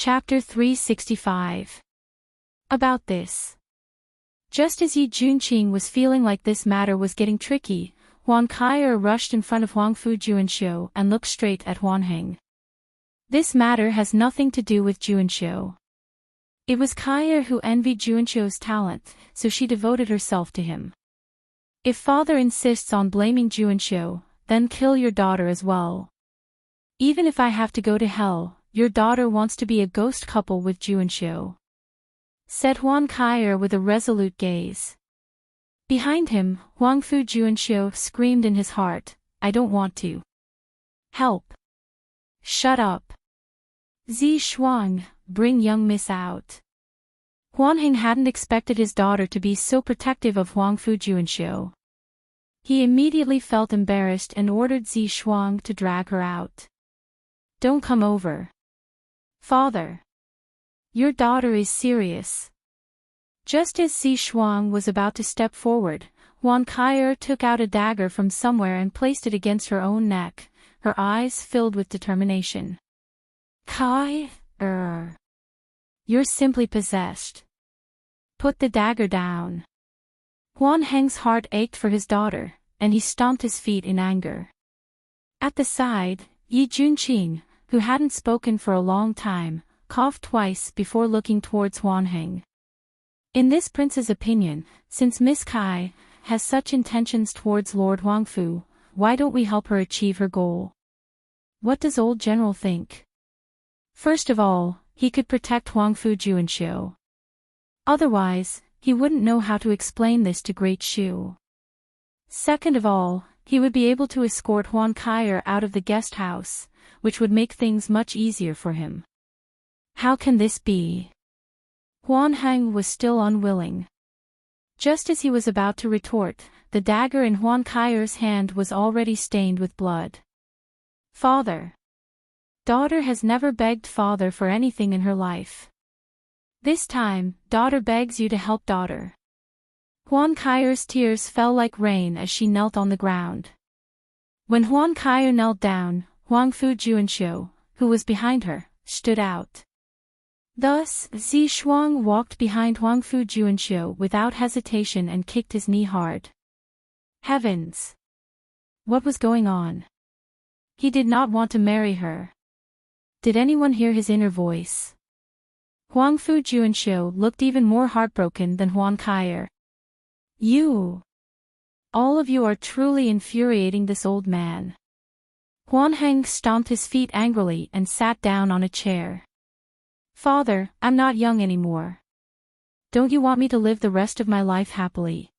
Chapter 365. About this. Just as Yi Junqing was feeling like this matter was getting tricky, Huang Kai'er rushed in front of Huang Fu Juanxiu and looked straight at Huan Heng. This matter has nothing to do with Juanxiu. It was Kai'er who envied Juanxiu's talent, so she devoted herself to him. If father insists on blaming Juanxiu, then kill your daughter as well. Even if I have to go to hell, your daughter wants to be a ghost couple with Juanxiu, said Huang Kai'er with a resolute gaze. Behind him, Huang Fu Juanxiu screamed in his heart, I don't want to. Help. Shut up. Zi Shuang, bring young miss out. Huan Heng hadn't expected his daughter to be so protective of Huang Fu Juanxiu. He immediately felt embarrassed and ordered Zi Shuang to drag her out. Don't come over. Father. Your daughter is serious. Just as Zi Shuang was about to step forward, Huang Kai'er took out a dagger from somewhere and placed it against her own neck, her eyes filled with determination. Kai'er. You're simply possessed. Put the dagger down. Huan Heng's heart ached for his daughter, and he stomped his feet in anger. At the side, Yi Junqing, who hadn't spoken for a long time, coughed twice before looking towards Huan Heng. In this prince's opinion, since Miss Kai has such intentions towards Lord Huangfu, why don't we help her achieve her goal? What does old general think? First of all, he could protect Huangfu Juanxiu. Otherwise, he wouldn't know how to explain this to Great Shu. Second of all, he would be able to escort Huang Kai'er out of the guest house, which would make things much easier for him. How can this be? Huan Heng was still unwilling. Just as he was about to retort, the dagger in Huang Kai'er's hand was already stained with blood. Father. Daughter has never begged father for anything in her life. This time, daughter begs you to help daughter. Huang Kai'er's tears fell like rain as she knelt on the ground. When Huang Kai'er knelt down, Huang Fu Juanxiu, who was behind her, stood out. Thus, Zi Shuang walked behind Huang Fu Juanxiu without hesitation and kicked his knee hard. Heavens! What was going on? He did not want to marry her. Did anyone hear his inner voice? Huang Fu Juanxiu looked even more heartbroken than Huang Kai'er. You! All of you are truly infuriating this old man. Huan Heng stomped his feet angrily and sat down on a chair. Father, I'm not young anymore. Don't you want me to live the rest of my life happily?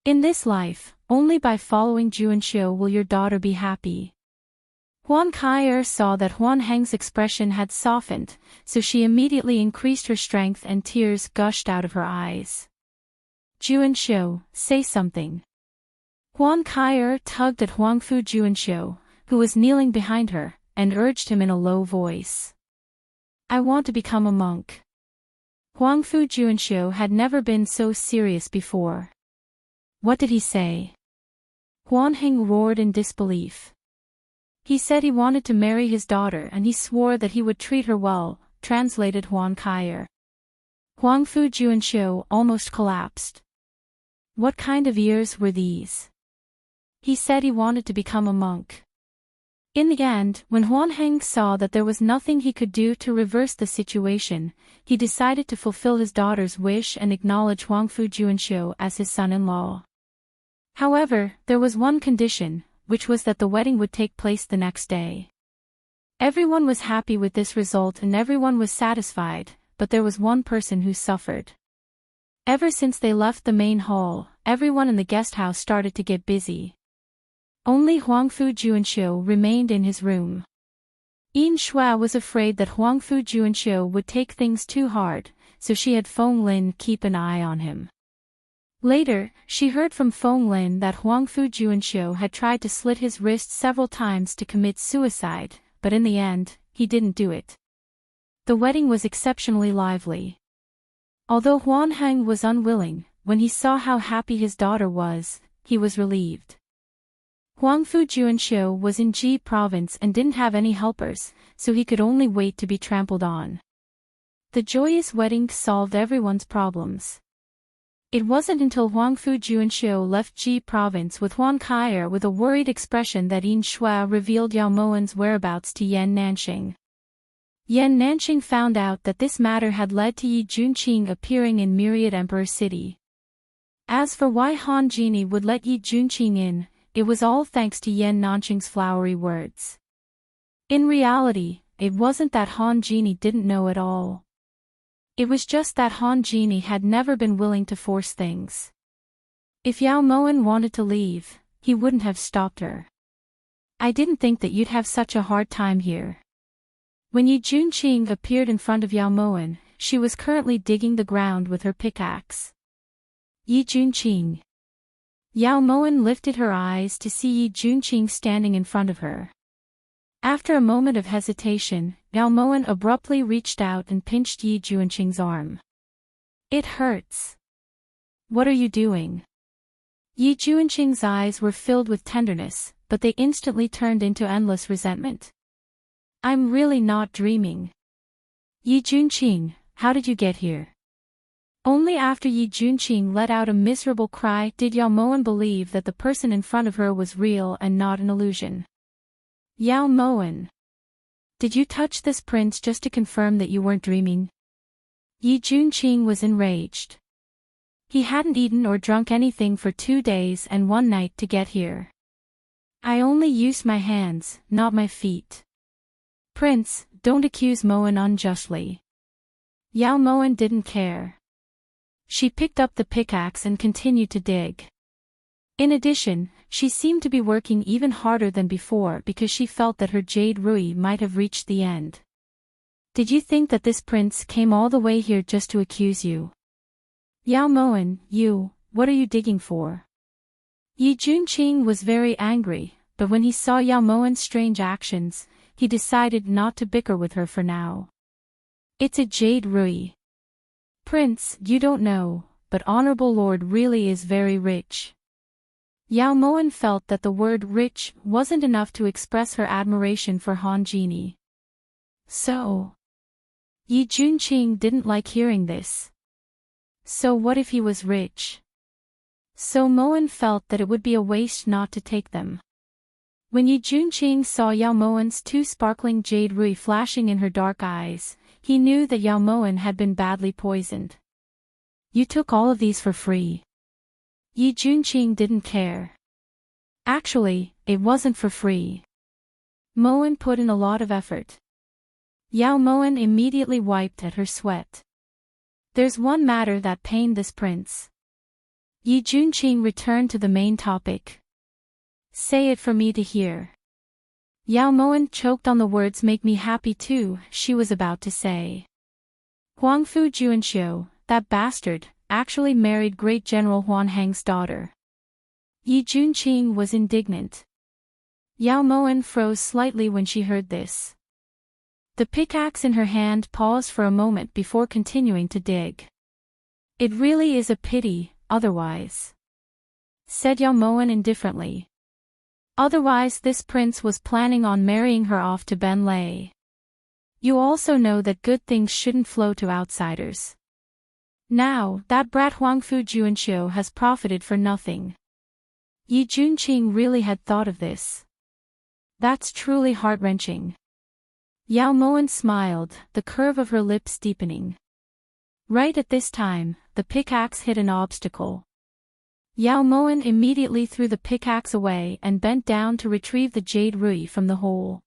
In this life, only by following Juanxiu will your daughter be happy. Huang Kai'er saw that Huan Heng's expression had softened, so she immediately increased her strength and tears gushed out of her eyes. Juanxiu, say something. Huang Kai'er tugged at Huang Fu Juanxiu, who was kneeling behind her, and urged him in a low voice. I want to become a monk. Huang Fu Juanxiu had never been so serious before. What did he say? Huan Heng roared in disbelief. He said he wanted to marry his daughter and he swore that he would treat her well, translated Huang Kai'er. Huang Fu Juanxiu almost collapsed. What kind of ears were these? He said he wanted to become a monk. In the end, when Huan Heng saw that there was nothing he could do to reverse the situation, he decided to fulfill his daughter's wish and acknowledge Huang Fu Juanxiu as his son-in-law. However, there was one condition, which was that the wedding would take place the next day. Everyone was happy with this result and everyone was satisfied, but there was one person who suffered. Ever since they left the main hall, everyone in the guest house started to get busy. Only Huang Fu Juanxiu remained in his room. Yin Shuai was afraid that Huang Fu Juanxiu would take things too hard, so she had Feng Lin keep an eye on him. Later, she heard from Feng Lin that Huang Fu Juanxiu had tried to slit his wrist several times to commit suicide, but in the end, he didn't do it. The wedding was exceptionally lively. Although Huan Heng was unwilling, when he saw how happy his daughter was, he was relieved. Huang Fu Juanxiu was in Ji province and didn't have any helpers, so he could only wait to be trampled on. The joyous wedding solved everyone's problems. It wasn't until Huangfu Juanxiu left Ji province with Huan Kai'er with a worried expression that Yin Shuai revealed Yao Mowen's whereabouts to Yan Nanxing. Yan Nanxing found out that this matter had led to Yi Junqing appearing in Myriad Emperor City. As for why Han Genie would let Yi Junqing in, it was all thanks to Yan Nanxing's flowery words. In reality, it wasn't that Han Genie didn't know at all. It was just that Han Genie had never been willing to force things. If Yao Mowen wanted to leave, he wouldn't have stopped her. I didn't think that you'd have such a hard time here. When Yi Junqing appeared in front of Yao Mowen, she was currently digging the ground with her pickaxe. Yi Junqing. Yao Mowen lifted her eyes to see Yi Junqing standing in front of her. After a moment of hesitation, Yao Mowen abruptly reached out and pinched Yi Junqing's arm. It hurts. What are you doing? Yi Junqing's eyes were filled with tenderness, but they instantly turned into endless resentment. I'm really not dreaming. Yi Junqing, how did you get here? Only after Yi Junqing let out a miserable cry did Yao Mowen believe that the person in front of her was real and not an illusion. Yao Mowen. Did you touch this prince just to confirm that you weren't dreaming? Yi Junqing was enraged. He hadn't eaten or drunk anything for 2 days and 1 night to get here. I only used my hands, not my feet. Prince, don't accuse Mowen unjustly. Yao Mowen didn't care. She picked up the pickaxe and continued to dig. In addition, she seemed to be working even harder than before because she felt that her jade rui might have reached the end. Did you think that this prince came all the way here just to accuse you? Yao Mowen, what are you digging for? Yi Junqing was very angry, but when he saw Yao Mowen's strange actions, he decided not to bicker with her for now. It's a jade rui. Prince, you don't know, but Honorable Lord really is very rich. Yao Mowen felt that the word rich wasn't enough to express her admiration for Han Genie. So? Yi Junqing didn't like hearing this. So what if he was rich? So Mowen felt that it would be a waste not to take them. When Yi Junqing saw Yao Mowen's 2 sparkling jade rui flashing in her dark eyes, he knew that Yao Mowen had been badly poisoned. You took all of these for free. Yi Junqing didn't care. Actually, it wasn't for free. Mowen put in a lot of effort. Yao Mowen immediately wiped at her sweat. There's one matter that pained this prince. Yi Junqing returned to the main topic. Say it for me to hear. Yao Mowen choked on the words make me happy too, she was about to say. Huangfu Juanxiu, that bastard, actually married Great General Huan Heng's daughter. Yi Junqing was indignant. Yao Mowen froze slightly when she heard this. The pickaxe in her hand paused for a moment before continuing to dig. It really is a pity, otherwise, said Yao Mowen indifferently. Otherwise this prince was planning on marrying her off to Ben Lei. You also know that good things shouldn't flow to outsiders. Now, that brat Huangfu Juanxiu has profited for nothing. Yi Junqing really had thought of this. That's truly heart-wrenching. Yao Mowen smiled, the curve of her lips deepening. Right at this time, the pickaxe hit an obstacle. Yao Mowen immediately threw the pickaxe away and bent down to retrieve the jade rui from the hole.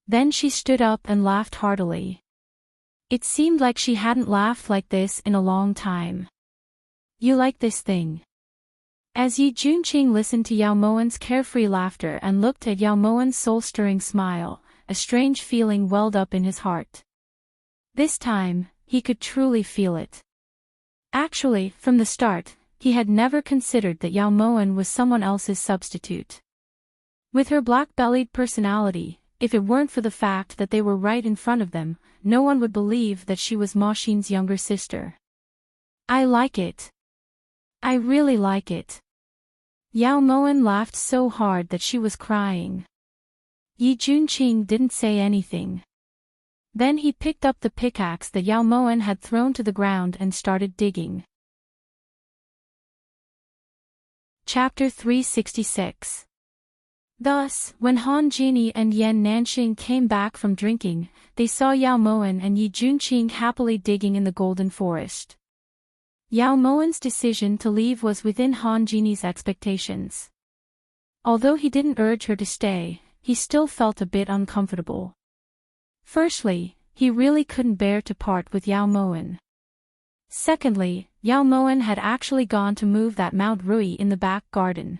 Then she stood up and laughed heartily. It seemed like she hadn't laughed like this in a long time. You like this thing? As Yi Junqing listened to Yao Mowen's carefree laughter and looked at Yao Mowen's soul-stirring smile, a strange feeling welled up in his heart. This time, he could truly feel it. Actually, from the start, he had never considered that Yao Mowen was someone else's substitute. With her black-bellied personality, if it weren't for the fact that they were right in front of them, no one would believe that she was Ma Xin's younger sister. I like it. I really like it. Yao Mowen laughed so hard that she was crying. Yi Junqing didn't say anything. Then he picked up the pickaxe that Yao Moen had thrown to the ground and started digging. Chapter 366. Thus, when Han Jini and Yan Nanxing came back from drinking, they saw Yao Moen and Yi Junqing happily digging in the golden forest. Yao Moen's decision to leave was within Han Jini's expectations. Although he didn't urge her to stay, he still felt a bit uncomfortable. Firstly, he really couldn't bear to part with Yao Moen. Secondly, Yao Moen had actually gone to move that Mount Rui in the back garden.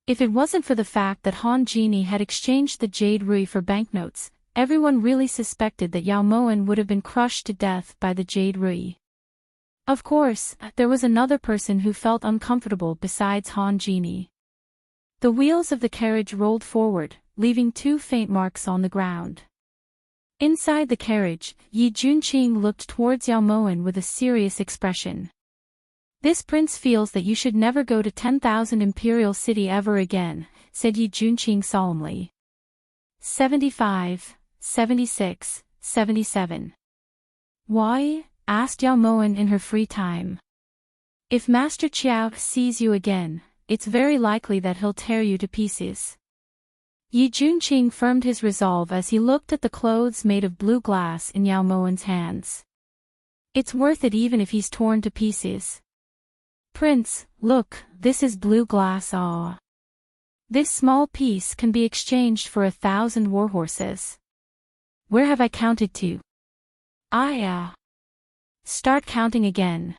If it wasn't for the fact that Han Jini had exchanged the jade Rui for banknotes, everyone really suspected that Yao Moen would have been crushed to death by the jade Rui. Of course, there was another person who felt uncomfortable besides Han Jini. The wheels of the carriage rolled forward, leaving 2 faint marks on the ground. Inside the carriage, Yi Junqing looked towards Yao Moen with a serious expression. "This prince feels that you should never go to 10,000 Imperial City ever again," said Yi Junqing solemnly. 75, 76, 77. "Why?" asked Yao Moen in her free time. "If Master Chiao sees you again, it's very likely that he'll tear you to pieces." Yi Junqing firmed his resolve as he looked at the clothes made of blue glass in Yao Moen's hands. "It's worth it even if he's torn to pieces." "Prince, look, this is blue glass. Ah. This small piece can be exchanged for 1,000 warhorses. Where have I counted to?" Start counting again."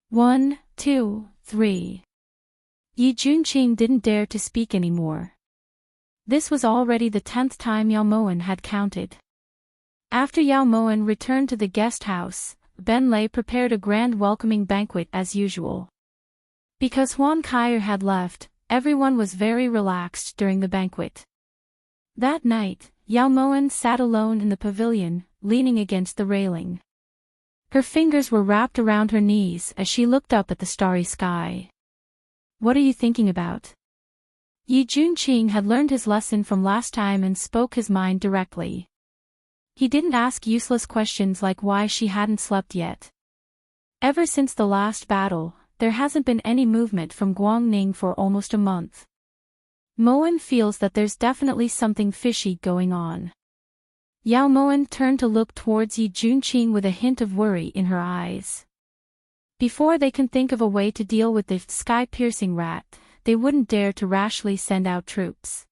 1, 2, 3. Yi Junqing didn't dare to speak anymore. This was already the 10th time Yao Moen had counted. After Yao Moen returned to the guest house, Ben Lei prepared a grand welcoming banquet as usual. Because Huan Kaier had left, everyone was very relaxed during the banquet. That night, Yao Moen sat alone in the pavilion, leaning against the railing. Her fingers were wrapped around her knees as she looked up at the starry sky. "What are you thinking about?" Yi Junqing had learned his lesson from last time and spoke his mind directly. He didn't ask useless questions like why she hadn't slept yet. Ever since the last battle, there hasn't been any movement from Guangning for almost a month. Moen feels that there's definitely something fishy going on. Yao Moen turned to look towards Yi Junqing with a hint of worry in her eyes. Before they can think of a way to deal with the sky-piercing rat, they wouldn't dare to rashly send out troops.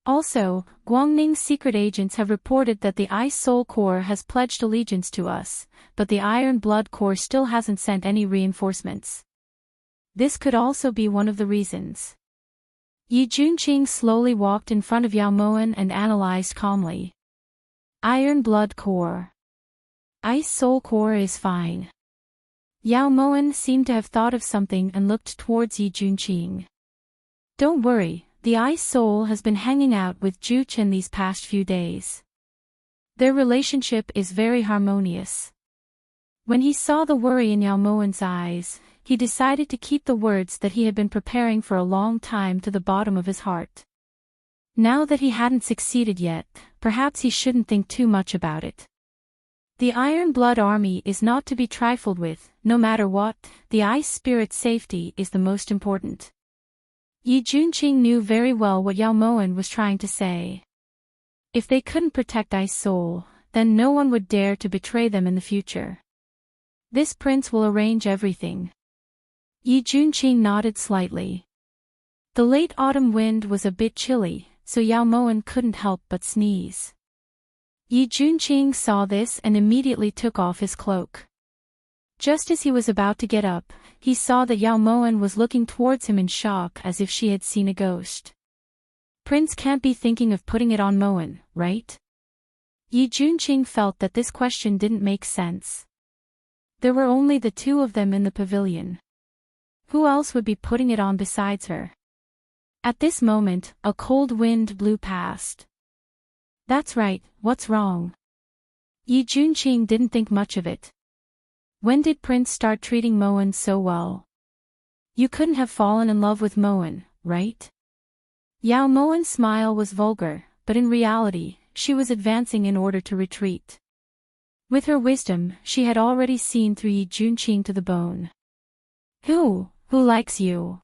Also, Guangning's secret agents have reported that the Ice Soul Corps has pledged allegiance to us, but the Iron Blood Corps still hasn't sent any reinforcements. This could also be one of the reasons. Yi Junqing slowly walked in front of Yao Moen and analyzed calmly. "Iron Blood Corps. Ice Soul Corps is fine." Yao Moen seemed to have thought of something and looked towards Yi Junqing. "Don't worry, the Ice Soul has been hanging out with Zhu Chen these past few days. Their relationship is very harmonious." When he saw the worry in Yao Moen's eyes, he decided to keep the words that he had been preparing for a long time to the bottom of his heart. Now that he hadn't succeeded yet, perhaps he shouldn't think too much about it. The Iron Blood Army is not to be trifled with. No matter what, the Ice Spirit's safety is the most important. Yi Junqing knew very well what Yao Moen was trying to say. If they couldn't protect Ice Soul, then no one would dare to betray them in the future. This prince will arrange everything. Yi Junqing nodded slightly. The late autumn wind was a bit chilly, so Yao Moen couldn't help but sneeze. Yi Junqing saw this and immediately took off his cloak. Just as he was about to get up, he saw that Yao Moen was looking towards him in shock as if she had seen a ghost. "Prince can't be thinking of putting it on Moen, right?" Yi Junqing felt that this question didn't make sense. There were only the two of them in the pavilion. Who else would be putting it on besides her? At this moment, a cold wind blew past. "That's right, what's wrong?" Yi Junqing didn't think much of it. When did Prince start treating Moen so well? You couldn't have fallen in love with Moen, right? Yao Moen's smile was vulgar, but in reality, she was advancing in order to retreat. With her wisdom, she had already seen through Yi Junqing to the bone. Who likes you?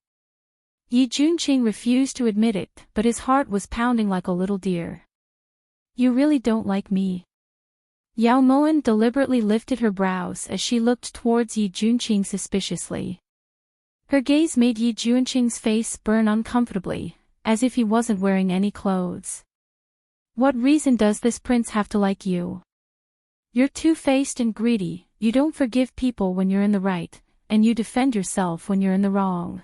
Yi Junqing refused to admit it, but his heart was pounding like a little deer. You really don't like me? Yao Moen deliberately lifted her brows as she looked towards Yi Junqing suspiciously. Her gaze made Yi Junqing's face burn uncomfortably, as if he wasn't wearing any clothes. What reason does this prince have to like you? You're two-faced and greedy, you don't forgive people when you're in the right, and you defend yourself when you're in the wrong.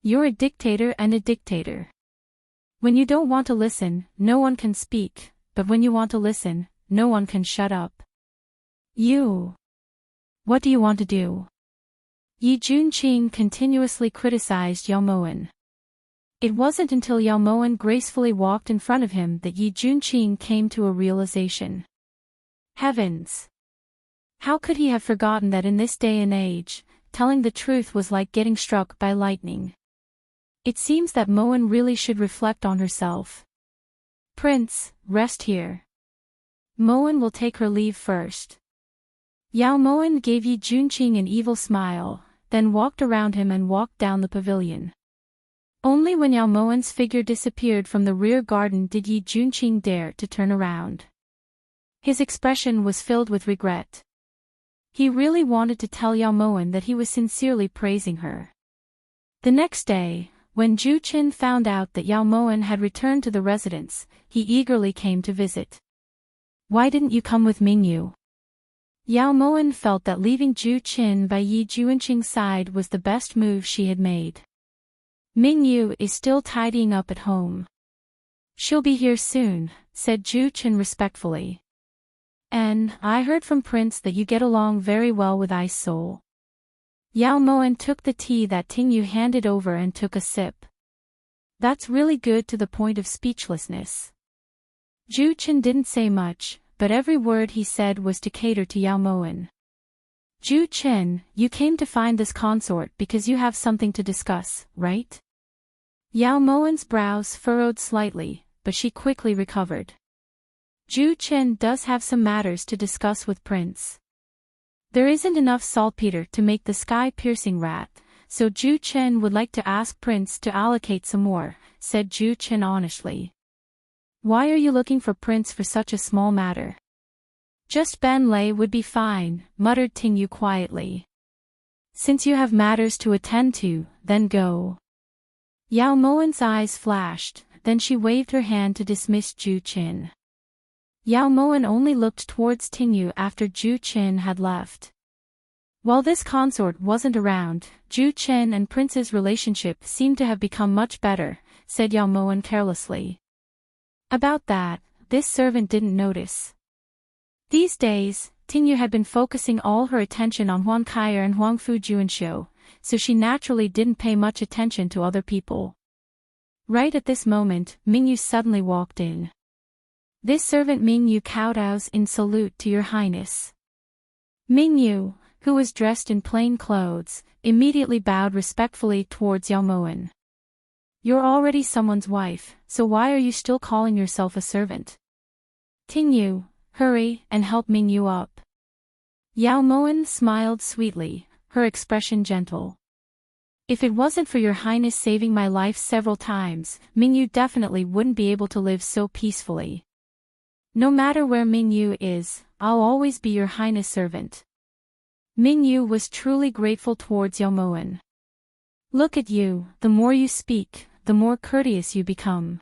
You're a dictator and a dictator. When you don't want to listen, no one can speak, but when you want to listen, no one can shut up. What do you want to do? Yi Junqing continuously criticized Yao Moen. It wasn't until Yao Moen gracefully walked in front of him that Yi Junqing came to a realization. Heavens! How could he have forgotten that in this day and age, telling the truth was like getting struck by lightning? It seems that Moen really should reflect on herself. Prince, rest here. Moen will take her leave first. Yao Moen gave Yi Junqing an evil smile, then walked around him and walked down the pavilion. Only when Yao Moen's figure disappeared from the rear garden did Yi Junqing dare to turn around. His expression was filled with regret. He really wanted to tell Yao Moen that he was sincerely praising her. The next day, when Zhu Qin found out that Yao Moen had returned to the residence, he eagerly came to visit. Why didn't you come with Mingyu? Yao Moen felt that leaving Zhu Qin by Yi Junqing's side was the best move she had made. Mingyu is still tidying up at home. She'll be here soon, said Zhu Qin respectfully. And I heard from Prince that you get along very well with Ice Soul. Yao Moen took the tea that Tingyu handed over and took a sip. That's really good to the point of speechlessness. Zhu Qin didn't say much, but every word he said was to cater to Yao Moen. Zhu Qin, you came to find this consort because you have something to discuss, right? Yao Moen's brows furrowed slightly, but she quickly recovered. Zhu Qin does have some matters to discuss with Prince. There isn't enough saltpeter to make the sky-piercing rat, so Zhu Qin would like to ask Prince to allocate some more, said Zhu Qin honestly. Why are you looking for Prince for such a small matter? Just Ben Lei would be fine, muttered Tingyu quietly. Since you have matters to attend to, then go. Yao Moen's eyes flashed, then she waved her hand to dismiss Zhu Qin. Yao Moen only looked towards Tingyu after Zhu Qin had left. While this consort wasn't around, Zhu Qin and Prince's relationship seemed to have become much better, said Yao Moen carelessly. About that, this servant didn't notice. These days, Tingyu had been focusing all her attention on Huang Kaier and Huang Fujuanshou, so she naturally didn't pay much attention to other people. Right at this moment, Mingyu suddenly walked in. This servant Mingyu kowtows in salute to your highness. Mingyu, who was dressed in plain clothes, immediately bowed respectfully towards Yao Moen. You're already someone's wife, so why are you still calling yourself a servant? Tingyu, hurry and help Mingyu up. Yao Moen smiled sweetly, her expression gentle. If it wasn't for your highness saving my life several times, Mingyu definitely wouldn't be able to live so peacefully. No matter where Mingyu is, I'll always be your highness servant. Mingyu was truly grateful towards Yao Moen. Look at you, the more you speak, the more courteous you become.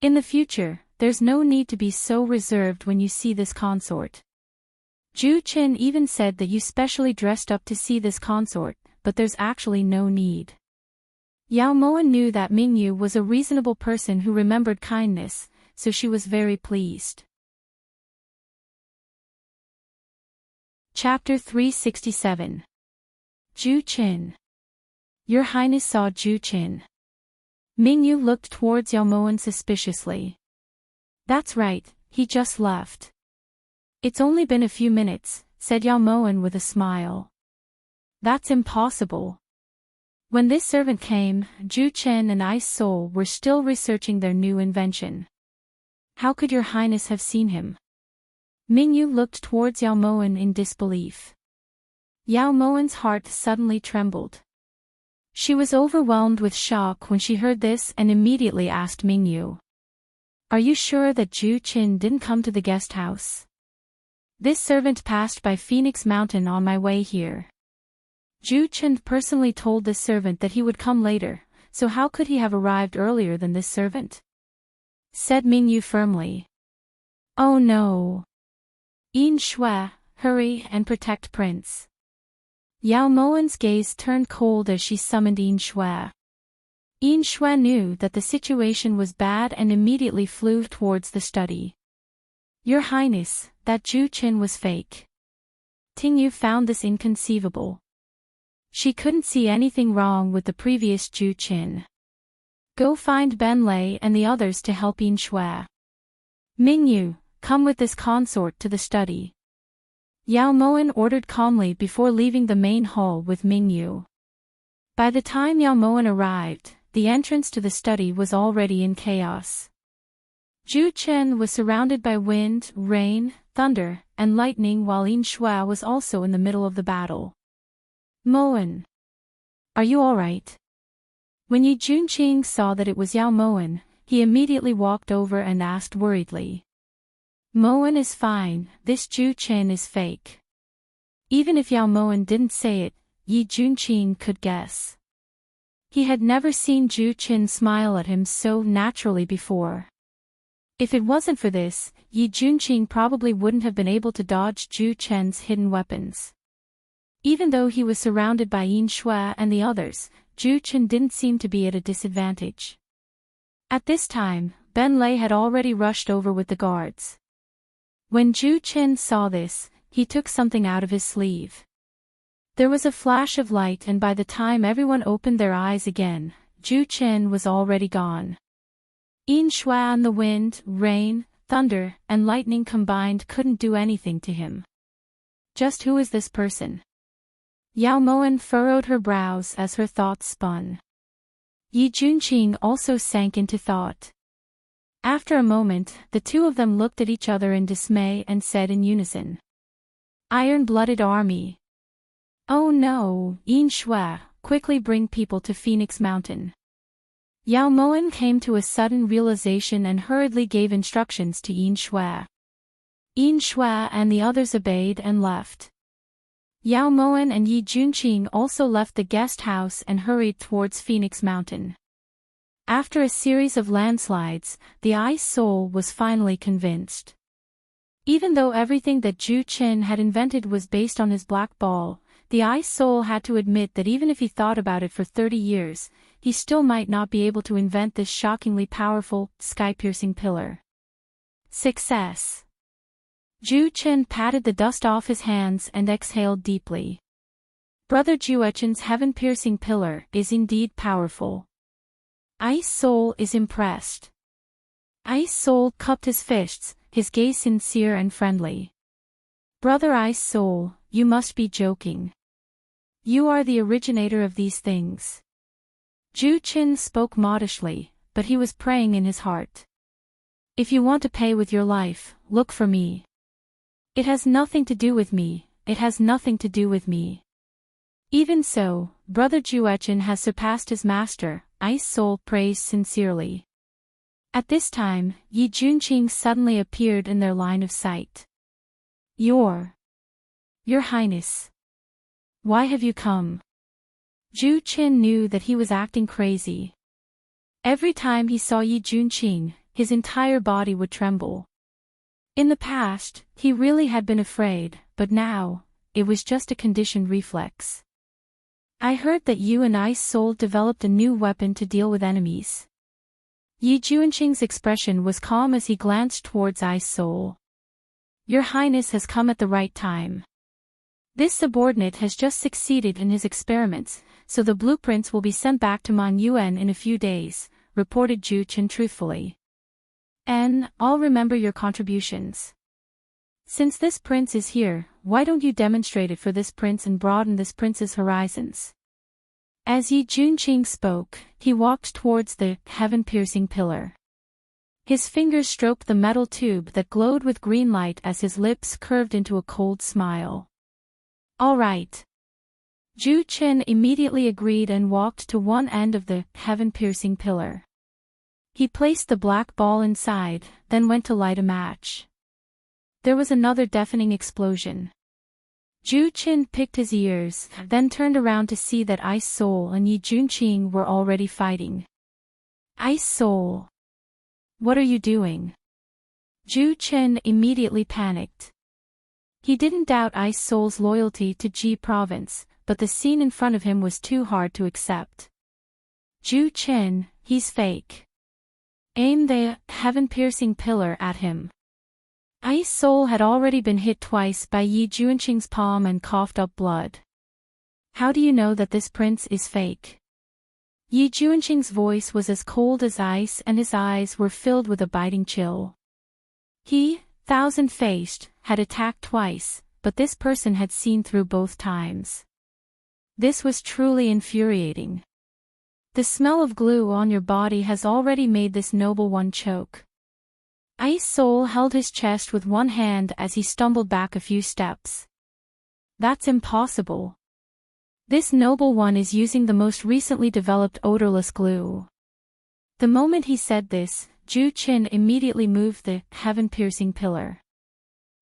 In the future, there's no need to be so reserved when you see this consort. Zhu Qin even said that you specially dressed up to see this consort, but there's actually no need. Yao Moen knew that Mingyu was a reasonable person who remembered kindness, so she was very pleased. Chapter 367. Zhu Qin. Your Highness saw Zhu Qin. Mingyu looked towards Yao Moen suspiciously. That's right, he just left. It's only been a few minutes, said Yao Moen with a smile. That's impossible. When this servant came, Zhu Qin and Ice Soul were still researching their new invention. How could your highness have seen him? Mingyu looked towards Yao Moen in disbelief. Yao Moen's heart suddenly trembled. She was overwhelmed with shock when she heard this and immediately asked Mingyu. Are you sure that Zhu Qin didn't come to the guest house? This servant passed by Phoenix Mountain on my way here. Zhu Qin personally told this servant that he would come later, so how could he have arrived earlier than this servant? Said Mingyu firmly. Oh no. Yin Shui, hurry and protect Prince. Yao Moen's gaze turned cold as she summoned Yin Shui. Yin Shui knew that the situation was bad and immediately flew towards the study. Your Highness, that Zhu Qin was fake. Tingyu found this inconceivable. She couldn't see anything wrong with the previous Zhu Qin. Go find Ben Lei and the others to help Yin Shui. Mingyu, come with this consort to the study. Yao Moen ordered calmly before leaving the main hall with Mingyu. By the time Yao Moen arrived, the entrance to the study was already in chaos. Zhu Qin was surrounded by wind, rain, thunder, and lightning while Yin Shui was also in the middle of the battle. Moen. Are you alright? When Yi Junqing saw that it was Yao Moen, he immediately walked over and asked worriedly. Moen is fine, this Zhu Qin is fake. Even if Yao Moen didn't say it, Yi Junqing could guess. He had never seen Zhu Qin smile at him so naturally before. If it wasn't for this, Yi Junqing probably wouldn't have been able to dodge Zhu Qin's hidden weapons. Even though he was surrounded by Yin Shui and the others, Zhu Qin didn't seem to be at a disadvantage. At this time, Ben Lei had already rushed over with the guards. When Zhu Qin saw this, he took something out of his sleeve. There was a flash of light and by the time everyone opened their eyes again, Zhu Qin was already gone. Yin Shui and the wind, rain, thunder, and lightning combined couldn't do anything to him. Just who is this person? Yao Moen furrowed her brows as her thoughts spun. Yi Junqing also sank into thought. After a moment, the two of them looked at each other in dismay and said in unison. Iron-blooded army. Oh no, Yin Shui, quickly bring people to Phoenix Mountain. Yao Moen came to a sudden realization and hurriedly gave instructions to Yin Shui. Yin Shui and the others obeyed and left. Yao Moen and Yi Junqing also left the guest house and hurried towards Phoenix Mountain. After a series of landslides, the Ice Soul was finally convinced. Even though everything that Zhu Qin had invented was based on his black ball, the Ice Soul had to admit that even if he thought about it for 30 years, he still might not be able to invent this shockingly powerful, sky-piercing pillar. Success. Zhu Qin patted the dust off his hands and exhaled deeply. Brother Juechen's heaven-piercing pillar is indeed powerful. Ice Soul is impressed. Ice Soul cupped his fists, his gaze sincere and friendly. Brother Ice Soul, you must be joking. You are the originator of these things. Zhu Qin spoke modestly, but he was praying in his heart. If you want to pay with your life, look for me. It has nothing to do with me, it has nothing to do with me. Even so, Brother Juechen has surpassed his master, Ice Soul praised sincerely. At this time, Yi Junqing suddenly appeared in their line of sight. Your Highness. Why have you come? Zhu Qin knew that he was acting crazy. Every time he saw Yi Junqing, his entire body would tremble. In the past, he really had been afraid, but now, it was just a conditioned reflex. I heard that you and Ice Soul developed a new weapon to deal with enemies. Yi Junqing's expression was calm as he glanced towards Ice Soul. Your Highness has come at the right time. This subordinate has just succeeded in his experiments, so the blueprints will be sent back to Man Yuan in a few days, reported Zhu Qin truthfully. I'll remember your contributions. Since this prince is here, why don't you demonstrate it for this prince and broaden this prince's horizons? As Yi Junqing spoke, he walked towards the heaven-piercing pillar. His fingers stroked the metal tube that glowed with green light as his lips curved into a cold smile. All right. Ju Qin immediately agreed and walked to one end of the heaven-piercing pillar. He placed the black ball inside, then went to light a match. There was another deafening explosion. Ju Qin picked his ears, then turned around to see that Ice Soul and Yi Junqing were already fighting. Ice Soul. What are you doing? Ju Qin immediately panicked. He didn't doubt Ice Soul's loyalty to Ji Province, but the scene in front of him was too hard to accept. Ju Qin, he's fake. Aim the heaven-piercing pillar at him. Ice Soul had already been hit twice by Yi Junqing's palm and coughed up blood. How do you know that this prince is fake? Yi Junqing's voice was as cold as ice and his eyes were filled with a biting chill. He, thousand-faced, had attacked twice, but this person had seen through both times. This was truly infuriating. The smell of glue on your body has already made this noble one choke. Ice Soul held his chest with one hand as he stumbled back a few steps. That's impossible. This noble one is using the most recently developed odorless glue. The moment he said this, Ju Qin immediately moved the heaven-piercing pillar.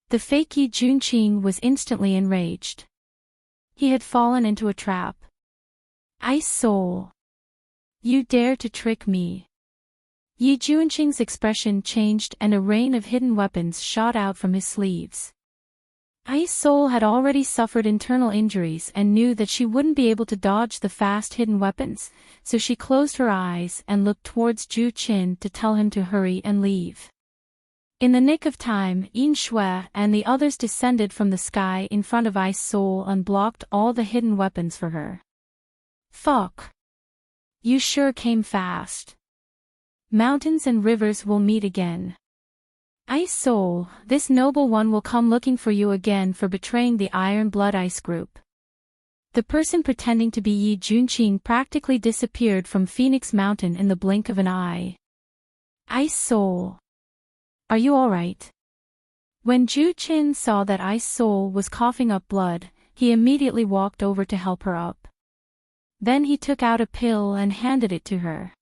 The fake Yi Junqing was instantly enraged. He had fallen into a trap. Ice Soul. You dare to trick me. Yi Junqing's expression changed and a rain of hidden weapons shot out from his sleeves. Ice Soul had already suffered internal injuries and knew that she wouldn't be able to dodge the fast hidden weapons, so she closed her eyes and looked towards Ju Qin to tell him to hurry and leave. In the nick of time, Yin Shui and the others descended from the sky in front of Ice Soul and blocked all the hidden weapons for her. Fuck. You sure came fast. Mountains and rivers will meet again. Ice Soul, this noble one will come looking for you again for betraying the Iron Blood Ice Group. The person pretending to be Yi Junqing practically disappeared from Phoenix Mountain in the blink of an eye. Ice Soul. Are you alright? When Ju Qin saw that Ice Soul was coughing up blood, he immediately walked over to help her up. Then he took out a pill and handed it to her.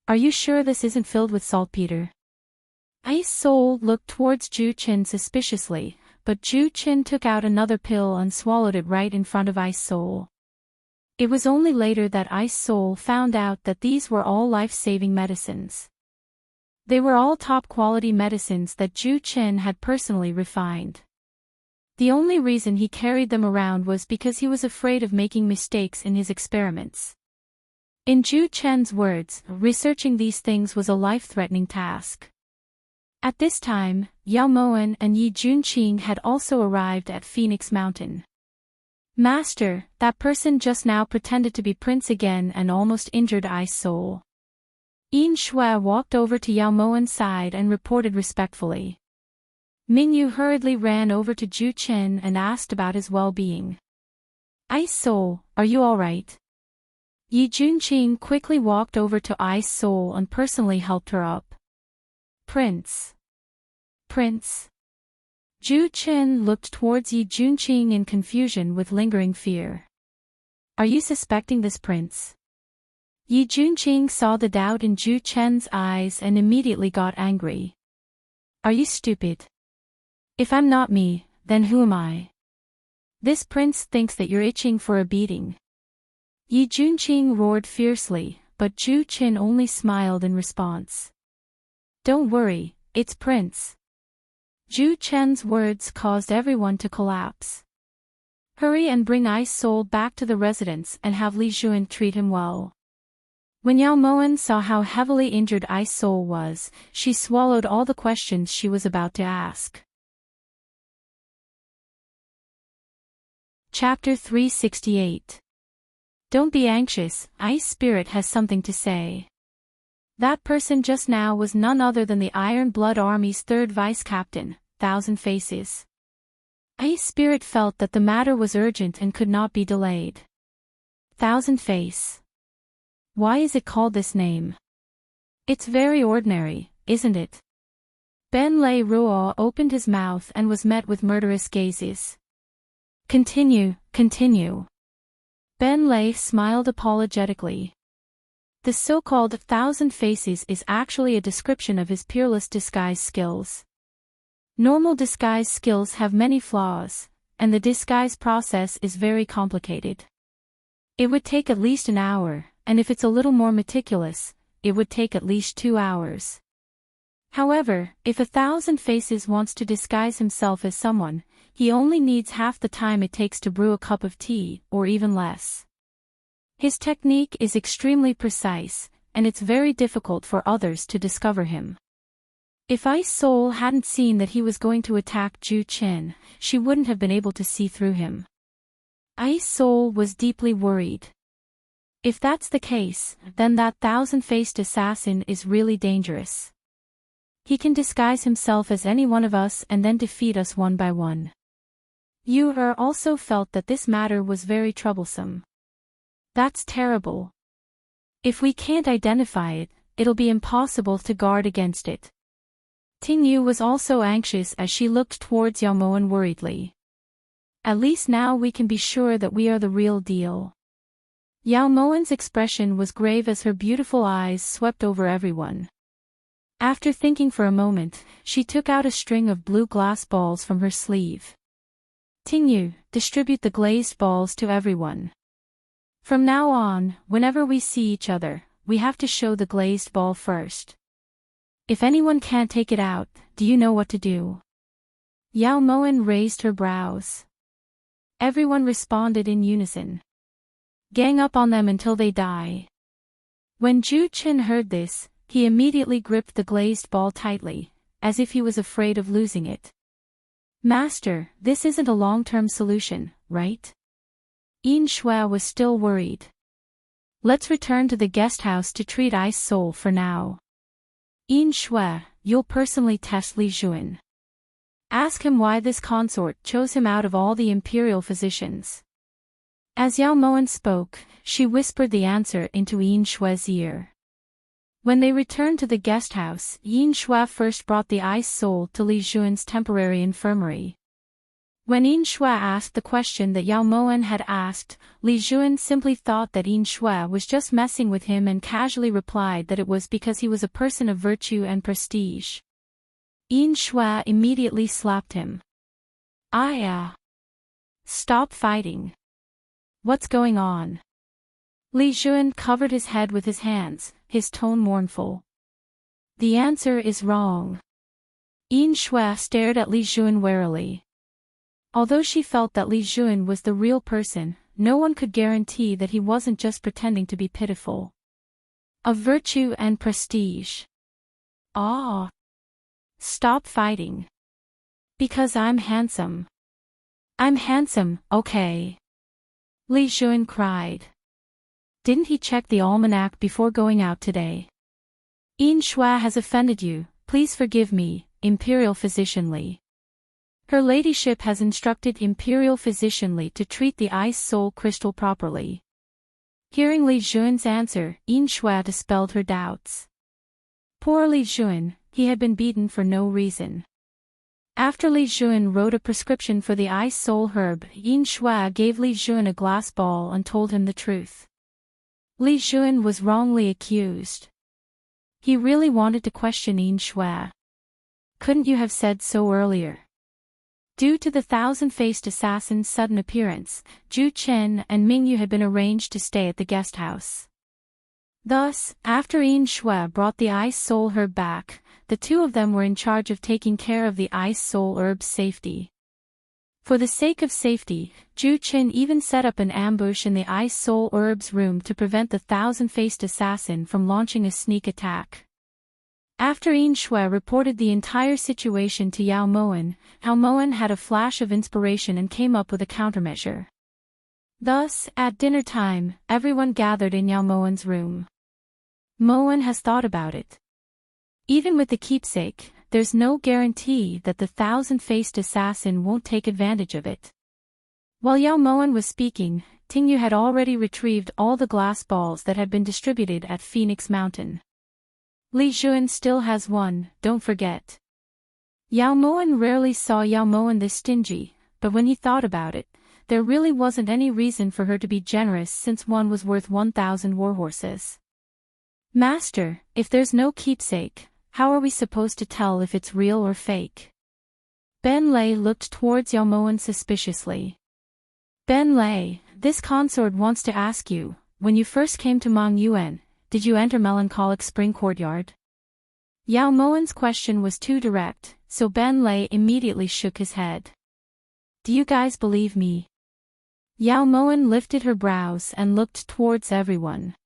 Are you sure this isn't filled with saltpeter? Ice Soul looked towards Ju Qin suspiciously, but Ju Qin took out another pill and swallowed it right in front of Ice Soul. It was only later that Ice Soul found out that these were all life-saving medicines. They were all top-quality medicines that Ju Qin had personally refined. The only reason he carried them around was because he was afraid of making mistakes in his experiments. In Ju Qin's words, researching these things was a life-threatening task. At this time, Yao Moen and Yi Junqing had also arrived at Phoenix Mountain. Master, that person just now pretended to be Prince again and almost injured Ice Soul. Yin Shui walked over to Yao Moen's side and reported respectfully. Mingyu hurriedly ran over to Ju Qin and asked about his well-being. Ice Soul, are you alright? Yi Junqing quickly walked over to Ice Soul and personally helped her up. Prince. Prince. Ju Qin looked towards Yi Junqing in confusion with lingering fear. Are you suspecting this prince? Yi Junqing saw the doubt in Ju Qin's eyes and immediately got angry. Are you stupid? If I'm not me, then who am I? This prince thinks that you're itching for a beating. Yi Junqing roared fiercely, but Ju Qin only smiled in response. Don't worry, it's Prince. Ju Qin's words caused everyone to collapse. Hurry and bring Ice Soul back to the residence and have Li Juan treat him well. When Yao Moen saw how heavily injured Ice Soul was, she swallowed all the questions she was about to ask. Chapter 368. Don't be anxious, Ice Spirit has something to say. That person just now was none other than the Iron Blood Army's third vice-captain, Thousand Faces. Ice Spirit felt that the matter was urgent and could not be delayed. Thousand Face. Why is it called this name? It's very ordinary, isn't it? Ben Lei Ruo opened his mouth and was met with murderous gazes. Continue, continue. Ben Lei smiled apologetically. The so-called 1,000 Faces is actually a description of his peerless disguise skills. Normal disguise skills have many flaws, and the disguise process is very complicated. It would take at least an hour, and if it's a little more meticulous, it would take at least 2 hours. However, if 1,000 Faces wants to disguise himself as someone, he only needs half the time it takes to brew a cup of tea, or even less. His technique is extremely precise, and it's very difficult for others to discover him. If Ice Soul hadn't seen that he was going to attack Ju Qin, she wouldn't have been able to see through him. Ice Soul was deeply worried. If that's the case, then that 1,000-faced assassin is really dangerous. He can disguise himself as any one of us and then defeat us one by one. Yu Er also felt that this matter was very troublesome. That's terrible. If we can't identify it, it'll be impossible to guard against it. Ting Yu was also anxious as she looked towards Yao Moen worriedly. At least now we can be sure that we are the real deal. Yao Moen's expression was grave as her beautiful eyes swept over everyone. After thinking for a moment, she took out a string of blue glass balls from her sleeve. Ting Yu, distribute the glazed balls to everyone. From now on, whenever we see each other, we have to show the glazed ball first. If anyone can't take it out, do you know what to do? Yao Moen raised her brows. Everyone responded in unison. Gang up on them until they die. When Ju Qin heard this, he immediately gripped the glazed ball tightly, as if he was afraid of losing it. Master, this isn't a long-term solution, right? Yin Shui was still worried. Let's return to the guest house to treat Ice Soul for now. Yin Shui, you'll personally test Li Juan. Ask him why this consort chose him out of all the imperial physicians. As Yao Moen spoke, she whispered the answer into Yin Shui's ear. When they returned to the guest house, Yin Shui first brought the Ice Soul to Li Juan's temporary infirmary. When Yin Shui asked the question that Yao Moen had asked, Li Juan simply thought that Yin Shui was just messing with him and casually replied that it was because he was a person of virtue and prestige. Yin Shui immediately slapped him. Stop fighting. What's going on? Li Juan covered his head with his hands, his tone mournful. The answer is wrong. Yin Shui stared at Li Juan warily. Although she felt that Li Juan was the real person, no one could guarantee that he wasn't just pretending to be pitiful. Of virtue and prestige. Stop fighting. Because I'm handsome. I'm handsome, okay. Li Juan cried. Didn't he check the almanac before going out today? Yin Shui has offended you, please forgive me, Imperial Physician Li. Her ladyship has instructed Imperial Physician Li to treat the Ice Soul crystal properly. Hearing Li Juan's answer, Yin Shui dispelled her doubts. Poor Li Juan, he had been beaten for no reason. After Li Juan wrote a prescription for the Ice Soul herb, Yin Shui gave Li Juan a glass ball and told him the truth. Li Juan was wrongly accused. He really wanted to question Yin Shui. Couldn't you have said so earlier? Due to the 1,000-faced assassin's sudden appearance, Ju Qin and Ming Yu had been arranged to stay at the guest house. Thus, after Yin Shui brought the Ice Soul herb back, the two of them were in charge of taking care of the Ice Soul herb's safety. For the sake of safety, Ju Qin even set up an ambush in the Ice Soul herb's room to prevent the 1,000-faced assassin from launching a sneak attack. After Yin Shui reported the entire situation to Yao Moen had a flash of inspiration and came up with a countermeasure. Thus, at dinner time, everyone gathered in Yao Moen's room. Moen has thought about it. Even with the keepsake, there's no guarantee that the 1,000-faced assassin won't take advantage of it. While Yao Moen was speaking, Ting Yu had already retrieved all the glass balls that had been distributed at Phoenix Mountain. Li Juan still has one, don't forget. Yao Moen rarely saw Yao Moen this stingy, but when he thought about it, there really wasn't any reason for her to be generous since one was worth 1,000 warhorses. Master, if there's no keepsake, how are we supposed to tell if it's real or fake? Ben Lei looked towards Yao Moen suspiciously. Ben Lei, this consort wants to ask you, when you first came to Mong Yuan, did you enter Melancholic Spring Courtyard? Yao Moen's question was too direct, so Ben Lei immediately shook his head. Do you guys believe me? Yao Moen lifted her brows and looked towards everyone.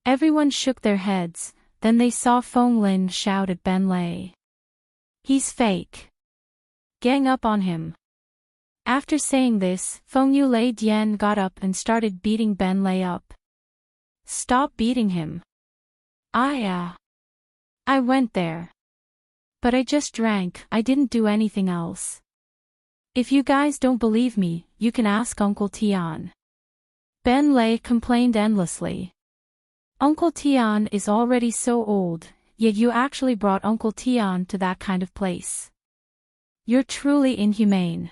Everyone shook their heads, then they saw Feng Lin shout at Ben Lei. He's fake. Gang up on him. After saying this, Feng Yulei Dian got up and started beating Ben Lei up. Stop beating him. I went there. But I just drank, I didn't do anything else. If you guys don't believe me, you can ask Uncle Tian. Ben Lei complained endlessly. Uncle Tian is already so old, yet you actually brought Uncle Tian to that kind of place. You're truly inhumane.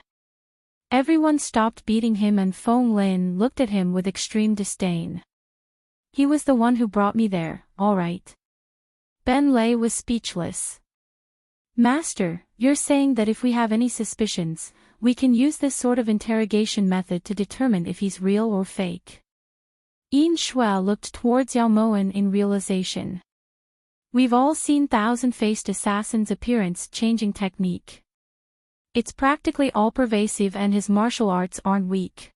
Everyone stopped beating him and Feng Lin looked at him with extreme disdain. He was the one who brought me there, all right. Ben Lei was speechless. Master, you're saying that if we have any suspicions, we can use this sort of interrogation method to determine if he's real or fake. Yin Shui looked towards Yao Moen in realization. We've all seen thousand-faced assassins' appearance-changing technique. It's practically all-pervasive and his martial arts aren't weak.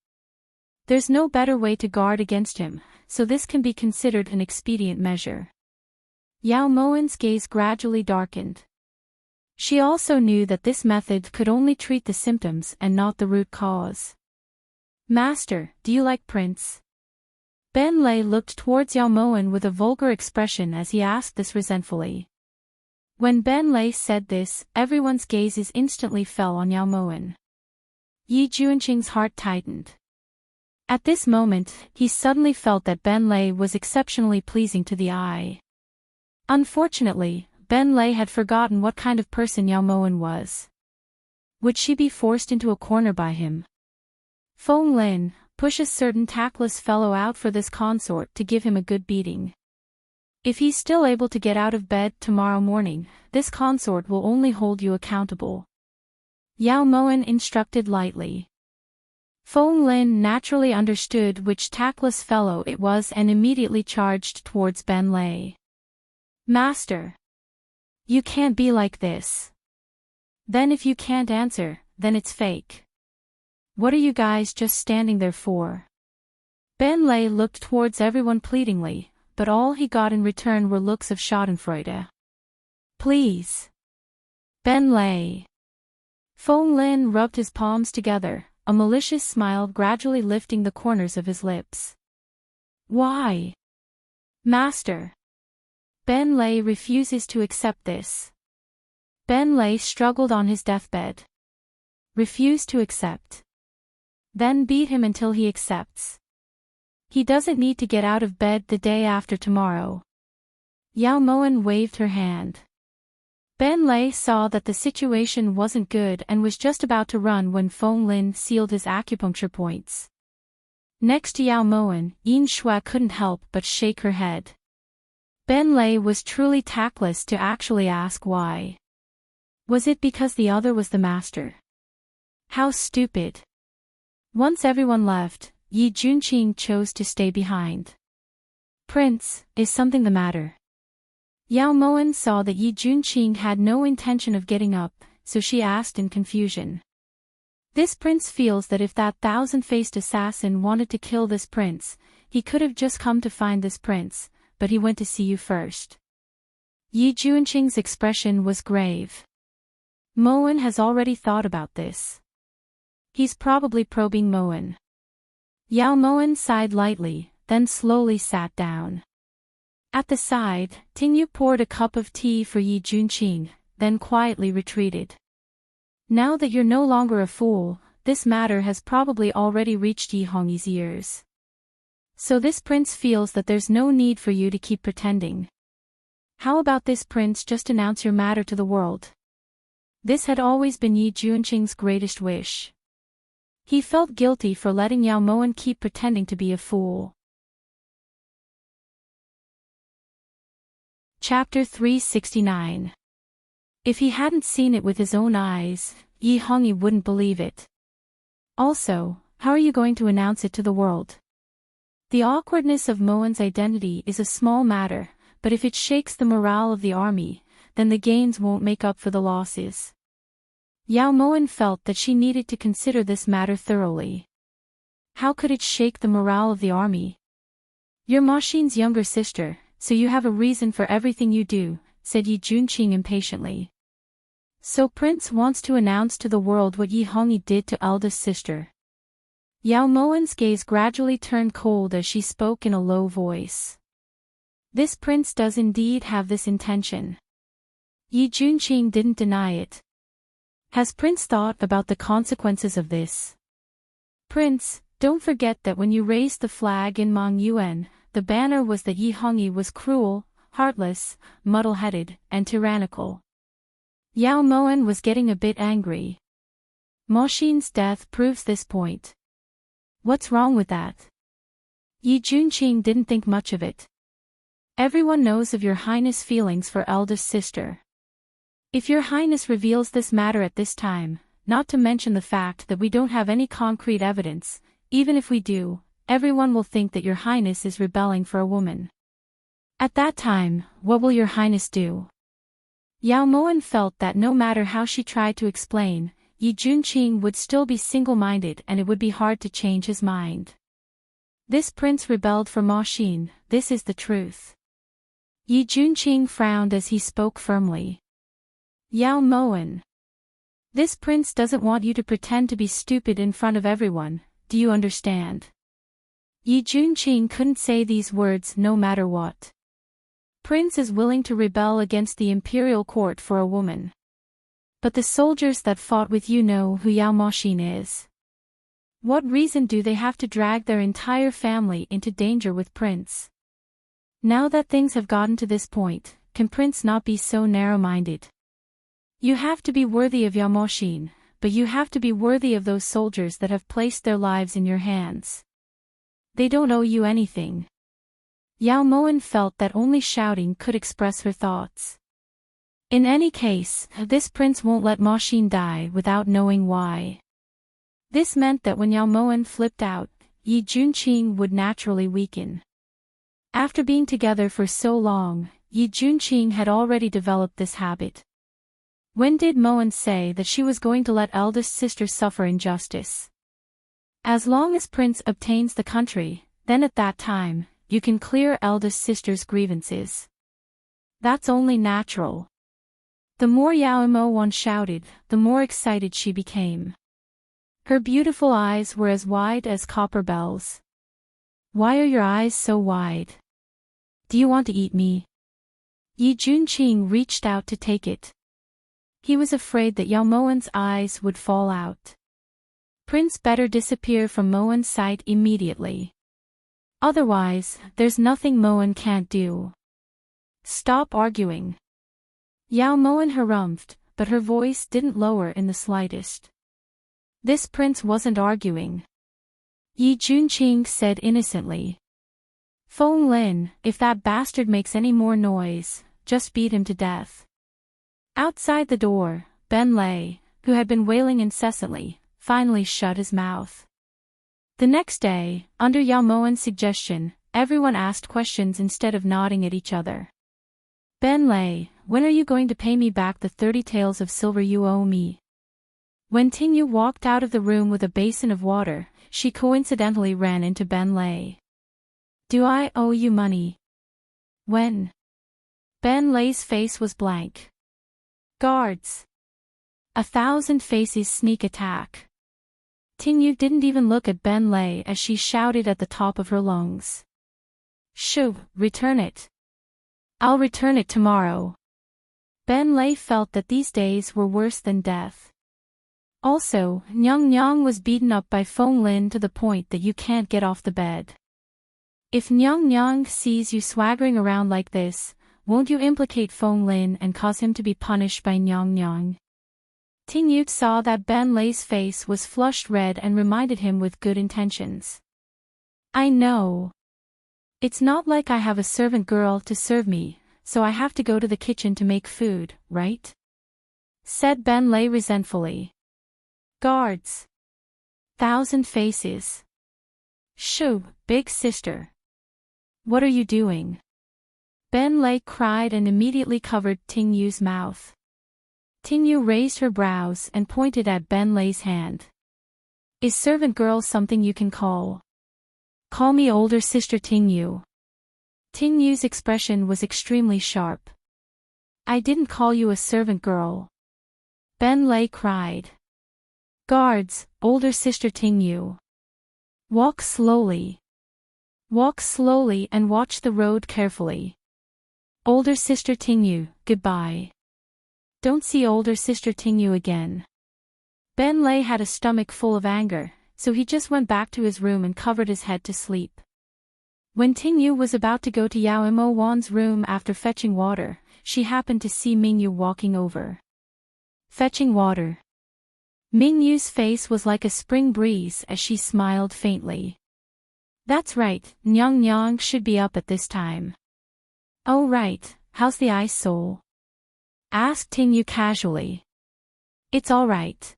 There's no better way to guard against him, so this can be considered an expedient measure. Yao Moen's gaze gradually darkened. She also knew that this method could only treat the symptoms and not the root cause. Master, do you like Prince? Ben Lei looked towards Yao Moen with a vulgar expression as he asked this resentfully. When Ben Lei said this, everyone's gazes instantly fell on Yao Moen. Yi Juanqing's heart tightened. At this moment, he suddenly felt that Ben Lei was exceptionally pleasing to the eye. Unfortunately, Ben Lei had forgotten what kind of person Yao Moen was. Would she be forced into a corner by him? Feng Lin, push a certain tactless fellow out for this consort to give him a good beating. If he's still able to get out of bed tomorrow morning, this consort will only hold you accountable. Yao Moen instructed lightly. Feng Lin naturally understood which tactless fellow it was and immediately charged towards Ben Lei. Master! You can't be like this. Then if you can't answer, then it's fake. What are you guys just standing there for? Ben Lei looked towards everyone pleadingly, but all he got in return were looks of schadenfreude. Please. Ben Lei. Feng Lin rubbed his palms together, a malicious smile gradually lifting the corners of his lips. Why? Master. Ben Lei refuses to accept this. Ben Lei struggled on his deathbed. Refuse to accept. Then beat him until he accepts. He doesn't need to get out of bed the day after tomorrow. Yao Moen waved her hand. Ben Lei saw that the situation wasn't good and was just about to run when Feng Lin sealed his acupuncture points. Next to Yao Moen, Yin Shui couldn't help but shake her head. Ben Lei was truly tactless to actually ask why. Was it because the other was the master? How stupid. Once everyone left, Yi Juanqing chose to stay behind. Prince, is something the matter? Yao Moen saw that Yi Juanqing had no intention of getting up, so she asked in confusion. This prince feels that if that thousand-faced assassin wanted to kill this prince, he could have just come to find this prince, but he went to see you first. Yi Juanqing's expression was grave. Moen has already thought about this. He's probably probing Moen. Yao Moen sighed lightly, then slowly sat down. At the side, Tingyu poured a cup of tea for Yi Juanqing, then quietly retreated. Now that you're no longer a fool, this matter has probably already reached Yi Hongyi's ears. So this prince feels that there's no need for you to keep pretending. How about this, prince, just announce your matter to the world? This had always been Yi Junqing's greatest wish. He felt guilty for letting Yao Moen keep pretending to be a fool. Chapter 369. If he hadn't seen it with his own eyes, Yi Hongyi wouldn't believe it. Also, how are you going to announce it to the world? The awkwardness of Moen's identity is a small matter, but if it shakes the morale of the army, then the gains won't make up for the losses. Yao Moen felt that she needed to consider this matter thoroughly. How could it shake the morale of the army? You're Ma Xin's younger sister, so you have a reason for everything you do, said Yi Junqing impatiently. So Prince wants to announce to the world what Yi Hongyi did to eldest sister. Yao Moen's gaze gradually turned cold as she spoke in a low voice. This prince does indeed have this intention. Yi Junqing didn't deny it. Has Prince thought about the consequences of this? Prince, don't forget that when you raised the flag in Mong Yuan, the banner was that Yi Hongyi was cruel, heartless, muddle-headed, and tyrannical. Yao Moen was getting a bit angry. Ma Xin's death proves this point. What's wrong with that? Yi Junqing didn't think much of it. Everyone knows of your highness' feelings for eldest sister. If your highness reveals this matter at this time, not to mention the fact that we don't have any concrete evidence, even if we do, everyone will think that your highness is rebelling for a woman. At that time, what will your highness do? Yao Moen felt that no matter how she tried to explain, Yi Junqing would still be single-minded and it would be hard to change his mind. This prince rebelled for Ma Xin, this is the truth. Yi Junqing frowned as he spoke firmly. Yao Moen. This prince doesn't want you to pretend to be stupid in front of everyone, do you understand? Yi Junqing couldn't say these words no matter what. Prince is willing to rebel against the imperial court for a woman. But the soldiers that fought with you know who Yao Ma Xin is. What reason do they have to drag their entire family into danger with Prince? Now that things have gotten to this point, can Prince not be so narrow-minded? You have to be worthy of Yao Ma Xin, but you have to be worthy of those soldiers that have placed their lives in your hands. They don't owe you anything. Yao Moen felt that only shouting could express her thoughts. In any case, this prince won't let Ma Xin die without knowing why. This meant that when Yao Moen flipped out, Yi Junqing would naturally weaken. After being together for so long, Yi Junqing had already developed this habit. When did Moen say that she was going to let eldest sister suffer injustice? As long as Prince obtains the country, then at that time, you can clear eldest sister's grievances. That's only natural. The more Yao Moen shouted, the more excited she became. Her beautiful eyes were as wide as copper bells. Why are your eyes so wide? Do you want to eat me? Yi Junqing reached out to take it. He was afraid that Yao Moen's eyes would fall out. Prince better disappear from Moen's sight immediately. Otherwise, there's nothing Moen can't do. Stop arguing. Yao Moen harumphed, but her voice didn't lower in the slightest. This prince wasn't arguing. Yi Junqing said innocently. Feng Lin, if that bastard makes any more noise, just beat him to death. Outside the door, Ben Lei, who had been wailing incessantly, finally shut his mouth. The next day, under Yao Moen's suggestion, everyone asked questions instead of nodding at each other. Ben Lei, when are you going to pay me back the 30 taels of silver you owe me? When Tingyu walked out of the room with a basin of water, she coincidentally ran into Ben Lei. Do I owe you money? When? Ben Lei's face was blank. Guards. 1,000 faces sneak attack. Tingyu didn't even look at Ben Lei as she shouted at the top of her lungs. Shoo, return it. I'll return it tomorrow. Ben Lei felt that these days were worse than death. Also, Nyang Nyang was beaten up by Feng Lin to the point that you can't get off the bed. If Nyang Nyang sees you swaggering around like this, won't you implicate Fong Lin and cause him to be punished by Nyang Nyang? Ting Yu saw that Ben Lei's face was flushed red and reminded him with good intentions. I know. It's not like I have a servant girl to serve me, so I have to go to the kitchen to make food, right? Said Ben Lei resentfully. Guards. 1,000 faces. Shoo, big sister. What are you doing? Ben Lei cried and immediately covered Ting Yu's mouth. Ting Yu raised her brows and pointed at Ben Lei's hand. Is servant girl something you can call? Call me older sister Ting Yu. Ting Yu's expression was extremely sharp. I didn't call you a servant girl. Ben Lei cried. Guards, older sister Ting Yu. Walk slowly. Walk slowly and watch the road carefully. Older sister Ting Yu, goodbye. Don't see older sister Ting Yu again. Ben Lei had a stomach full of anger, so he just went back to his room and covered his head to sleep. When Ting Yu was about to go to Yao Mo Wan's room after fetching water, she happened to see Ming Yu walking over. Fetching water. Ming Yu's face was like a spring breeze as she smiled faintly. That's right, Nyang Nyang should be up at this time. Oh right, how's the ice soul? Asked Ting Yu casually. It's all right.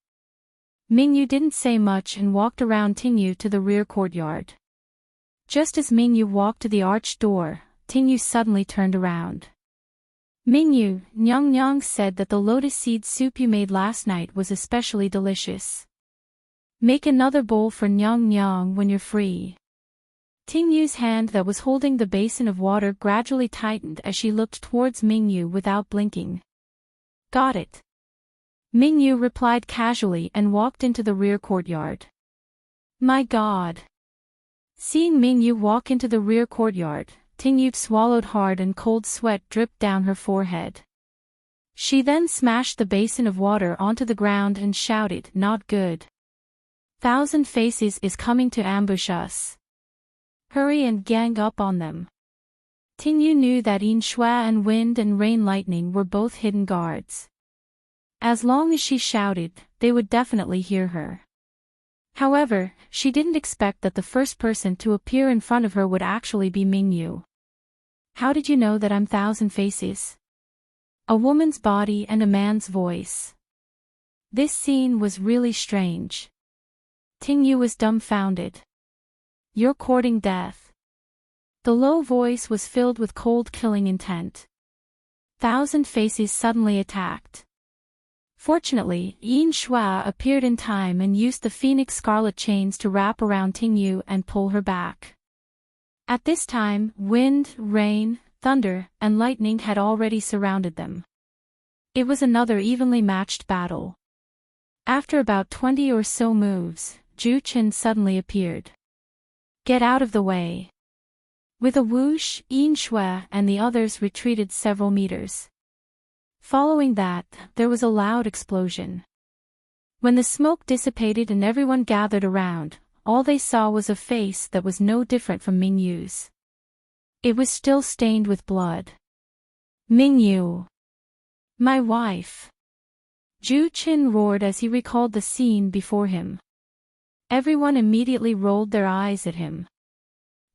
Ming Yu didn't say much and walked around Ting Yu to the rear courtyard. Just as Ming Yu walked to the arched door, Ting Yu suddenly turned around. Ming Yu, Nyang Nyang said that the lotus seed soup you made last night was especially delicious. Make another bowl for Nyang Nyang when you're free. Ting Yu's hand that was holding the basin of water gradually tightened as she looked towards Ming Yu without blinking. Got it. Ming Yu replied casually and walked into the rear courtyard. My God. Seeing Ming Yu walk into the rear courtyard, Ting Yu swallowed hard and cold sweat dripped down her forehead. She then smashed the basin of water onto the ground and shouted, not good. 1,000 faces is coming to ambush us. Hurry and gang up on them. Ting Yu knew that Yin Shua and Wind and Rain Lightning were both hidden guards. As long as she shouted, they would definitely hear her. However, she didn't expect that the first person to appear in front of her would actually be Ming Yu. How did you know that I'm 1,000 faces? A woman's body and a man's voice. This scene was really strange. Ting Yu was dumbfounded. You're courting death. The low voice was filled with cold killing intent. 1,000 faces suddenly attacked. Fortunately, Yin Shua appeared in time and used the Phoenix Scarlet chains to wrap around Ting Yu and pull her back. At this time, wind, rain, thunder, and lightning had already surrounded them. It was another evenly matched battle. After about 20 or so moves, Zhu Chen suddenly appeared. Get out of the way. With a whoosh, Yin Shua and the others retreated several meters. Following that, there was a loud explosion. When the smoke dissipated and everyone gathered around, all they saw was a face that was no different from Ming Yu's. It was still stained with blood. Ming Yu. My wife. Zhu Qin roared as he recalled the scene before him. Everyone immediately rolled their eyes at him.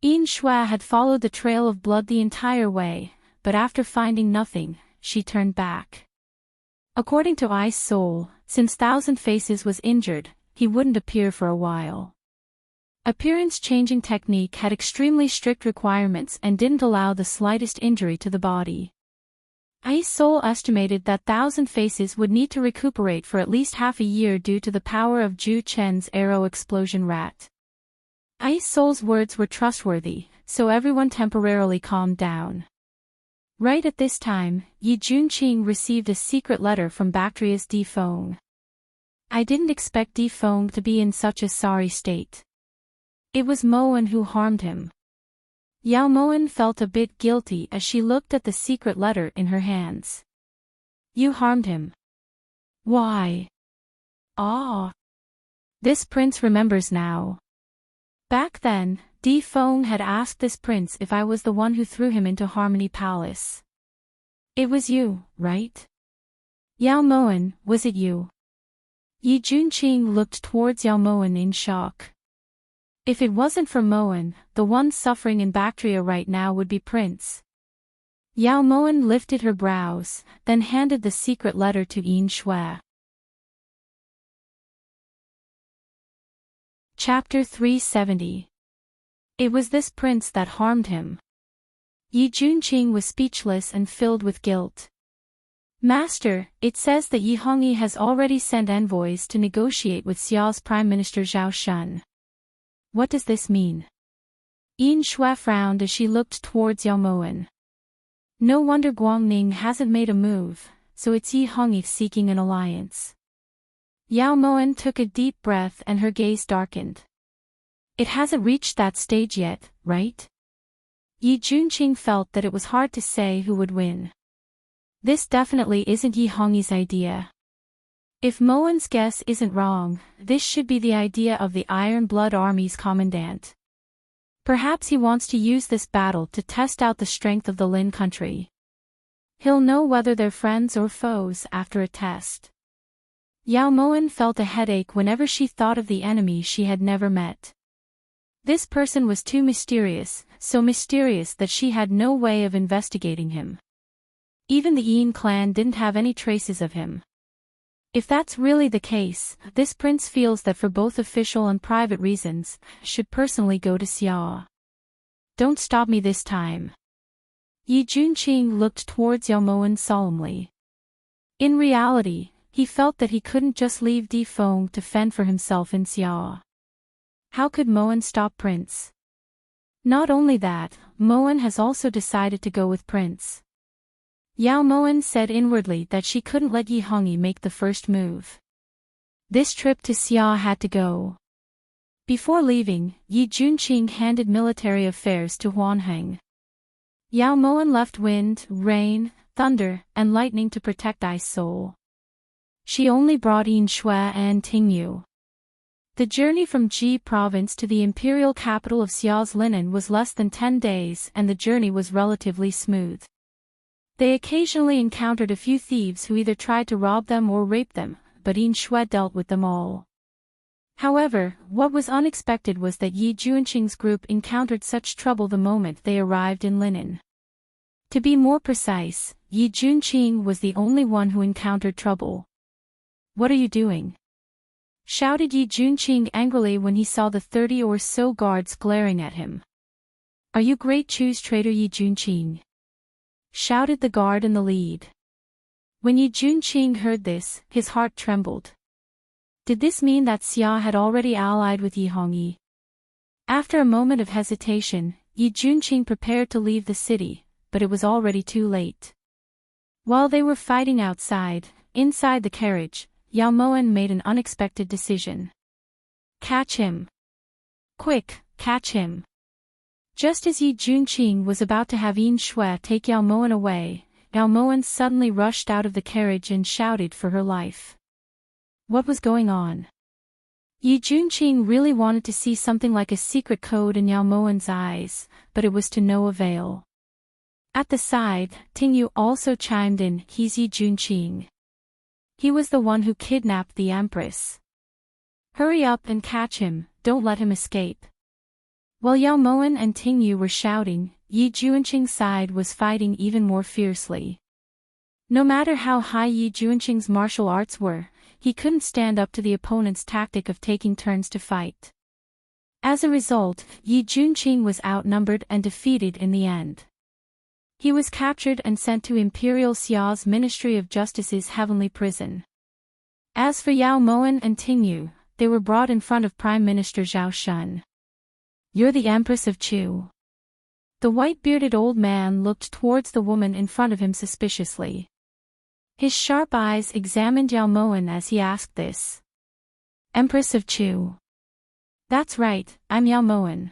Yin Shua had followed the trail of blood the entire way, but after finding nothing, she turned back. According to Ice Soul, since 1,000 Faces was injured, he wouldn't appear for a while. Appearance-changing technique had extremely strict requirements and didn't allow the slightest injury to the body. Ice Soul estimated that 1,000 Faces would need to recuperate for at least half a year due to the power of Zhu Chen's arrow explosion rat. Ice Soul's words were trustworthy, so everyone temporarily calmed down. Right at this time, Yi Junqing received a secret letter from Bactria's Di Feng. I didn't expect Di Feng to be in such a sorry state. It was Moen who harmed him. Yao Moen felt a bit guilty as she looked at the secret letter in her hands. You harmed him. Why? Ah. This prince remembers now. Back then, Di Feng had asked this prince if I was the one who threw him into Harmony Palace. It was you, right? Yao Moen, was it you? Yi Junqing looked towards Yao Moen in shock. If it wasn't for Moen, the one suffering in Bactria right now would be Prince. Yao Moen lifted her brows, then handed the secret letter to Yin Shui. Chapter 370. It was this prince that harmed him. Yi Junqing was speechless and filled with guilt. Master, it says that Yi Hongyi has already sent envoys to negotiate with Xiao's Prime Minister Zhao Shun. What does this mean? Yin Shui frowned as she looked towards Yao Moen. No wonder Guangning hasn't made a move, so it's Yi Hongyi seeking an alliance. Yao Moen took a deep breath and her gaze darkened. It hasn't reached that stage yet, right? Yi Junqing felt that it was hard to say who would win. This definitely isn't Yi Hongyi's idea. If Moen's guess isn't wrong, this should be the idea of the Iron Blood Army's commandant. Perhaps he wants to use this battle to test out the strength of the Lin country. He'll know whether they're friends or foes after a test. Yao Moen felt a headache whenever she thought of the enemy she had never met. This person was too mysterious, so mysterious that she had no way of investigating him. Even the Yin clan didn't have any traces of him. If that's really the case, this prince feels that for both official and private reasons, should personally go to Xiao. Don't stop me this time. Yi Junqing looked towards Yao Moen solemnly. In reality, he felt that he couldn't just leave Di Feng to fend for himself in Xiao. How could Moen stop Prince? Not only that, Moen has also decided to go with Prince. Yao Moen said inwardly that she couldn't let Yi Hongyi make the first move. This trip to Xia had to go. Before leaving, Yi Junqing handed military affairs to Huanheng. Yao Moen left wind, rain, thunder, and lightning to protect Ai's soul. She only brought Yin Shui and Tingyu. The journey from Ji province to the imperial capital of Xiao's Linen was less than 10 days and the journey was relatively smooth. They occasionally encountered a few thieves who either tried to rob them or rape them, but Yin Shui dealt with them all. However, what was unexpected was that Yi Junqing's group encountered such trouble the moment they arrived in Linen. To be more precise, Yi Junqing was the only one who encountered trouble. What are you doing? Shouted Yi Junqing angrily when he saw the 30 or so guards glaring at him. Are you Great Chu's traitor Yi Junqing? Shouted the guard in the lead. When Yi Junqing heard this, his heart trembled. Did this mean that Xia had already allied with Yi Hongyi? After a moment of hesitation, Yi Junqing prepared to leave the city, but it was already too late. While they were fighting outside, inside the carriage, Yao Moen made an unexpected decision. Catch him. Quick, catch him. Just as Yi Junqing was about to have Yin Shui take Yao Moen away, Yao Moen suddenly rushed out of the carriage and shouted for her life. What was going on? Yi Junqing really wanted to see something like a secret code in Yao Moen's eyes, but it was to no avail. At the side, Tingyu also chimed in, he's Yi Junqing. He was the one who kidnapped the Empress. Hurry up and catch him, don't let him escape. While Yao Moen and Tingyu were shouting, Yi Junqing's side was fighting even more fiercely. No matter how high Yi Junqing's martial arts were, he couldn't stand up to the opponent's tactic of taking turns to fight. As a result, Yi Junqing was outnumbered and defeated in the end. He was captured and sent to Imperial Xiao's Ministry of Justice's heavenly prison. As for Yao Moen and Tingyu, they were brought in front of Prime Minister Zhao Shun. You're the Empress of Chu. The white-bearded old man looked towards the woman in front of him suspiciously. His sharp eyes examined Yao Moen as he asked this. Empress of Chu. That's right, I'm Yao Moen.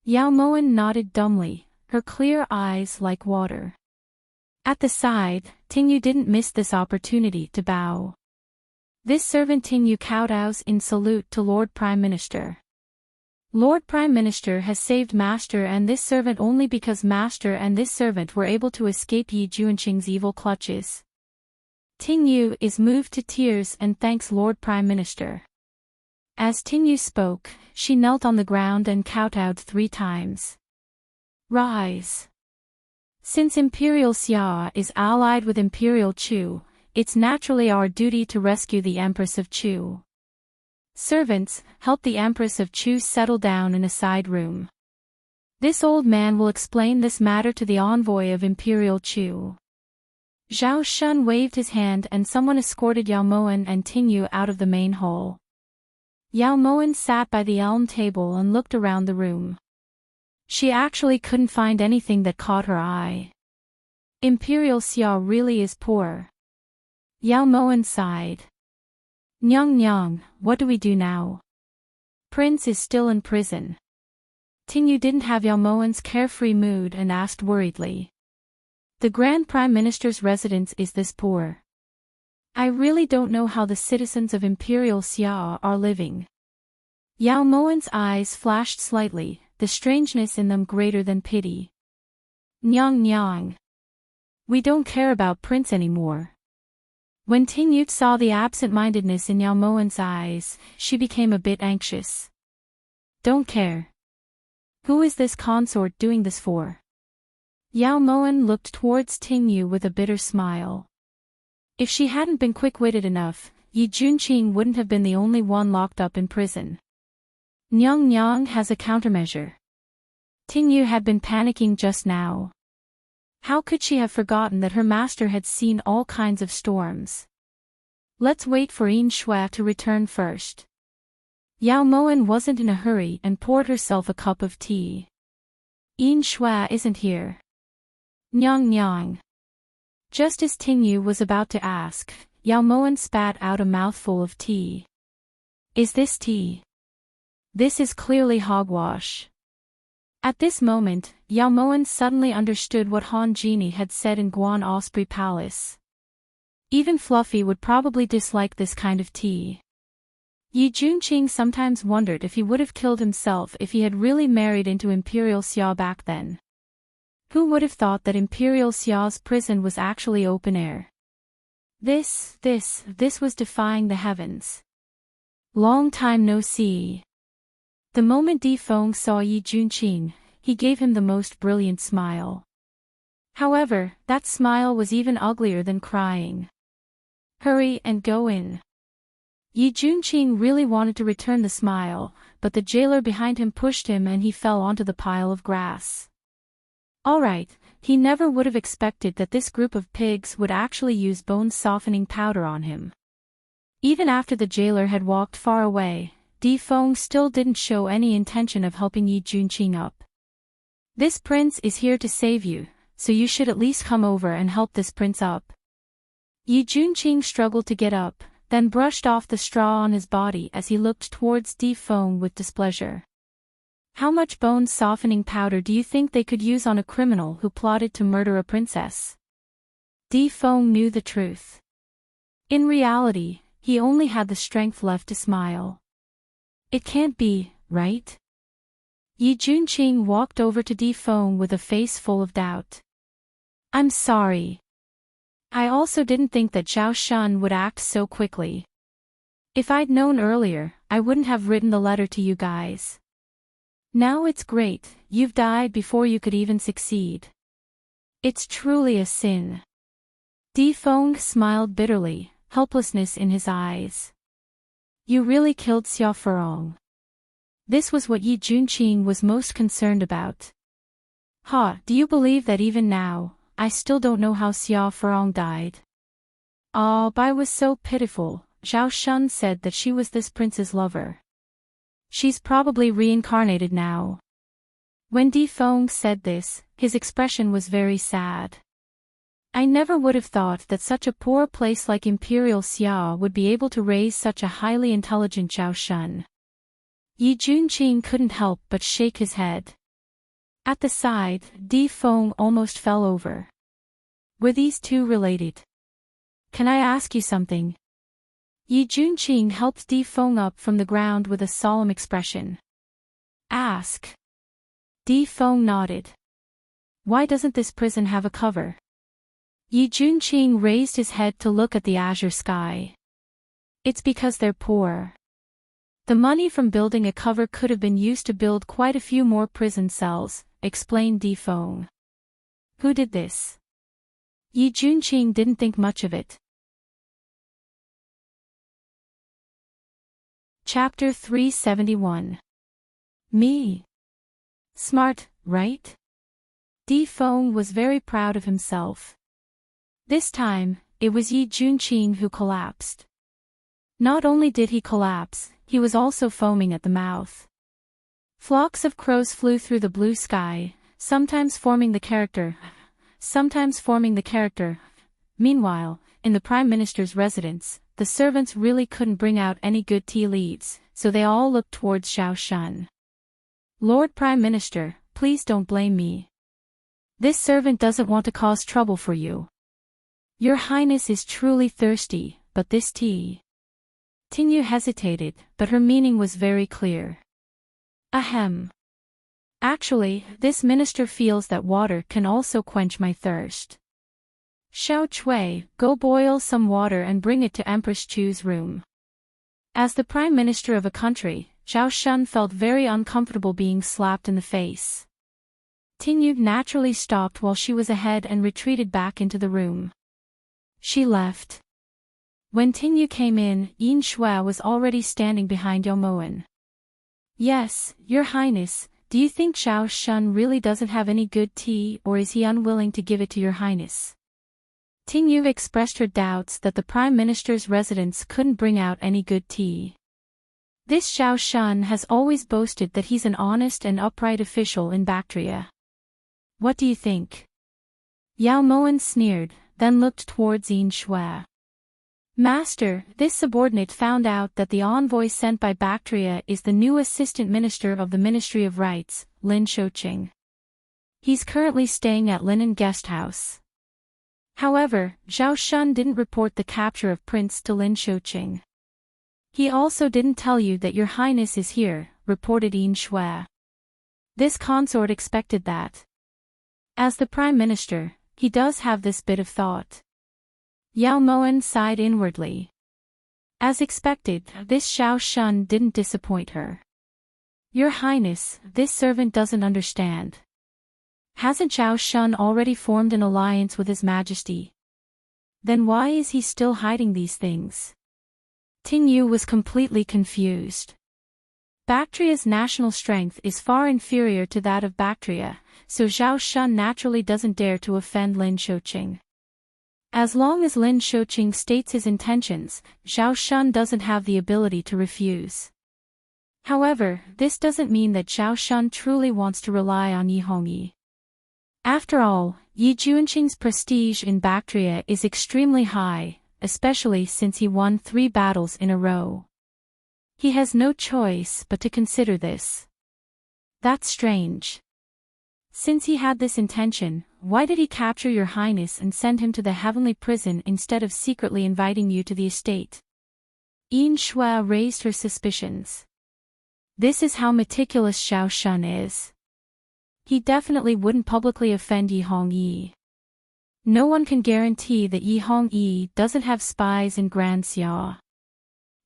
Yao Moen nodded dumbly, her clear eyes like water. At the side, Tingyu didn't miss this opportunity to bow. This servant Tingyu kowtows in salute to Lord Prime Minister. Lord Prime Minister has saved Master and this servant only because Master and this servant were able to escape Yi Juanqing's evil clutches. Ting Yu is moved to tears and thanks Lord Prime Minister. As Ting Yu spoke, she knelt on the ground and kowtowed 3 times. Rise. Since Imperial Xia is allied with Imperial Chu, it's naturally our duty to rescue the Empress of Chu. Servants, help the Empress of Chu settle down in a side room. This old man will explain this matter to the envoy of Imperial Chu. Zhao Shun waved his hand and someone escorted Yao Moan and Ting Yu out of the main hall. Yao Moan sat by the elm table and looked around the room. She actually couldn't find anything that caught her eye. Imperial Xia really is poor. Yao Moan sighed. Nyang Nyang, what do we do now? Prince is still in prison. Ting Yu didn't have Yao Moan's carefree mood and asked worriedly. The Grand Prime Minister's residence is this poor. I really don't know how the citizens of Imperial Xia are living. Yao Moan's eyes flashed slightly, the strangeness in them greater than pity. Nyang Nyang. We don't care about Prince anymore. When Ting Yu saw the absent-mindedness in Yao Moan's eyes, she became a bit anxious. Don't care. Who is this consort doing this for? Yao Moan looked towards Ting Yu with a bitter smile. If she hadn't been quick-witted enough, Yi Juanqing wouldn't have been the only one locked up in prison. Nyang Nyang has a countermeasure. Ting Yu had been panicking just now. How could she have forgotten that her master had seen all kinds of storms? Let's wait for Yin Shui to return first. Yao Moan wasn't in a hurry and poured herself a cup of tea. Yin Shui isn't here. Nyang Nyang. Just as Ting Yu was about to ask, Yao Moan spat out a mouthful of tea. Is this tea? This is clearly hogwash. At this moment, Yao Moan suddenly understood what Han Genie had said in Guan Osprey Palace. Even Fluffy would probably dislike this kind of tea. Yi Juanqing sometimes wondered if he would have killed himself if he had really married into Imperial Xia back then. Who would have thought that Imperial Xia's prison was actually open air? This was defying the heavens. Long time no see. The moment Di Feng saw Yi Juanqing, he gave him the most brilliant smile. However, that smile was even uglier than crying. Hurry and go in. Yi Juanqing really wanted to return the smile, but the jailer behind him pushed him and he fell onto the pile of grass. Alright, he never would have expected that this group of pigs would actually use bone-softening powder on him. Even after the jailer had walked far away, Di Feng still didn't show any intention of helping Yi Juanqing up. This prince is here to save you, so you should at least come over and help this prince up. Yi Juanqing struggled to get up, then brushed off the straw on his body as he looked towards Di Feng with displeasure. How much bone-softening powder do you think they could use on a criminal who plotted to murder a princess? Di Feng knew the truth. In reality, he only had the strength left to smile. It can't be, right? Yi Juanqing walked over to Di Feng with a face full of doubt. I'm sorry. I also didn't think that Zhao Shun would act so quickly. If I'd known earlier, I wouldn't have written the letter to you guys. Now it's great, you've died before you could even succeed. It's truly a sin. Di Feng smiled bitterly, helplessness in his eyes. You really killed Xia Furong. This was what Yi Juanqing was most concerned about. Do you believe that even now, I still don't know how Xia Furong died? Bai was so pitiful. Zhao Shun said that she was this prince's lover. She's probably reincarnated now. When Di Feng said this, his expression was very sad. I never would have thought that such a poor place like Imperial Xia would be able to raise such a highly intelligent Zhao Shun. Yi Juanqing couldn't help but shake his head. At the side, Di Feng almost fell over. Were these two related? Can I ask you something? Yi Juanqing helped Di Feng up from the ground with a solemn expression. Ask. Di Feng nodded. Why doesn't this prison have a cover? Yi Junqing raised his head to look at the azure sky. It's because they're poor. The money from building a cover could have been used to build quite a few more prison cells, explained Di Feng. Who did this? Yi Junqing didn't think much of it. Chapter 371. Me. Smart, right? Di Feng was very proud of himself. This time, it was Yi Junqing who collapsed. Not only did he collapse, he was also foaming at the mouth. Flocks of crows flew through the blue sky, sometimes forming the character. Meanwhile, in the Prime Minister's residence, the servants really couldn't bring out any good tea leaves, so they all looked towards Xiao Shun. Lord Prime Minister, please don't blame me. This servant doesn't want to cause trouble for you. Your Highness is truly thirsty, but this tea. Tinyu hesitated, but her meaning was very clear. Ahem. Actually, this minister feels that water can also quench my thirst. Xiao Chui, go boil some water and bring it to Empress Chu's room. As the Prime Minister of a country, Xiao Shun felt very uncomfortable being slapped in the face. Tinyu naturally stopped while she was ahead and retreated back into the room. She left. When Tinyu came in, Yin Shui was already standing behind Yao Moen. Yes, Your Highness, do you think Xiao Shun really doesn't have any good tea, or is he unwilling to give it to Your Highness? Tinyu expressed her doubts that the Prime Minister's residence couldn't bring out any good tea. This Xiao Shun has always boasted that he's an honest and upright official in Bactria. What do you think? Yao Moen sneered, then looked towards Yin Shui. Master, this subordinate found out that the envoy sent by Bactria is the new assistant minister of the Ministry of Rights, Lin Shouqing. He's currently staying at Linen Guest House. However, Xiao Shun didn't report the capture of Prince to Lin Shouqing. He also didn't tell you that Your Highness is here, reported Yin Shui. This consort expected that. As the Prime Minister, he does have this bit of thought. Yao Moen sighed inwardly. As expected, this Xiao Shun didn't disappoint her. Your Highness, this servant doesn't understand. Hasn't Xiao Shun already formed an alliance with His Majesty? Then why is he still hiding these things? Tinyu was completely confused. Bactria's national strength is far inferior to that of Bactria, so Xiao Shun naturally doesn't dare to offend Lin Shouqing. As long as Lin Shouqing states his intentions, Xiao Shun doesn't have the ability to refuse. However, this doesn't mean that Xiao Shun truly wants to rely on Yi Hongyi. After all, Yi Junqing's prestige in Bactria is extremely high, especially since he won 3 battles in a row. He has no choice but to consider this. That's strange. Since he had this intention, why did he capture Your Highness and send him to the heavenly prison instead of secretly inviting you to the estate? Yin Shui raised her suspicions. This is how meticulous Xiao Shun is. He definitely wouldn't publicly offend Yi Hongyi. No one can guarantee that Yi Hongyi doesn't have spies in Grand Xia.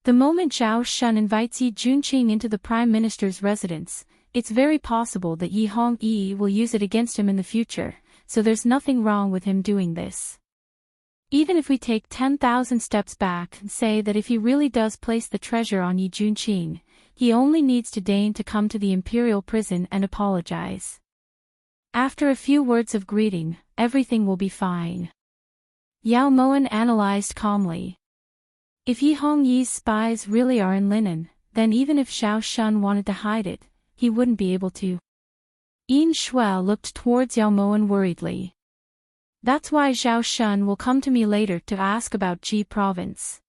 The moment Xiao Shun invites Yi Junqing into the Prime Minister's residence, it's very possible that Yi Hongyi will use it against him in the future, so there's nothing wrong with him doing this. Even if we take 10,000 steps back and say that if he really does place the treasure on Yi Junqing, he only needs to deign to come to the imperial prison and apologize. After a few words of greeting, everything will be fine. Yao Moen analyzed calmly. If Yi Hongyi's spies really are in linen, then even if Xiao Shun wanted to hide it, he wouldn't be able to. Yin Shui looked towards Yao Moen worriedly. That's why Xiao Shun will come to me later to ask about Ji province.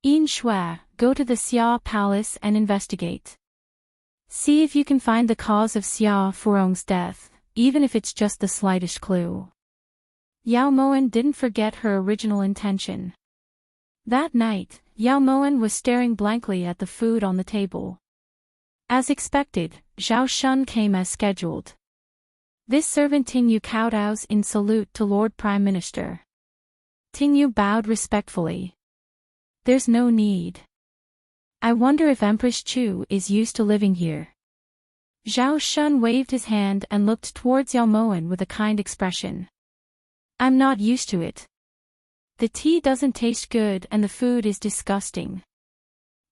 Yin Shui, go to the Xia Palace and investigate. See if you can find the cause of Xia Furong's death, even if it's just the slightest clue. Yao Moen didn't forget her original intention. That night, Yao Moen was staring blankly at the food on the table. As expected, Zhao Shun came as scheduled. This servant Ting Yu kowtows in salute to Lord Prime Minister. Ting Yu bowed respectfully. There's no need. I wonder if Empress Chu is used to living here. Zhao Shun waved his hand and looked towards Yao Moen with a kind expression. I'm not used to it. The tea doesn't taste good and the food is disgusting.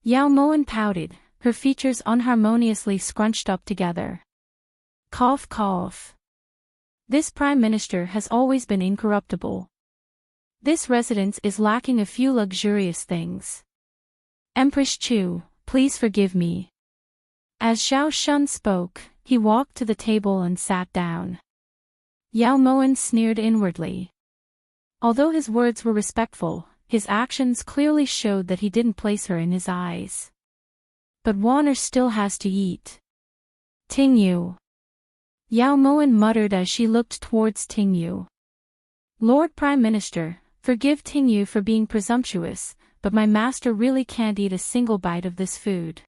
Yao Moen pouted, her features unharmoniously scrunched up together. Cough cough. This Prime Minister has always been incorruptible. This residence is lacking a few luxurious things. Empress Chu, please forgive me. As Zhao Shun spoke, he walked to the table and sat down. Yao Moen sneered inwardly. Although his words were respectful, his actions clearly showed that he didn't place her in his eyes. But Warner still has to eat. Ting Yu. Yao Moen muttered as she looked towards Ting Yu. Lord Prime Minister, forgive Ting Yu for being presumptuous, but my master really can't eat a single bite of this food.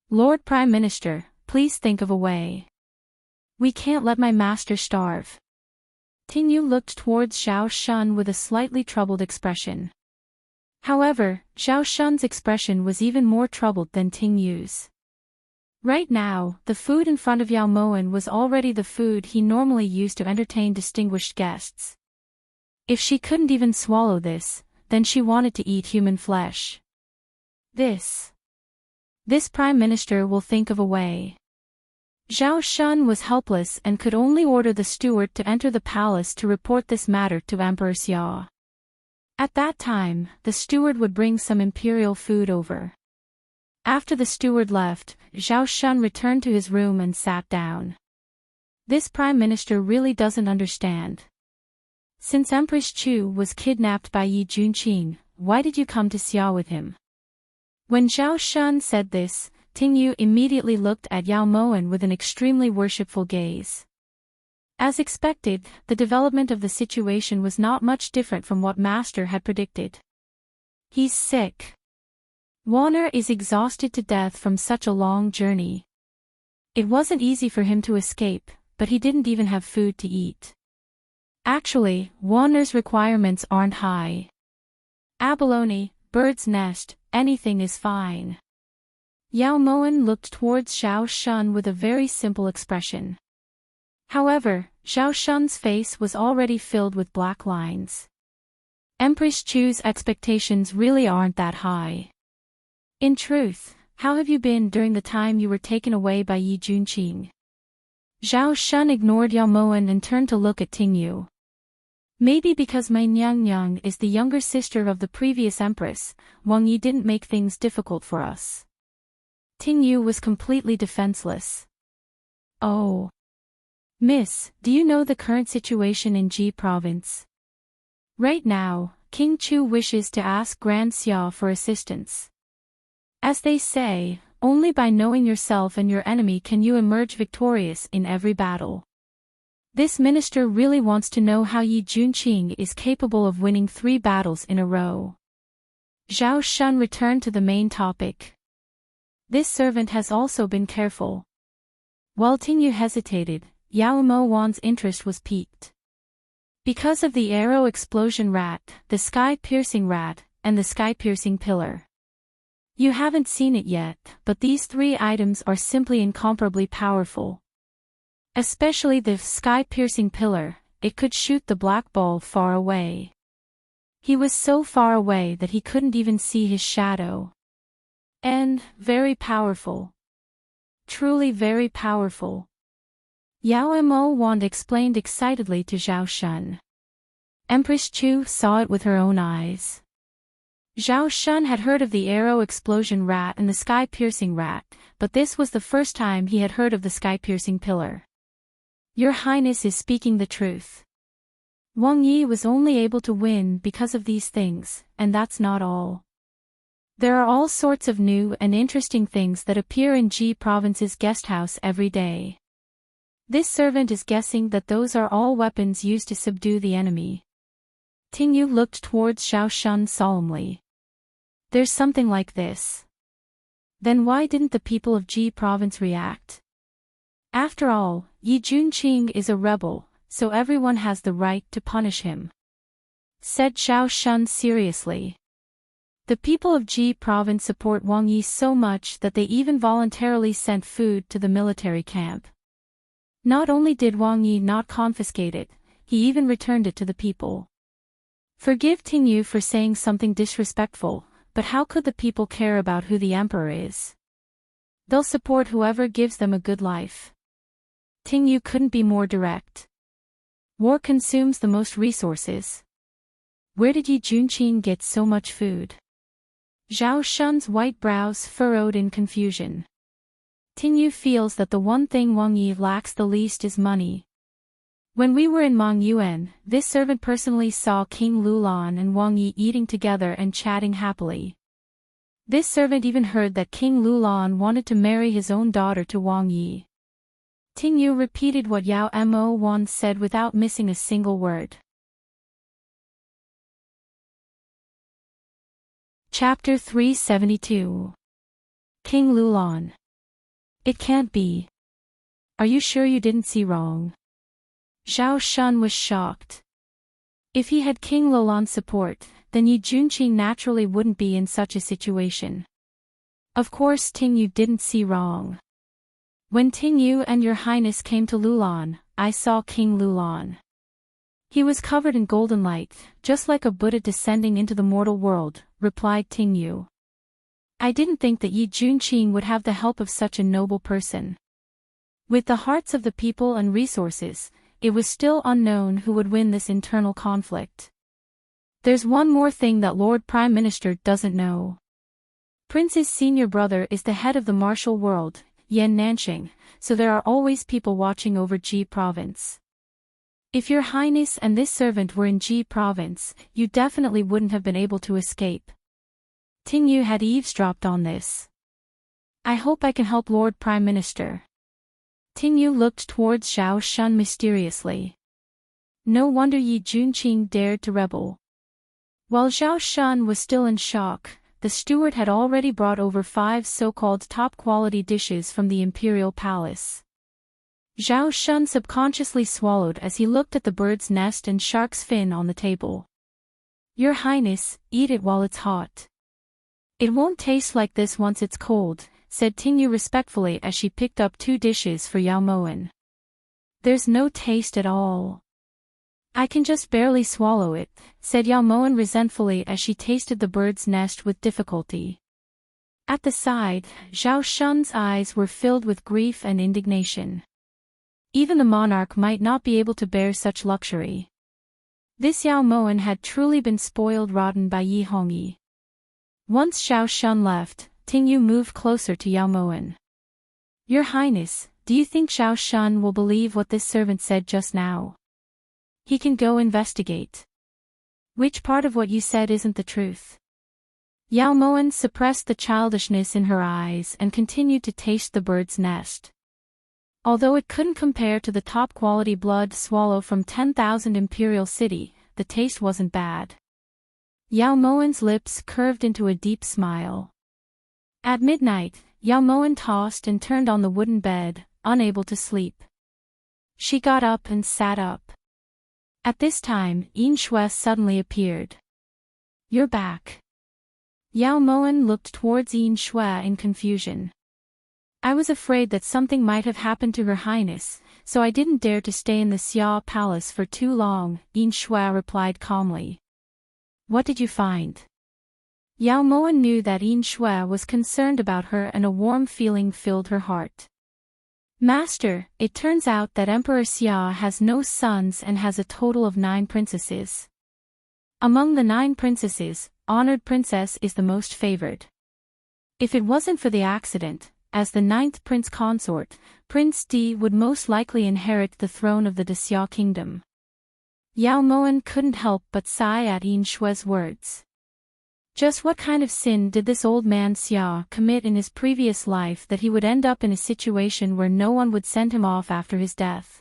Lord Prime Minister, please think of a way. We can't let my master starve. Ting Yu looked towards Zhao Shun with a slightly troubled expression. However, Zhao Shun's expression was even more troubled than Ting Yu's. Right now, the food in front of Yao Moen was already the food he normally used to entertain distinguished guests. If she couldn't even swallow this, then she wanted to eat human flesh. This Prime Minister will think of a way. Zhao Shun was helpless and could only order the steward to enter the palace to report this matter to Emperor Xia. At that time, the steward would bring some imperial food over. After the steward left, Zhao Shun returned to his room and sat down. This Prime Minister really doesn't understand. Since Empress Chu was kidnapped by Yi Junqing, why did you come to Xia with him? When Zhao Shun said this, Ting Yu immediately looked at Yao Moen with an extremely worshipful gaze. As expected, the development of the situation was not much different from what Master had predicted. He's sick. Warner is exhausted to death from such a long journey. It wasn't easy for him to escape, but he didn't even have food to eat. Actually, Warner's requirements aren't high. Abalone, bird's nest, anything is fine. Yao Moen looked towards Zhao Shun with a very simple expression. However, Zhao Shun's face was already filled with black lines. Empress Chu's expectations really aren't that high. In truth, how have you been during the time you were taken away by Yi Junqing? Zhao Shun ignored Yao Moen and turned to look at Ting Yu. Maybe because my Nyang is the younger sister of the previous empress, Wang Yi didn't make things difficult for us. Ting Yu was completely defenseless. Oh. Miss, do you know the current situation in Ji province? Right now, King Chu wishes to ask Grand Xia for assistance. As they say, only by knowing yourself and your enemy can you emerge victorious in every battle. This minister really wants to know how Yi Junqing is capable of winning 3 battles in a row. Zhao Shun returned to the main topic. This servant has also been careful. While Ting Yu hesitated, Yao Mo Wan's interest was piqued. Because of the arrow explosion rat, the sky-piercing rat, and the sky-piercing pillar. You haven't seen it yet, but these 3 items are simply incomparably powerful. Especially the sky-piercing pillar, it could shoot the black ball far away. He was so far away that he couldn't even see his shadow. And, very powerful. Truly very powerful. Yao Mo Wan explained excitedly to Zhao Shun. Empress Chu saw it with her own eyes. Zhao Shun had heard of the arrow explosion rat and the sky-piercing rat, but this was the first time he had heard of the sky-piercing pillar. Your Highness is speaking the truth. Wang Yi was only able to win because of these things, and that's not all. There are all sorts of new and interesting things that appear in Ji Province's guesthouse every day. This servant is guessing that those are all weapons used to subdue the enemy. Ting Yu looked towards Zhao Shun solemnly. There's something like this. Then why didn't the people of Ji province react? After all, Yi Junqing is a rebel, so everyone has the right to punish him, said Xiao Shun seriously. The people of Ji province support Wang Yi so much that they even voluntarily sent food to the military camp. Not only did Wang Yi not confiscate it, he even returned it to the people. Forgive Ting Yu for saying something disrespectful, but how could the people care about who the emperor is? They'll support whoever gives them a good life. Ting Yu couldn't be more direct. War consumes the most resources. Where did Yi Junqing get so much food? Zhao Shun's white brows furrowed in confusion. Ting Yu feels that the one thing Wang Yi lacks the least is money. When we were in Mongyuan, this servant personally saw King Lulan and Wang Yi eating together and chatting happily. This servant even heard that King Lulan wanted to marry his own daughter to Wang Yi. Ting Yu repeated what Yao Mo Wan said without missing a single word. Chapter 372. King Lulan. It can't be. Are you sure you didn't see wrong? Zhao Shun was shocked. If he had King Lulan's support, then Yi Junqing naturally wouldn't be in such a situation. Of course Ting Yu didn't see wrong. When Ting Yu and your highness came to Lulan, I saw King Lulan. He was covered in golden light, just like a Buddha descending into the mortal world, replied Ting Yu. I didn't think that Yi Junqing would have the help of such a noble person. With the hearts of the people and resources, it was still unknown who would win this internal conflict. There's one more thing that Lord Prime Minister doesn't know. Prince's senior brother is the head of the martial world, Yan Nanxing, so there are always people watching over Ji province. If your highness and this servant were in Ji province, you definitely wouldn't have been able to escape. Ting Yu had eavesdropped on this. I hope I can help Lord Prime Minister. Ting Yu looked towards Zhao Shun mysteriously. No wonder Yi Junqing dared to rebel. While Zhao Shun was still in shock, the steward had already brought over 5 so-called top-quality dishes from the imperial palace. Zhao Shun subconsciously swallowed as he looked at the bird's nest and shark's fin on the table. Your highness, eat it while it's hot. It won't taste like this once it's cold, said Ting Yu respectfully as she picked up 2 dishes for Yao Moen. There's no taste at all. I can just barely swallow it, said Yao Moen resentfully as she tasted the bird's nest with difficulty. At the side, Zhao Shun's eyes were filled with grief and indignation. Even the monarch might not be able to bear such luxury. This Yao Moen had truly been spoiled rotten by Yi Hongyi. Once Zhao Shun left, Ting Yu moved closer to Yao Moen. Your highness, do you think Zhao Shun will believe what this servant said just now? He can go investigate. Which part of what you said isn't the truth? Yao Moen suppressed the childishness in her eyes and continued to taste the bird's nest. Although it couldn't compare to the top-quality blood swallow from 10,000 Imperial City, the taste wasn't bad. Yao Moen's lips curved into a deep smile. At midnight, Yao Moen tossed and turned on the wooden bed, unable to sleep. She got up and sat up. At this time, Yin Shui suddenly appeared. You're back. Yao Moen looked towards Yin Shui in confusion. I was afraid that something might have happened to Her Highness, so I didn't dare to stay in the Xia Palace for too long, Yin Shui replied calmly. What did you find? Yao Moen knew that Yin Shui was concerned about her and a warm feeling filled her heart. Master, it turns out that Emperor Xia has no sons and has a total of 9 princesses. Among the 9 princesses, honored princess is the most favored. If it wasn't for the accident, as the 9th prince consort, Prince Di would most likely inherit the throne of the Xia kingdom. Yao Moen couldn't help but sigh at Yin Shui's words. Just what kind of sin did this old man Xia commit in his previous life that he would end up in a situation where no one would send him off after his death?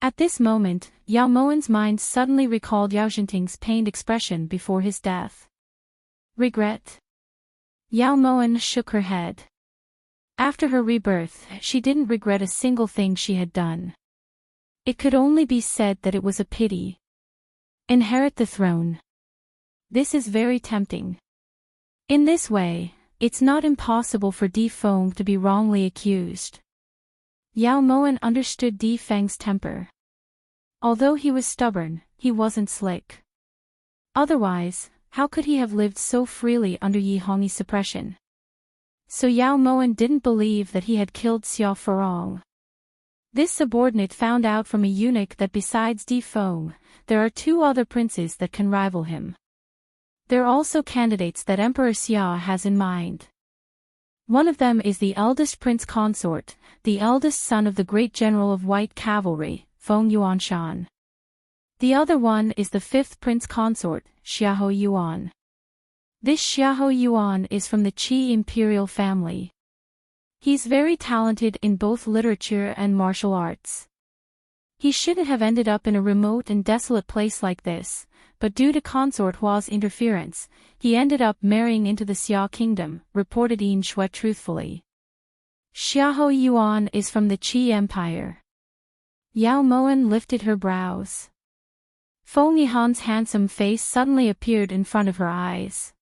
At this moment, Yao Moen's mind suddenly recalled Yao Zhenting's pained expression before his death. Regret? Yao Moan shook her head. After her rebirth, she didn't regret a single thing she had done. It could only be said that it was a pity. Inherit the throne. This is very tempting. In this way, it's not impossible for Di Feng to be wrongly accused. Yao Moan understood Di Feng's temper. Although he was stubborn, he wasn't slick. Otherwise, how could he have lived so freely under Yi Hongyi's suppression? So Yao Moan didn't believe that he had killed Xiao Furong. This subordinate found out from a eunuch that besides Di Feng, there are 2 other princes that can rival him. There are also candidates that Emperor Xia has in mind. One of them is the eldest prince consort, the eldest son of the great general of white cavalry, Feng Yuanshan. The other one is the 5th prince consort, Xiahou Yuan. This Xiahou Yuan is from the Qi imperial family. He's very talented in both literature and martial arts. He shouldn't have ended up in a remote and desolate place like this, but due to Consort Hua's interference, he ended up marrying into the Xia kingdom, reported Yin Shui truthfully. Xiahou Yuan is from the Qi Empire. Yao Moan lifted her brows. Feng Yihan's handsome face suddenly appeared in front of her eyes.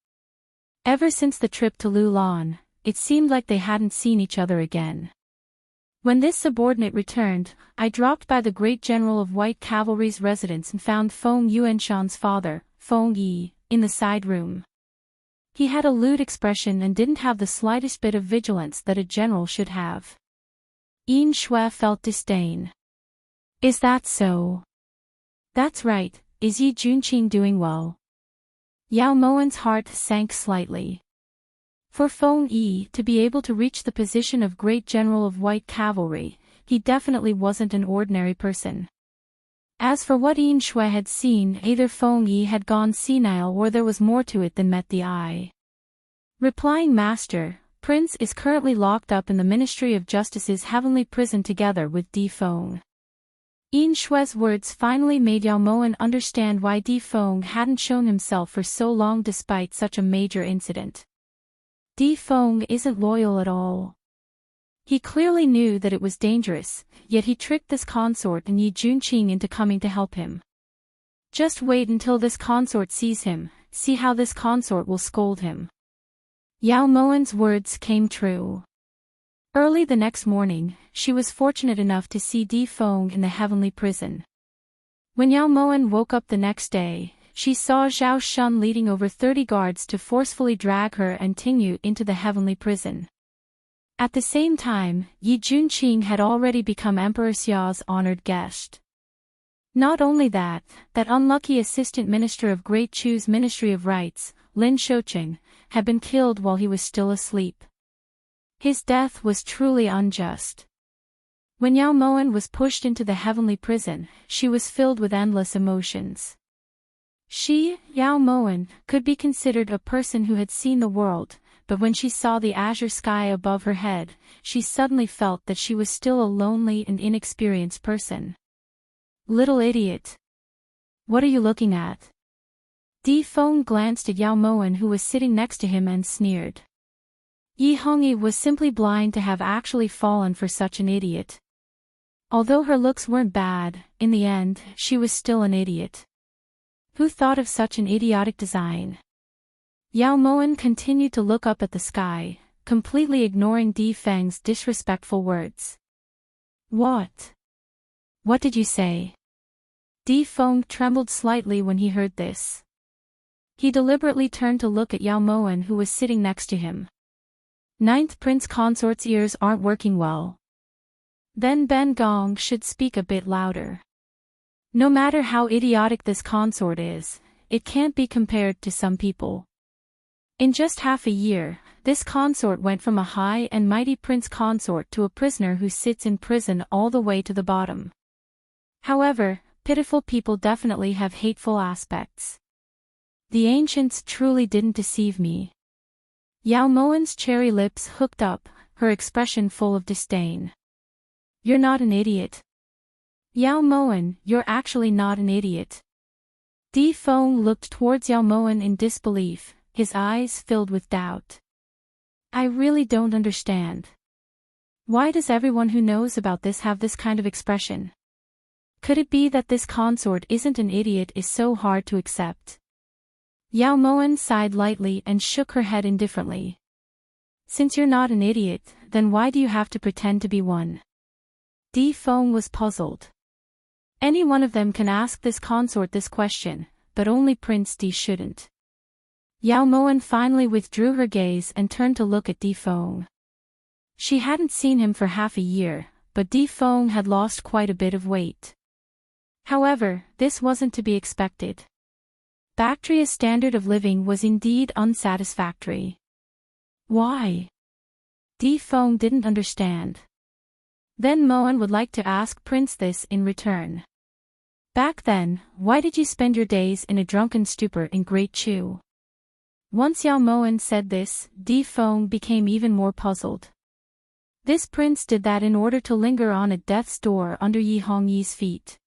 Ever since the trip to Lulan, it seemed like they hadn't seen each other again. When this subordinate returned, I dropped by the great general of white cavalry's residence and found Feng Yuanshan's father, Feng Yi, in the side room. He had a lewd expression and didn't have the slightest bit of vigilance that a general should have. Yin Shui felt disdain. Is that so? That's right, is Yi Junqing doing well? Yao Moan's heart sank slightly. For Feng Yi to be able to reach the position of great general of white cavalry, he definitely wasn't an ordinary person. As for what Yin Shui had seen, either Feng Yi had gone senile or there was more to it than met the eye. Replying Master, Prince is currently locked up in the Ministry of Justice's heavenly prison together with Di Feng. Yin Shui's words finally made Yao Moan understand why Di Feng hadn't shown himself for so long despite such a major incident. Di Feng isn't loyal at all. He clearly knew that it was dangerous, yet he tricked this consort and Yi Junqing into coming to help him. Just wait until this consort sees him, see how this consort will scold him. Yao Moan's words came true. Early the next morning, she was fortunate enough to see Di Feng in the heavenly prison. When Yao Moan woke up the next day, she saw Zhao Shun leading over 30 guards to forcefully drag her and Tingyu into the heavenly prison. At the same time, Yi Junqing had already become Emperor Xiao's honored guest. Not only that unlucky assistant minister of Great Chu's Ministry of Rites, Lin Shouqing, had been killed while he was still asleep. His death was truly unjust. When Yao Moan was pushed into the heavenly prison, she was filled with endless emotions. She, Yao Moan, could be considered a person who had seen the world, but when she saw the azure sky above her head, she suddenly felt that she was still a lonely and inexperienced person. Little idiot. What are you looking at? Di Feng glanced at Yao Moan who was sitting next to him and sneered. Yi Hongyi was simply blind to have actually fallen for such an idiot. Although her looks weren't bad, in the end, she was still an idiot. Who thought of such an idiotic design? Yao Moan continued to look up at the sky, completely ignoring Di Feng's disrespectful words. What? What did you say? Di Feng trembled slightly when he heard this. He deliberately turned to look at Yao Moan who was sitting next to him. Ninth Prince Consort's ears aren't working well. Then Ben Gong should speak a bit louder. No matter how idiotic this consort is, it can't be compared to some people. In just half a year, this consort went from a high and mighty prince consort to a prisoner who sits in prison all the way to the bottom. However, pitiful people definitely have hateful aspects. The ancients truly didn't deceive me. Yao Moan's cherry lips hooked up, her expression full of disdain. You're not an idiot. Yao Moan, you're actually not an idiot. Di Feng looked towards Yao Moan in disbelief, his eyes filled with doubt. I really don't understand. Why does everyone who knows about this have this kind of expression? Could it be that this consort isn't an idiot is so hard to accept? Yao Moen sighed lightly and shook her head indifferently. Since you're not an idiot, then why do you have to pretend to be one? Di Feng was puzzled. Any one of them can ask this consort this question, but only Prince Di shouldn't. Yao Moen finally withdrew her gaze and turned to look at Di Feng. She hadn't seen him for half a year, but Di Feng had lost quite a bit of weight. However, this wasn't to be expected. Bactria's standard of living was indeed unsatisfactory. Why? Di Feng didn't understand. Then Moen would like to ask Prince this in return. Back then, why did you spend your days in a drunken stupor in Great Chu? Once Yao Moen said this, Di Feng became even more puzzled. This prince did that in order to linger on at death's door under Yi Hongyi's feet.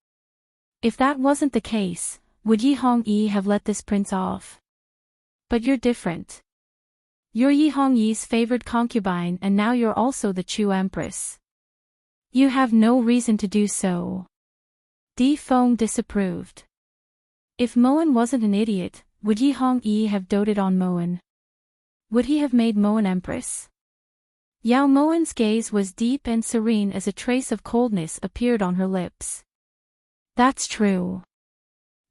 If that wasn't the case, would Yi Hongyi have let this prince off? But you're different. You're Yi Hongyi's favored concubine and now you're also the Chu Empress. You have no reason to do so. Di Feng disapproved. If Moen wasn't an idiot, would Yi Hongyi have doted on Moen? Would he have made Moen empress? Yao Moen's gaze was deep and serene as a trace of coldness appeared on her lips. That's true.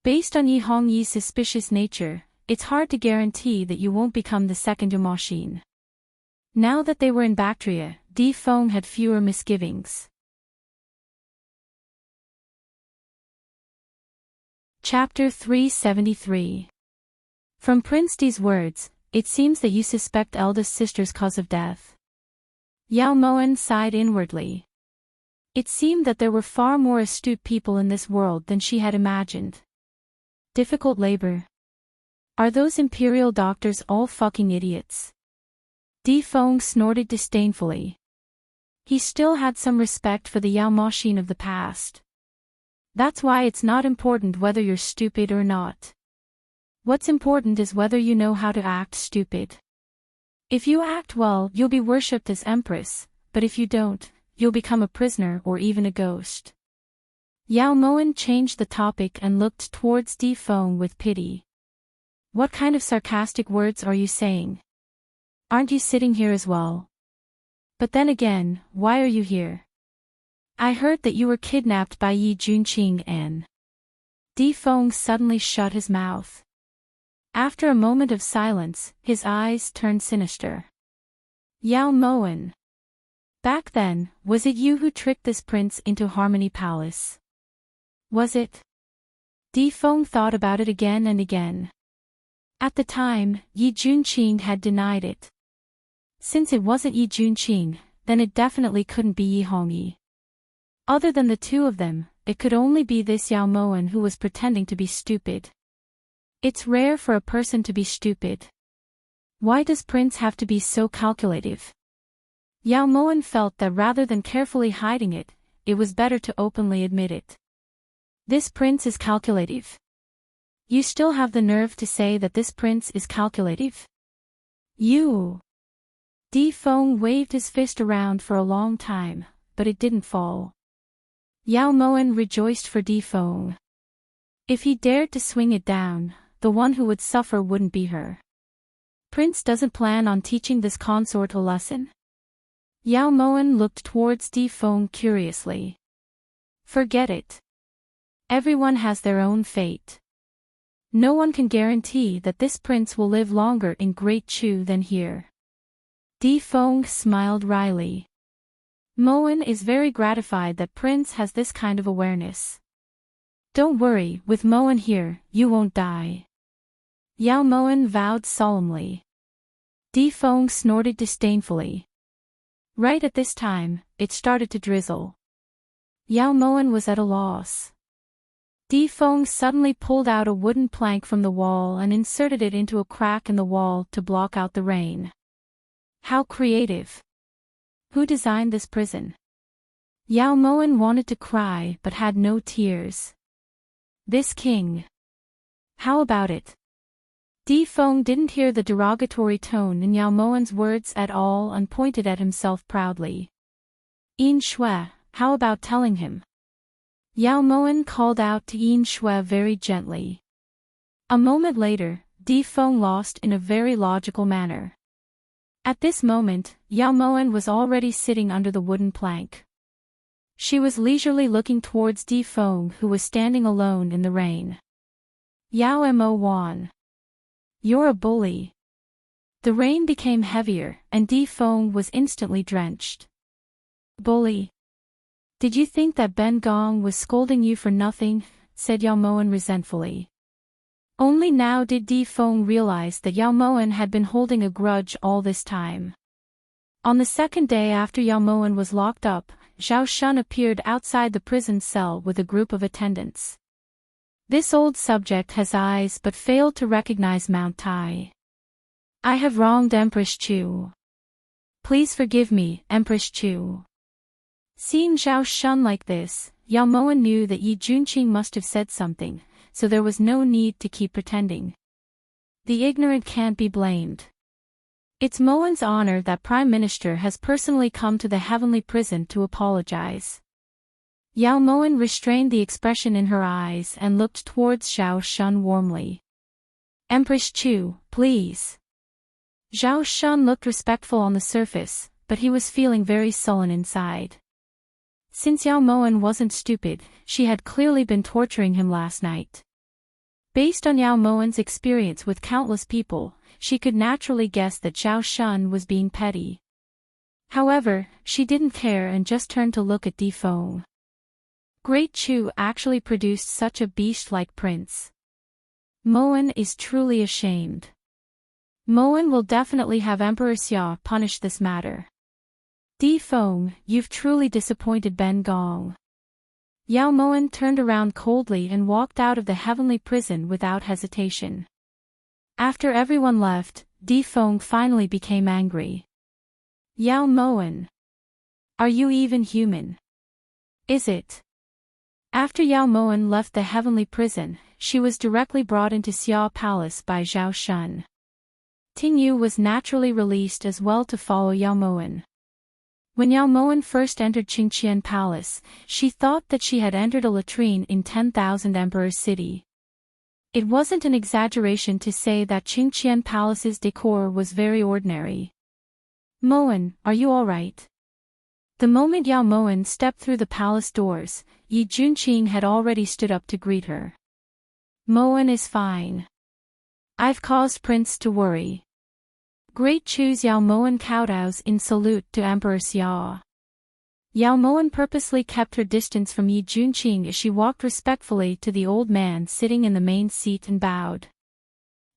Based on Yi Hongyi's suspicious nature, it's hard to guarantee that you won't become the second Yamashine. Now that they were in Bactria, Di Feng had fewer misgivings. Chapter 373. From Prince Di's words, it seems that you suspect eldest sister's cause of death. Yao Moen sighed inwardly. It seemed that there were far more astute people in this world than she had imagined. Difficult labor. Are those imperial doctors all fucking idiots? Di Feng snorted disdainfully. He still had some respect for the Yao Machine of the past. That's why it's not important whether you're stupid or not. What's important is whether you know how to act stupid. If you act well, you'll be worshipped as empress, but if you don't, you'll become a prisoner or even a ghost. Yao Moen changed the topic and looked towards Di Feng with pity. What kind of sarcastic words are you saying? Aren't you sitting here as well? But then again, why are you here? I heard that you were kidnapped by Yi Junqing and... Di Feng suddenly shut his mouth. After a moment of silence, his eyes turned sinister. Yao Moen. Back then, was it you who tricked this prince into Harmony Palace? Was it? Di Feng thought about it again and again. At the time, Yi Junqing had denied it. Since it wasn't Yi Junqing, then it definitely couldn't be Yi Hongyi. Other than the two of them, it could only be this Yao Moen who was pretending to be stupid. It's rare for a person to be stupid. Why does Prince have to be so calculative? Yao Moen felt that rather than carefully hiding it, it was better to openly admit it. This prince is calculative. You still have the nerve to say that this prince is calculative? You! Di Feng waved his fist around for a long time, but it didn't fall. Yao Moen rejoiced for Di Feng. If he dared to swing it down, the one who would suffer wouldn't be her. Prince doesn't plan on teaching this consort a lesson? Yao Moen looked towards Di Feng curiously. Forget it. Everyone has their own fate. No one can guarantee that this prince will live longer in Great Chu than here. Di Feng smiled wryly. Moen is very gratified that Prince has this kind of awareness. Don't worry, with Moen here, you won't die. Yao Moen vowed solemnly. Di Feng snorted disdainfully. Right at this time, it started to drizzle. Yao Moen was at a loss. Di Feng suddenly pulled out a wooden plank from the wall and inserted it into a crack in the wall to block out the rain. How creative. Who designed this prison? Yao Moen wanted to cry but had no tears. This king. How about it? Di Feng didn't hear the derogatory tone in Yao Moen's words at all and pointed at himself proudly. Yin Shui, how about telling him? Yao Moen called out to Yin Shui very gently. A moment later, Di Feng lost in a very logical manner. At this moment, Yao Moen was already sitting under the wooden plank. She was leisurely looking towards Di Feng, who was standing alone in the rain. Yao Mo Wan. You're a bully. The rain became heavier, and Di Feng was instantly drenched. Bully. Did you think that Ben Gong was scolding you for nothing? Said Yao Moen resentfully. Only now did Di Feng realize that Yao Moen had been holding a grudge all this time. On the second day after Yao Moen was locked up, Zhao Shun appeared outside the prison cell with a group of attendants. This old subject has eyes but failed to recognize Mount Tai. I have wronged Empress Chu. Please forgive me, Empress Chu. Seeing Zhao Shun like this, Yao Moen knew that Yi Junqing must have said something, so there was no need to keep pretending. The ignorant can't be blamed. It's Moen's honor that Prime Minister has personally come to the heavenly prison to apologize. Yao Moen restrained the expression in her eyes and looked towards Zhao Shun warmly. Empress Chu, please. Zhao Shun looked respectful on the surface, but he was feeling very sullen inside. Since Yao Moen wasn't stupid, she had clearly been torturing him last night. Based on Yao Moen's experience with countless people, she could naturally guess that Zhao Shun was being petty. However, she didn't care and just turned to look at Di Feng. Great Chu actually produced such a beast-like prince. Moen is truly ashamed. Moen will definitely have Emperor Xia punish this matter. Di Feng, you've truly disappointed Ben Gong. Yao Moen turned around coldly and walked out of the heavenly prison without hesitation. After everyone left, Di Feng finally became angry. Yao Moen. Are you even human? Is it? After Yao Moen left the heavenly prison, she was directly brought into Xia Palace by Zhao Shun. Ting Yu was naturally released as well to follow Yao Moen. When Yao Moen first entered Qingqian Palace, she thought that she had entered a latrine in 10,000 Emperor's City. It wasn't an exaggeration to say that Qingqian Palace's decor was very ordinary. Moen, are you alright? The moment Yao Moen stepped through the palace doors, Yi Junqing had already stood up to greet her. Moen is fine. I've caused Prince to worry. Great Chu's Yao Moen kowtows in salute to Emperor Xia. Yao Moen purposely kept her distance from Yi Junqing as she walked respectfully to the old man sitting in the main seat and bowed.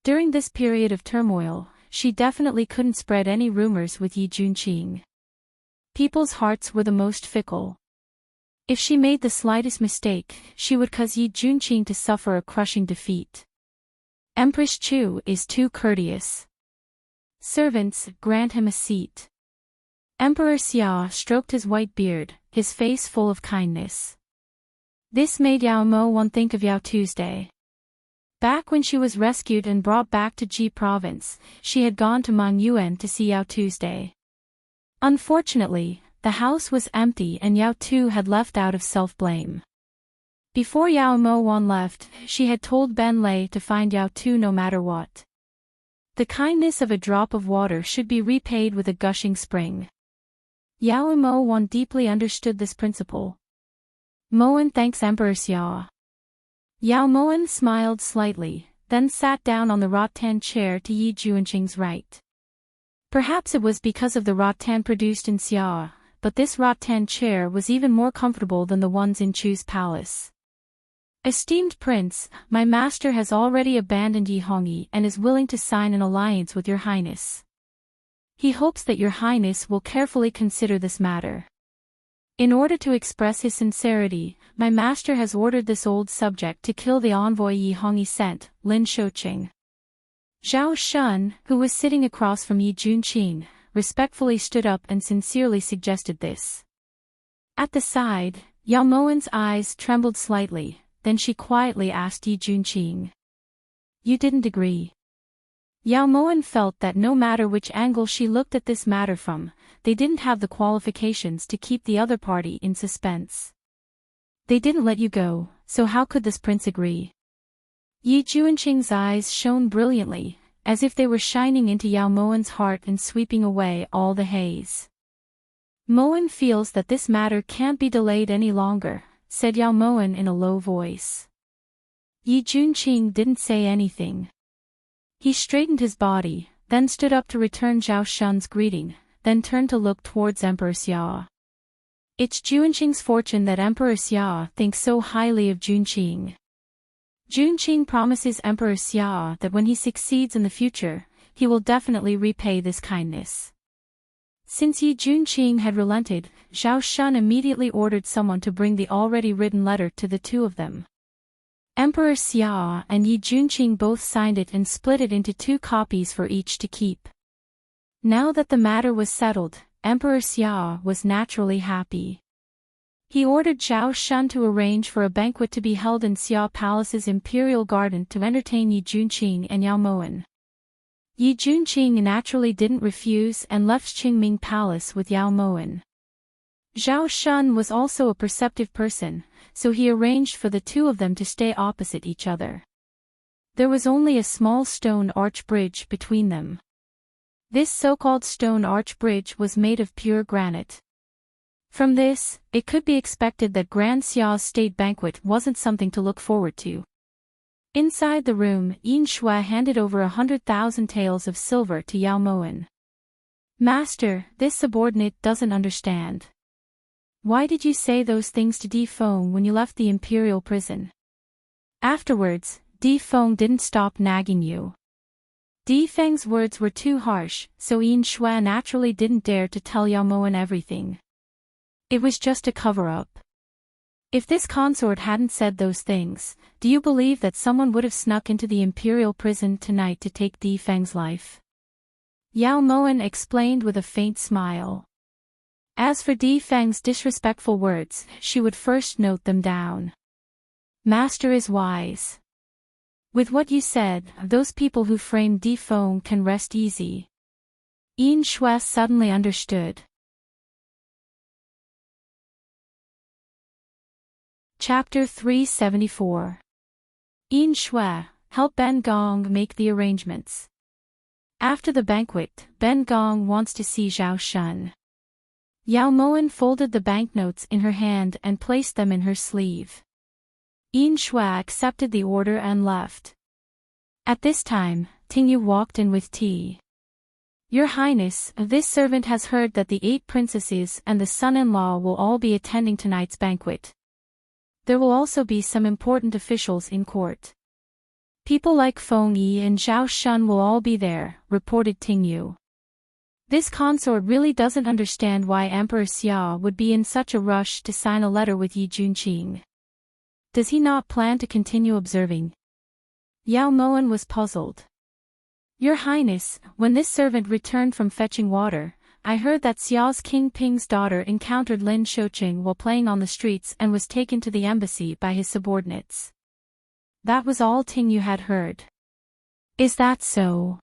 During this period of turmoil, she definitely couldn't spread any rumors with Yi Junqing. People's hearts were the most fickle. If she made the slightest mistake, she would cause Yi Junqing to suffer a crushing defeat. Empress Chu is too courteous. Servants, grant him a seat. Emperor Xia stroked his white beard, his face full of kindness. This made Yao Moen think of Yao Tuesday. Back when she was rescued and brought back to Ji province, she had gone to Mangyuan to see Yao Tuesday. Unfortunately, the house was empty and Yao Tu had left out of self-blame. Before Yao Moen left, she had told Ben Lei to find Yao Tu no matter what. The kindness of a drop of water should be repaid with a gushing spring. Yao Moen deeply understood this principle. Moen thanks Emperor Xia. Yao Moen smiled slightly, then sat down on the rattan chair to Yi Junqing's right. Perhaps it was because of the rattan produced in Xia, but this rattan chair was even more comfortable than the ones in Chu's palace. Esteemed Prince, my master has already abandoned Yi Hongyi and is willing to sign an alliance with your highness. He hopes that your highness will carefully consider this matter. In order to express his sincerity, my master has ordered this old subject to kill the envoy Yi Hongyi sent, Lin Shouqing. Zhao Shun, who was sitting across from Yi Junqing, respectfully stood up and sincerely suggested this. At the side, Yao Moen's eyes trembled slightly. Then she quietly asked Yi Junqing. You didn't agree. Yao Moen felt that no matter which angle she looked at this matter from, they didn't have the qualifications to keep the other party in suspense. They didn't let you go, so how could this prince agree? Yi Juanqing's eyes shone brilliantly, as if they were shining into Yao Moen's heart and sweeping away all the haze. Moen feels that this matter can't be delayed any longer, said Yao Moen in a low voice. Yi Juanqing didn't say anything. He straightened his body, then stood up to return Zhao Shun's greeting, then turned to look towards Emperor Xia. It's Juanqing's fortune that Emperor Xia thinks so highly of Juanqing. Juanqing promises Emperor Xia that when he succeeds in the future, he will definitely repay this kindness. Since Yi Juanqing had relented, Zhao Shun immediately ordered someone to bring the already written letter to the two of them. Emperor Xia and Yi Juanqing both signed it and split it into 2 copies for each to keep. Now that the matter was settled, Emperor Xia was naturally happy. He ordered Zhao Shun to arrange for a banquet to be held in Xia Palace's imperial garden to entertain Yi Juanqing and Yao Moen. Yi Juanqing naturally didn't refuse and left Qingming Palace with Yao Moen. Zhao Shun was also a perceptive person, so he arranged for the two of them to stay opposite each other. There was only a small stone arch bridge between them. This so-called stone arch bridge was made of pure granite. From this, it could be expected that Grand Xia's state banquet wasn't something to look forward to. Inside the room, Yin Shui handed over 100,000 taels of silver to Yao Moen. Master, this subordinate doesn't understand. Why did you say those things to Di Feng when you left the imperial prison? Afterwards, Di Feng didn't stop nagging you. Di Feng's words were too harsh, so Yin Shui naturally didn't dare to tell Yao Moen everything. It was just a cover-up. If this consort hadn't said those things, do you believe that someone would have snuck into the imperial prison tonight to take Di Feng's life? Yao Moen explained with a faint smile. As for Di Feng's disrespectful words, she would first note them down. Master is wise. With what you said, those people who framed Di Feng can rest easy. Yin Shui suddenly understood. Chapter 374. Yin Shui, help Ben Gong make the arrangements. After the banquet, Ben Gong wants to see Zhao Shun. Yao Moen folded the banknotes in her hand and placed them in her sleeve. Yin Shui accepted the order and left. At this time, Tingyu walked in with tea. Your Highness, this servant has heard that the 8 princesses and the son-in-law will all be attending tonight's banquet. There will also be some important officials in court. People like Feng Yi and Zhao Shun will all be there, reported Tingyu. This consort really doesn't understand why Emperor Xia would be in such a rush to sign a letter with Yi Juanqing. Does he not plan to continue observing? Yao Moen was puzzled. Your Highness, when this servant returned from fetching water, I heard that Xiao's King Ping's daughter encountered Lin Shouqing while playing on the streets and was taken to the embassy by his subordinates. That was all Tingyu had heard. Is that so?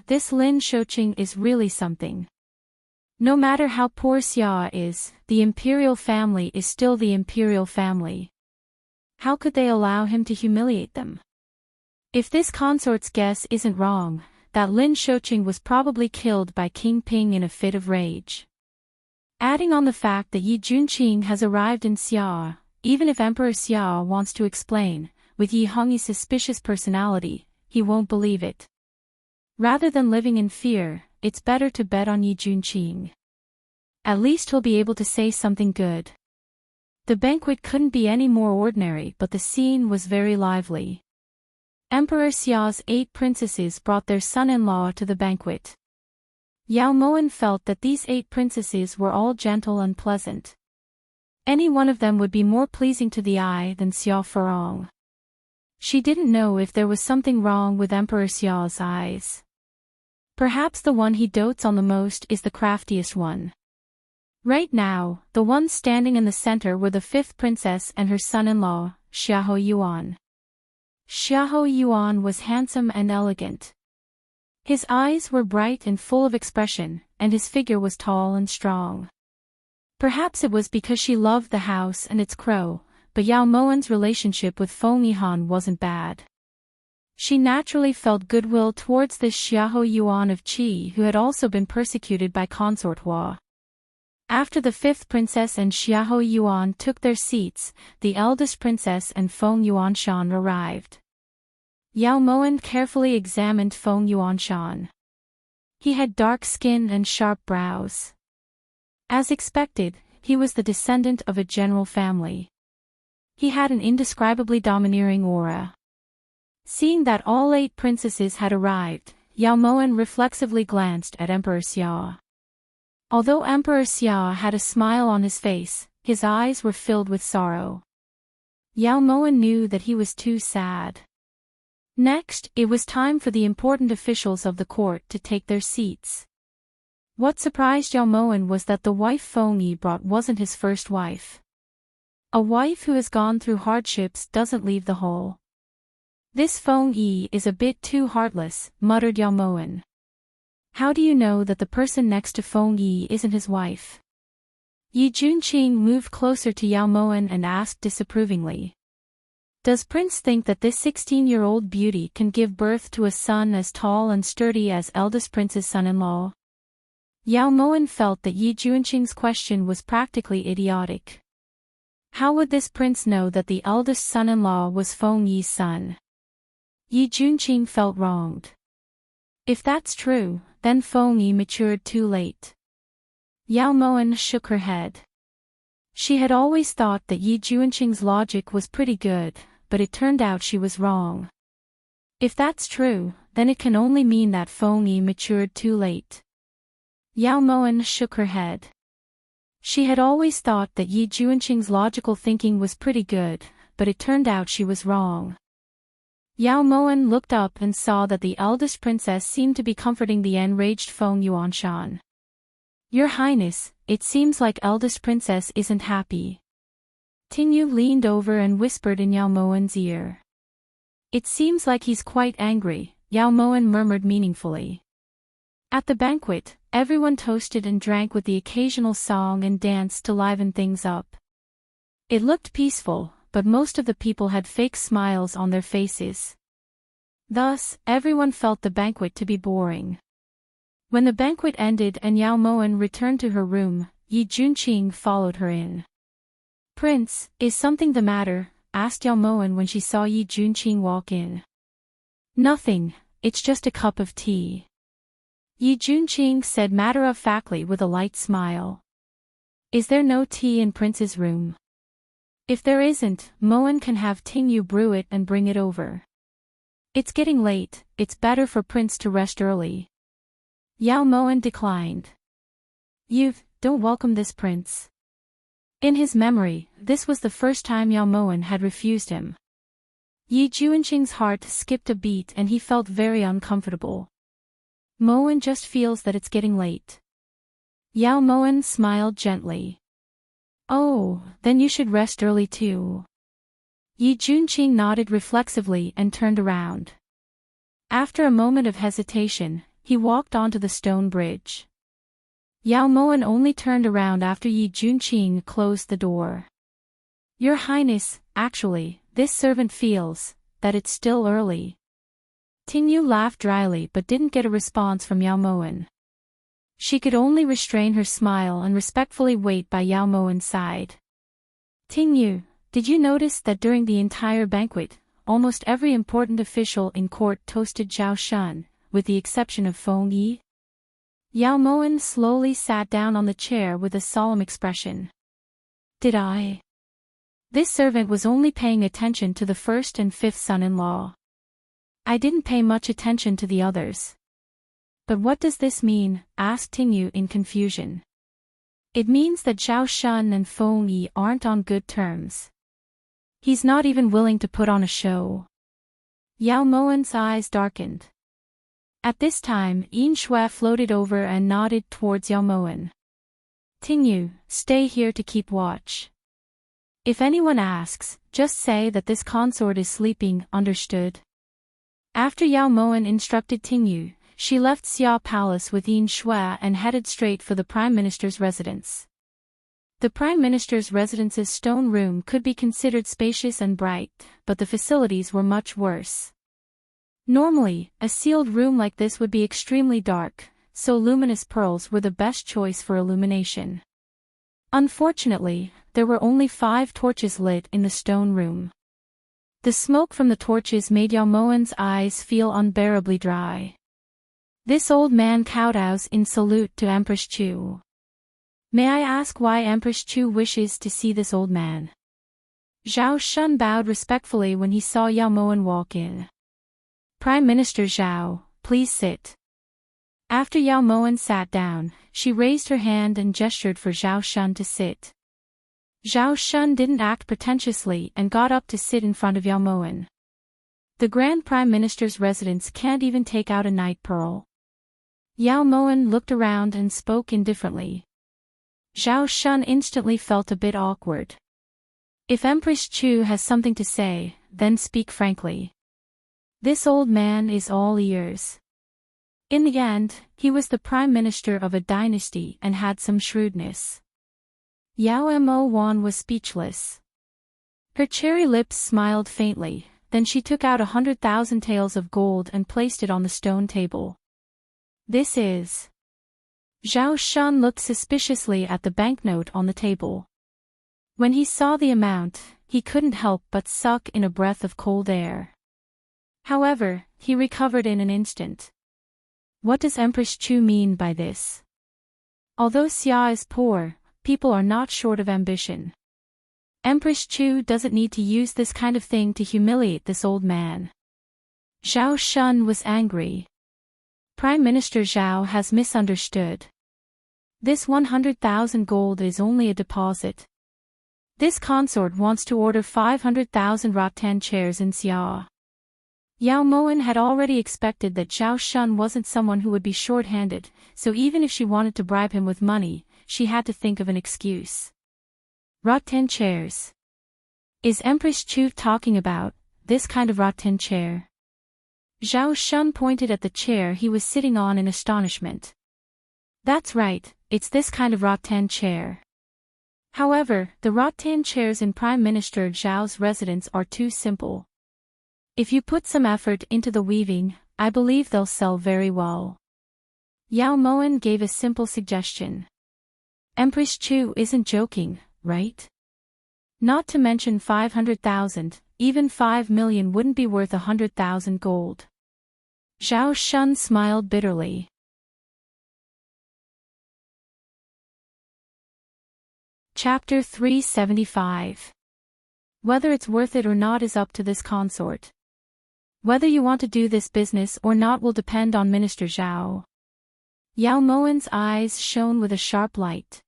This Lin Shouqing is really something. No matter how poor Xia is, the imperial family is still the imperial family. How could they allow him to humiliate them? If this consort's guess isn't wrong, that Lin Shouqing was probably killed by King Ping in a fit of rage. Adding on the fact that Yi Juanqing has arrived in Xia, even if Emperor Xia wants to explain, with Yi Hongyi's suspicious personality, he won't believe it. Rather than living in fear, it's better to bet on Yi Juanqing. At least he'll be able to say something good. The banquet couldn't be any more ordinary, but the scene was very lively. Emperor Xia's 8 princesses brought their son-in-law to the banquet. Yao Moen felt that these 8 princesses were all gentle and pleasant. Any one of them would be more pleasing to the eye than Xia Furong. She didn't know if there was something wrong with Emperor Xia's eyes. Perhaps the one he dotes on the most is the craftiest one. Right now, the ones standing in the center were the 5th princess and her son-in-law, Xiahou Yuan. Xiahou Yuan was handsome and elegant. His eyes were bright and full of expression, and his figure was tall and strong. Perhaps it was because she loved the house and its crow, but Yao Moen's relationship with Feng Yihan wasn't bad. She naturally felt goodwill towards this Xiahou Yuan of Qi who had also been persecuted by Consort Hua. After the fifth princess and Xiahou Yuan took their seats, the eldest princess and Feng Yuanshan arrived. Yao Moen carefully examined Feng Yuanshan. He had dark skin and sharp brows. As expected, he was the descendant of a general family. He had an indescribably domineering aura. Seeing that all 8 princesses had arrived, Yao Moen reflexively glanced at Emperor Xia. Although Emperor Xia had a smile on his face, his eyes were filled with sorrow. Yao Moen knew that he was too sad. Next, it was time for the important officials of the court to take their seats. What surprised Yao Moen was that the wife Feng Yi brought wasn't his first wife. A wife who has gone through hardships doesn't leave the hole. This Feng Yi is a bit too heartless, muttered Yao Moen. How do you know that the person next to Feng Yi isn't his wife? Yi Junqing moved closer to Yao Moen and asked disapprovingly. Does Prince think that this 16-year-old beauty can give birth to a son as tall and sturdy as eldest prince's son-in-law? Yao Moen felt that Yi Junqing's question was practically idiotic. How would this prince know that the eldest son-in-law was Feng Yi's son? Yi Junqing felt wronged. If that's true, then Feng Yi matured too late. Yao Moen shook her head. She had always thought that Yi Junqing's logic was pretty good, but it turned out she was wrong. If that's true, then it can only mean that Feng Yi matured too late. Yao Moen shook her head. She had always thought that Yi Junqing's logical thinking was pretty good, but it turned out she was wrong. Yao Moen looked up and saw that the eldest princess seemed to be comforting the enraged Feng Yuanshan. Your Highness, it seems like eldest princess isn't happy. Tingyu leaned over and whispered in Yao Moen's ear. It seems like he's quite angry, Yao Moen murmured meaningfully. At the banquet, everyone toasted and drank with the occasional song and dance to liven things up. It looked peaceful, but most of the people had fake smiles on their faces. Thus, everyone felt the banquet to be boring. When the banquet ended and Yao Moen returned to her room, Yi Junqing followed her in. Prince, is something the matter? Asked Yao Moen when she saw Yi Junqing walk in. Nothing, it's just a cup of tea. Yi Junqing said matter-of-factly with a light smile. Is there no tea in Prince's room? If there isn't, Moen can have Tingyu brew it and bring it over. It's getting late, it's better for Prince to rest early. Yao Moen declined. You don't welcome this prince. In his memory, this was the first time Yao Moen had refused him. Yi Junqing's heart skipped a beat and he felt very uncomfortable. Moen just feels that it's getting late. Yao Moen smiled gently. Oh, then you should rest early too. Yi Junqing nodded reflexively and turned around. After a moment of hesitation, he walked onto the stone bridge. Yao Moen only turned around after Yi Junqing closed the door. Your Highness, actually, this servant feels that it's still early. Tingyu laughed dryly but didn't get a response from Yao Moen. She could only restrain her smile and respectfully wait by Yao Moen's side. Tingyu, did you notice that during the entire banquet, almost every important official in court toasted Zhao Shun, with the exception of Feng Yi? Yao Moen slowly sat down on the chair with a solemn expression. Did I? This servant was only paying attention to the first and fifth son-in-law. I didn't pay much attention to the others. But what does this mean? Asked Tingyu in confusion. It means that Zhao Shun and Feng Yi aren't on good terms. He's not even willing to put on a show. Yao Moen's eyes darkened. At this time, Yin Shui floated over and nodded towards Yao Moen. Tingyu, stay here to keep watch. If anyone asks, just say that this consort is sleeping, understood? After Yao Moen instructed Tingyu, she left Xia Palace with Yin Shui and headed straight for the Prime Minister's residence. The Prime Minister's residence's stone room could be considered spacious and bright, but the facilities were much worse. Normally, a sealed room like this would be extremely dark, so luminous pearls were the best choice for illumination. Unfortunately, there were only 5 torches lit in the stone room. The smoke from the torches made Yao Moan's eyes feel unbearably dry. This old man kowtows in salute to Empress Chu. May I ask why Empress Chu wishes to see this old man? Zhao Shun bowed respectfully when he saw Yao Moan walk in. Prime Minister Zhao, please sit. After Yao Moan sat down, she raised her hand and gestured for Zhao Shun to sit. Zhao Shun didn't act pretentiously and got up to sit in front of Yao Moan. The Grand Prime Minister's residence can't even take out a night pearl. Yao Moan looked around and spoke indifferently. Zhao Shun instantly felt a bit awkward. If Empress Chu has something to say, then speak frankly. This old man is all ears. In the end, he was the prime minister of a dynasty and had some shrewdness. Yao Mo Wan was speechless. Her cherry lips smiled faintly, then she took out 100,000 taels of gold and placed it on the stone table. This is... Zhao Shun looked suspiciously at the banknote on the table. When he saw the amount, he couldn't help but suck in a breath of cold air. However, he recovered in an instant. What does Empress Chu mean by this? Although Xia is poor, people are not short of ambition. Empress Chu doesn't need to use this kind of thing to humiliate this old man. Zhao Shun was angry. Prime Minister Zhao has misunderstood. This 100,000 gold is only a deposit. This consort wants to order 500,000 rattan chairs in Xia. Yao Moan had already expected that Zhao Shun wasn't someone who would be short-handed, so even if she wanted to bribe him with money, she had to think of an excuse. Rattan chairs. Is Empress Chu talking about this kind of rattan chair? Zhao Shun pointed at the chair he was sitting on in astonishment. That's right, it's this kind of rattan chair. However, the rattan chairs in Prime Minister Zhao's residence are too simple. If you put some effort into the weaving, I believe they'll sell very well. Yao Moan gave a simple suggestion. Empress Chu isn't joking, right? Not to mention 500,000, even 5 million wouldn't be worth 100,000 gold. Zhao Shun smiled bitterly. Chapter 375. Whether it's worth it or not is up to this consort. Whether you want to do this business or not will depend on Minister Zhao. Yao Moan's eyes shone with a sharp light.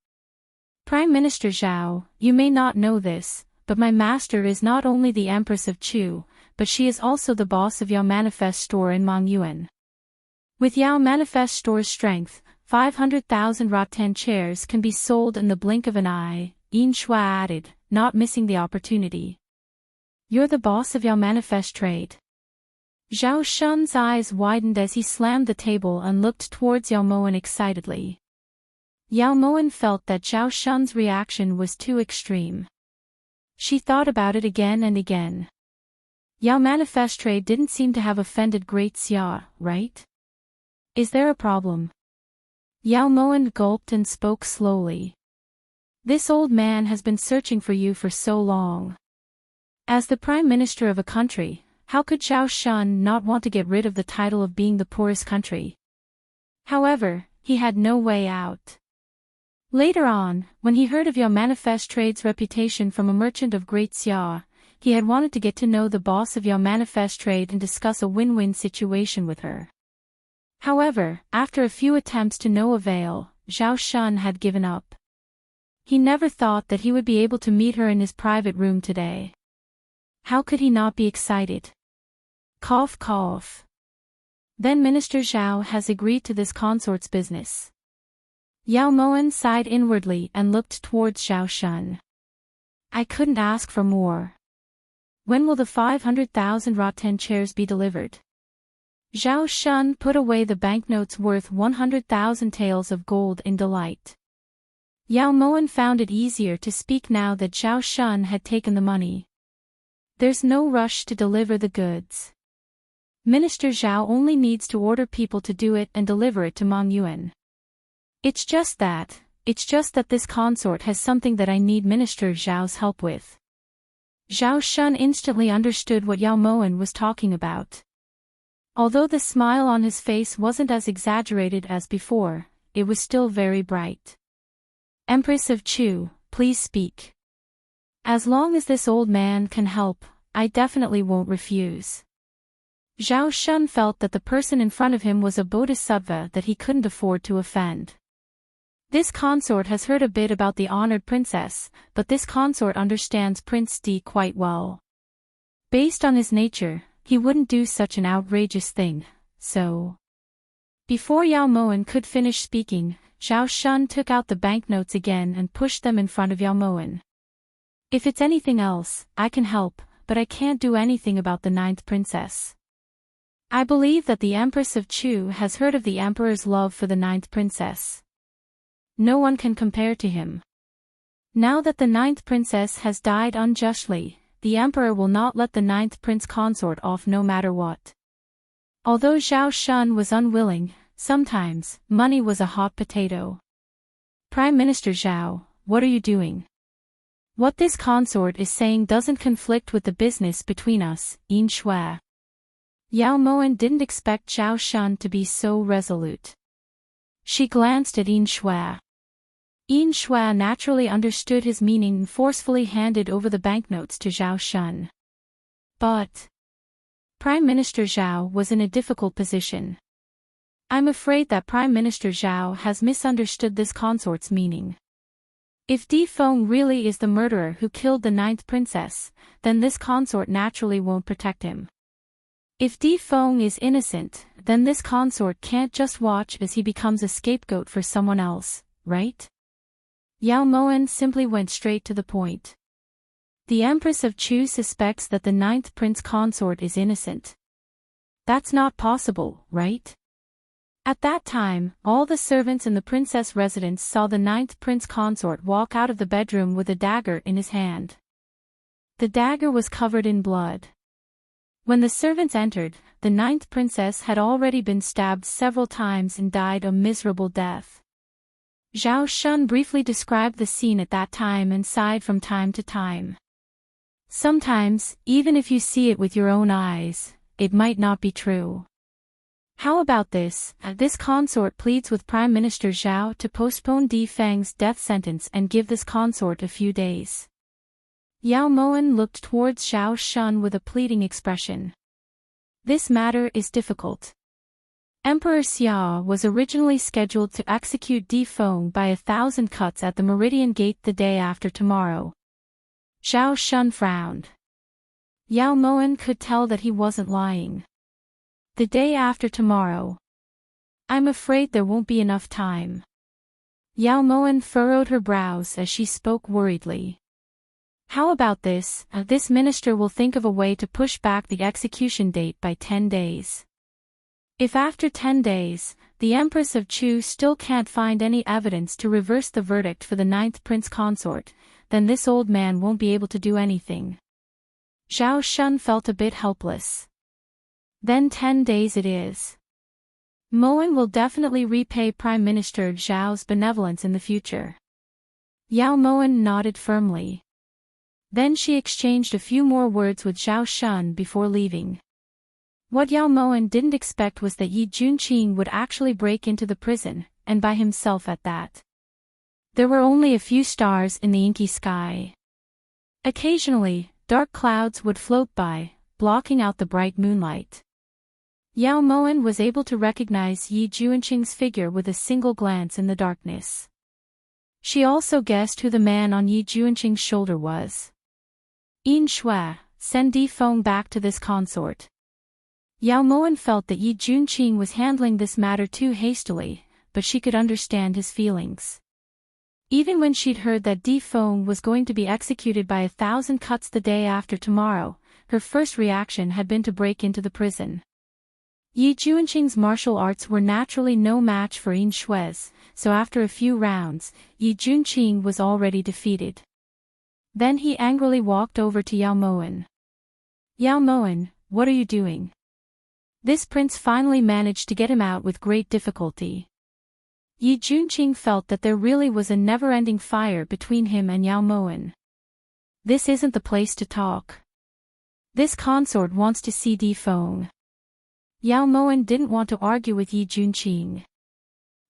Prime Minister Zhao, you may not know this, but my master is not only the Empress of Chu, but she is also the boss of Yao Manifest Store in Mangyuan. With Yao Manifest Store's strength, 500,000 rattan chairs can be sold in the blink of an eye, Yin Shui added, not missing the opportunity. You're the boss of Yao Manifest Trade. Zhao Shun's eyes widened as he slammed the table and looked towards Yao Moan excitedly. Yao Moan felt that Zhao Shun's reaction was too extreme. She thought about it again and again. Yao Manifest Trade didn't seem to have offended Great Xia, right? Is there a problem? Yao Moan gulped and spoke slowly. This old man has been searching for you for so long. As the Prime Minister of a country, how could Zhao Shun not want to get rid of the title of being the poorest country? However, he had no way out. Later on, when he heard of Yao Manifest Trade's reputation from a merchant of Great Xia, he had wanted to get to know the boss of Yao Manifest Trade and discuss a win-win situation with her. However, after a few attempts to no avail, Zhao Shun had given up. He never thought that he would be able to meet her in his private room today. How could he not be excited? Cough cough. Then Minister Zhao has agreed to this consort's business. Yao Moan sighed inwardly and looked towards Zhao Shun. I couldn't ask for more. When will the 500,000 rattan chairs be delivered? Zhao Shun put away the banknotes worth 100,000 taels of gold in delight. Yao Moen found it easier to speak now that Zhao Shun had taken the money. There's no rush to deliver the goods. Minister Zhao only needs to order people to do it and deliver it to Mang Yuan. It's just that this consort has something that I need Minister Zhao's help with. Zhao Shun instantly understood what Yao Moen was talking about. Although the smile on his face wasn't as exaggerated as before, it was still very bright. Empress of Chu, please speak. As long as this old man can help, I definitely won't refuse. Zhao Shun felt that the person in front of him was a bodhisattva that he couldn't afford to offend. This consort has heard a bit about the honored princess, but this consort understands Prince Di quite well. Based on his nature, he wouldn't do such an outrageous thing, so... Before Yao Moen could finish speaking, Zhao Shun took out the banknotes again and pushed them in front of Yao Moen. If it's anything else, I can help, but I can't do anything about the 9th princess. I believe that the Empress of Chu has heard of the Emperor's love for the 9th princess. No one can compare to him. Now that the 9th princess has died unjustly, the Emperor will not let the 9th prince consort off no matter what. Although Zhao Shun was unwilling, sometimes, money was a hot potato. Prime Minister Zhao, what are you doing? What this consort is saying doesn't conflict with the business between us, Yin Shui. Yao Moen didn't expect Zhao Shun to be so resolute. She glanced at Yin Shui. Yin Shui naturally understood his meaning and forcefully handed over the banknotes to Zhao Shun. But Prime Minister Zhao was in a difficult position. I'm afraid that Prime Minister Zhao has misunderstood this consort's meaning. If Di Feng really is the murderer who killed the 9th princess, then this consort naturally won't protect him. If Di Feng is innocent, then this consort can't just watch as he becomes a scapegoat for someone else, right? Yao Moen simply went straight to the point. The Empress of Chu suspects that the 9th prince consort is innocent. That's not possible, right? At that time, all the servants in the princess residence saw the 9th prince consort walk out of the bedroom with a dagger in his hand. The dagger was covered in blood. When the servants entered, the 9th princess had already been stabbed several times and died a miserable death. Zhao Shun briefly described the scene at that time and sighed from time to time. Sometimes, even if you see it with your own eyes, it might not be true. How about this? This consort pleads with Prime Minister Zhao to postpone Di Feng's death sentence and give this consort a few days. Yao Moen looked towards Zhao Shun with a pleading expression. This matter is difficult. Emperor Xia was originally scheduled to execute Di Feng by 1,000 cuts at the Meridian Gate the day after tomorrow. Zhao Shun frowned. Yao Moen could tell that he wasn't lying. The day after tomorrow. I'm afraid there won't be enough time. Yao Moen furrowed her brows as she spoke worriedly. How about this? This minister will think of a way to push back the execution date by 10 days. If after 10 days, the Empress of Chu still can't find any evidence to reverse the verdict for the 9th prince consort, then this old man won't be able to do anything. Zhao Shun felt a bit helpless. Then 10 days it is. Moen will definitely repay Prime Minister Zhao's benevolence in the future. Yao Moen nodded firmly. Then she exchanged a few more words with Zhao Shun before leaving. What Yao Moen didn't expect was that Yi Junqing would actually break into the prison, and by himself at that. There were only a few stars in the inky sky. Occasionally, dark clouds would float by, blocking out the bright moonlight. Yao Moen was able to recognize Yi Junqing's figure with a single glance in the darkness. She also guessed who the man on Yi Junqing's shoulder was. Yin Shui, send Di Feng back to this consort. Yao Moen felt that Yi Junqing was handling this matter too hastily, but she could understand his feelings. Even when she'd heard that Di Feng was going to be executed by 1,000 cuts the day after tomorrow, her first reaction had been to break into the prison. Yi Juanqing's martial arts were naturally no match for Yin Shui's, so after a few rounds, Yi Juanqing was already defeated. Then he angrily walked over to Yao Moen. Yao Moen, what are you doing? This prince finally managed to get him out with great difficulty. Yi Juanqing felt that there really was a never-ending fire between him and Yao Moen. This isn't the place to talk. This consort wants to see Di Feng. Yao Moen didn't want to argue with Yi Juanqing.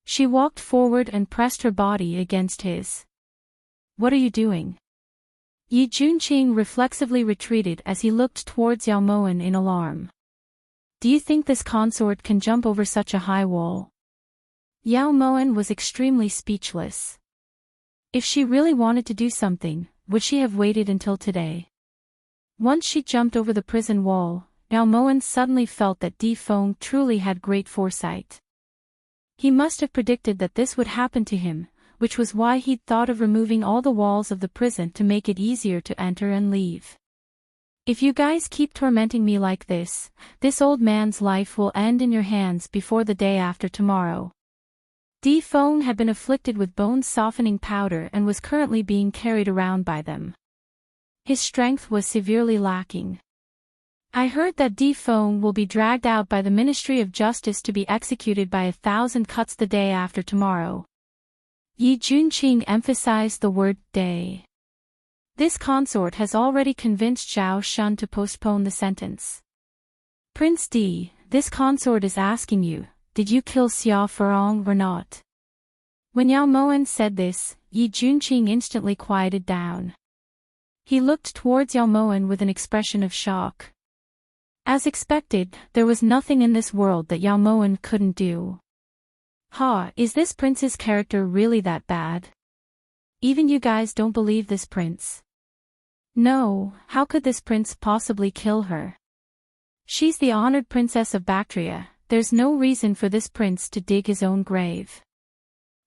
She walked forward and pressed her body against his. What are you doing? Yi Juanqing reflexively retreated as he looked towards Yao Moen in alarm. Do you think this consort can jump over such a high wall? Yao Moen was extremely speechless. If she really wanted to do something, would she have waited until today? Once she jumped over the prison wall, Yao Moen suddenly felt that Di Feng truly had great foresight. He must have predicted that this would happen to him, which was why he'd thought of removing all the walls of the prison to make it easier to enter and leave. If you guys keep tormenting me like this old man's life will end in your hands before the day after tomorrow. Di Feng had been afflicted with bone-softening powder and was currently being carried around by them. His strength was severely lacking. I heard that Di Feng will be dragged out by the Ministry of Justice to be executed by 1,000 cuts the day after tomorrow. Yi Juanqing emphasized the word day. This consort has already convinced Zhao Shun to postpone the sentence. Prince Di, this consort is asking you, did you kill Xia Furong or not? When Yao Moen said this, Yi Juanqing instantly quieted down. He looked towards Yao Moen with an expression of shock. As expected, there was nothing in this world that Yao Moen couldn't do. Is this prince's character really that bad? Even you guys don't believe this prince. No, how could this prince possibly kill her? She's the honored princess of Bactria, there's no reason for this prince to dig his own grave.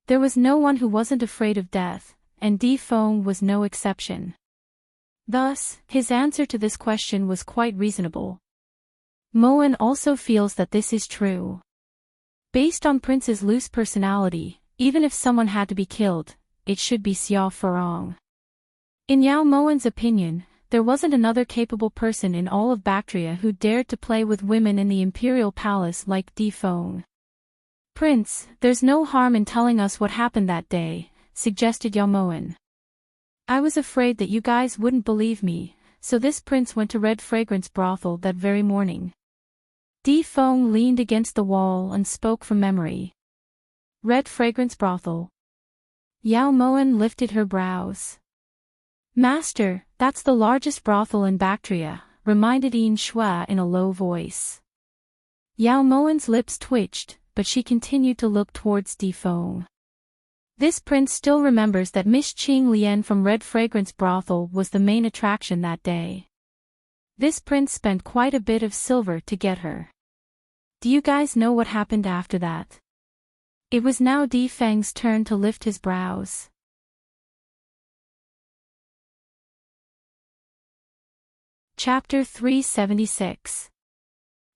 There was no one who wasn't afraid of death, and Di Feng was no exception. Thus, his answer to this question was quite reasonable. Moen also feels that this is true. Based on Prince's loose personality, even if someone had to be killed, it should be Xia Furong. In Yao Moen's opinion, there wasn't another capable person in all of Bactria who dared to play with women in the imperial palace like Di Feng. Prince, there's no harm in telling us what happened that day, suggested Yao Moen. I was afraid that you guys wouldn't believe me, so this prince went to Red Fragrance brothel that very morning. Di Feng leaned against the wall and spoke from memory. Red Fragrance brothel. Yao Moen lifted her brows. Master, that's the largest brothel in Bactria, reminded Yin Shui in a low voice. Yao Moen's lips twitched, but she continued to look towards Di Feng. This prince still remembers that Miss Qing Lian from Red Fragrance brothel was the main attraction that day. This prince spent quite a bit of silver to get her. Do you guys know what happened after that? It was now Di Feng's turn to lift his brows. Chapter 376.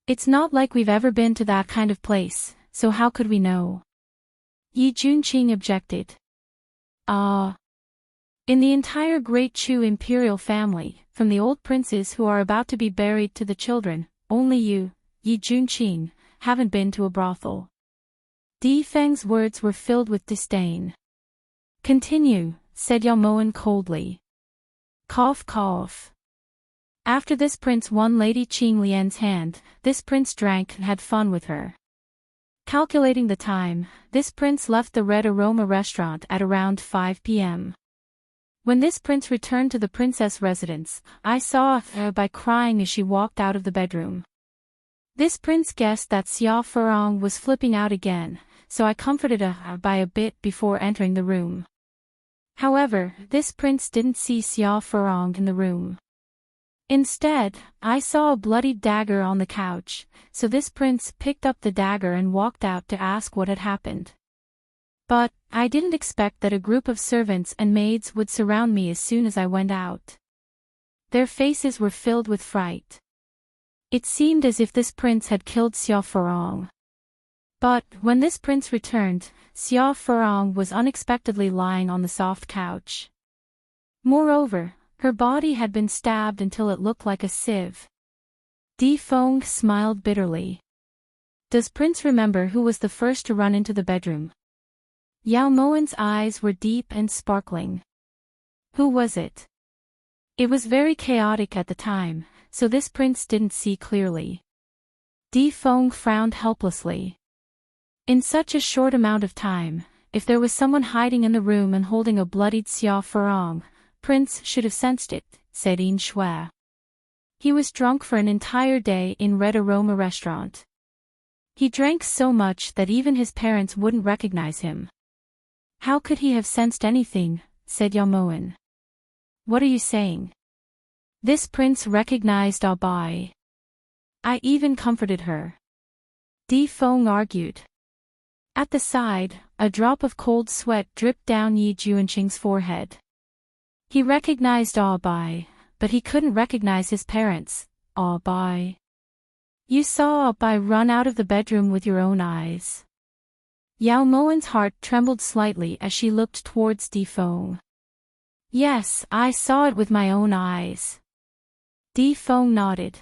It's not like we've ever been to that kind of place, so how could we know? Yi Juanqing objected. In the entire Great Chu imperial family, from the old princes who are about to be buried to the children, only you, Yi Juanqing, haven't been to a brothel. Di Feng's words were filled with disdain. Continue, said Yao Moen coldly. Cough cough. After this prince won Lady Qing Lian's hand, this prince drank and had fun with her. Calculating the time, this prince left the Red Aroma restaurant at around 5 p.m. When this prince returned to the princess residence, I saw her by crying as she walked out of the bedroom. This prince guessed that Xia Furong was flipping out again, so I comforted her by a bit before entering the room. However, this prince didn't see Xia Furong in the room. Instead, I saw a bloodied dagger on the couch, so this prince picked up the dagger and walked out to ask what had happened. But, I didn't expect that a group of servants and maids would surround me as soon as I went out. Their faces were filled with fright. It seemed as if this prince had killed Xiao Farong. But, when this prince returned, Xiao Farong was unexpectedly lying on the soft couch. Moreover, her body had been stabbed until it looked like a sieve. Di Feng smiled bitterly. Does Prince remember who was the first to run into the bedroom? Yao Moan's eyes were deep and sparkling. Who was it? It was very chaotic at the time, so this prince didn't see clearly. Di Feng frowned helplessly. In such a short amount of time, if there was someone hiding in the room and holding a bloodied Xiao Farong, Prince should have sensed it, said Yin Shui. He was drunk for an entire day in Red Aroma restaurant. He drank so much that even his parents wouldn't recognize him. How could he have sensed anything, said Yao Moan. What are you saying? This prince recognized Ao Bai. I even comforted her. Di Feng argued. At the side, a drop of cold sweat dripped down Yi Juanqing's forehead. He recognized Ao Bai, but he couldn't recognize his parents. Ao Bai. You saw Ao Bai run out of the bedroom with your own eyes. Yao Moan's heart trembled slightly as she looked towards Di Feng. Yes, I saw it with my own eyes. Di Feng nodded.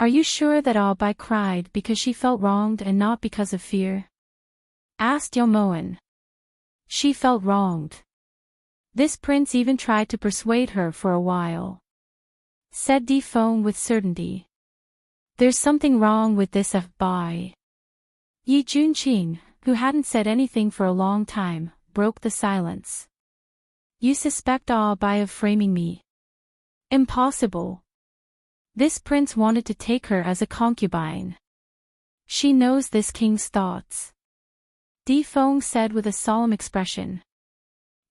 Are you sure that Ao Bai cried because she felt wronged and not because of fear? Asked Yao Moan. She felt wronged. This prince even tried to persuade her for a while. Said Di Feng with certainty. There's something wrong with this Ao Bai. Yi Juanqing, who hadn't said anything for a long time, broke the silence. You suspect Ao Bai of framing me? Impossible. This prince wanted to take her as a concubine. She knows this king's thoughts. Di Feng said with a solemn expression.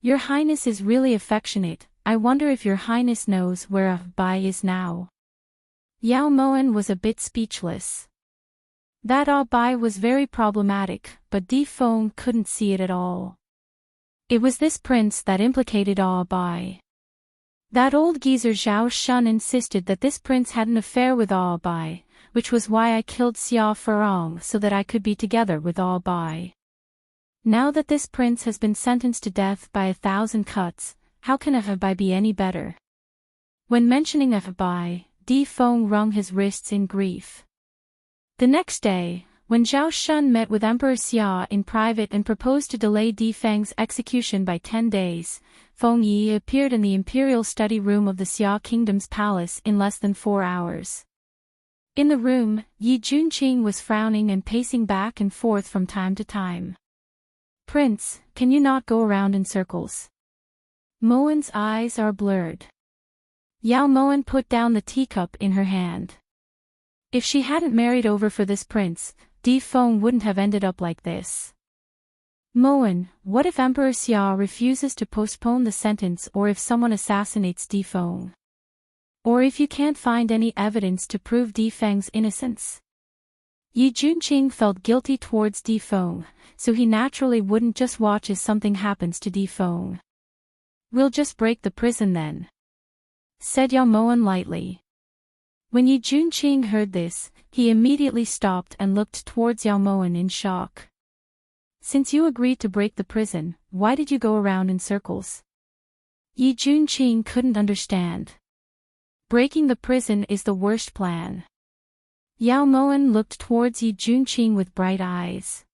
Your Highness is really affectionate. I wonder if your Highness knows where Ao Bai is now. Yao Moan was a bit speechless. That Ao Bai was very problematic, but Di Feng couldn't see it at all. It was this prince that implicated Ao Bai. That old geezer Zhao Shun insisted that this prince had an affair with Ao Bai, which was why I killed Xiao Farong so that I could be together with Ao Bai. Now that this prince has been sentenced to death by 1,000 cuts, how can Ao Bai be any better? When mentioning Ao Bai, Di Feng wrung his wrists in grief. The next day, when Zhao Shun met with Emperor Xia in private and proposed to delay Di Feng's execution by 10 days, Feng Yi appeared in the imperial study room of the Xia kingdom's palace in less than 4 hours. In the room, Yi Juanqing was frowning and pacing back and forth from time to time. Prince, can you not go around in circles? Moan's eyes are blurred. Yao Moan put down the teacup in her hand. If she hadn't married over for this prince, Di Feng wouldn't have ended up like this. Moan, what if Emperor Xia refuses to postpone the sentence, or if someone assassinates Di Feng? Or if you can't find any evidence to prove Di Feng's innocence? Yi Juanqing felt guilty towards Di Feng, so he naturally wouldn't just watch as something happens to Di Feng. We'll just break the prison then, said Yao Moan lightly. When Yi Juanqing heard this, he immediately stopped and looked towards Yao Moan in shock. Since you agreed to break the prison, why did you go around in circles? Yi Juanqing couldn't understand. Breaking the prison is the worst plan. Yao Moan looked towards Yi Juanqing with bright eyes.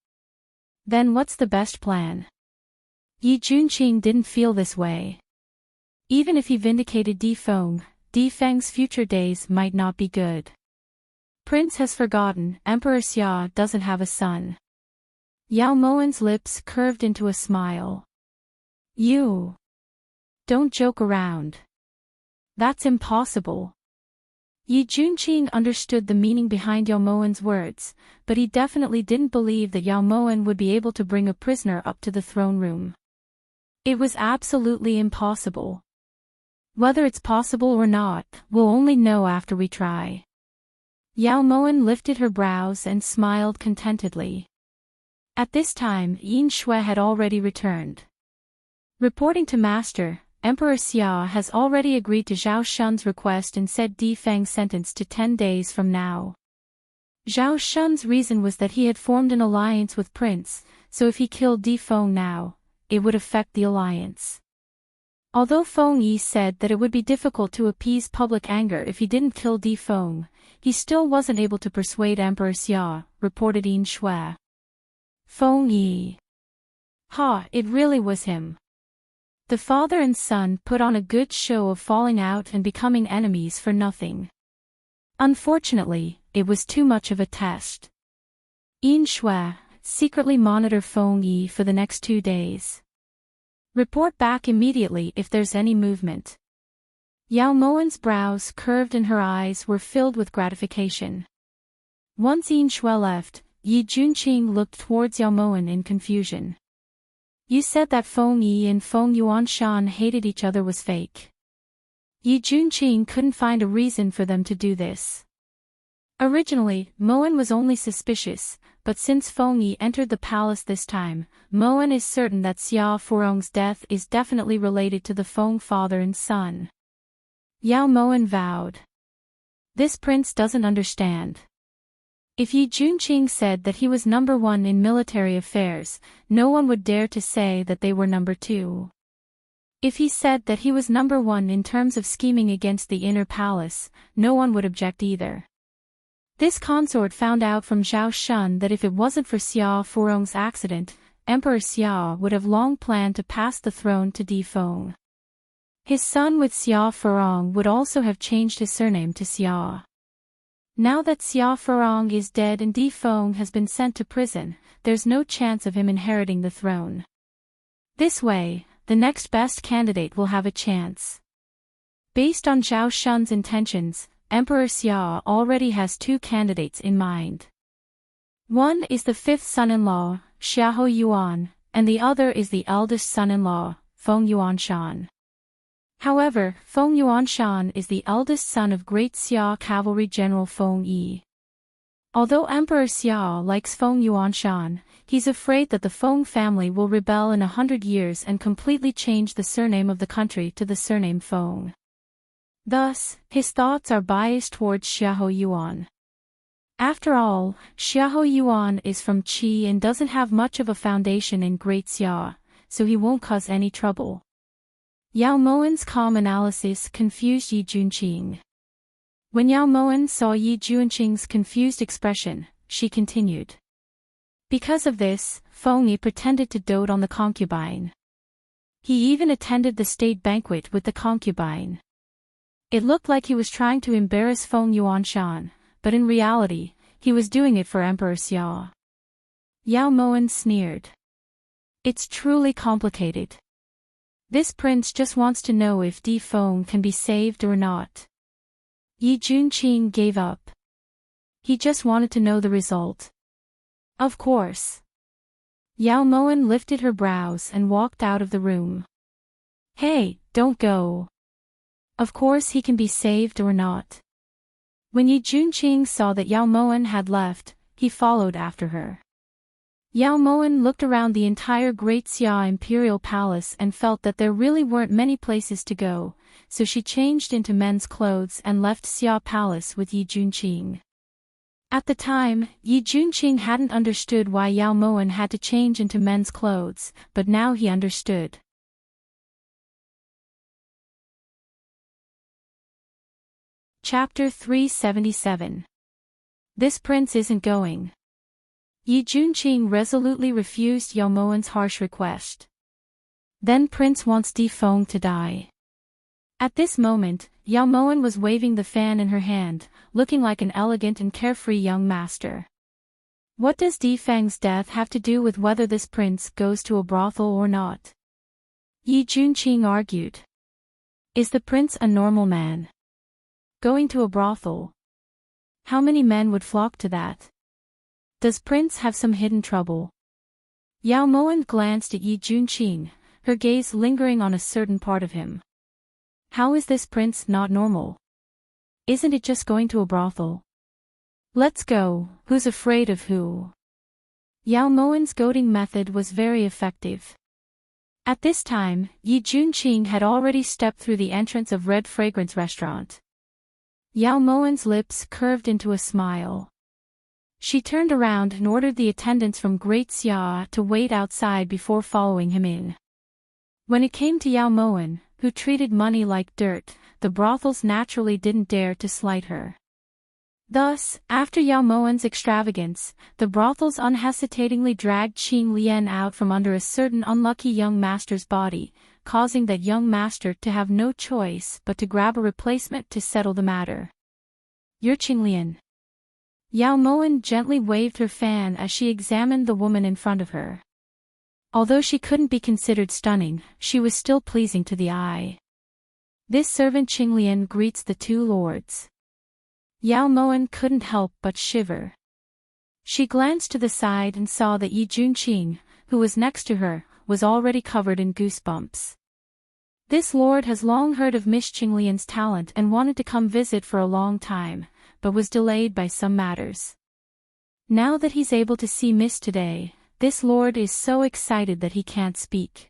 Then what's the best plan? Yi Juanqing didn't feel this way. Even if he vindicated Di Feng's future days might not be good. Prince has forgotten, Emperor Xia doesn't have a son. Yao Moan's lips curved into a smile. You don't joke around. That's impossible. Yi Juanqing understood the meaning behind Yao Moan's words, but he definitely didn't believe that Yao Moan would be able to bring a prisoner up to the throne room. It was absolutely impossible. Whether it's possible or not, we'll only know after we try. Yao Moan lifted her brows and smiled contentedly. At this time, Yin Shui had already returned. Reporting to Master, Emperor Xia has already agreed to Zhao Shun's request and said Di Feng's sentence to 10 days from now. Zhao Shun's reason was that he had formed an alliance with Prince, so if he killed Di Feng now, it would affect the alliance. Although Feng Yi said that it would be difficult to appease public anger if he didn't kill Di Feng, he still wasn't able to persuade Emperor Xia, reported Yin Shui. Feng Yi. Ha, it really was him. The father and son put on a good show of falling out and becoming enemies for nothing. Unfortunately, it was too much of a test. Yin Shui, secretly monitor Feng Yi for the next 2 days. Report back immediately if there's any movement. Yao Moen's brows curved and her eyes were filled with gratification. Once Yin Shui left, Yi Junqing looked towards Yao Moen in confusion. You said that Feng Yi and Feng Yuanshan hated each other was fake. Yi Junqing couldn't find a reason for them to do this. Originally, Moen was only suspicious, but since Feng Yi entered the palace this time, Moen is certain that Xia Furong's death is definitely related to the Feng father and son. Yao Moen vowed. This prince doesn't understand. If Yi Junqing said that he was number 1 in military affairs, no one would dare to say that they were number 2. If he said that he was number 1 in terms of scheming against the inner palace, no one would object either. This consort found out from Zhao Shun that if it wasn't for Xia Furong's accident, Emperor Xia would have long planned to pass the throne to Di Feng. His son with Xia Furong would also have changed his surname to Xia. Now that Xia Furong is dead and Di Feng has been sent to prison, there's no chance of him inheriting the throne. This way, the next best candidate will have a chance. Based on Zhao Shun's intentions, Emperor Xia already has 2 candidates in mind. One is the 5th son-in-law, Xiahou Yuan, and the other is the eldest son-in-law, Feng Yuanshan. However, Feng Yuanshan is the eldest son of Great Xia Cavalry General Feng Yi. Although Emperor Xia likes Feng Yuanshan, he's afraid that the Feng family will rebel in 100 years and completely change the surname of the country to the surname Feng. Thus, his thoughts are biased towards Xiahou Yuan. After all, Xiahou Yuan is from Qi and doesn't have much of a foundation in Great Xia, so he won't cause any trouble. Yao Moen's calm analysis confused Yi Junqing. When Yao Moen saw Yi Junqing's confused expression, she continued. Because of this, Feng Yi pretended to dote on the concubine. He even attended the state banquet with the concubine. It looked like he was trying to embarrass Feng Yuanshan, but in reality, he was doing it for Emperor Xia. Yao Moen sneered. It's truly complicated. This prince just wants to know if Di Feng can be saved or not. Yi Junqing gave up. He just wanted to know the result. Of course. Yao Moen lifted her brows and walked out of the room. Hey, don't go. Of course he can be saved or not. When Yi Junqing saw that Yao Moen had left, he followed after her. Yao Moen looked around the entire Great Xia Imperial Palace and felt that there really weren't many places to go, so she changed into men's clothes and left Xia Palace with Yi Junqing. At the time, Yi Junqing hadn't understood why Yao Moen had to change into men's clothes, but now he understood. Chapter 377. This prince isn't going. Yi Junqing resolutely refused Yao Moen's harsh request. Then prince wants Di Feng to die. At this moment, Yao Moen was waving the fan in her hand, looking like an elegant and carefree young master. What does Di Feng's death have to do with whether this prince goes to a brothel or not? Yi Junqing argued. Is the prince a normal man? Going to a brothel? How many men would flock to that? Does prince have some hidden trouble? Yao Moen glanced at Yi Junqing, her gaze lingering on a certain part of him. How is this prince not normal? Isn't it just going to a brothel? Let's go, who's afraid of who? Yao Moen's goading method was very effective. At this time, Yi Junqing had already stepped through the entrance of Red Fragrance Restaurant. Yao Moen's lips curved into a smile. She turned around and ordered the attendants from Great Xia to wait outside before following him in. When it came to Yao Moen, who treated money like dirt, the brothels naturally didn't dare to slight her. Thus, after Yao Moen's extravagance, the brothels unhesitatingly dragged Qing Lian out from under a certain unlucky young master's body, causing that young master to have no choice but to grab a replacement to settle the matter. "You're Qing Lian." Yao Moen gently waved her fan as she examined the woman in front of her. Although she couldn't be considered stunning, she was still pleasing to the eye. "This servant Qing Lian greets the two lords." Yao Moen couldn't help but shiver. She glanced to the side and saw that Yi Junqing, who was next to her, was already covered in goosebumps. This lord has long heard of Miss Qing Lian's talent and wanted to come visit for a long time, but was delayed by some matters. Now that he's able to see Miss today, this lord is so excited that he can't speak.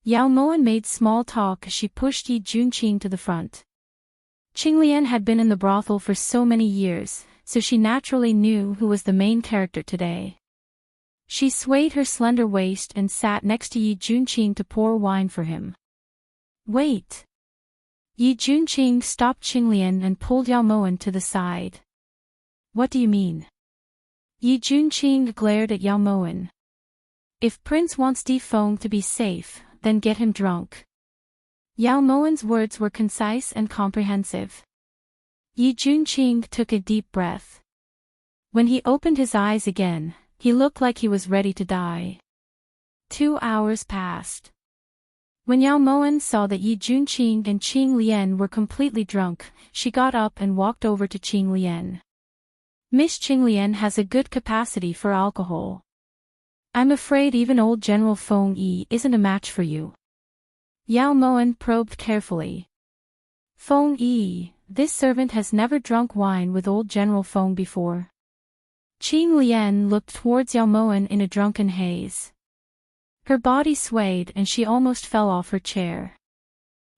Yao Moen made small talk as she pushed Yi Junqing to the front. Qing Lian had been in the brothel for so many years, so she naturally knew who was the main character today. She swayed her slender waist and sat next to Yi Junqing to pour wine for him. "Wait." Yi Junqing stopped Qing Lian and pulled Yao Moen to the side. "What do you mean?" Yi Junqing glared at Yao Moen. "If Prince wants Di Feng to be safe, then get him drunk." Yao Moen's words were concise and comprehensive. Yi Junqing took a deep breath. When he opened his eyes again, he looked like he was ready to die. 2 hours passed. When Yao Moen saw that Yi Junqing and Qing Lian were completely drunk, she got up and walked over to Qing Lian. "Miss Qing Lian has a good capacity for alcohol. I'm afraid even old General Feng Yi isn't a match for you." Yao Moen probed carefully. "Feng Yi, this servant has never drunk wine with old General Feng before." Qing Lian looked towards Yao Moen in a drunken haze. Her body swayed and she almost fell off her chair.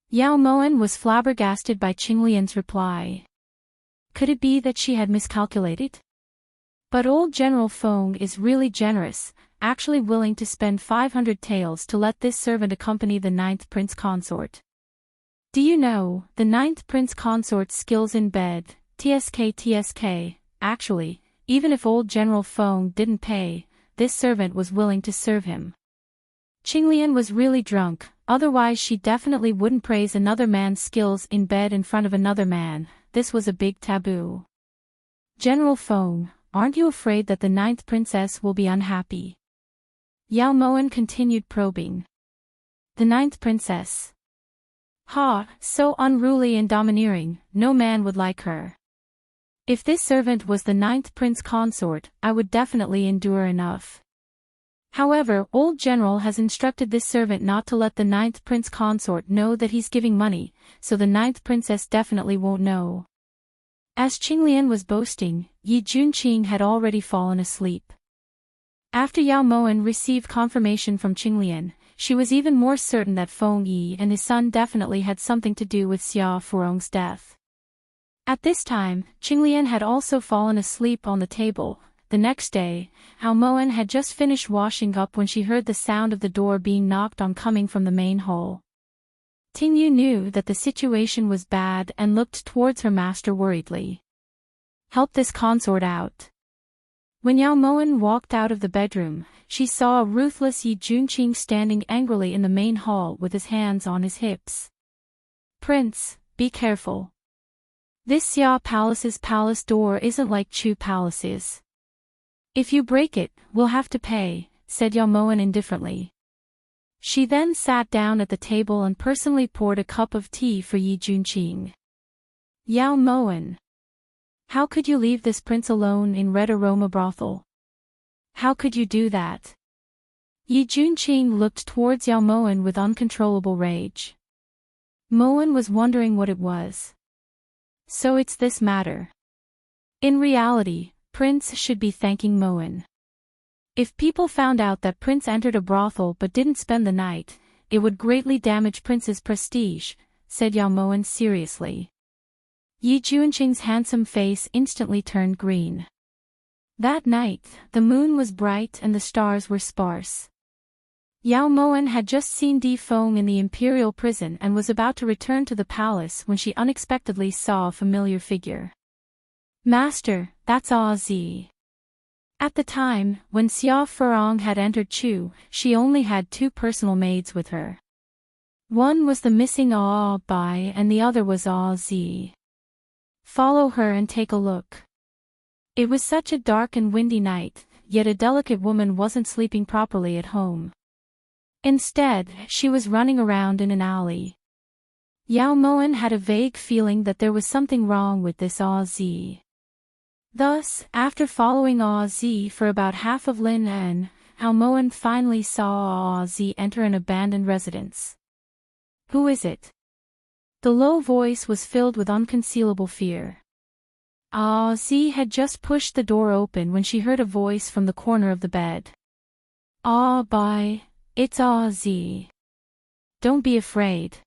Yao Moen was flabbergasted by Qing Lian's reply. Could it be that she had miscalculated? But old General Feng is really generous, actually willing to spend 500 taels to let this servant accompany the 9th Prince Consort. Do you know, the 9th Prince Consort's skills in bed, TSK. Actually, even if old General Feng didn't pay, this servant was willing to serve him. Qing Lian was really drunk, otherwise she definitely wouldn't praise another man's skills in bed in front of another man. This was a big taboo. "General Feng, aren't you afraid that the 9th princess will be unhappy?" Yao Moen continued probing. "The 9th princess? Ha, so unruly and domineering, no man would like her. If this servant was the 9th Prince Consort, I would definitely endure enough. However, old General has instructed this servant not to let the 9th Prince Consort know that he's giving money, so the 9th princess definitely won't know." As Qing Lian was boasting, Yi Junqing had already fallen asleep. After Yao Moen received confirmation from Qing Lian, she was even more certain that Feng Yi and his son definitely had something to do with Xia Furong's death. At this time, Qing Lian had also fallen asleep on the table. The next day, Yao Moen had just finished washing up when she heard the sound of the door being knocked on coming from the main hall. Ting Yu knew that the situation was bad and looked towards her master worriedly. "Help this consort out." When Yao Moen walked out of the bedroom, she saw a ruthless Yi Junqing standing angrily in the main hall with his hands on his hips. "Prince, be careful. This Xia Palace's palace door isn't like Chu Palace's. If you break it, we'll have to pay," said Yao Moen indifferently. She then sat down at the table and personally poured a cup of tea for Yi Junqing. "Yao Moen, how could you leave this prince alone in Red Aroma Brothel? How could you do that?" Yi Junqing looked towards Yao Moen with uncontrollable rage. Moen was wondering what it was. So it's this matter. In reality, Prince should be thanking Moen. If people found out that Prince entered a brothel but didn't spend the night, it would greatly damage Prince's prestige, said Yao Moen seriously. Yi Juanqing's handsome face instantly turned green. That night, the moon was bright and the stars were sparse. Yao Moen had just seen Di Feng in the imperial prison and was about to return to the palace when she unexpectedly saw a familiar figure. Master, that's Zi. At the time, when Xia Furong had entered Chu, she only had 2 personal maids with her. One was the missing Bai and the other was Zi. Follow her and take a look. It was such a dark and windy night, yet a delicate woman wasn't sleeping properly at home. Instead, she was running around in an alley. Yao Moen had a vague feeling that there was something wrong with this Zi. Thus, after following Zi for about half of Lin En, Yao Moen finally saw Zi enter an abandoned residence. Who is it? The low voice was filled with unconcealable fear. Zi had just pushed the door open when she heard a voice from the corner of the bed. Bai, it's Zi. Don't be afraid.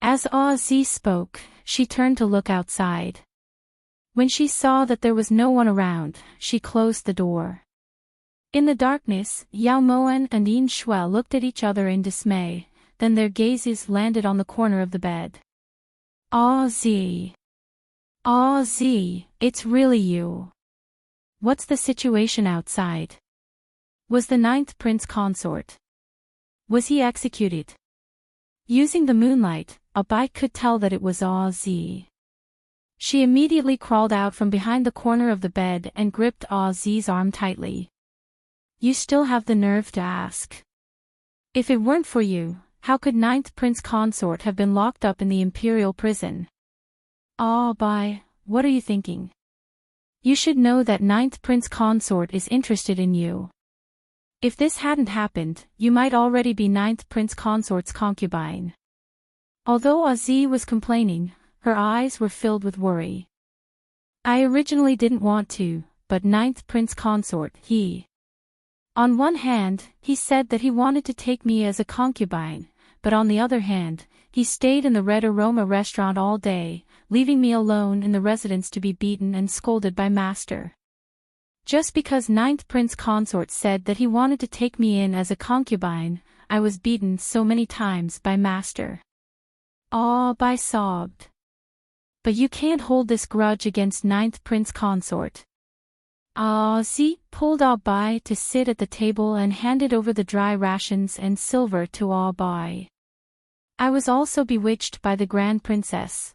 As Zi spoke, she turned to look outside. When she saw that there was no one around, she closed the door. In the darkness, Yao Moen and Yin Shui looked at each other in dismay, then their gazes landed on the corner of the bed. Zi. Zi, it's really you. What's the situation outside? Was the 9th prince consort? Was he executed? Using the moonlight, Bai could tell that it was Zi. She immediately crawled out from behind the corner of the bed and gripped Zi's arm tightly. You still have the nerve to ask. If it weren't for you, how could 9th prince consort have been locked up in the imperial prison? Bai, what are you thinking? You should know that 9th prince consort is interested in you. If this hadn't happened, you might already be 9th prince consort's concubine. Although Zi was complaining, her eyes were filled with worry. I originally didn't want to, but 9th prince consort, he. On one hand, he said that he wanted to take me as a concubine, but on the other hand, he stayed in the Red Aroma restaurant all day, leaving me alone in the residence to be beaten and scolded by master. Just because 9th prince consort said that he wanted to take me in as a concubine, I was beaten so many times by master. Bai sobbed. But you can't hold this grudge against 9th prince consort. Zi pulled Bai to sit at the table and handed over the dry rations and silver to Bai. I was also bewitched by the Grand Princess.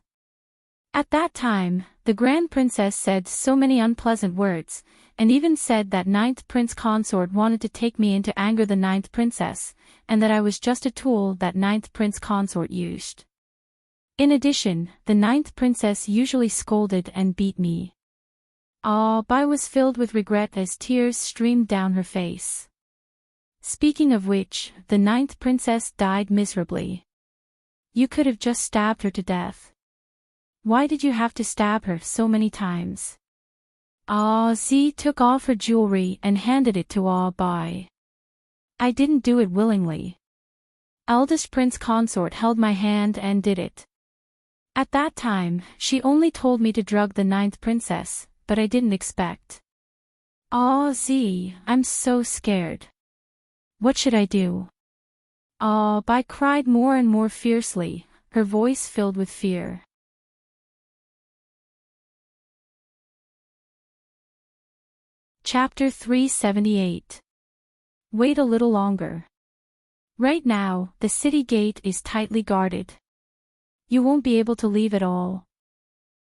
At that time, the Grand Princess said so many unpleasant words, and even said that 9th prince consort wanted to take me in to anger the 9th princess, and that I was just a tool that 9th prince consort used. In addition, the 9th princess usually scolded and beat me. Bai was filled with regret as tears streamed down her face. Speaking of which, the 9th princess died miserably. You could have just stabbed her to death. Why did you have to stab her so many times? Zi took off her jewelry and handed it to Bai. I didn't do it willingly. Eldest prince consort held my hand and did it. At that time, she only told me to drug the 9th princess, but I didn't expect. Zi, I'm so scared. What should I do? Bai cried more and more fiercely, her voice filled with fear. Chapter 378. Wait a little longer. Right now, the city gate is tightly guarded. You won't be able to leave at all.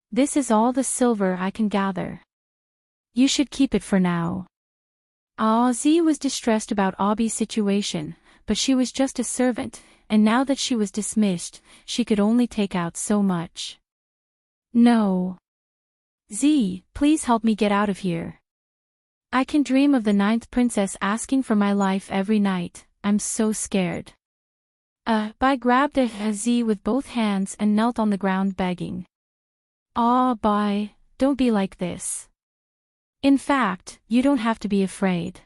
This is all the silver I can gather. You should keep it for now. Zi was distressed about Abi's situation, but she was just a servant, and now that she was dismissed, she could only take out so much. No. Zi, please help me get out of here. I can dream of the 9th princess asking for my life every night, I'm so scared. Bai grabbed Zi with both hands and knelt on the ground begging. Bai, don't be like this. In fact, you don't have to be afraid.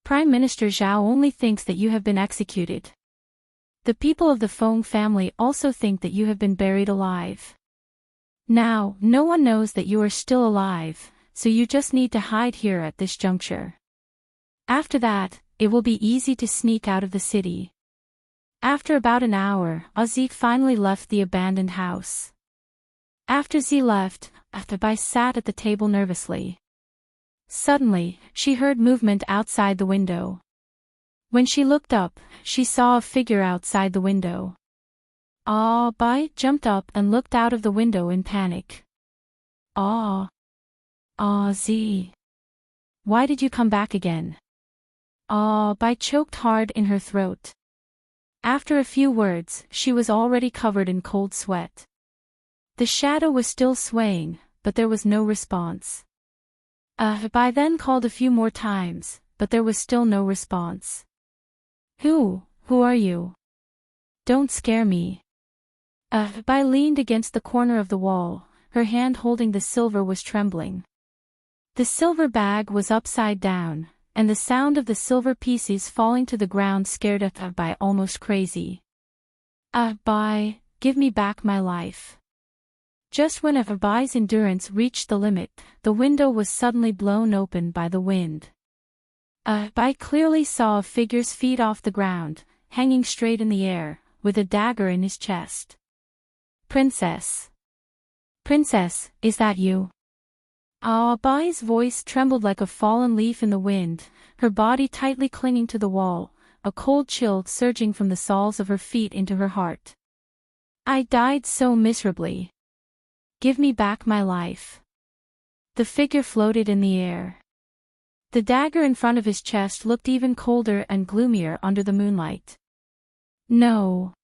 Prime Minister Zhao only thinks that you have been executed. The people of the Feng family also think that you have been buried alive. Now, no one knows that you are still alive, so you just need to hide here at this juncture. After that, it will be easy to sneak out of the city. After about an hour, Aziz finally left the abandoned house. After Z left, Bai sat at the table nervously. Suddenly, she heard movement outside the window. When she looked up, she saw a figure outside the window. Bai jumped up and looked out of the window in panic. Z. Why did you come back again? Bai choked hard in her throat. After a few words, she was already covered in cold sweat. The shadow was still swaying, but there was no response. Bai then called a few more times, but there was still no response. Who are you? Don't scare me. Bai leaned against the corner of the wall, her hand holding the silver was trembling. The silver bag was upside down, and the sound of the silver pieces falling to the ground scared Bai almost crazy. Bai, give me back my life. Just when Bai's endurance reached the limit, the window was suddenly blown open by the wind. Bai clearly saw a figure's feet off the ground, hanging straight in the air, with a dagger in his chest. Princess! Princess, is that you? Bai's voice trembled like a fallen leaf in the wind, her body tightly clinging to the wall, a cold chill surging from the soles of her feet into her heart. I died so miserably. Give me back my life. The figure floated in the air. The dagger in front of his chest looked even colder and gloomier under the moonlight. No.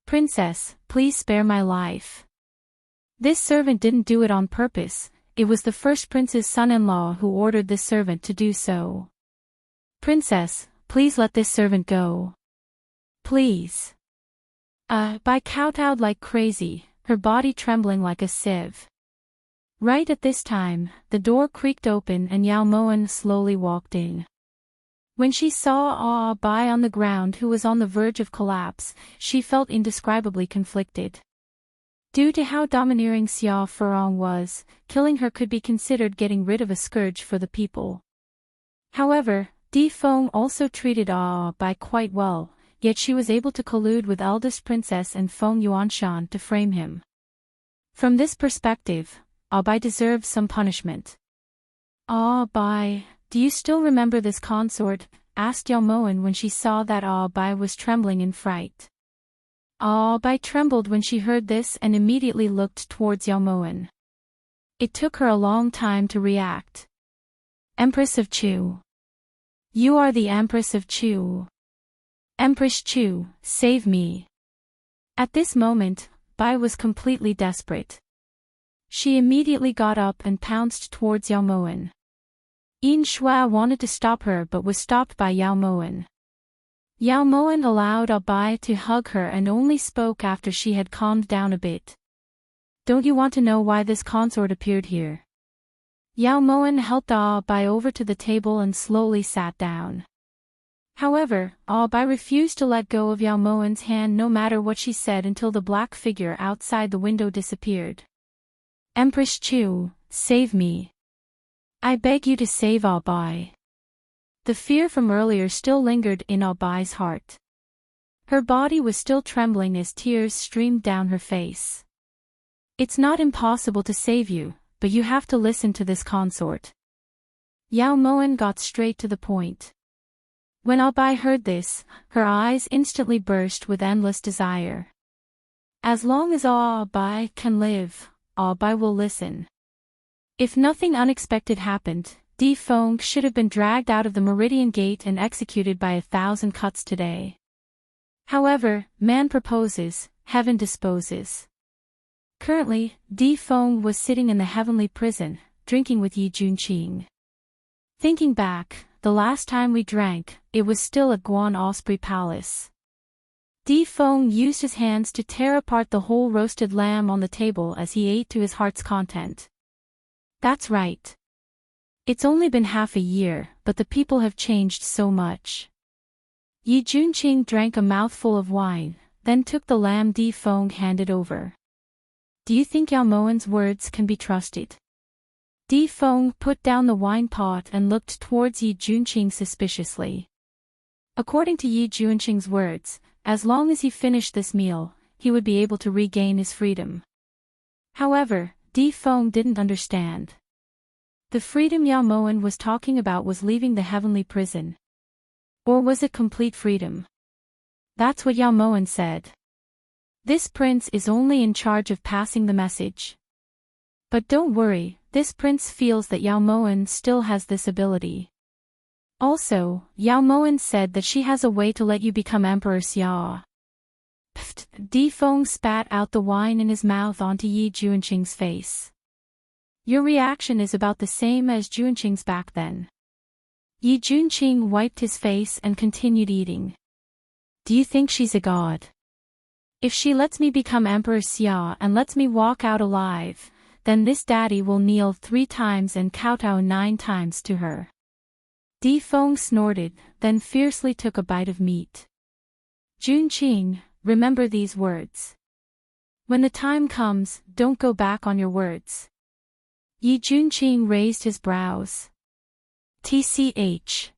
Princess, please spare my life. This servant didn't do it on purpose, it was the first prince's son-in-law who ordered this servant to do so. Princess, please let this servant go. Please. Bai kowtowed like crazy, her body trembling like a sieve. Right at this time, the door creaked open and Yao Moen slowly walked in. When she saw Bai on the ground who was on the verge of collapse, she felt indescribably conflicted. Due to how domineering Xia Furong was, killing her could be considered getting rid of a scourge for the people. However, Di Feng also treated Bai quite well, yet she was able to collude with eldest princess and Feng Yuanshan to frame him. From this perspective, Bai deserves some punishment. Bai, do you still remember this consort? Asked Yao Moen when she saw that Bai was trembling in fright. Bai trembled when she heard this and immediately looked towards Yao Moen. It took her a long time to react. Empress of Chu. You are the Empress of Chu. Empress Chu, save me. At this moment, Bai was completely desperate. She immediately got up and pounced towards Yao Moen. Yin Shua wanted to stop her but was stopped by Yao Moen. Yao Moen allowed Bai to hug her and only spoke after she had calmed down a bit. Don't you want to know why this consort appeared here? Yao Moen helped Bai over to the table and slowly sat down. However, Bai refused to let go of Yao Moen's hand no matter what she said until the black figure outside the window disappeared. Empress Chu, save me. I beg you to save Bai. The fear from earlier still lingered in Bai's heart. Her body was still trembling as tears streamed down her face. It's not impossible to save you, but you have to listen to this consort. Yao Moen got straight to the point. When Bai heard this, her eyes instantly burst with endless desire. As long as Bai can live, Bai will listen. If nothing unexpected happened, Di Feng should have been dragged out of the Meridian Gate and executed by 1,000 cuts today. However, man proposes, heaven disposes. Currently, Di Feng was sitting in the heavenly prison, drinking with Yi Junqing. Thinking back, the last time we drank, it was still at Guan Osprey Palace. Di Feng used his hands to tear apart the whole roasted lamb on the table as he ate to his heart's content. That's right. It's only been half a year, but the people have changed so much. Yi Junqing drank a mouthful of wine, then took the lamb Di Feng handed over. Do you think Yao Moen's words can be trusted? Di Feng put down the wine pot and looked towards Yi Junqing suspiciously. According to Yi Junqing's words, as long as he finished this meal, he would be able to regain his freedom. However, Di Feng didn't understand. The freedom Yao Moen was talking about was leaving the heavenly prison. Or was it complete freedom? That's what Yao Moen said. This prince is only in charge of passing the message. But don't worry, this prince feels that Yao Moen still has this ability. Also, Yao Moen said that she has a way to let you become Emperor Xia. Pfft, Di Feng spat out the wine in his mouth onto Yi Junqing's face. Your reaction is about the same as Junqing's back then. Yi Junqing wiped his face and continued eating. Do you think she's a god? If she lets me become Emperor Xia and lets me walk out alive, then this daddy will kneel 3 times and kowtow 9 times to her. Di Feng snorted, then fiercely took a bite of meat. Junqing, remember these words. When the time comes, don't go back on your words. Yi Junqing raised his brows. TCH.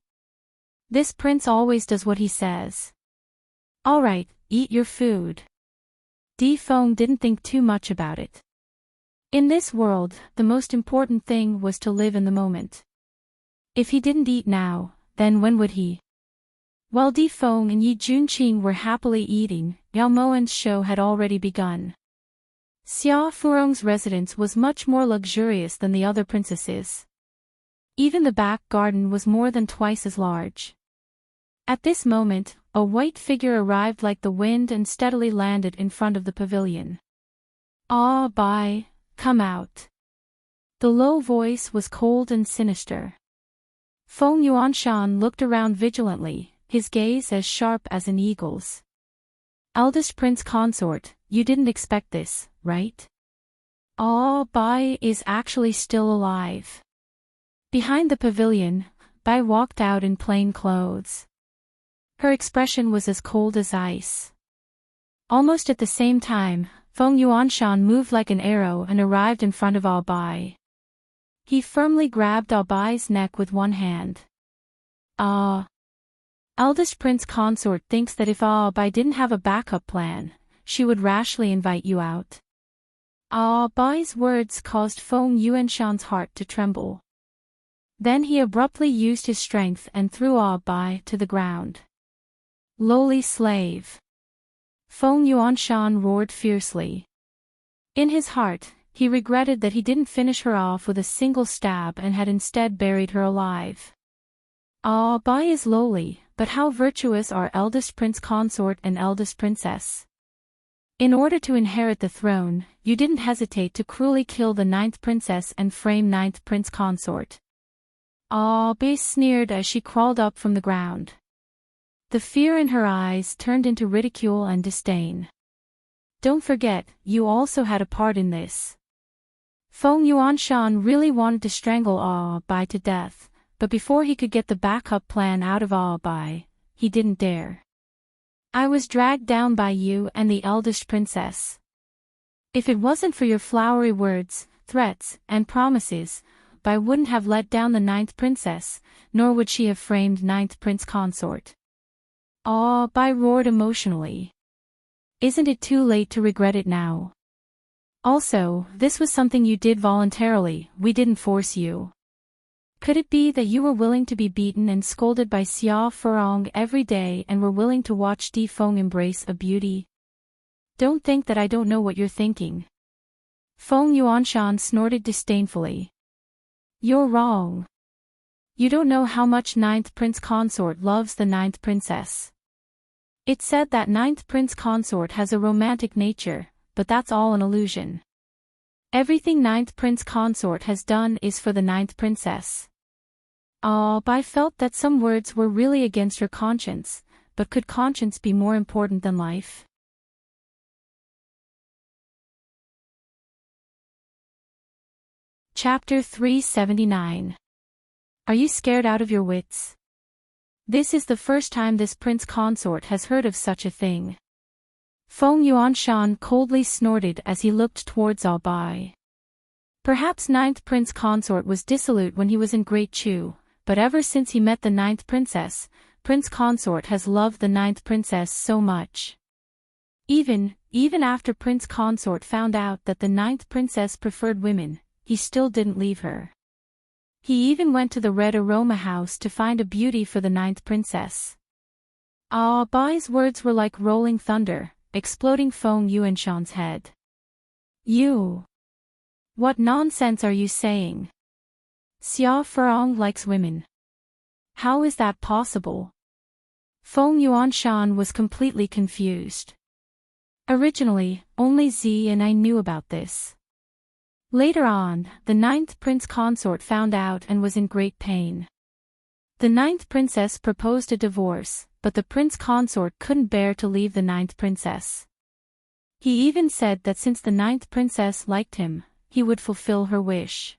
This prince always does what he says. Alright, eat your food. Di Feng didn't think too much about it. In this world, the most important thing was to live in the moment. If he didn't eat now, then when would he? While Di Feng and Yi Junqing were happily eating, Yao Moen's show had already begun. Xia Furong's residence was much more luxurious than the other princesses. Even the back garden was more than twice as large. At this moment, a white figure arrived like the wind and steadily landed in front of the pavilion. Ah, bye, come out. The low voice was cold and sinister. Feng Yuanshan looked around vigilantly, his gaze as sharp as an eagle's. Eldest prince consort, you didn't expect this, right? Ah, Bai is actually still alive. Behind the pavilion, Bai walked out in plain clothes. Her expression was as cold as ice. Almost at the same time, Feng Yuanshan moved like an arrow and arrived in front of Ah Bai. He firmly grabbed Ah Bai's neck with one hand. Ah. Eldest prince consort thinks that if Ah Bai didn't have a backup plan, she would rashly invite you out. Ah Bai's words caused Feng Yuanshan's heart to tremble. Then he abruptly used his strength and threw Ah Bai to the ground. Lowly slave. Feng Yuanshan roared fiercely. In his heart, he regretted that he didn't finish her off with a single stab and had instead buried her alive. Ah Bai is lowly, but how virtuous are eldest prince consort and eldest princess. In order to inherit the throne, you didn't hesitate to cruelly kill the 9th princess and frame 9th prince consort. Ah Bai sneered as she crawled up from the ground. The fear in her eyes turned into ridicule and disdain. Don't forget, you also had a part in this. Feng Yuanshan really wanted to strangle Ah Bai to death, but before he could get the backup plan out of Ah Bai, he didn't dare. I was dragged down by you and the eldest princess. If it wasn't for your flowery words, threats, and promises, Bai wouldn't have let down the 9th princess, nor would she have framed 9th prince consort. Ah Bai roared emotionally. Isn't it too late to regret it now? Also, this was something you did voluntarily, we didn't force you. Could it be that you were willing to be beaten and scolded by Xia Furong every day and were willing to watch Di Feng embrace a beauty? Don't think that I don't know what you're thinking. Feng Yuanshan snorted disdainfully. You're wrong. You don't know how much 9th prince consort loves the 9th princess. It's said that 9th prince consort has a romantic nature, but that's all an illusion. Everything 9th prince consort has done is for the 9th princess. Ah Bai felt that some words were really against her conscience, but could conscience be more important than life? Chapter 379. Are you scared out of your wits? This is the first time this prince consort has heard of such a thing. Feng Yuanshan coldly snorted as he looked towards Ao Bai. Perhaps ninth prince consort was dissolute when he was in Great Chu, but ever since he met the ninth princess, prince consort has loved the ninth princess so much. Even after prince consort found out that the ninth princess preferred women, he still didn't leave her. He even went to the Red Aroma House to find a beauty for the ninth princess. Ao Bai's words were like rolling thunder, exploding Feng Yuanshan's head. You! What nonsense are you saying? Xia Furong likes women. How is that possible? Feng Yuanshan was completely confused. Originally, only Z and I knew about this. Later on, the ninth prince consort found out and was in great pain. The ninth princess proposed a divorce, but the prince consort couldn't bear to leave the ninth princess. He even said that since the ninth princess liked him, he would fulfill her wish.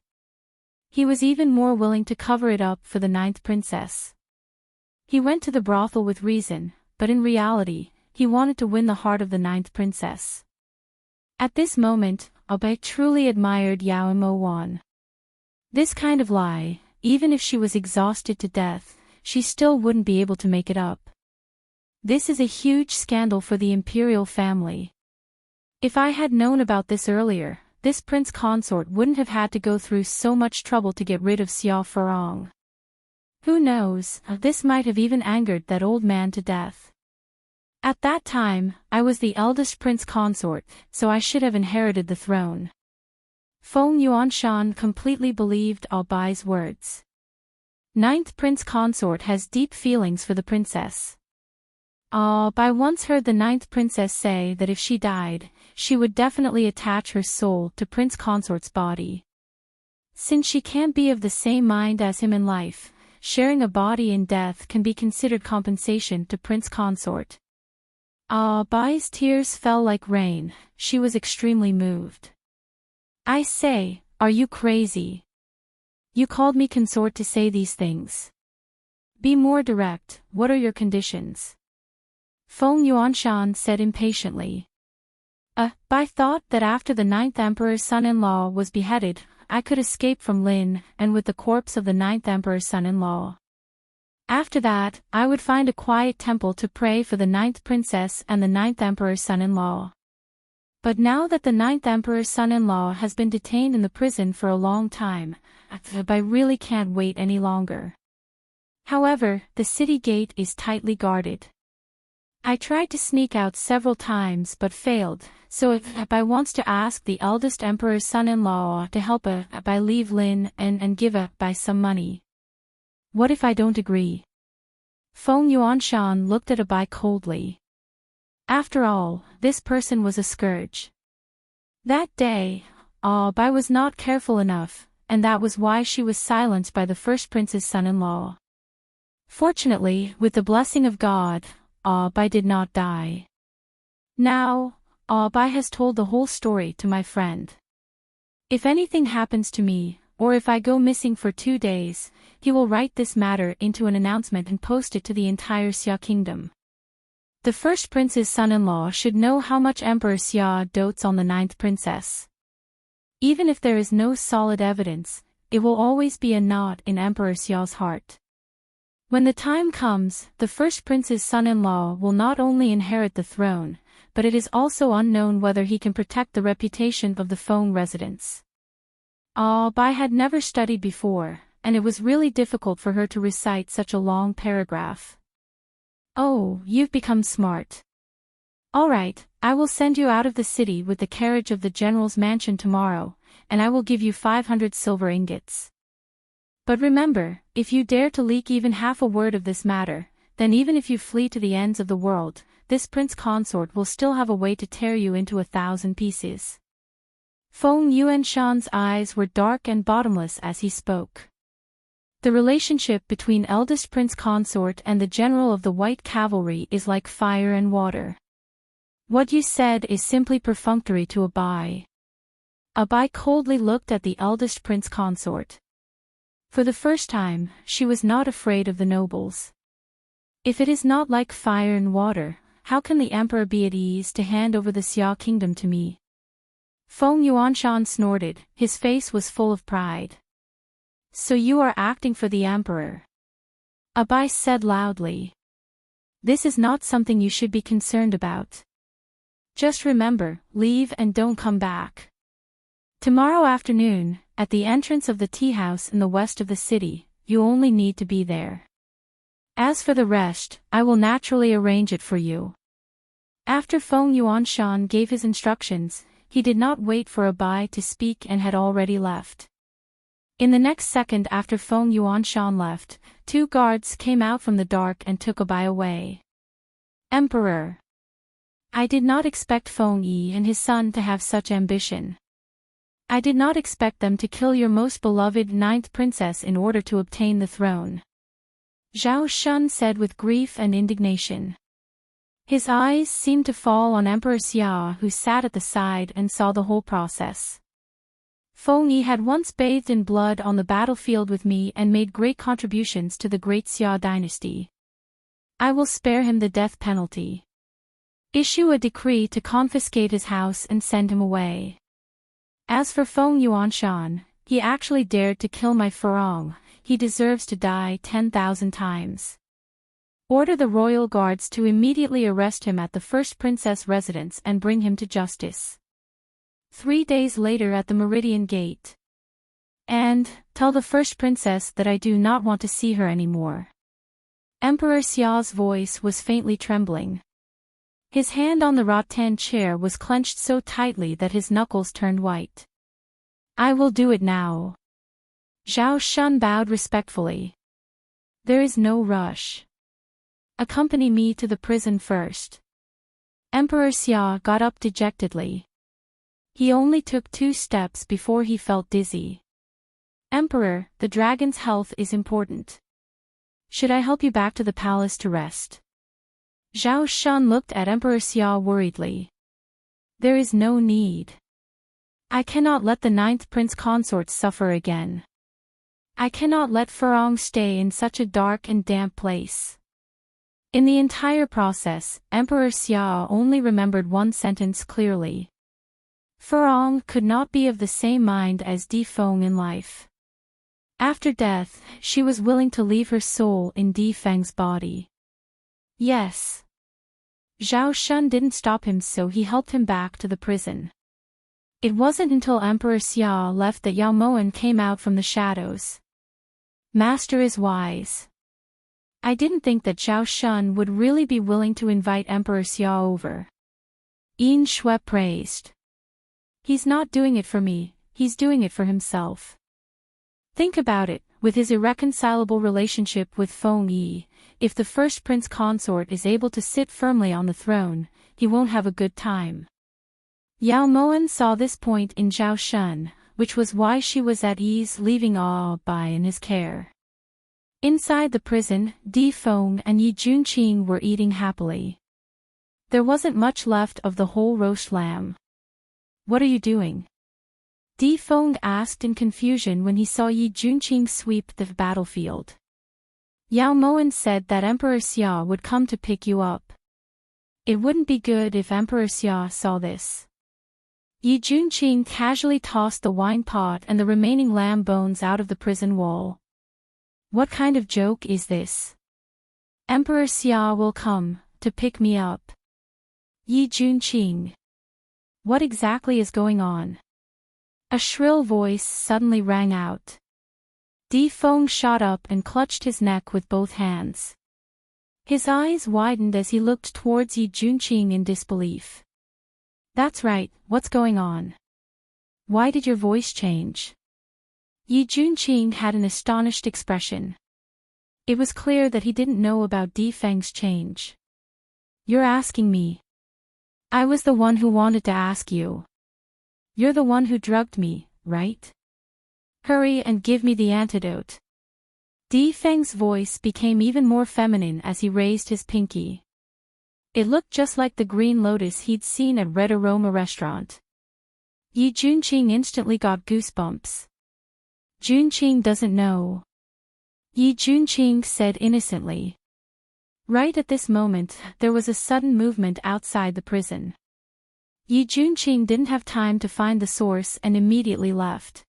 He was even more willing to cover it up for the ninth princess. He went to the brothel with reason, but in reality, he wanted to win the heart of the ninth princess. At this moment, Ao Bai truly admired Yao Mo Wan. This kind of lie, even if she was exhausted to death, she still wouldn't be able to make it up. This is a huge scandal for the imperial family. If I had known about this earlier, this prince consort wouldn't have had to go through so much trouble to get rid of Xia Furong. Who knows, this might have even angered that old man to death. At that time, I was the eldest prince consort, so I should have inherited the throne. Feng Yuanshan completely believed Ao Bai's words. Ninth prince consort has deep feelings for the princess. Ao Bai once heard the ninth princess say that if she died, she would definitely attach her soul to prince consort's body. Since she can't be of the same mind as him in life, sharing a body in death can be considered compensation to prince consort. Ao Bai's tears fell like rain, she was extremely moved. I say, are you crazy? You called me consort to say these things. Be more direct, what are your conditions? Feng Yuanshan said impatiently. Bai thought that after the ninth emperor's son-in-law was beheaded, I could escape from Lin, and with the corpse of the ninth emperor's son-in-law. After that, I would find a quiet temple to pray for the ninth princess and the ninth emperor's son-in-law. But now that the ninth emperor's son-in-law has been detained in the prison for a long time, I really can't wait any longer. However, the city gate is tightly guarded. I tried to sneak out several times but failed, so if Bai wants to ask the eldest emperor's son-in-law to help Bai leave Lin and give Bai some money. What if I don't agree? Feng Yuanshan looked at Bai coldly. After all, this person was a scourge. That day, Bai was not careful enough, and that was why she was silenced by the first prince's son-in-law. Fortunately, with the blessing of God, Bai did not die. Now, Bai has told the whole story to my friend. If anything happens to me, or if I go missing for 2 days, he will write this matter into an announcement and post it to the entire Xia kingdom. The first prince's son-in-law should know how much Emperor Xia dotes on the ninth princess. Even if there is no solid evidence, it will always be a knot in Emperor Xiao's heart. When the time comes, the first prince's son-in-law will not only inherit the throne, but it is also unknown whether he can protect the reputation of the Feng residence. Bai had never studied before, and it was really difficult for her to recite such a long paragraph. Oh, you've become smart. All right, I will send you out of the city with the carriage of the general's mansion tomorrow, and I will give you 500 silver ingots. But remember, if you dare to leak even half a word of this matter, then even if you flee to the ends of the world, this prince consort will still have a way to tear you into 1,000 pieces. Feng Yuanshan's eyes were dark and bottomless as he spoke. The relationship between eldest prince consort and the general of the White Cavalry is like fire and water. What you said is simply perfunctory to Bai. Bai coldly looked at the eldest prince consort. For the first time, she was not afraid of the nobles. If it is not like fire and water, how can the emperor be at ease to hand over the Xia kingdom to me? Feng Yuanshan snorted, his face was full of pride. So you are acting for the emperor? Abai said loudly. This is not something you should be concerned about. Just remember, leave and don't come back. Tomorrow afternoon, at the entrance of the tea house in the west of the city, you only need to be there. As for the rest, I will naturally arrange it for you. After Feng Yuanshan gave his instructions, he did not wait for Abai to speak and had already left. In the next second after Feng Yuanshan left, 2 guards came out from the dark and took Abai away. Emperor. I did not expect Feng Yi and his son to have such ambition. I did not expect them to kill your most beloved 9th princess in order to obtain the throne. Zhao Shun said with grief and indignation. His eyes seemed to fall on Emperor Xia, who sat at the side and saw the whole process. Feng Yi had once bathed in blood on the battlefield with me and made great contributions to the great Xia dynasty. I will spare him the death penalty. Issue a decree to confiscate his house and send him away. As for Feng Yuanshan, he actually dared to kill my Furong. He deserves to die 10,000 times. Order the royal guards to immediately arrest him at the first princess residence and bring him to justice. 3 days later at the Meridian Gate. And, tell the first princess that I do not want to see her anymore. Emperor Xiao's voice was faintly trembling. His hand on the rattan chair was clenched so tightly that his knuckles turned white. I will do it now. Zhao Shun bowed respectfully. There is no rush. Accompany me to the prison first. Emperor Xia got up dejectedly. He only took 2 steps before he felt dizzy. Emperor, the dragon's health is important. Should I help you back to the palace to rest? Zhao Shun looked at Emperor Xia worriedly. There is no need. I cannot let the 9th prince consort suffer again. I cannot let Furong stay in such a dark and damp place. In the entire process, Emperor Xia only remembered one sentence clearly. Furong could not be of the same mind as Di Feng in life. After death, she was willing to leave her soul in Di Feng's body. Yes. Zhao Shun didn't stop him, so he helped him back to the prison. It wasn't until Emperor Xia left that Yao Moan came out from the shadows. Master is wise. I didn't think that Zhao Shun would really be willing to invite Emperor Xia over. Yin Shui praised. He's not doing it for me, he's doing it for himself. Think about it, with his irreconcilable relationship with Feng Yi, if the first prince consort is able to sit firmly on the throne, he won't have a good time. Yao Moan saw this point in Zhao Shun, which was why she was at ease leaving Bai in his care. Inside the prison, Di Feng and Yi Junqing were eating happily. There wasn't much left of the whole roast lamb. What are you doing? Di Feng asked in confusion when he saw Yi Junqing sweep the battlefield. Yao Moan said that Emperor Xia would come to pick you up. It wouldn't be good if Emperor Xia saw this. Yi Junqing casually tossed the wine pot and the remaining lamb bones out of the prison wall. What kind of joke is this? Emperor Xia will come to pick me up. Yi Junqing. What exactly is going on? A shrill voice suddenly rang out. Di Feng shot up and clutched his neck with both hands. His eyes widened as he looked towards Yi Junqing in disbelief. That's right, what's going on? Why did your voice change? Yi Junqing had an astonished expression. It was clear that he didn't know about Di Feng's change. You're asking me. I was the one who wanted to ask you. You're the one who drugged me, right? Hurry and give me the antidote. Di Feng's voice became even more feminine as he raised his pinky. It looked just like the green lotus he'd seen at Red Aroma restaurant. Yi Junqing instantly got goosebumps. Junqing doesn't know. Yi Junqing said innocently. Right at this moment, there was a sudden movement outside the prison. Yi Junqing didn't have time to find the source and immediately left.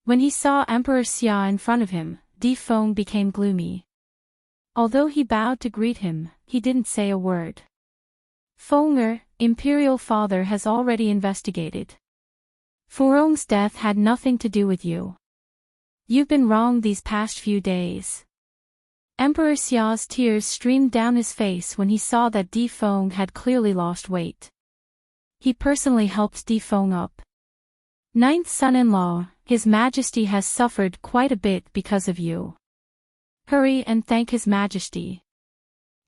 When he saw Emperor Xia in front of him, Di Feng became gloomy. Although he bowed to greet him, he didn't say a word. Fenger, Imperial Father has already investigated. Furong's death had nothing to do with you. You've been wrong these past few days. Emperor Xia's tears streamed down his face when he saw that Di Feng had clearly lost weight. He personally helped Di Feng up. Ninth son-in-law, His Majesty has suffered quite a bit because of you. Hurry and thank His Majesty.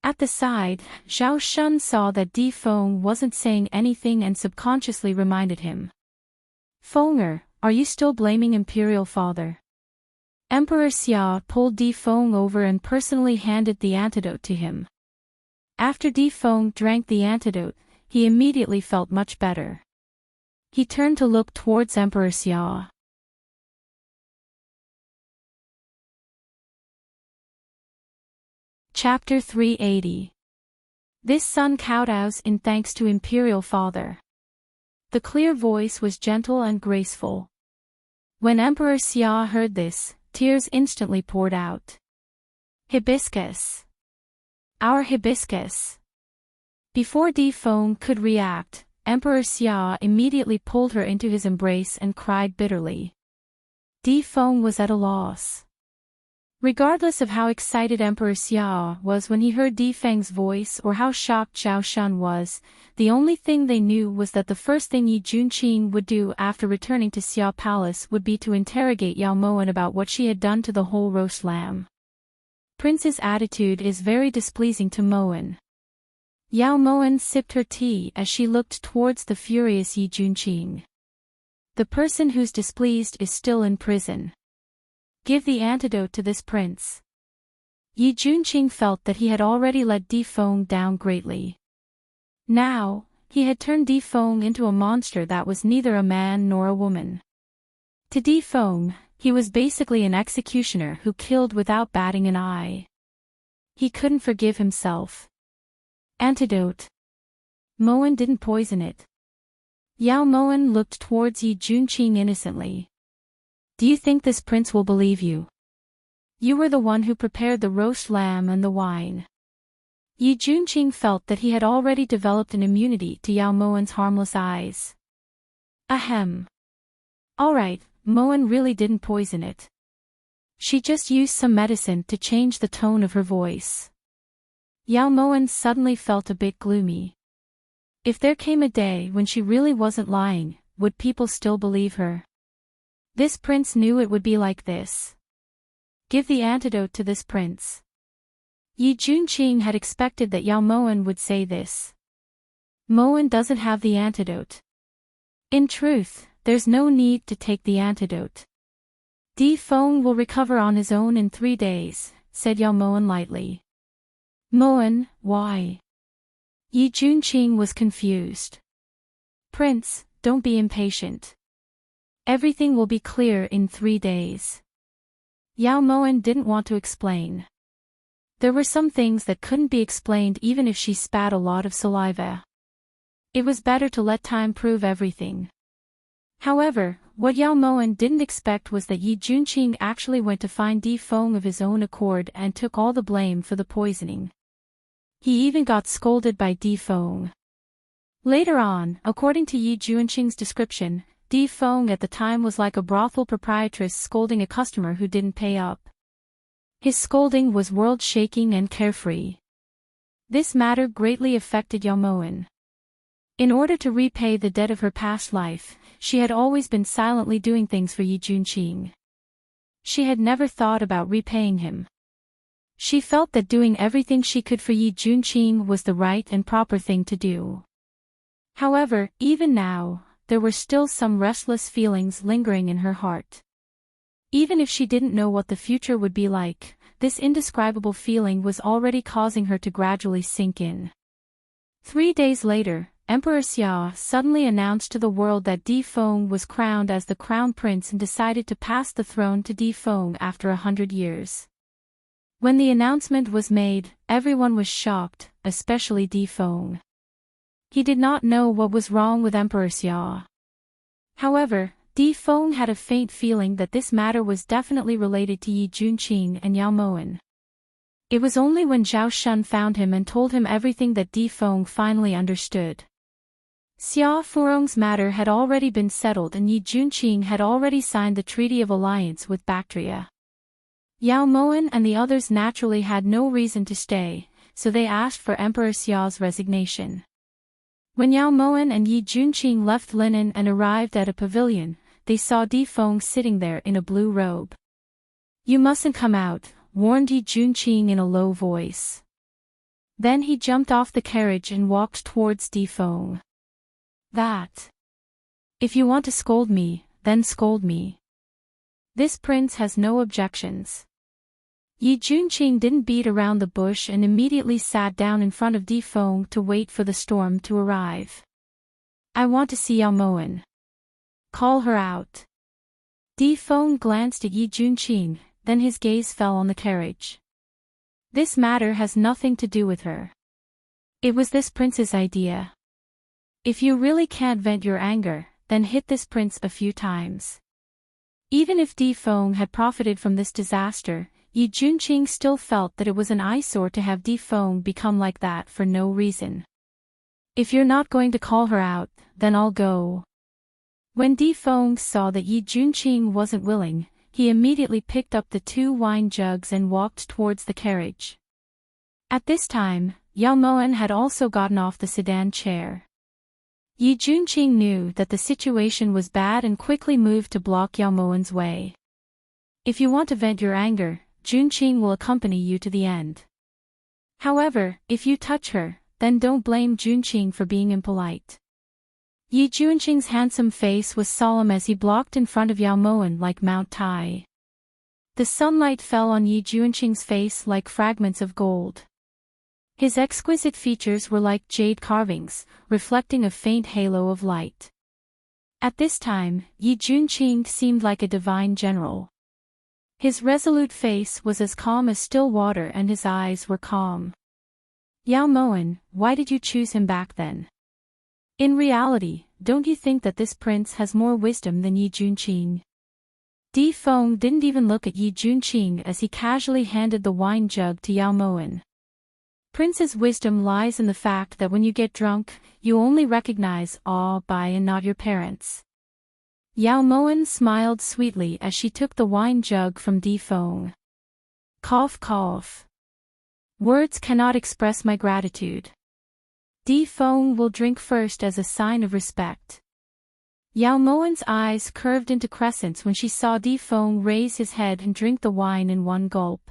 At the side, Zhao Shun saw that Di Feng wasn't saying anything and subconsciously reminded him. Fenger, are you still blaming Imperial Father? Emperor Xia pulled Di Feng over and personally handed the antidote to him. After Di Feng drank the antidote, he immediately felt much better. He turned to look towards Emperor Xia. Chapter 380. This son kowtows in thanks to Imperial Father. The clear voice was gentle and graceful. When Emperor Xia heard this, tears instantly poured out. Hibiscus. Our hibiscus. Before Di Feng could react, Emperor Xia immediately pulled her into his embrace and cried bitterly. Di Feng was at a loss. Regardless of how excited Emperor Xia was when he heard Di Feng's voice or how shocked Zhao Shun was, the only thing they knew was that the first thing Yi Junqing would do after returning to Xia Palace would be to interrogate Yao Moen about what she had done to the whole roast lamb. Prince's attitude is very displeasing to Moen. Yao Moen sipped her tea as she looked towards the furious Yi Junqing. The person who's displeased is still in prison. Give the antidote to this prince. Yi Junqing felt that he had already let Di Feng down greatly. Now, he had turned Di Feng into a monster that was neither a man nor a woman. To Di Feng, he was basically an executioner who killed without batting an eye. He couldn't forgive himself. Antidote. Moen didn't poison it. Yao Moen looked towards Yi Junqing innocently. Do you think this prince will believe you? You were the one who prepared the roast lamb and the wine. Yi Junqing felt that he had already developed an immunity to Yao Moen's harmless eyes. Ahem. Alright, Moen really didn't poison it. She just used some medicine to change the tone of her voice. Yao Moen suddenly felt a bit gloomy. If there came a day when she really wasn't lying, would people still believe her? This prince knew it would be like this. Give the antidote to this prince. Yi Junqing had expected that Yao Moen would say this. Moen doesn't have the antidote. In truth, there's no need to take the antidote. Di Feng will recover on his own in 3 days, said Yao Moen lightly. Moen, why? Yi Junqing was confused. Prince, don't be impatient. Everything will be clear in 3 days. Yao Moen didn't want to explain. There were some things that couldn't be explained even if she spat a lot of saliva. It was better to let time prove everything. However, what Yao Moen didn't expect was that Yi Junqing actually went to find Di Feng of his own accord and took all the blame for the poisoning. He even got scolded by Di Feng. Later on, according to Yi Junqing's description, Di Feng at the time was like a brothel proprietress scolding a customer who didn't pay up. His scolding was world-shaking and carefree. This matter greatly affected Yao Moen. In order to repay the debt of her past life, she had always been silently doing things for Yi Junqing. She had never thought about repaying him. She felt that doing everything she could for Yi Junqing was the right and proper thing to do. However, even now, there were still some restless feelings lingering in her heart. Even if she didn't know what the future would be like, this indescribable feeling was already causing her to gradually sink in. 3 days later, Emperor Xia suddenly announced to the world that Di Feng was crowned as the crown prince and decided to pass the throne to Di Feng after 100 years. When the announcement was made, everyone was shocked, especially Di Feng. He did not know what was wrong with Emperor Xia. However, Di Feng had a faint feeling that this matter was definitely related to Yi Junqing and Yao Moen. It was only when Zhao Shun found him and told him everything that Di Feng finally understood. Xia Furong's matter had already been settled and Yi Junqing had already signed the Treaty of Alliance with Bactria. Yao Moen and the others naturally had no reason to stay, so they asked for Emperor Xia's resignation. When Yao Moen and Yi Junqing left Linen and arrived at a pavilion, they saw Di Feng sitting there in a blue robe. "You mustn't come out," warned Yi Junqing in a low voice. Then he jumped off the carriage and walked towards Di Feng. If you want to scold me, then scold me. This prince has no objections." Yi Junqing didn't beat around the bush and immediately sat down in front of Di Feng to wait for the storm to arrive. "I want to see Yao Moen. Call her out." Di Feng glanced at Yi Junqing, then his gaze fell on the carriage. "This matter has nothing to do with her. It was this prince's idea. If you really can't vent your anger, then hit this prince a few times." Even if Di Feng had profited from this disaster, Yi Junqing still felt that it was an eyesore to have Di Feng become like that for no reason. "If you're not going to call her out, then I'll go." When Di Feng saw that Yi Junqing wasn't willing, he immediately picked up the 2 wine jugs and walked towards the carriage. At this time, Yao Moen had also gotten off the sedan chair. Yi Junqing knew that the situation was bad and quickly moved to block Yao Moen's way. "If you want to vent your anger, Junqing will accompany you to the end. However, if you touch her, then don't blame Junqing for being impolite." Yi Junqing's handsome face was solemn as he blocked in front of Yao Moen like Mount Tai. The sunlight fell on Yi Junqing's face like fragments of gold. His exquisite features were like jade carvings, reflecting a faint halo of light. At this time, Yi Junqing seemed like a divine general. His resolute face was as calm as still water and his eyes were calm. "Yao Moen, why did you choose him back then? In reality, don't you think that this prince has more wisdom than Yi Junqing?" Di Feng didn't even look at Yi Junqing as he casually handed the wine jug to Yao Moen. Prince's wisdom lies in the fact that when you get drunk, you only recognize awe by and not your parents. Yao Moen smiled sweetly as she took the wine jug from Di Feng. "Cough cough. Words cannot express my gratitude. Di Feng will drink first as a sign of respect." Yao Moen's eyes curved into crescents when she saw Di Feng raise his head and drink the wine in one gulp.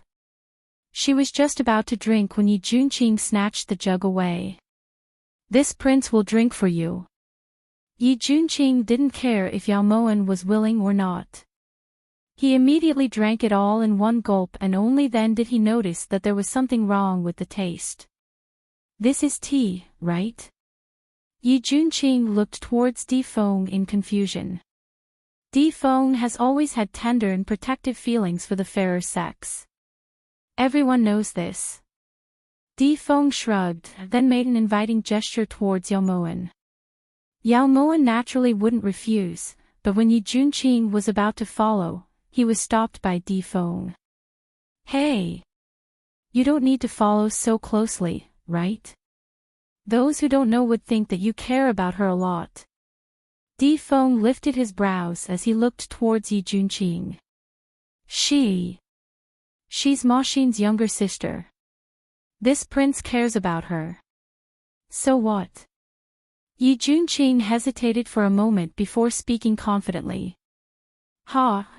She was just about to drink when Yi Junqing snatched the jug away. "This prince will drink for you." Yi Junqing didn't care if Yao Moen was willing or not. He immediately drank it all in one gulp and only then did he notice that there was something wrong with the taste. "This is tea, right?" Yi Junqing looked towards Di Feng in confusion. Di Feng has always had tender and protective feelings for the fairer sex. Everyone knows this. Di Feng shrugged, then made an inviting gesture towards Yao Moen. Yao Moen naturally wouldn't refuse, but when Yi Junqing was about to follow, he was stopped by Di Feng. "Hey! You don't need to follow so closely, right? Those who don't know would think that you care about her a lot." Di Feng lifted his brows as he looked towards Yi Junqing. She's Ma Xin's younger sister. This prince cares about her. So what?" Yi Junqing hesitated for a moment before speaking confidently.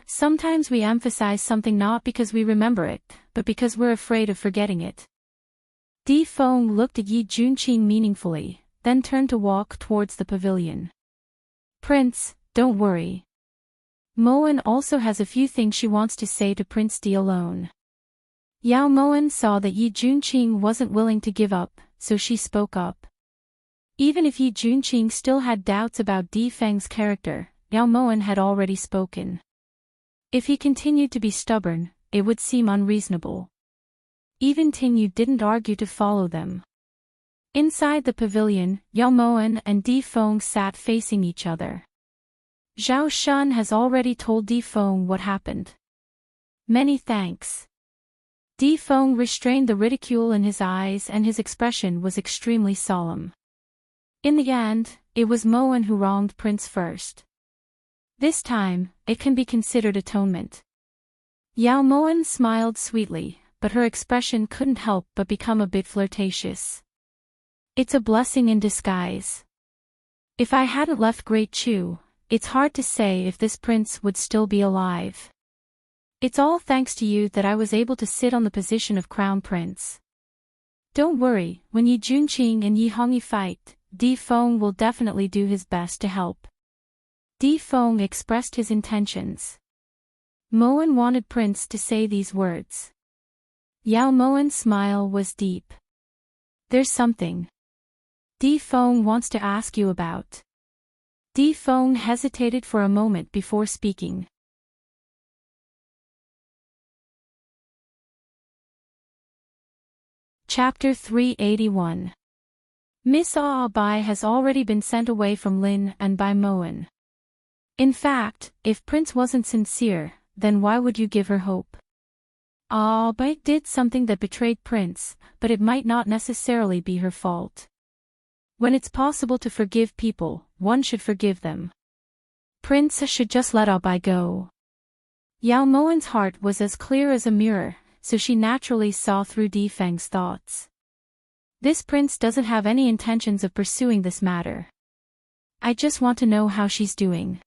Sometimes we emphasize something not because we remember it, but because we're afraid of forgetting it." Di Feng looked at Yi Junqing meaningfully, then turned to walk towards the pavilion. "Prince, don't worry. Moen also has a few things she wants to say to Prince Di alone." Yao Moen saw that Yi Junqing wasn't willing to give up, so she spoke up. Even if Yi Junqing still had doubts about Di Feng's character, Yao Moen had already spoken. If he continued to be stubborn, it would seem unreasonable. Even Ting Yu didn't argue to follow them. Inside the pavilion, Yao Moen and Di Feng sat facing each other. Zhao Shun has already told Di Feng what happened. Many thanks. Di Feng restrained the ridicule in his eyes and his expression was extremely solemn. In the end, it was Moen who wronged Prince first. This time, it can be considered atonement. Yao Moen smiled sweetly, but her expression couldn't help but become a bit flirtatious. It's a blessing in disguise. If I hadn't left Great Chu, it's hard to say if this prince would still be alive. It's all thanks to you that I was able to sit on the position of crown prince. Don't worry, when Yi Junqing and Yi Hongyi fight, Di Feng will definitely do his best to help. Di Feng expressed his intentions. Moen wanted Prince to say these words. Yao Moen's smile was deep. There's something Di Feng wants to ask you about. Di Feng hesitated for a moment before speaking. Chapter 381. Miss Bai has already been sent away from Lin and by Moen. In fact, if Prince wasn't sincere, then why would you give her hope? Bai did something that betrayed Prince, but it might not necessarily be her fault. When it's possible to forgive people, one should forgive them. Prince should just let Bai go. Yao Moen's heart was as clear as a mirror, so she naturally saw through Di Feng's thoughts. This prince doesn't have any intentions of pursuing this matter. I just want to know how she's doing.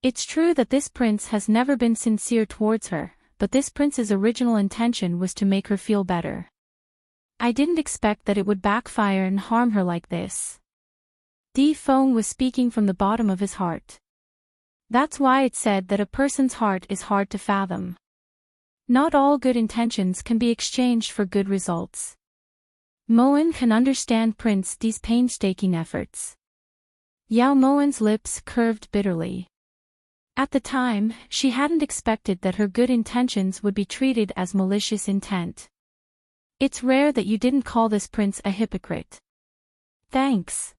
It's true that this prince has never been sincere towards her, but this prince's original intention was to make her feel better. I didn't expect that it would backfire and harm her like this. Di Feng was speaking from the bottom of his heart. That's why it's said that a person's heart is hard to fathom. Not all good intentions can be exchanged for good results. Moen can understand Prince Di's painstaking efforts. Yao Moen's lips curved bitterly. At the time, she hadn't expected that her good intentions would be treated as malicious intent. It's rare that you didn't call this prince a hypocrite. Thanks.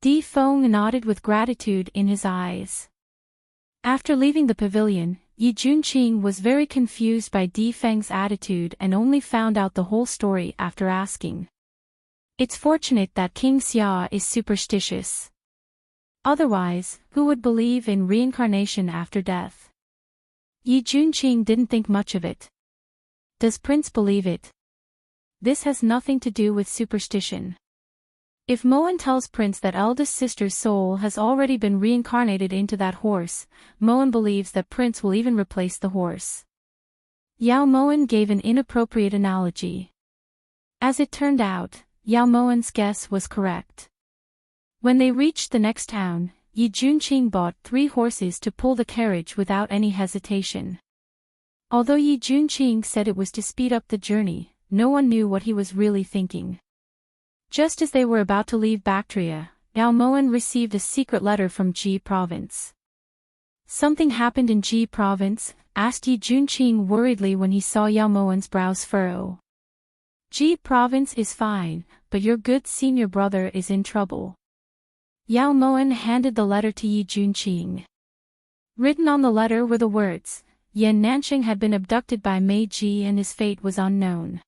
Di Feng nodded with gratitude in his eyes. After leaving the pavilion, Yi Junqing was very confused by Di Feng's attitude and only found out the whole story after asking. It's fortunate that King Xia is superstitious. Otherwise, who would believe in reincarnation after death? Yi Junqing didn't think much of it. Does Prince believe it? This has nothing to do with superstition. If Moen tells Prince that eldest sister's soul has already been reincarnated into that horse, Moen believes that Prince will even replace the horse. Yao Moen gave an inappropriate analogy. As it turned out, Yao Moen's guess was correct. When they reached the next town, Yi Junqing bought 3 horses to pull the carriage without any hesitation. Although Yi Junqing said it was to speed up the journey, no one knew what he was really thinking. Just as they were about to leave Bactria, Yao Moen received a secret letter from Ji Province. Something happened in Ji Province, asked Yi Junqing worriedly when he saw Yao Moen's brows furrow. Ji Province is fine, but your good senior brother is in trouble. Yao Moen handed the letter to Yi Junqing. Written on the letter were the words, Yan Nanxing had been abducted by Mei Ji and his fate was unknown.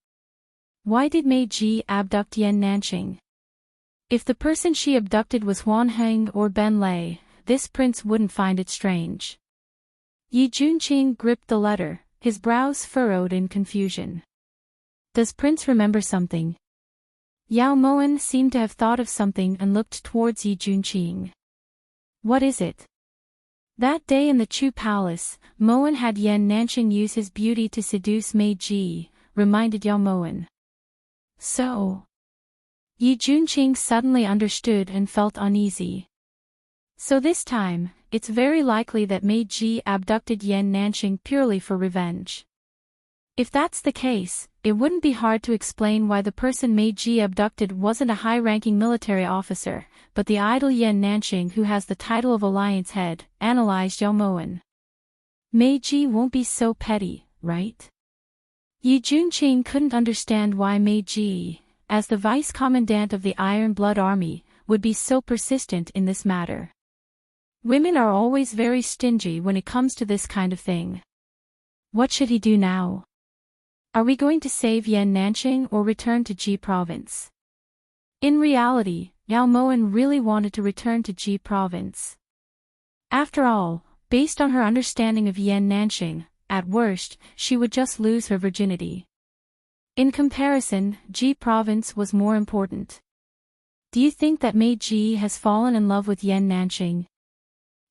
Why did Mei Ji abduct Yan Nanxing? If the person she abducted was Huan Heng or Ben Lei, this prince wouldn't find it strange. Yi Junqing gripped the letter, his brows furrowed in confusion. Does Prince remember something? Yao Moen seemed to have thought of something and looked towards Yi Junqing. What is it? That day in the Chu Palace, Moen had Yan Nanxing use his beauty to seduce Mei Ji, reminded Yao Moen. So? Yi Junqing suddenly understood and felt uneasy. So this time, it's very likely that Mei Ji abducted Yan Nanxing purely for revenge. If that's the case, it wouldn't be hard to explain why the person Meiji abducted wasn't a high-ranking military officer, but the idol Yan Nanqing who has the title of Alliance Head, analyzed Yao Moen. Meiji won't be so petty, right? Yi Junqing couldn't understand why Meiji, as the vice-commandant of the Iron Blood Army, would be so persistent in this matter. Women are always very stingy when it comes to this kind of thing. What should he do now? Are we going to save Yan Nanqing or return to Ji Province? In reality, Yao Moen really wanted to return to Ji Province. After all, based on her understanding of Yan Nanqing, at worst, she would just lose her virginity. In comparison, Ji Province was more important. Do you think that Meiji has fallen in love with Yan Nanqing?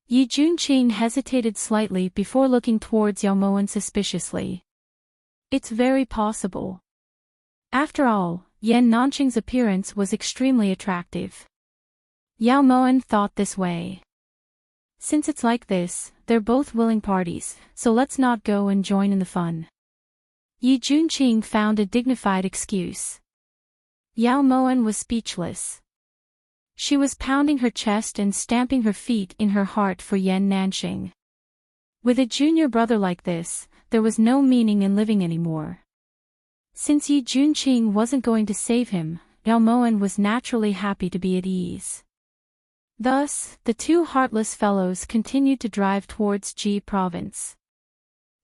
Yi Junqing hesitated slightly before looking towards Yao Moen suspiciously. It's very possible. After all, Yan Nanqing's appearance was extremely attractive. Yao Moen thought this way. Since it's like this, they're both willing parties, so let's not go and join in the fun. Yi Junqing found a dignified excuse. Yao Moen was speechless. She was pounding her chest and stamping her feet in her heart for Yan Nanqing. With a junior brother like this, there was no meaning in living anymore. Since Yi Junqing wasn't going to save him, Yao Moen was naturally happy to be at ease. Thus, the two heartless fellows continued to drive towards Ji Province.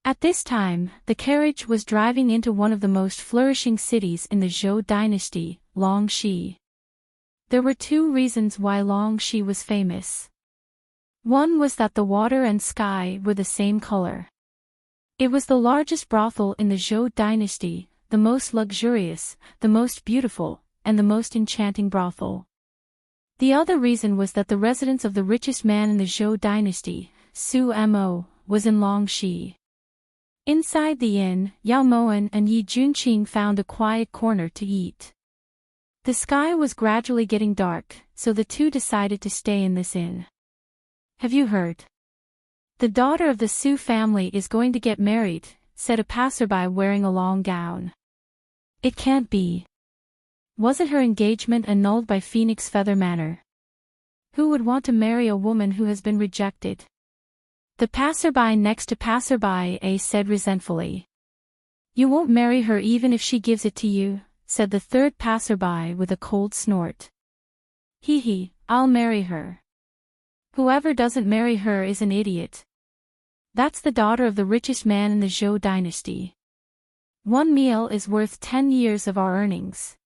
At this time, the carriage was driving into one of the most flourishing cities in the Zhou dynasty, Longxi. There were two reasons why Longxi was famous. One was that the water and sky were the same color. It was the largest brothel in the Zhou dynasty, the most luxurious, the most beautiful, and the most enchanting brothel. The other reason was that the residence of the richest man in the Zhou dynasty, Su Mo, was in Longxi. Inside the inn, Yao Moen and Yi Junqing found a quiet corner to eat. The sky was gradually getting dark, so the two decided to stay in this inn. Have you heard? The daughter of the Su family is going to get married, said a passerby wearing a long gown. It can't be. Wasn't her engagement annulled by Phoenix Feather Manor? Who would want to marry a woman who has been rejected? The passerby next to passerby A said resentfully. You won't marry her even if she gives it to you, said the third passerby with a cold snort. Hee, I'll marry her. Whoever doesn't marry her is an idiot. That's the daughter of the richest man in the Zhou dynasty. One meal is worth 10 years of our earnings.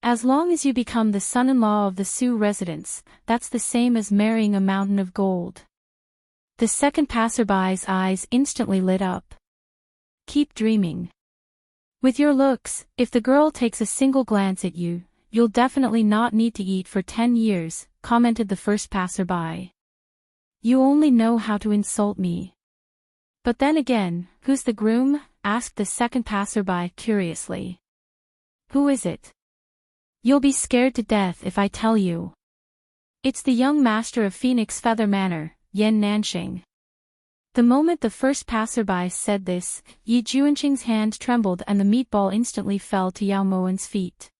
As long as you become the son-in-law of the Su residents, that's the same as marrying a mountain of gold. The second passerby's eyes instantly lit up. Keep dreaming. With your looks, if the girl takes a single glance at you, you'll definitely not need to eat for 10 years, commented the first passerby. You only know how to insult me. But then again, who's the groom? Asked the second passerby curiously. Who is it? You'll be scared to death if I tell you. It's the young master of Phoenix Feather Manor, Yan Nanqing. The moment the first passerby said this, Yi Junqing's hand trembled and the meatball instantly fell to Yao Moen's feet.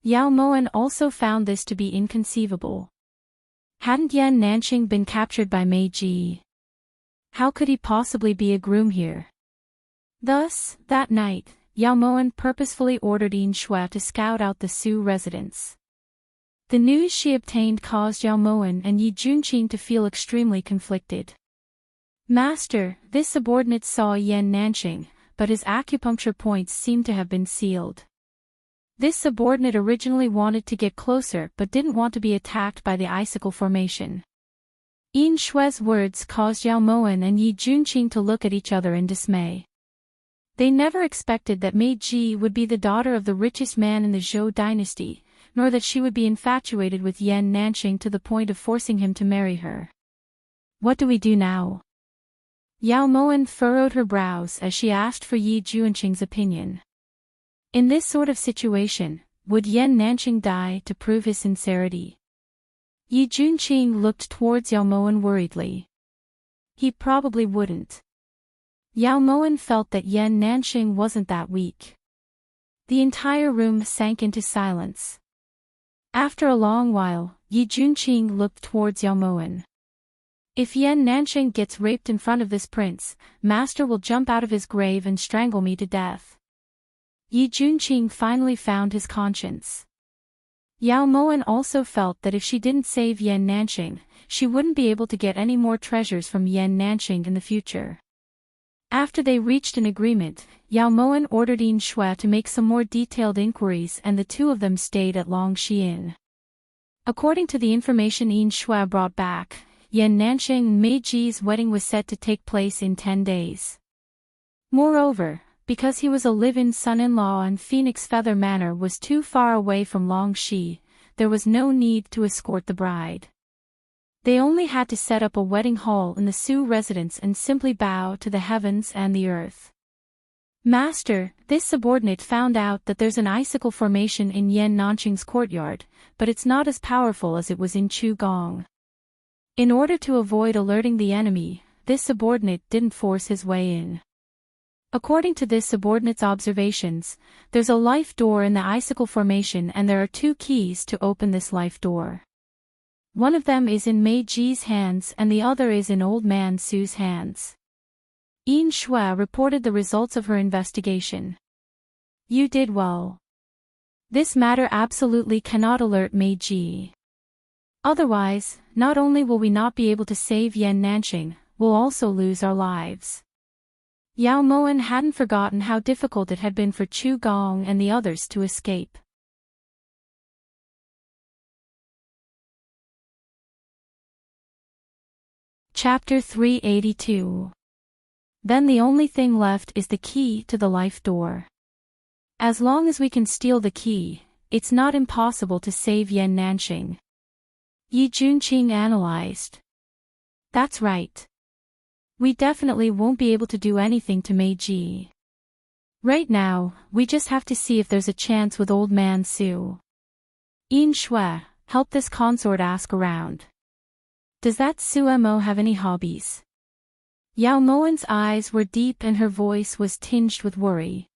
Yao Moen also found this to be inconceivable. Hadn't Yan Nanqing been captured by Meiji? How could he possibly be a groom here? Thus, that night, Yao Moen purposefully ordered Yin Shui to scout out the Su residence. The news she obtained caused Yao Moen and Yi Junqing to feel extremely conflicted. Master, this subordinate saw Yan Nanqing, but his acupuncture points seemed to have been sealed. This subordinate originally wanted to get closer but didn't want to be attacked by the icicle formation. Yin Shui's words caused Yao Moen and Yi Junqing to look at each other in dismay. They never expected that Meiji would be the daughter of the richest man in the Zhou dynasty, nor that she would be infatuated with Yan Nanqing to the point of forcing him to marry her. What do we do now? Yao Moen furrowed her brows as she asked for Yi Junqing's opinion. In this sort of situation, would Yan Nanqing die to prove his sincerity? Yi Junqing looked towards Yao Moen worriedly. He probably wouldn't. Yao Moen felt that Yan Nanxing wasn't that weak. The entire room sank into silence. After a long while, Yi Junqing looked towards Yao Moen. If Yan Nanxing gets raped in front of this prince, master will jump out of his grave and strangle me to death. Yi Junqing finally found his conscience. Yao Moen also felt that if she didn't save Yan Nanxing, she wouldn't be able to get any more treasures from Yan Nanxing in the future. After they reached an agreement, Yao Moen ordered Yin Shui to make some more detailed inquiries, and the two of them stayed at Longxi Inn. According to the information Yin Shui brought back, Yan Nanxing and Meiji's wedding was set to take place in 10 days. Moreover, because he was a live-in son-in-law and Phoenix Feather Manor was too far away from Longxi, there was no need to escort the bride. They only had to set up a wedding hall in the Su residence and simply bow to the heavens and the earth. Master, this subordinate found out that there's an icicle formation in Yan Nanxing's courtyard, but it's not as powerful as it was in Chu Gong. In order to avoid alerting the enemy, this subordinate didn't force his way in. According to this subordinate's observations, there's a life door in the icicle formation and there are 2 keys to open this life door. One of them is in Mei Ji's hands and the other is in Old Man Su's hands. Yin Shui reported the results of her investigation. You did well. This matter absolutely cannot alert Mei Ji. Otherwise, not only will we not be able to save Yan Nanxing, we'll also lose our lives. Yao Moen hadn't forgotten how difficult it had been for Chu Gong and the others to escape. Chapter 382. Then the only thing left is the key to the life door. As long as we can steal the key, it's not impossible to save Yan Nanxing. Yi Junqing analyzed. That's right. We definitely won't be able to do anything to Mei Ji. Right now, we just have to see if there's a chance with Old Man Su. Yin Shui, help this consort ask around. Does that Su Mo have any hobbies? Yao Moen's eyes were deep and her voice was tinged with worry.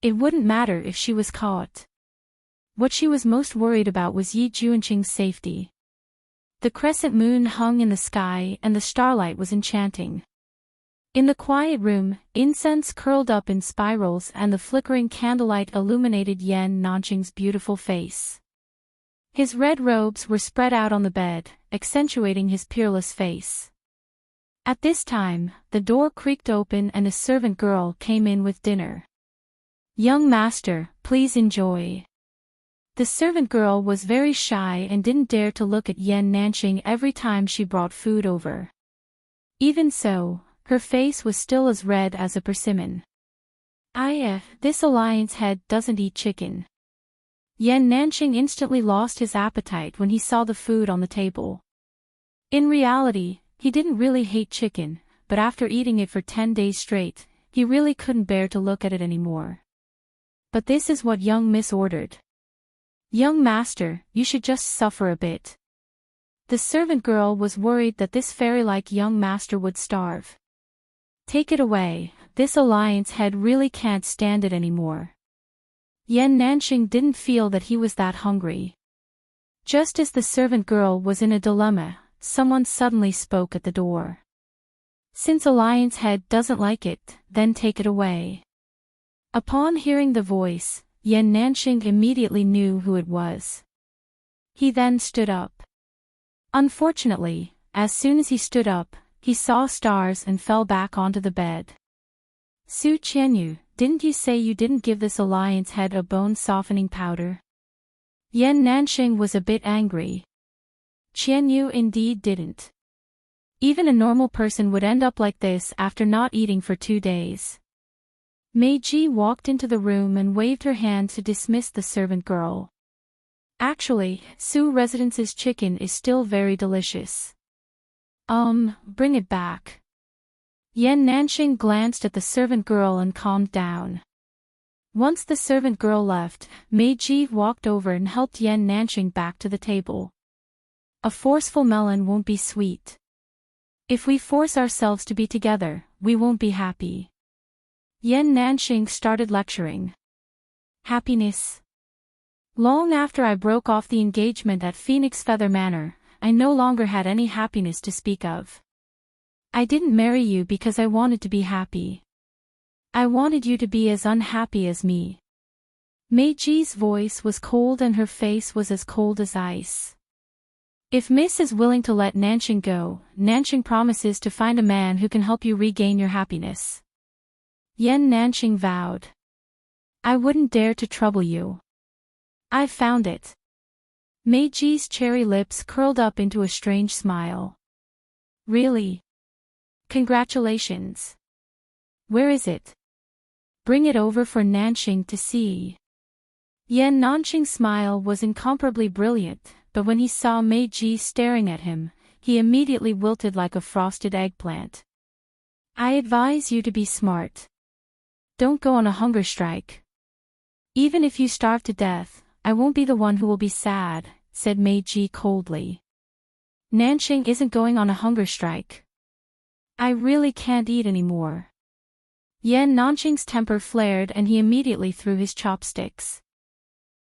It wouldn't matter if she was caught. What she was most worried about was Yi Junqing's safety. The crescent moon hung in the sky and the starlight was enchanting. In the quiet room, incense curled up in spirals and the flickering candlelight illuminated Yan Nanxing's beautiful face. His red robes were spread out on the bed, accentuating his peerless face. At this time, the door creaked open and a servant girl came in with dinner. Young master, please enjoy. The servant girl was very shy and didn't dare to look at Yan Nanxing every time she brought food over. Even so, her face was still as red as a persimmon. This alliance head doesn't eat chicken. Yan Nanxing instantly lost his appetite when he saw the food on the table. In reality, he didn't really hate chicken, but after eating it for 10 days straight, he really couldn't bear to look at it anymore. But this is what young miss ordered. Young master, you should just suffer a bit. The servant girl was worried that this fairy-like young master would starve. Take it away, this alliance head really can't stand it anymore. Yan Nanxing didn't feel that he was that hungry. Just as the servant girl was in a dilemma, someone suddenly spoke at the door. Since alliance head doesn't like it, then take it away. Upon hearing the voice, Yan Nanxing immediately knew who it was. He then stood up. Unfortunately, as soon as he stood up, he saw stars and fell back onto the bed. Su Qianyu, didn't you say you didn't give this alliance head a bone-softening powder? Yan Nanxing was a bit angry. Qianyu indeed didn't. Even a normal person would end up like this after not eating for 2 days. Mei Ji walked into the room and waved her hand to dismiss the servant girl. Actually, Su Residence's chicken is still very delicious. Bring it back. Yan Nanxing glanced at the servant girl and calmed down. Once the servant girl left, Mei Ji walked over and helped Yan Nanxing back to the table. A forceful melon won't be sweet. If we force ourselves to be together, we won't be happy. Yan Nanxing started lecturing. Happiness. Long after I broke off the engagement at Phoenix Feather Manor, I no longer had any happiness to speak of. I didn't marry you because I wanted to be happy. I wanted you to be as unhappy as me. Meiji's voice was cold and her face was as cold as ice. If Miss is willing to let Nanxing go, Nanxing promises to find a man who can help you regain your happiness. Yan Nanxing vowed. I wouldn't dare to trouble you. I've found it. Meiji's cherry lips curled up into a strange smile. Really? Congratulations. Where is it? Bring it over for Nanxing to see. Yan Nanxing's smile was incomparably brilliant, but when he saw Meiji staring at him, he immediately wilted like a frosted eggplant. I advise you to be smart. Don't go on a hunger strike. Even if you starve to death, I won't be the one who will be sad, said Meiji coldly. Nanxing isn't going on a hunger strike. I really can't eat anymore. Yan Nanxing's temper flared and he immediately threw his chopsticks.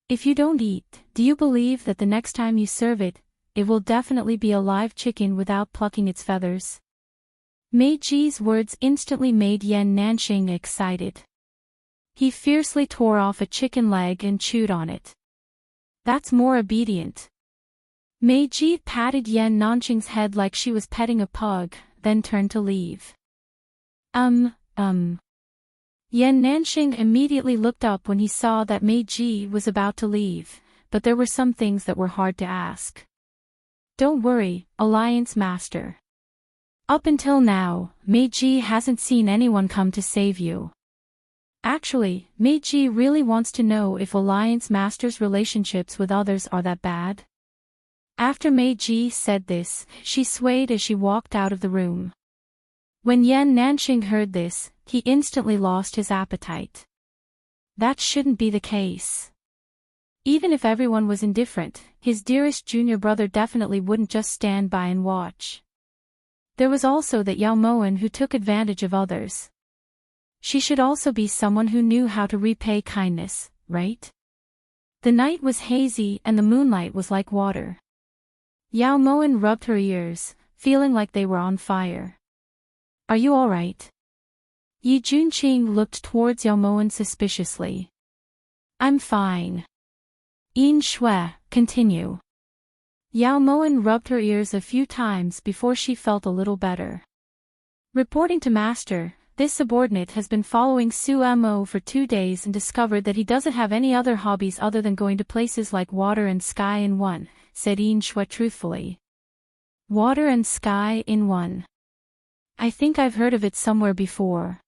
If you don't eat, do you believe that the next time you serve it, it will definitely be a live chicken without plucking its feathers? Meiji's words instantly made Yan Nanxing excited. He fiercely tore off a chicken leg and chewed on it. That's more obedient. Meiji patted Yan Nanxing's head like she was petting a pug, then turned to leave. Yan Nanxing immediately looked up when he saw that Meiji was about to leave, but there were some things that were hard to ask. Don't worry, Alliance Master. Up until now, Meiji hasn't seen anyone come to save you. Actually, Meiji really wants to know if Alliance Master's relationships with others are that bad. After Meiji said this, she swayed as she walked out of the room. When Yan Nanxing heard this, he instantly lost his appetite. That shouldn't be the case. Even if everyone was indifferent, his dearest junior brother definitely wouldn't just stand by and watch. There was also that Yao Moen who took advantage of others. She should also be someone who knew how to repay kindness, right? The night was hazy and the moonlight was like water. Yao Moen rubbed her ears, feeling like they were on fire. Are you all right? Yi Junqing looked towards Yao Moen suspiciously. I'm fine. Yin Shui, continue. Yao Moen rubbed her ears a few times before she felt a little better. Reporting to Master, this subordinate has been following Su Mo for 2 days and discovered that he doesn't have any other hobbies other than going to places like water and sky in one, said Yin Shui truthfully. Water and sky in one. I think I've heard of it somewhere before.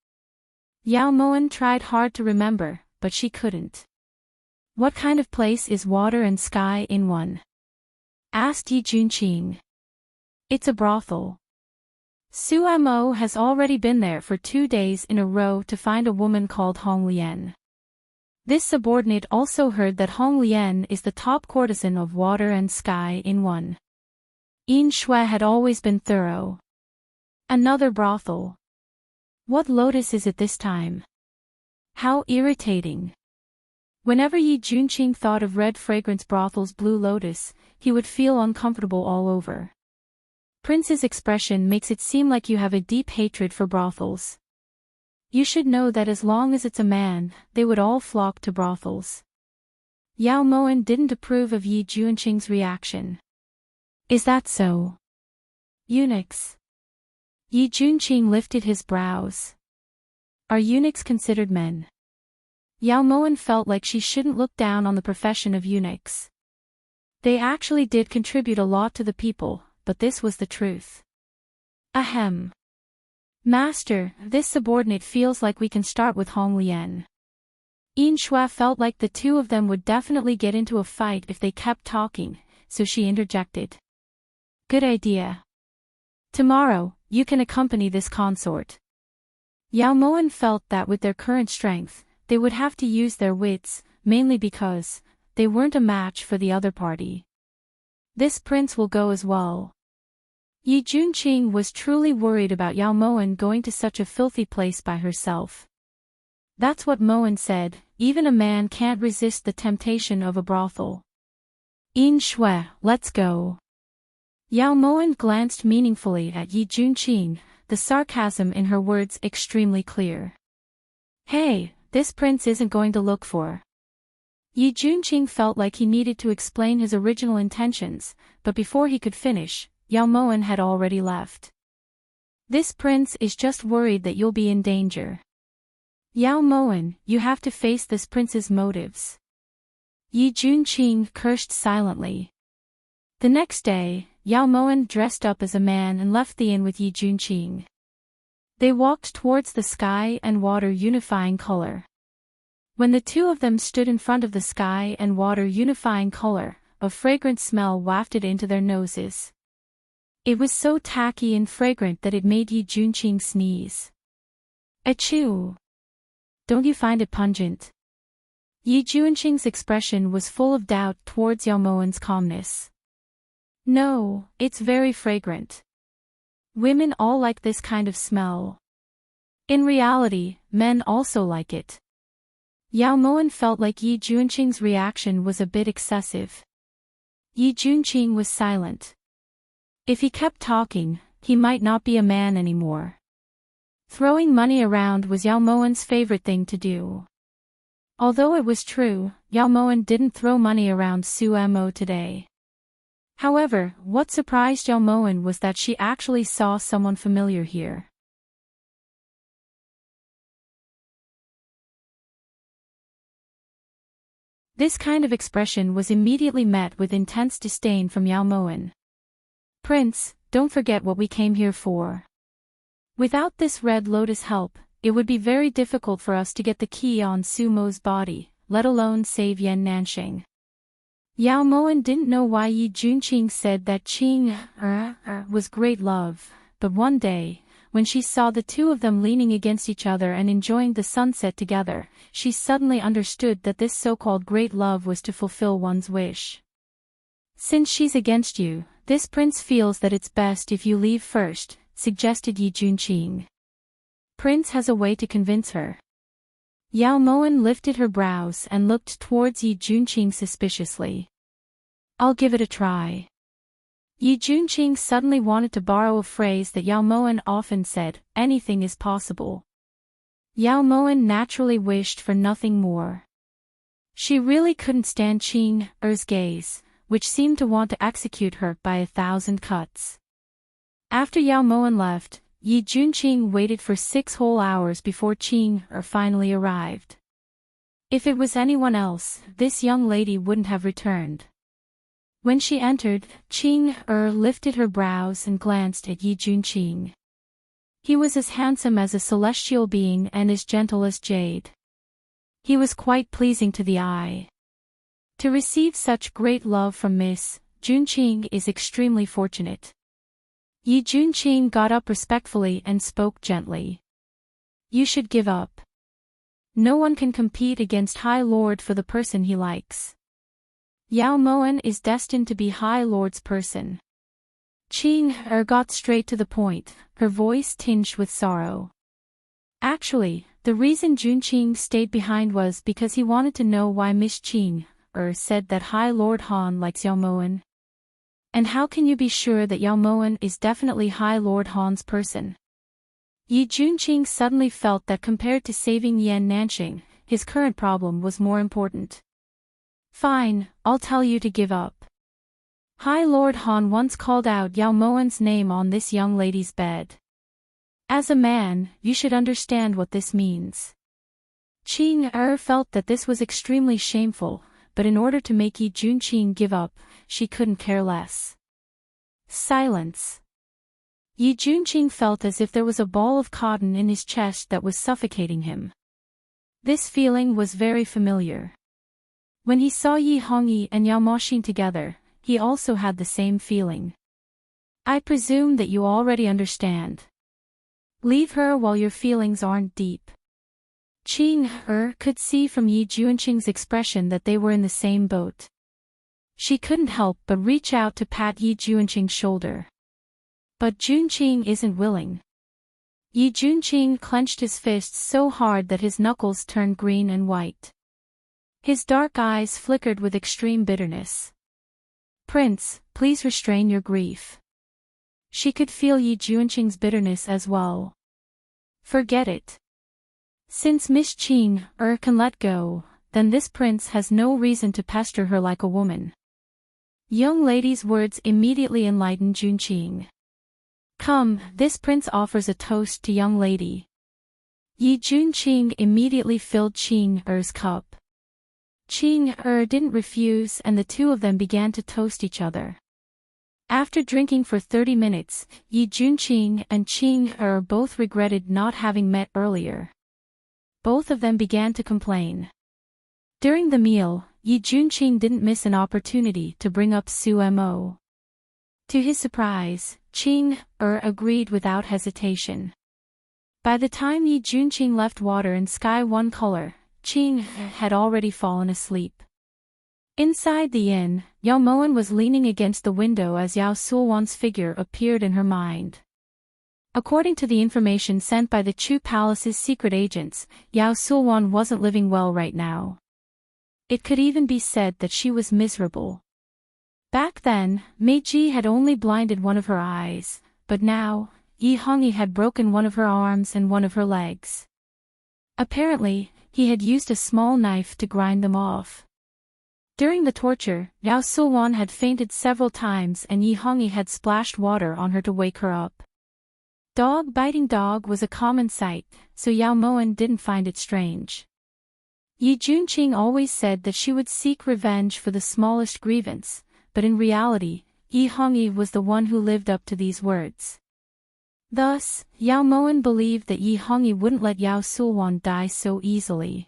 Yao Moen tried hard to remember, but she couldn't. What kind of place is water and sky in one? Asked Yi Junqing. It's a brothel. Su Mo has already been there for 2 days in a row to find a woman called Hong Lian. This subordinate also heard that Hong Lian is the top courtesan of water and sky in one. Yin Shui had always been thorough. Another brothel. What lotus is it this time? How irritating. Whenever Yi Junqing thought of Red Fragrance Brothel's Blue Lotus, he would feel uncomfortable all over. Prince's expression makes it seem like you have a deep hatred for brothels. You should know that as long as it's a man, they would all flock to brothels. Yao Moen didn't approve of Yi Junqing's reaction. Is that so? Eunuchs. Yi Junqing lifted his brows. Are eunuchs considered men? Yao Moen felt like she shouldn't look down on the profession of eunuchs. They actually did contribute a lot to the people, but this was the truth. Ahem. Master, this subordinate feels like we can start with Hong Lian. Yin Shui felt like the two of them would definitely get into a fight if they kept talking, so she interjected. Good idea. Tomorrow, you can accompany this consort. Yao Moen felt that with their current strength, they would have to use their wits, mainly because they weren't a match for the other party. This prince will go as well. Yi Junqing was truly worried about Yao Moen going to such a filthy place by herself. That's what Moen said, even a man can't resist the temptation of a brothel. In Shui, let's go. Yao Moen glanced meaningfully at Yi Junqing, the sarcasm in her words extremely clear. Hey, this prince isn't going to look for. Yi Junqing felt like he needed to explain his original intentions, but before he could finish, Yao Moen had already left. This prince is just worried that you'll be in danger. Yao Moen, you have to face this prince's motives. Yi Junqing cursed silently. The next day, Yao Moen dressed up as a man and left the inn with Yi Junqing. They walked towards the sky and water unifying color. When the two of them stood in front of the sky and water unifying color, a fragrant smell wafted into their noses. It was so tacky and fragrant that it made Yi Junqing sneeze. Achoo! Don't you find it pungent? Yi Junqing's expression was full of doubt towards Yao Moen's calmness. No, it's very fragrant. Women all like this kind of smell. In reality, men also like it. Yao Moen felt like Yi Junqing's reaction was a bit excessive. Yi Junqing was silent. If he kept talking, he might not be a man anymore. Throwing money around was Yao Moen's favorite thing to do. Although it was true, Yao Moen didn't throw money around Sumo today. However, what surprised Yao Moen was that she actually saw someone familiar here. This kind of expression was immediately met with intense disdain from Yao Moen. Prince, don't forget what we came here for. Without this Red Lotus help, it would be very difficult for us to get the key on Sumo's body, let alone save Yan Nanxing. Yao Moen didn't know why Yi Junqing said that Qing was great love, but one day, when she saw the two of them leaning against each other and enjoying the sunset together, she suddenly understood that this so-called great love was to fulfill one's wish. Since she's against you, this prince feels that it's best if you leave first, suggested Yi Junqing. Prince has a way to convince her. Yao Moen lifted her brows and looked towards Yi Junqing suspiciously. I'll give it a try. Yi Junqing suddenly wanted to borrow a phrase that Yao Moen often said, anything is possible. Yao Moen naturally wished for nothing more. She really couldn't stand Qing's gaze, which seemed to want to execute her by 1,000 cuts. After Yao Moen left, Yi Junqing waited for 6 whole hours before Qing finally arrived. If it was anyone else, this young lady wouldn't have returned. When she entered, Qing lifted her brows and glanced at Yi Junqing. He was as handsome as a celestial being and as gentle as jade. He was quite pleasing to the eye. To receive such great love from Miss Junqing is extremely fortunate. Yi Junqing got up respectfully and spoke gently. You should give up. No one can compete against High Lord for the person he likes. Yao Moen is destined to be High Lord's person. Qing got straight to the point, her voice tinged with sorrow. Actually, the reason Junqing stayed behind was because he wanted to know why Miss Qing said that High Lord Han likes Yao Moen. And how can you be sure that Yao Moen is definitely High Lord Han's person? Yi Junqing suddenly felt that compared to saving Yan Nanxing, his current problem was more important. Fine, I'll tell you to give up. High Lord Han once called out Yao Moen's name on this young lady's bed. As a man, you should understand what this means. Qing felt that this was extremely shameful, but in order to make Yi Junqing give up, she couldn't care less. Silence. Yi Junqing felt as if there was a ball of cotton in his chest that was suffocating him. This feeling was very familiar. When he saw Yi Hongyi and Yao Moxin together, he also had the same feeling. I presume that you already understand. Leave her while your feelings aren't deep. Qing could see from Yi Junqing's expression that they were in the same boat. She couldn't help but reach out to pat Yi Junqing's shoulder. But Junqing isn't willing. Yi Junqing clenched his fists so hard that his knuckles turned green and white. His dark eyes flickered with extreme bitterness. Prince, please restrain your grief. She could feel Yi Junqing's bitterness as well. Forget it. Since Miss Qing can let go, then this prince has no reason to pester her like a woman. Young lady's words immediately enlightened Junqing. Come, this prince offers a toast to young lady. Yi Junqing immediately filled Qing-er's cup. Qing-er didn't refuse and the two of them began to toast each other. After drinking for 30 minutes, Yi Junqing and Qing-er both regretted not having met earlier. Both of them began to complain. During the meal, Yi Junqing didn't miss an opportunity to bring up Su Mo. To his surprise, Qing-er agreed without hesitation. By the time Yi Junqing left water and sky one color, Qing had already fallen asleep. Inside the inn, Yao Moan was leaning against the window as Yao Sulwan's figure appeared in her mind. According to the information sent by the Chu Palace's secret agents, Yao Sulwan wasn't living well right now. It could even be said that she was miserable. Back then, Meiji had only blinded one of her eyes, but now, Yi Hongyi had broken one of her arms and one of her legs. Apparently, he had used a small knife to grind them off. During the torture, Yao Sulwan had fainted several times and Yi Hongyi had splashed water on her to wake her up. Dog biting dog was a common sight, so Yao Moan didn't find it strange. Yi Junqing always said that she would seek revenge for the smallest grievance, but in reality, Yi Hongyi was the one who lived up to these words. Thus, Yao Moan believed that Yi Hongyi wouldn't let Yao Sulwan die so easily.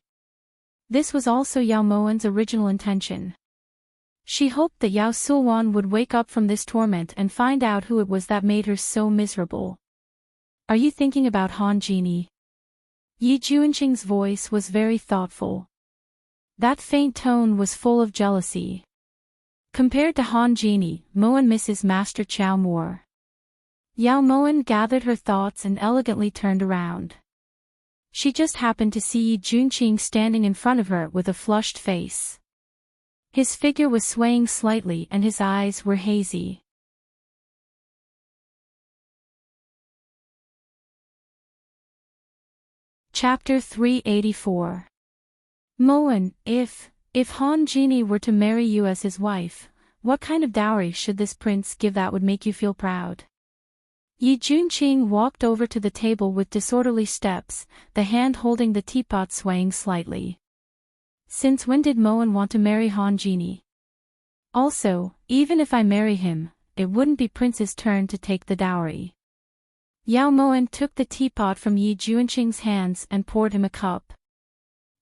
This was also Yao Moan's original intention. She hoped that Yao Sulwan would wake up from this torment and find out who it was that made her so miserable. Are you thinking about Han Genie? Yi Junqing's voice was very thoughtful. That faint tone was full of jealousy. Compared to Han Genie, Moan misses Master Chow more. Yao Moan gathered her thoughts and elegantly turned around. She just happened to see Yi Junqing standing in front of her with a flushed face. His figure was swaying slightly and his eyes were hazy. Chapter 384. Moan, if Han Genie were to marry you as his wife, what kind of dowry should this prince give that would make you feel proud? Yi Junqing walked over to the table with disorderly steps, the hand holding the teapot swaying slightly. Since when did Moan want to marry Han Genie? Also, even if I marry him, it wouldn't be Prince's turn to take the dowry. Yao Moan took the teapot from Yi Junqing's hands and poured him a cup.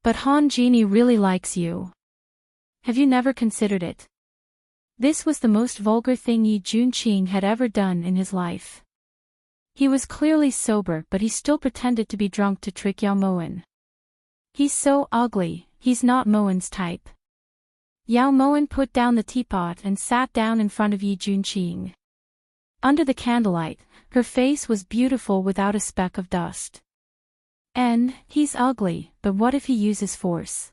But Han Genie really likes you. Have you never considered it? This was the most vulgar thing Yi Junqing had ever done in his life. He was clearly sober but he still pretended to be drunk to trick Yao Moan. He's so ugly, he's not Moan's type. Yao Moan put down the teapot and sat down in front of Yi Junqing. Under the candlelight, her face was beautiful without a speck of dust. And, he's ugly, but what if he uses force?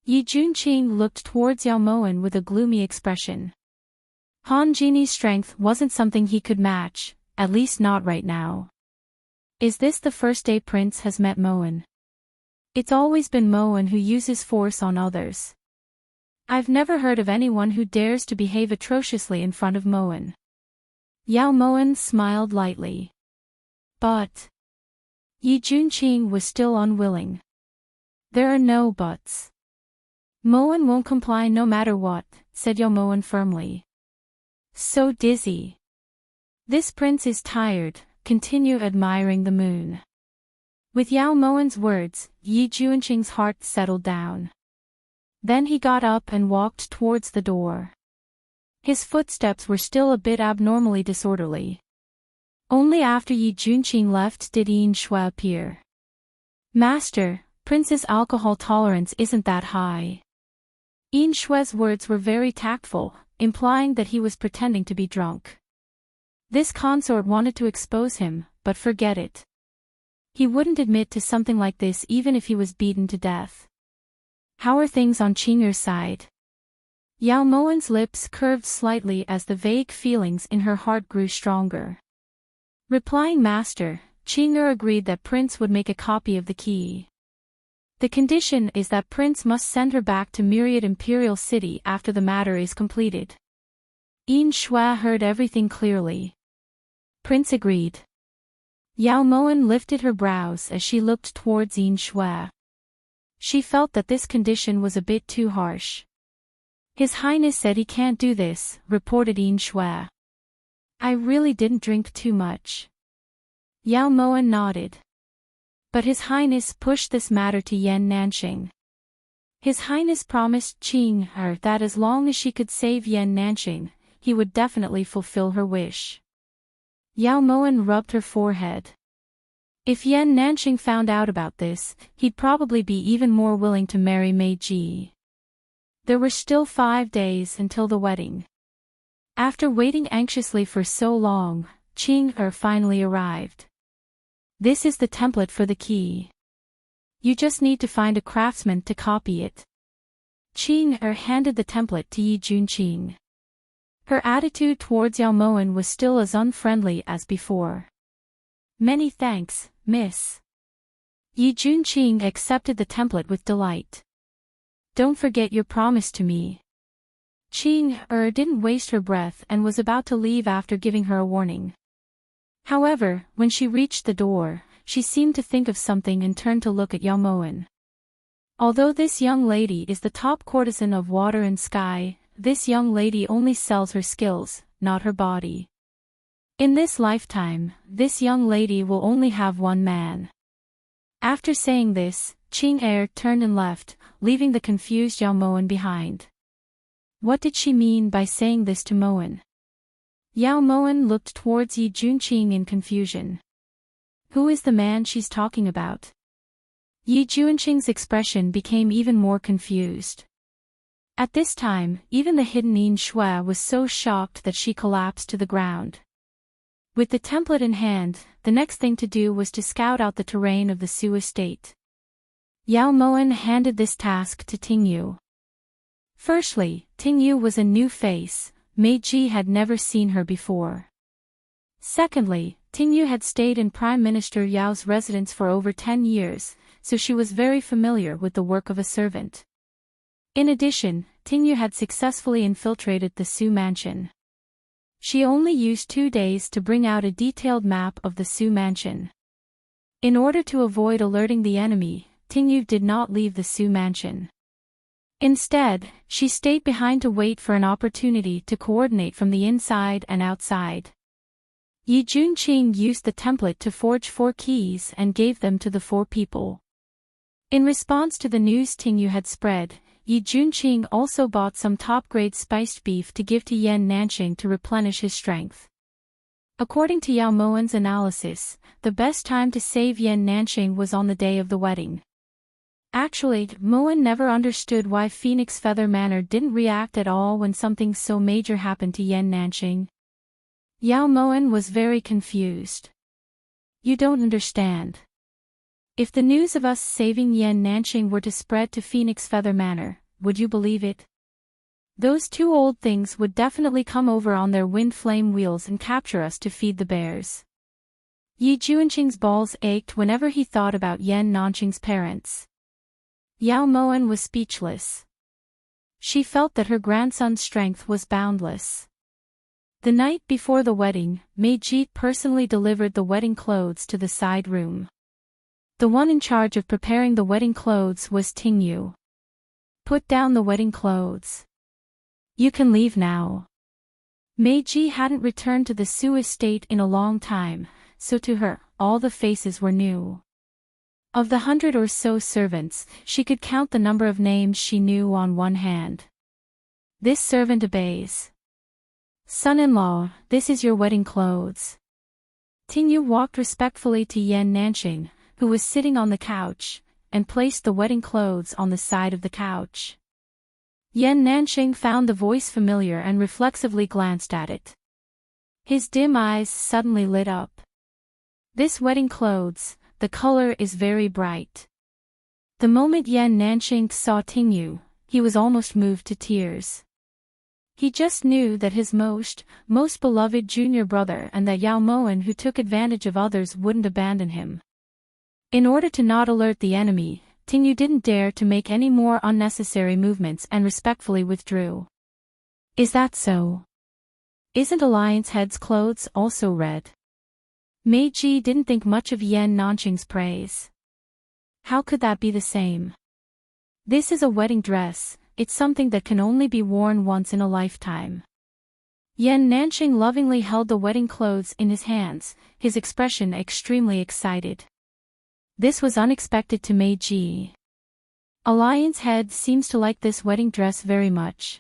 Yi Junqing looked towards Yao Moan with a gloomy expression. Han Genie's strength wasn't something he could match, at least not right now. Is this the first day Prince has met Moan? It's always been Moan who uses force on others. I've never heard of anyone who dares to behave atrociously in front of Moan. Yao Moan smiled lightly. But Yi Junqing was still unwilling. There are no buts. Moan won't comply no matter what, said Yao Moan firmly. So dizzy. This prince is tired, continue admiring the moon. With Yao Moan's words, Yi Junqing's heart settled down. Then he got up and walked towards the door. His footsteps were still a bit abnormally disorderly. Only after Yi Junqing left did Yin Shui appear. Master, Prince's alcohol tolerance isn't that high. Yin Shui's words were very tactful, implying that he was pretending to be drunk. This consort wanted to expose him, but forget it. He wouldn't admit to something like this even if he was beaten to death. How are things on Qing'er's side? Yao Moen's lips curved slightly as the vague feelings in her heart grew stronger. Replying Master, Qing'er agreed that Prince would make a copy of the key. The condition is that Prince must send her back to Myriad Imperial City after the matter is completed. Yin Shui heard everything clearly. Prince agreed. Yao Moen lifted her brows as she looked towards Yin Shui. She felt that this condition was a bit too harsh. His Highness said he can't do this, reported Yin Shui. I really didn't drink too much. Yao Moen nodded. But His Highness pushed this matter to Yan Nanxing. His Highness promised Qing'er that as long as she could save Yan Nanxing, he would definitely fulfill her wish. Yao Moen rubbed her forehead. If Yan Nanxing found out about this, he'd probably be even more willing to marry Meiji. There were still 5 days until the wedding. After waiting anxiously for so long, Qing'er finally arrived. This is the template for the key. You just need to find a craftsman to copy it. Qing'er handed the template to Yi Junqing. Her attitude towards Yao Moen was still as unfriendly as before. Many thanks, miss. Yi Junqing accepted the template with delight. Don't forget your promise to me. Qing'er didn't waste her breath and was about to leave after giving her a warning. However, when she reached the door, she seemed to think of something and turned to look at Yao Moen. Although this young lady is the top courtesan of water and sky, this young lady only sells her skills, not her body. In this lifetime, this young lady will only have one man. After saying this, Qing'er turned and left, leaving the confused Yao Moen behind. What did she mean by saying this to Moen? Yao Moen looked towards Yi Junqing in confusion. Who is the man she's talking about? Yi Junqing's expression became even more confused. At this time, even the hidden Yin Shui was so shocked that she collapsed to the ground. With the template in hand, the next thing to do was to scout out the terrain of the Su estate. Yao Moen handed this task to Tingyu. Firstly, Tingyu was a new face. Meiji had never seen her before. Secondly, Tingyu had stayed in Prime Minister Yao's residence for over 10 years, so she was very familiar with the work of a servant. In addition, Tingyu had successfully infiltrated the Su mansion. She only used 2 days to bring out a detailed map of the Su mansion. In order to avoid alerting the enemy, Tingyu did not leave the Su mansion. Instead, she stayed behind to wait for an opportunity to coordinate from the inside and outside. Yi Junqing used the template to forge 4 keys and gave them to the 4 people. In response to the news Tingyu had spread, Yi Junqing also bought some top-grade spiced beef to give to Yan Nanxing to replenish his strength. According to Yao Moen's analysis, the best time to save Yan Nanxing was on the day of the wedding. Actually, Moen never understood why Phoenix Feather Manor didn't react at all when something so major happened to Yan Nanxing. Yao Moen was very confused. You don't understand. If the news of us saving Yan Nanxing were to spread to Phoenix Feather Manor, would you believe it? Those 2 old things would definitely come over on their wind flame wheels and capture us to feed the bears. Yi Junqing's balls ached whenever he thought about Yan Nanxing's parents. Yao Moen was speechless. She felt that her grandson's strength was boundless. The night before the wedding, Meiji personally delivered the wedding clothes to the side room. The one in charge of preparing the wedding clothes was Tingyu. Put down the wedding clothes. You can leave now. Meiji hadn't returned to the Su estate in a long time, so to her, all the faces were new. Of the 100 or so servants, she could count the number of names she knew on one hand. This servant obeys. Son-in-law, this is your wedding clothes. Tingyu walked respectfully to Yan Nanxing, who was sitting on the couch, and placed the wedding clothes on the side of the couch. Yan Nanxing found the voice familiar and reflexively glanced at it. His dim eyes suddenly lit up. This wedding clothes, the color is very bright. The moment Yan Nanqing saw Tingyu, he was almost moved to tears. He just knew that his most beloved junior brother and that Yao Moen who took advantage of others wouldn't abandon him. In order to not alert the enemy, Tingyu didn't dare to make any more unnecessary movements and respectfully withdrew. Is that so? Isn't Alliance Head's clothes also red? Meiji didn't think much of Yan Nanqing's praise. How could that be the same? This is a wedding dress, it's something that can only be worn once in a lifetime. Yan Nanqing lovingly held the wedding clothes in his hands, his expression extremely excited. This was unexpected to Meiji. Alliance Head seems to like this wedding dress very much.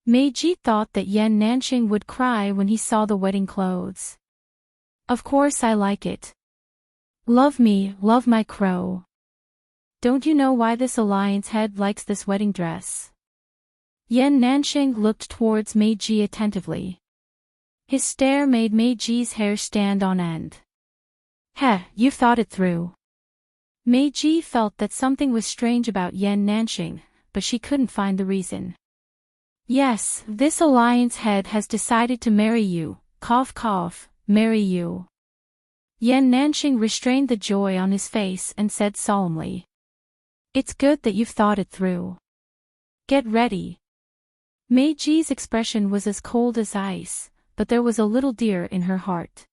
Meiji thought that Yan Nanqing would cry when he saw the wedding clothes. Of course I like it. Love me, love my crow. Don't you know why this Alliance Head likes this wedding dress? Yan Nanqing looked towards Meiji attentively. His stare made Meiji's hair stand on end. Heh, you thought it through. Meiji felt that something was strange about Yan Nanqing, but she couldn't find the reason. Yes, this Alliance Head has decided to marry you, cough cough. Marry you. Yan Nanqing restrained the joy on his face and said solemnly. It's good that you've thought it through. Get ready. Meiji's expression was as cold as ice, but there was a little deer in her heart.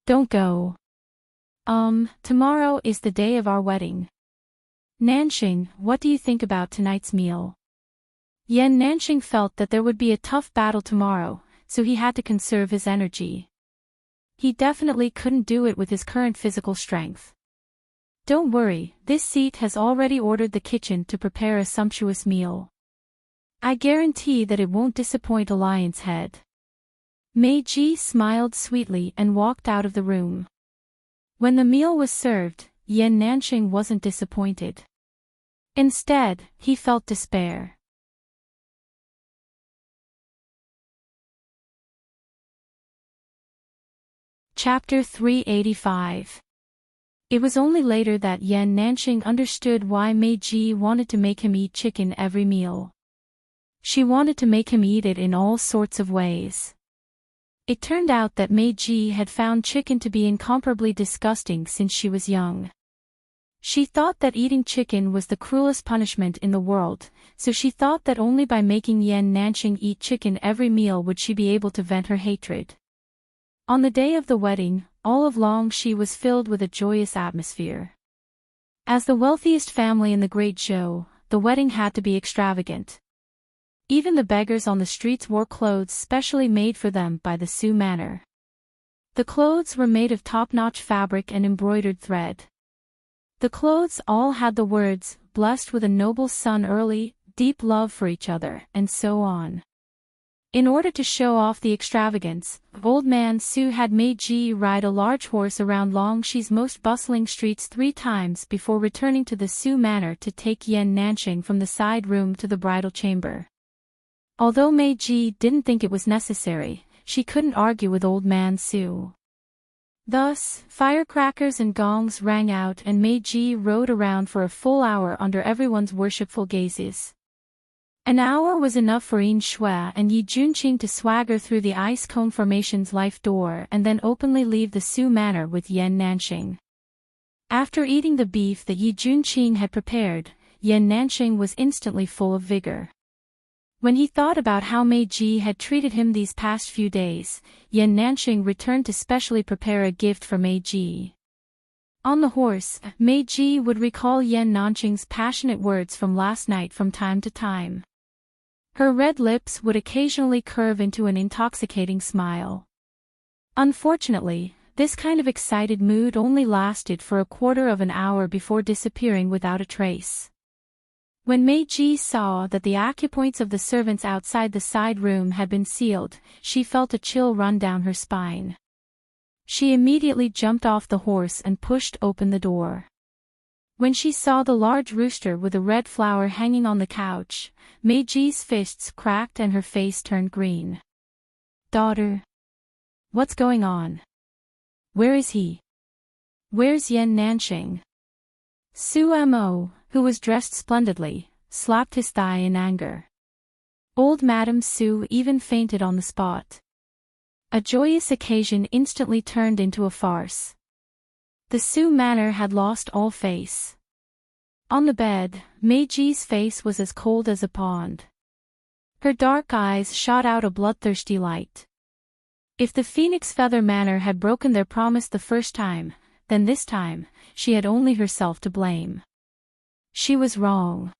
Don't go. Tomorrow is the day of our wedding. Nanqing, what do you think about tonight's meal? Yan Nanqing felt that there would be a tough battle tomorrow, so he had to conserve his energy. He definitely couldn't do it with his current physical strength. Don't worry, this seat has already ordered the kitchen to prepare a sumptuous meal. I guarantee that it won't disappoint Alliance Head. Meiji smiled sweetly and walked out of the room. When the meal was served, Yan Nanqing wasn't disappointed. Instead, he felt despair. Chapter 385. It was only later that Yan Nanqing understood why Meiji wanted to make him eat chicken every meal. She wanted to make him eat it in all sorts of ways. It turned out that Meiji had found chicken to be incomparably disgusting since she was young. She thought that eating chicken was the cruelest punishment in the world, so she thought that only by making Yan Nanqing eat chicken every meal would she be able to vent her hatred. On the day of the wedding, all along she was filled with a joyous atmosphere. As the wealthiest family in the Great Zhou, the wedding had to be extravagant. Even the beggars on the streets wore clothes specially made for them by the Su Manor. The clothes were made of top-notch fabric and embroidered thread. The clothes all had the words, blessed with a noble son early, deep love for each other, and so on. In order to show off the extravagance, Old Man Su had Meiji ride a large horse around Longshi's most bustling streets 3 times before returning to the Su Manor to take Yan Nanqing from the side room to the bridal chamber. Although Meiji didn't think it was necessary, she couldn't argue with Old Man Su. Thus, firecrackers and gongs rang out and Meiji rode around for a full hour under everyone's worshipful gazes. An hour was enough for Yin Shui and Yi Junqing to swagger through the ice cone formation's life door and then openly leave the Su Manor with Yan Nanqing. After eating the beef that Yi Junqing had prepared, Yan Nanqing was instantly full of vigor. When he thought about how Meiji had treated him these past few days, Yan Nanqing returned to specially prepare a gift for Meiji. On the horse, Meiji would recall Yan Nanqing's passionate words from last night from time to time. Her red lips would occasionally curve into an intoxicating smile. Unfortunately, this kind of excited mood only lasted for a quarter of an hour before disappearing without a trace. When Meiji saw that the acupoints of the servants outside the side room had been sealed, she felt a chill run down her spine. She immediately jumped off the horse and pushed open the door. When she saw the large rooster with a red flower hanging on the couch, Meiji's fists cracked and her face turned green. Daughter. What's going on? Where is he? Where's Yan Nanxing? Su Mo, who was dressed splendidly, slapped his thigh in anger. Old Madame Su even fainted on the spot. A joyous occasion instantly turned into a farce. The Su manor had lost all face. On the bed, Meiji's face was as cold as a pond. Her dark eyes shot out a bloodthirsty light. If the Phoenix Feather Manor had broken their promise the first time, then this time, she had only herself to blame. She was wrong.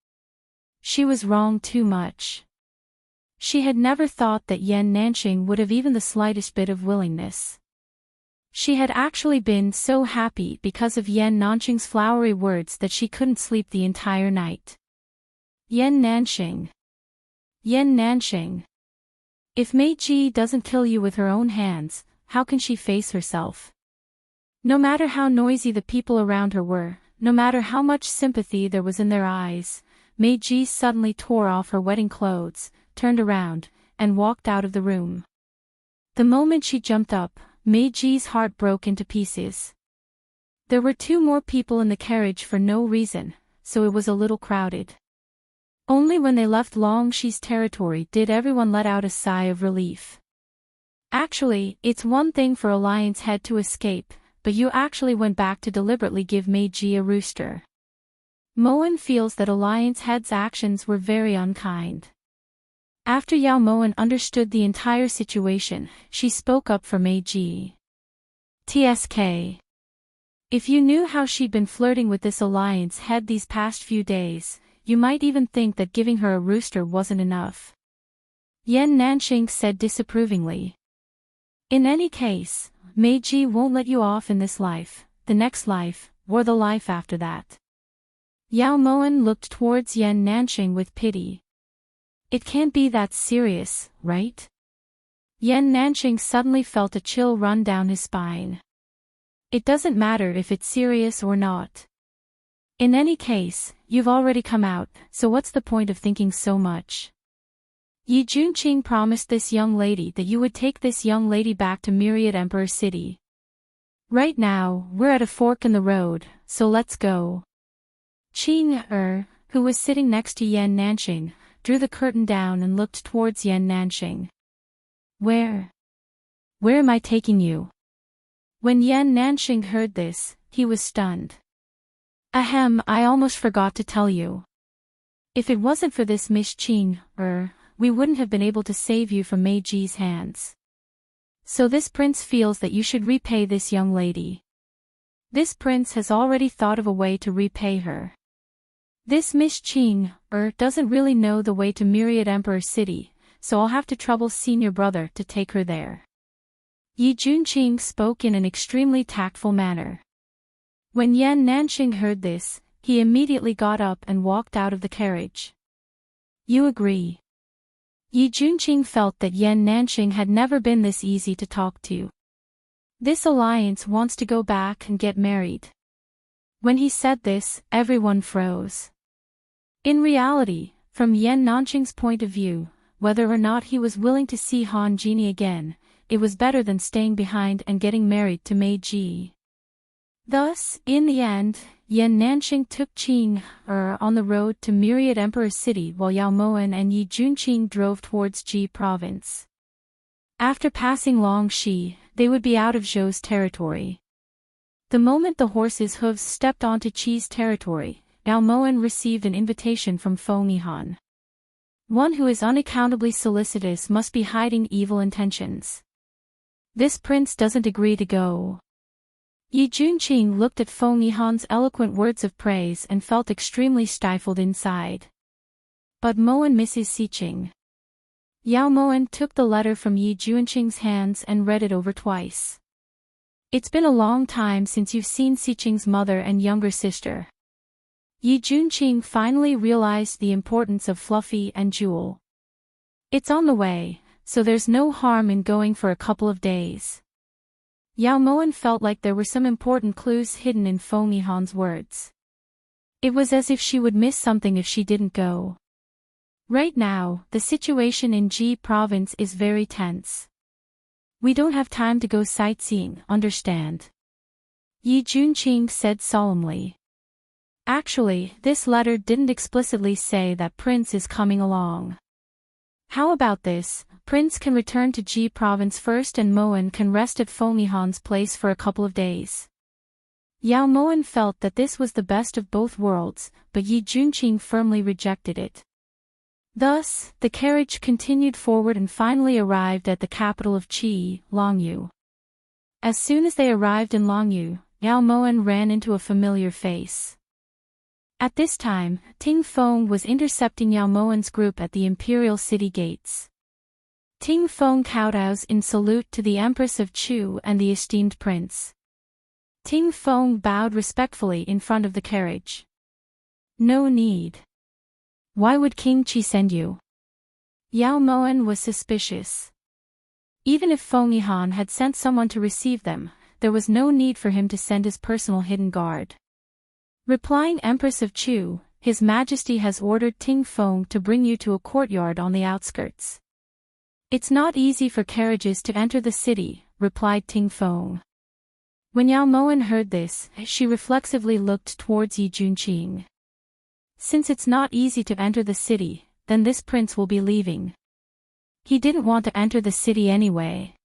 She was wrong too much. She had never thought that Yan Nanxing would have even the slightest bit of willingness. She had actually been so happy because of Yan Nanxing's flowery words that she couldn't sleep the entire night. Yan Nanxing. Yan Nanxing. If Meiji doesn't kill you with her own hands, how can she face herself? No matter how noisy the people around her were, no matter how much sympathy there was in their eyes, Meiji suddenly tore off her wedding clothes, turned around, and walked out of the room. The moment she jumped up, Meiji's heart broke into pieces. There were 2 more people in the carriage for no reason, so it was a little crowded. Only when they left Longshi's territory did everyone let out a sigh of relief. Actually, it's one thing for Alliance Head to escape, but you actually went back to deliberately give Meiji a rooster. Moen feels that Alliance Head's actions were very unkind. After Yao Moen understood the entire situation, she spoke up for Meiji. TSK. If you knew how she'd been flirting with this Alliance Head these past few days, you might even think that giving her a rooster wasn't enough. Yan Nanxing said disapprovingly. In any case, Meiji won't let you off in this life, the next life, or the life after that. Yao Moen looked towards Yan Nanxing with pity. It can't be that serious, right? Yan Nanxing suddenly felt a chill run down his spine. It doesn't matter if it's serious or not. In any case, you've already come out, so what's the point of thinking so much? Yi Junqing promised this young lady that you would take this young lady back to Myriad Emperor City. Right now, we're at a fork in the road, so let's go. Qing who was sitting next to Yan Nanxing, drew the curtain down and looked towards Yan Nanxing. Where am I taking you? When Yan Nanxing heard this, he was stunned. Ahem, I almost forgot to tell you. If it wasn't for this Miss Qing, we wouldn't have been able to save you from Meiji's hands. So this prince feels that you should repay this young lady. This prince has already thought of a way to repay her. This Miss Qing, doesn't really know the way to Myriad Emperor City, so I'll have to trouble senior brother to take her there. Yi Junqing spoke in an extremely tactful manner. When Yan Nanxing heard this, he immediately got up and walked out of the carriage. You agree? Yi Junqing felt that Yan Nanxing had never been this easy to talk to. This alliance wants to go back and get married. When he said this, everyone froze. In reality, from Yan Nanxing's point of view, whether or not he was willing to see Han Genie again, it was better than staying behind and getting married to Meiji. Thus, in the end, Yan Nanxing took Qing on the road to Myriad Emperor City while Yao Moen and Yi Junqing drove towards Ji Province. After passing Longxi, they would be out of Zhou's territory. The moment the horse's hooves stepped onto Qi's territory, Yao Moen received an invitation from Feng Yihan. One who is unaccountably solicitous must be hiding evil intentions. This prince doesn't agree to go. Yi Junqing looked at Feng Yihan's eloquent words of praise and felt extremely stifled inside. But Moen misses Siqing. Yao Moen took the letter from Yi Junqing's hands and read it over twice. It's been a long time since you've seen Siqing's mother and younger sister. Yi Junqing finally realized the importance of Fluffy and Jewel. It's on the way, so there's no harm in going for a couple of days. Yao Moen felt like there were some important clues hidden in Feng Yihan's words. It was as if she would miss something if she didn't go. Right now, the situation in Ji Province is very tense. We don't have time to go sightseeing, understand? Yi Junqing said solemnly. Actually, this letter didn't explicitly say that Prince is coming along. How about this? Prince can return to Ji province first and Moen can rest at Fengyihan's place for a couple of days. Yao Moen felt that this was the best of both worlds, but Yi Junqing firmly rejected it. Thus, the carriage continued forward and finally arrived at the capital of Qi, Longyu. As soon as they arrived in Longyu, Yao Moen ran into a familiar face. At this time, Ting Feng was intercepting Yao Moen's group at the imperial city gates. Ting Feng kowtows in salute to the Empress of Chu and the esteemed prince. Ting Feng bowed respectfully in front of the carriage. No need. Why would King Qi send you? Yao Moen was suspicious. Even if Fengyihan had sent someone to receive them, there was no need for him to send his personal hidden guard. Replying Empress of Chu, His Majesty has ordered Ting Feng to bring you to a courtyard on the outskirts. It's not easy for carriages to enter the city, replied Ting Feng. When Yao Moen heard this, she reflexively looked towards Yi Junqing. Since it's not easy to enter the city, then this prince will be leaving. He didn't want to enter the city anyway.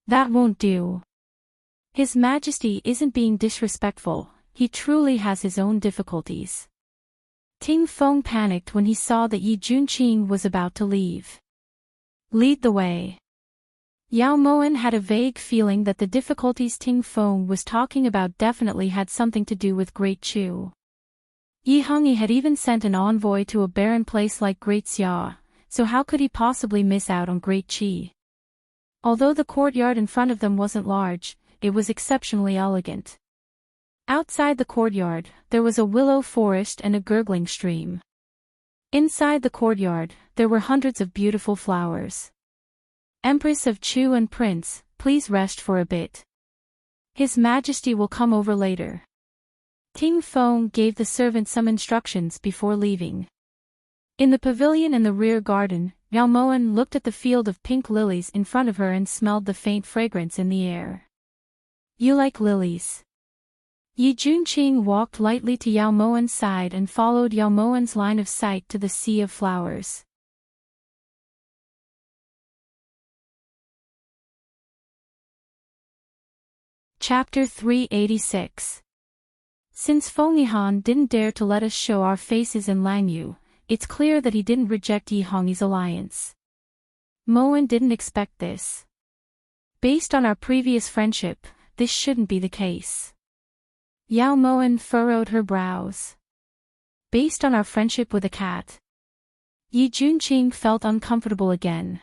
That won't do. His Majesty isn't being disrespectful, he truly has his own difficulties. Ting Feng panicked when he saw that Yi Junqing was about to leave. Lead the way. Yao Moen had a vague feeling that the difficulties Ting Feng was talking about definitely had something to do with Great Chu. Yi Hongyi had even sent an envoy to a barren place like Great Xia, so how could he possibly miss out on Great Qi? Although the courtyard in front of them wasn't large, it was exceptionally elegant. Outside the courtyard, there was a willow forest and a gurgling stream. Inside the courtyard, there were hundreds of beautiful flowers. Empress of Chu and Prince, please rest for a bit. His Majesty will come over later. Ting Feng gave the servant some instructions before leaving. In the pavilion in the rear garden, Yao Moen looked at the field of pink lilies in front of her and smelled the faint fragrance in the air. You like lilies? Yi Junqing walked lightly to Yao Moen's side and followed Yao Moen's line of sight to the sea of flowers. Chapter 386. Since Fengyihan didn't dare to let us show our faces in Langyu, it's clear that he didn't reject Yi Hongyi's alliance. Moen didn't expect this. Based on our previous friendship, this shouldn't be the case. Yao Moen furrowed her brows. Based on our friendship with a cat. Yi Junqing felt uncomfortable again.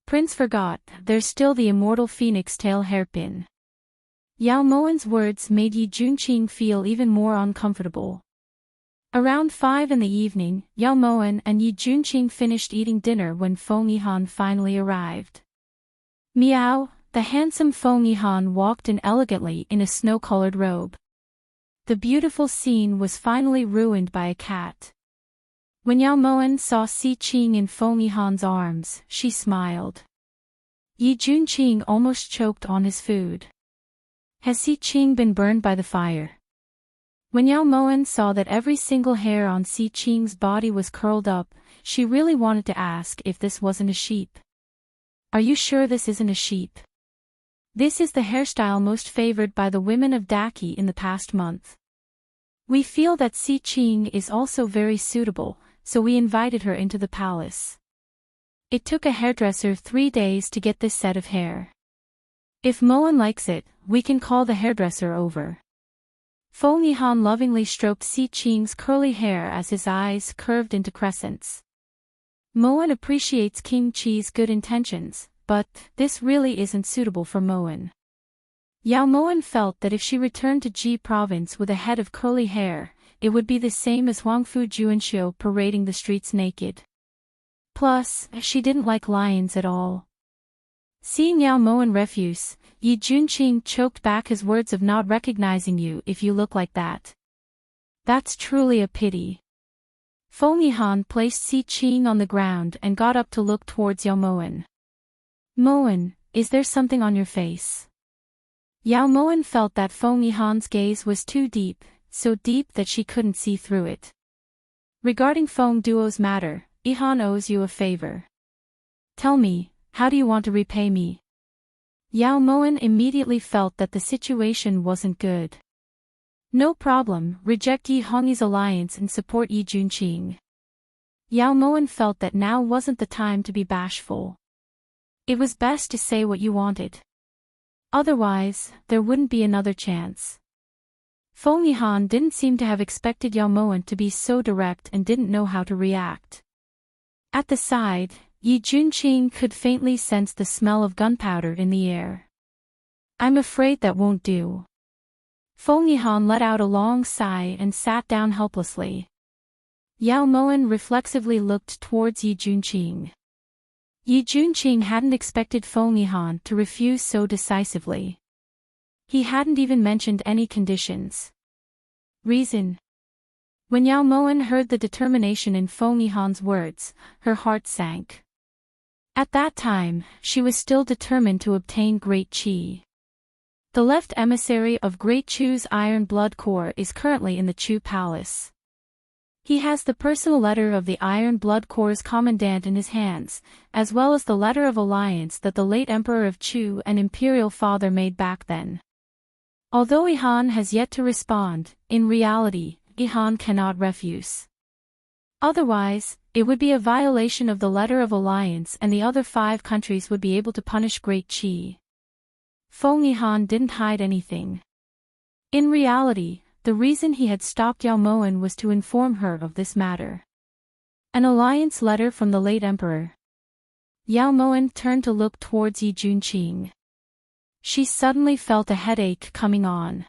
Prince forgot, there's still the immortal phoenix tail hairpin. Yao Moen's words made Yi Junqing feel even more uncomfortable. Around 5 in the evening, Yao Moen and Yi Junqing finished eating dinner when Fengyihan finally arrived. Meow, the handsome Fengyihan walked in elegantly in a snow-colored robe. The beautiful scene was finally ruined by a cat. When Yao Moen saw Si Qing in Fengyihan's arms, she smiled. Yi Junqing almost choked on his food. Has Si Qing been burned by the fire? When Yao Moen saw that every single hair on Si Qing's body was curled up, she really wanted to ask if this wasn't a sheep. Are you sure this isn't a sheep? This is the hairstyle most favored by the women of Daqi in the past month. We feel that Si Qing is also very suitable, so we invited her into the palace. It took a hairdresser 3 days to get this set of hair. If Moen likes it, we can call the hairdresser over. Fengyihan lovingly stroked Si Qing's curly hair as his eyes curved into crescents. Moen appreciates King Qi's good intentions, but this really isn't suitable for Moen. Yao Moen felt that if she returned to Ji province with a head of curly hair, it would be the same as Huangfu Juanxiu parading the streets naked. Plus, she didn't like lions at all. Seeing Yao Moen refuse, Yi Junqing choked back his words of not recognizing you if you look like that. That's truly a pity. Fengyihan placed Si Qing on the ground and got up to look towards Yao Moen. Moen, is there something on your face? Yao Moen felt that Feng Yihan's gaze was too deep, so deep that she couldn't see through it. Regarding Feng Duo's matter, Yihan owes you a favor. Tell me, how do you want to repay me? Yao Moen immediately felt that the situation wasn't good. No problem, reject Yi Hongyi's alliance and support Yi Junqing. Yao Moen felt that now wasn't the time to be bashful. It was best to say what you wanted. Otherwise, there wouldn't be another chance. Feng Yihan didn't seem to have expected Yao Moen to be so direct and didn't know how to react. At the side, Yi Junqing could faintly sense the smell of gunpowder in the air. I'm afraid that won't do. Feng Yihan let out a long sigh and sat down helplessly. Yao Moen reflexively looked towards Yi Junqing. Yi Junqing hadn't expected Feng Yihan to refuse so decisively. He hadn't even mentioned any conditions. Reason. When Yao Moen heard the determination in Feng Yihan's words, her heart sank. At that time, she was still determined to obtain Great Qi. The left emissary of Great Chu's Iron Blood Corps is currently in the Chu Palace. He has the personal letter of the Iron Blood Corps' commandant in his hands, as well as the letter of alliance that the late Emperor of Chu and Imperial Father made back then. Although Yihan has yet to respond, in reality, Yihan cannot refuse. Otherwise, it would be a violation of the letter of alliance and the other 5 countries would be able to punish Great Qi. Feng Yihan didn't hide anything. In reality, the reason he had stopped Yao Moen was to inform her of this matter. An alliance letter from the late emperor. Yao Moen turned to look towards Yi Junqing. She suddenly felt a headache coming on.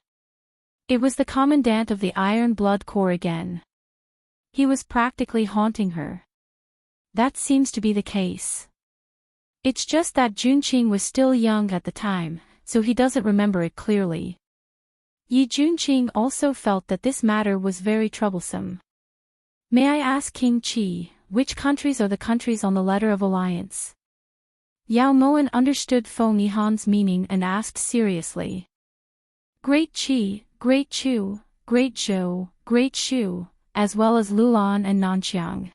It was the commandant of the Iron Blood Corps again. He was practically haunting her. That seems to be the case. It's just that Junqing was still young at the time, so he doesn't remember it clearly. Yi Junqing also felt that this matter was very troublesome. May I ask King Qi, which countries are the countries on the letter of alliance? Yao Moen understood Feng Yihan's meaning and asked seriously. Great Qi, Great Chu, Great Zhou, Great Shu, as well as Lulan and Nanxiang.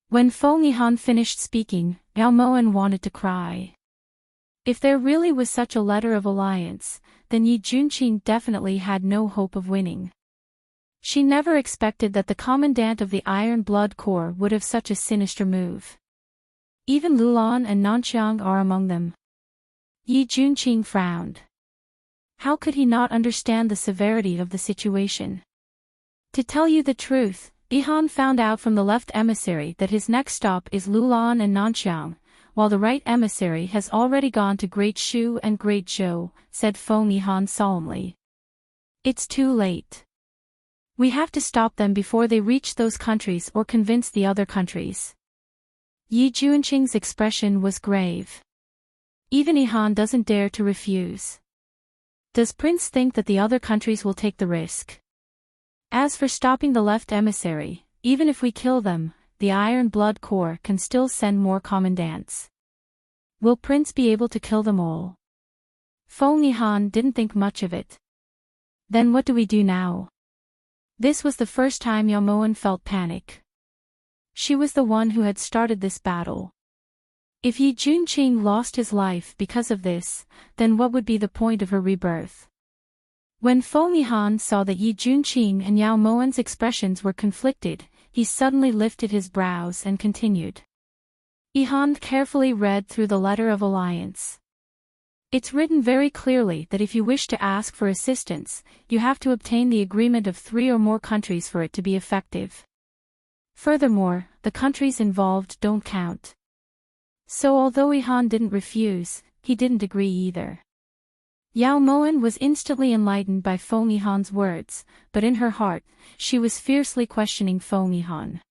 When Feng Yihan finished speaking, Yao Moen wanted to cry. If there really was such a letter of alliance, then Yi Junqing definitely had no hope of winning. She never expected that the commandant of the Iron Blood Corps would have such a sinister move. Even Lulan and Nanxiang are among them. Yi Junqing frowned. How could he not understand the severity of the situation? To tell you the truth, Yihan found out from the left emissary that his next stop is Lulan and Nanxiang, while the right emissary has already gone to Great Shu and Great Zhou, said Feng Yihan solemnly. It's too late. We have to stop them before they reach those countries or convince the other countries. Yi Junqing's expression was grave. Even Yihan doesn't dare to refuse. Does Prince think that the other countries will take the risk? As for stopping the left emissary, even if we kill them, the Iron Blood Corps can still send more commandants. Will Prince be able to kill them all? Feng Yihan didn't think much of it. Then what do we do now? This was the first time Yao Moen felt panic. She was the one who had started this battle. If Yi Junqing lost his life because of this, then what would be the point of her rebirth? When Feng Yihan saw that Yi Junqing and Yao Moen's expressions were conflicted, he suddenly lifted his brows and continued. Yihan carefully read through the letter of alliance. It's written very clearly that if you wish to ask for assistance, you have to obtain the agreement of 3 or more countries for it to be effective. Furthermore, the countries involved don't count. So although Yihan didn't refuse, he didn't agree either. Yao Moen was instantly enlightened by Feng Yihan's words, but in her heart, she was fiercely questioning Feng Yihan.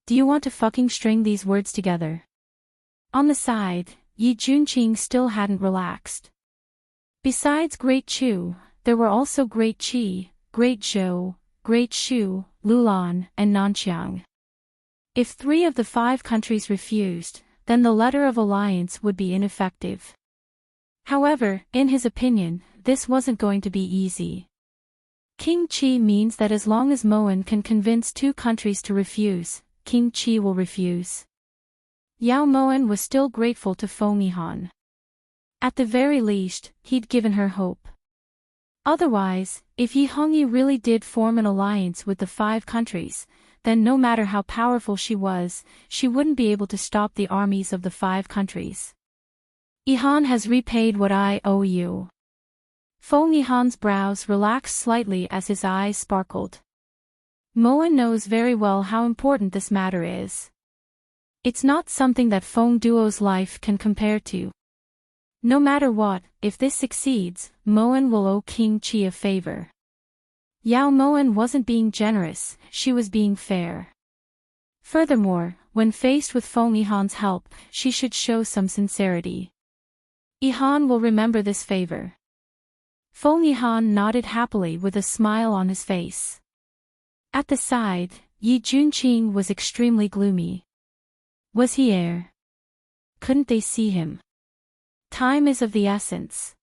Do you want to fucking string these words together? On the side, Yi Junqing still hadn't relaxed. Besides Great Chu, there were also Great Qi, Great Zhou, Great Shu, Lulan, and Nanxiang. If 3 of the 5 countries refused, then the letter of alliance would be ineffective. However, in his opinion, this wasn't going to be easy. King Chi means that as long as Moen can convince two countries to refuse, King Chi will refuse. Yao Moen was still grateful to Feng Yihan. At the very least, he'd given her hope. Otherwise, if Yi Hongyi really did form an alliance with the 5 countries, then no matter how powerful she was, she wouldn't be able to stop the armies of the 5 countries. Yihan has repaid what I owe you. Feng Yihan's brows relaxed slightly as his eyes sparkled. Moen knows very well how important this matter is. It's not something that Feng Duo's life can compare to. No matter what, if this succeeds, Moen will owe King Chi a favor. Yao Moen wasn't being generous, she was being fair. Furthermore, when faced with Feng Yihan's help, she should show some sincerity. Yihan will remember this favor. Feng Yihan nodded happily with a smile on his face. At the side, Yi Junqing was extremely gloomy. Was he there? Couldn't they see him? Time is of the essence.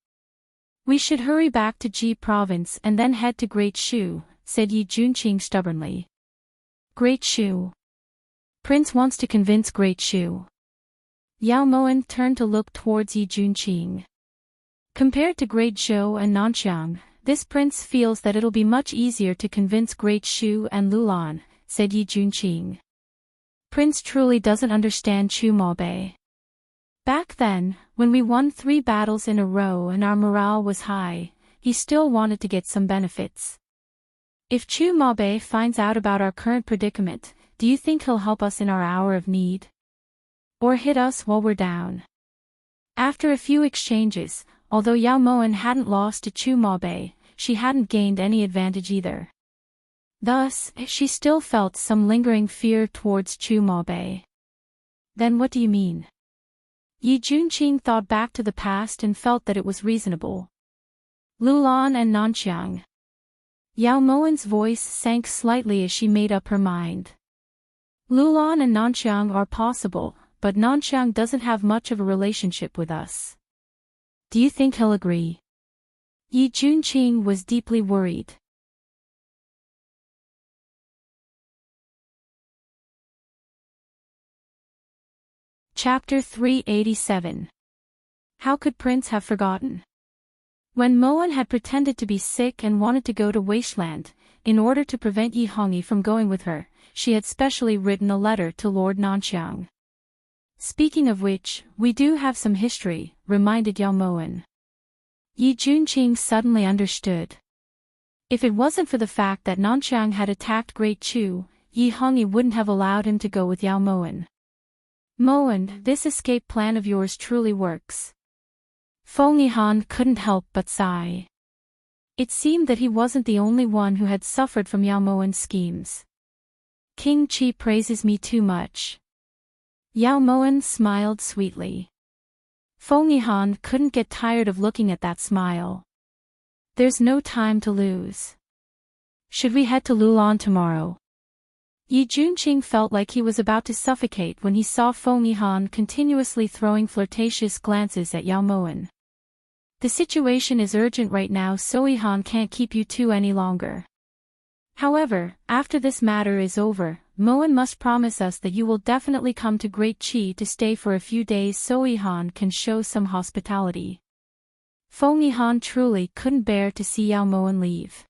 We should hurry back to Ji province and then head to Great Shu, said Yi Junqing stubbornly. Great Shu. Prince wants to convince Great Shu. Yao Moen turned to look towards Yi Junqing. Compared to Great Zhou and Nanxiang, this prince feels that it'll be much easier to convince Great Shu and Lulan, said Yi Junqing. Prince truly doesn't understand Chu Maobei. Back then, when we won 3 battles in a row and our morale was high, he still wanted to get some benefits. If Chu Maobei finds out about our current predicament, do you think he'll help us in our hour of need? Or hit us while we're down? After a few exchanges, although Yao Moen hadn't lost to Chu Maobei, she hadn't gained any advantage either. Thus, she still felt some lingering fear towards Chu Maobei. Then what do you mean? Yi Junqing thought back to the past and felt that it was reasonable. Lulan and Nanxiang. Yao Moen's voice sank slightly as she made up her mind. Lulan and Nanxiang are possible, but Nanxiang doesn't have much of a relationship with us. Do you think he'll agree? Yi Junqing was deeply worried. Chapter 387. How could Prince have forgotten? When Moen had pretended to be sick and wanted to go to Wasteland, in order to prevent Yi Hongyi from going with her, she had specially written a letter to Lord Nanxiang. Speaking of which, we do have some history, reminded Yao Moen. Yi Junqing suddenly understood. If it wasn't for the fact that Nanxiang had attacked Great Chu, Yi Hongyi wouldn't have allowed him to go with Yao Moen. Moen, this escape plan of yours truly works. Feng Yihan couldn't help but sigh. It seemed that he wasn't the only one who had suffered from Yao Moen's schemes. King Chi praises me too much. Yao Moen smiled sweetly. Feng Yihan couldn't get tired of looking at that smile. There's no time to lose. Should we head to Lulan tomorrow? Yi Junqing felt like he was about to suffocate when he saw Feng Yihan continuously throwing flirtatious glances at Yao Moen. The situation is urgent right now, so Yihan can't keep you two any longer. However, after this matter is over, Moen must promise us that you will definitely come to Great Chi to stay for a few days so Yihan can show some hospitality. Feng Yihan truly couldn't bear to see Yao Moen leave.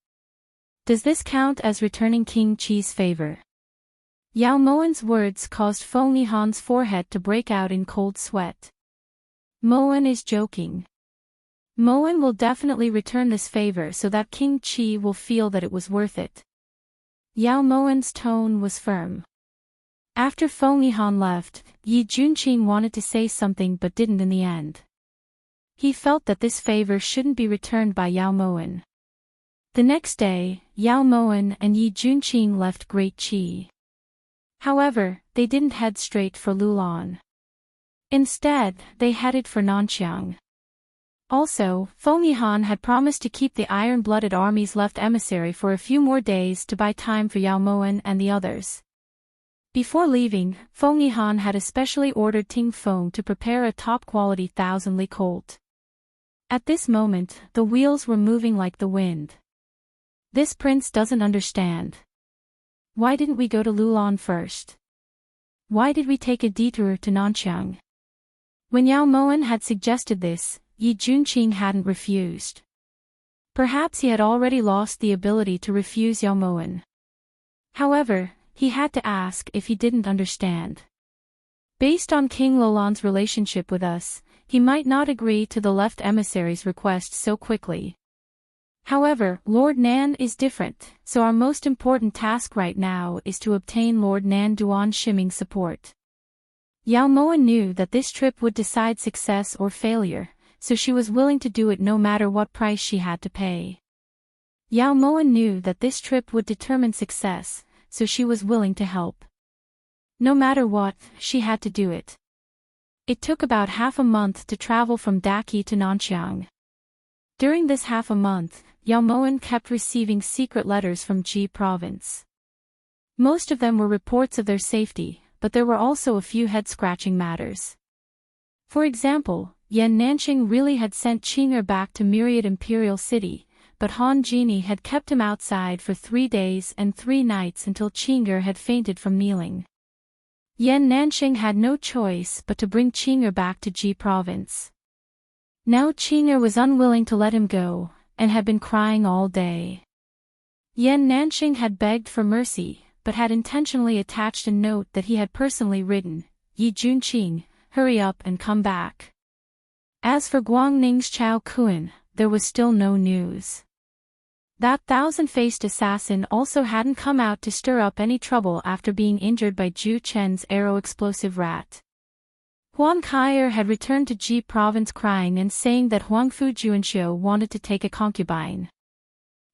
Does this count as returning King Chi's favor? Yao Moen's words caused Feng Yihan's forehead to break out in cold sweat. Moen is joking. Moen will definitely return this favor so that King Chi will feel that it was worth it. Yao Moen's tone was firm. After Feng Yihan left, Yi Junqing wanted to say something but didn't in the end. He felt that this favor shouldn't be returned by Yao Moen. The next day, Yao Moen and Yi Junqing left Great Chi. However, they didn't head straight for Lulan. Instead, they headed for Nanxiang. Also, Feng Yihan had promised to keep the iron-blooded army's left emissary for a few more days to buy time for Yao Moen and the others. Before leaving, Feng Yihan had especially ordered Ting Feng to prepare a top-quality 1000 Li colt. At this moment, the wheels were moving like the wind. This prince doesn't understand. Why didn't we go to Lulon first? Why did we take a detour to Nanxiang? When Yao Moen had suggested this, Yi Junqing hadn't refused. Perhaps he had already lost the ability to refuse Yao Moen. However, he had to ask if he didn't understand. Based on King Lolon's relationship with us, he might not agree to the left emissary's request so quickly. However, Lord Nan is different, so our most important task right now is to obtain Lord Nan Duan Shiming's support. Yao Moen knew that this trip would decide success or failure, so she was willing to do it no matter what price she had to pay. Yao Moen knew that this trip would determine success, so she was willing to help. No matter what, she had to do it. It took about half a month to travel from Daqi to Nanxiang. During this half a month, Yao Moen kept receiving secret letters from Ji province. Most of them were reports of their safety, but there were also a few head-scratching matters. For example, Yan Nanxing really had sent Qing'er back to Myriad Imperial City, but Han Jini had kept him outside for 3 days and 3 nights until Qing'er had fainted from kneeling. Yan Nanxing had no choice but to bring Qing'er back to Ji province. Now Qing'er was unwilling to let him go, and had been crying all day. Yan Nanxing had begged for mercy, but had intentionally attached a note that he had personally written, Yi Junqing, hurry up and come back. As for Guangning's Chao Kun, there was still no news. That thousand-faced assassin also hadn't come out to stir up any trouble after being injured by Zhu Chen's arrow-explosive rat. Huang Kai'er had returned to Ji province crying and saying that Huang Fujuanxiu wanted to take a concubine.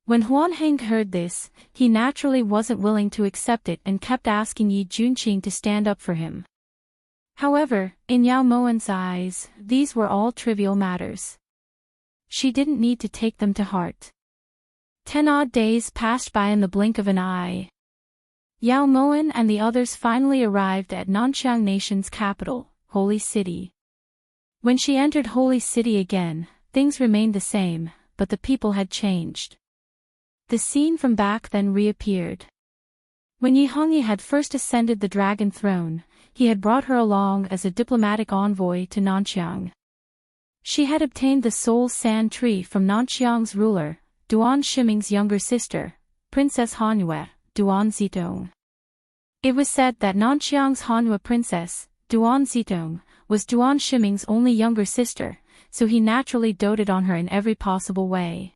When Huan Heng heard this, he naturally wasn't willing to accept it and kept asking Yi Junqing to stand up for him. However, in Yao Moen's eyes, these were all trivial matters. She didn't need to take them to heart. 10 odd days passed by in the blink of an eye. Yao Moen and the others finally arrived at Nanxiang Nation's capital, Holy City. When she entered Holy City again, things remained the same, but the people had changed. The scene from back then reappeared. When Yi Hongyi had first ascended the dragon throne, he had brought her along as a diplomatic envoy to Nanxiang. She had obtained the soul sand tree from Nanxiang's ruler, Duan Shiming's younger sister, Princess Hanyue, Duan Zitong. It was said that Nanxiang's Hanyue princess, Duan Zitong, was Duan Shiming's only younger sister, so he naturally doted on her in every possible way.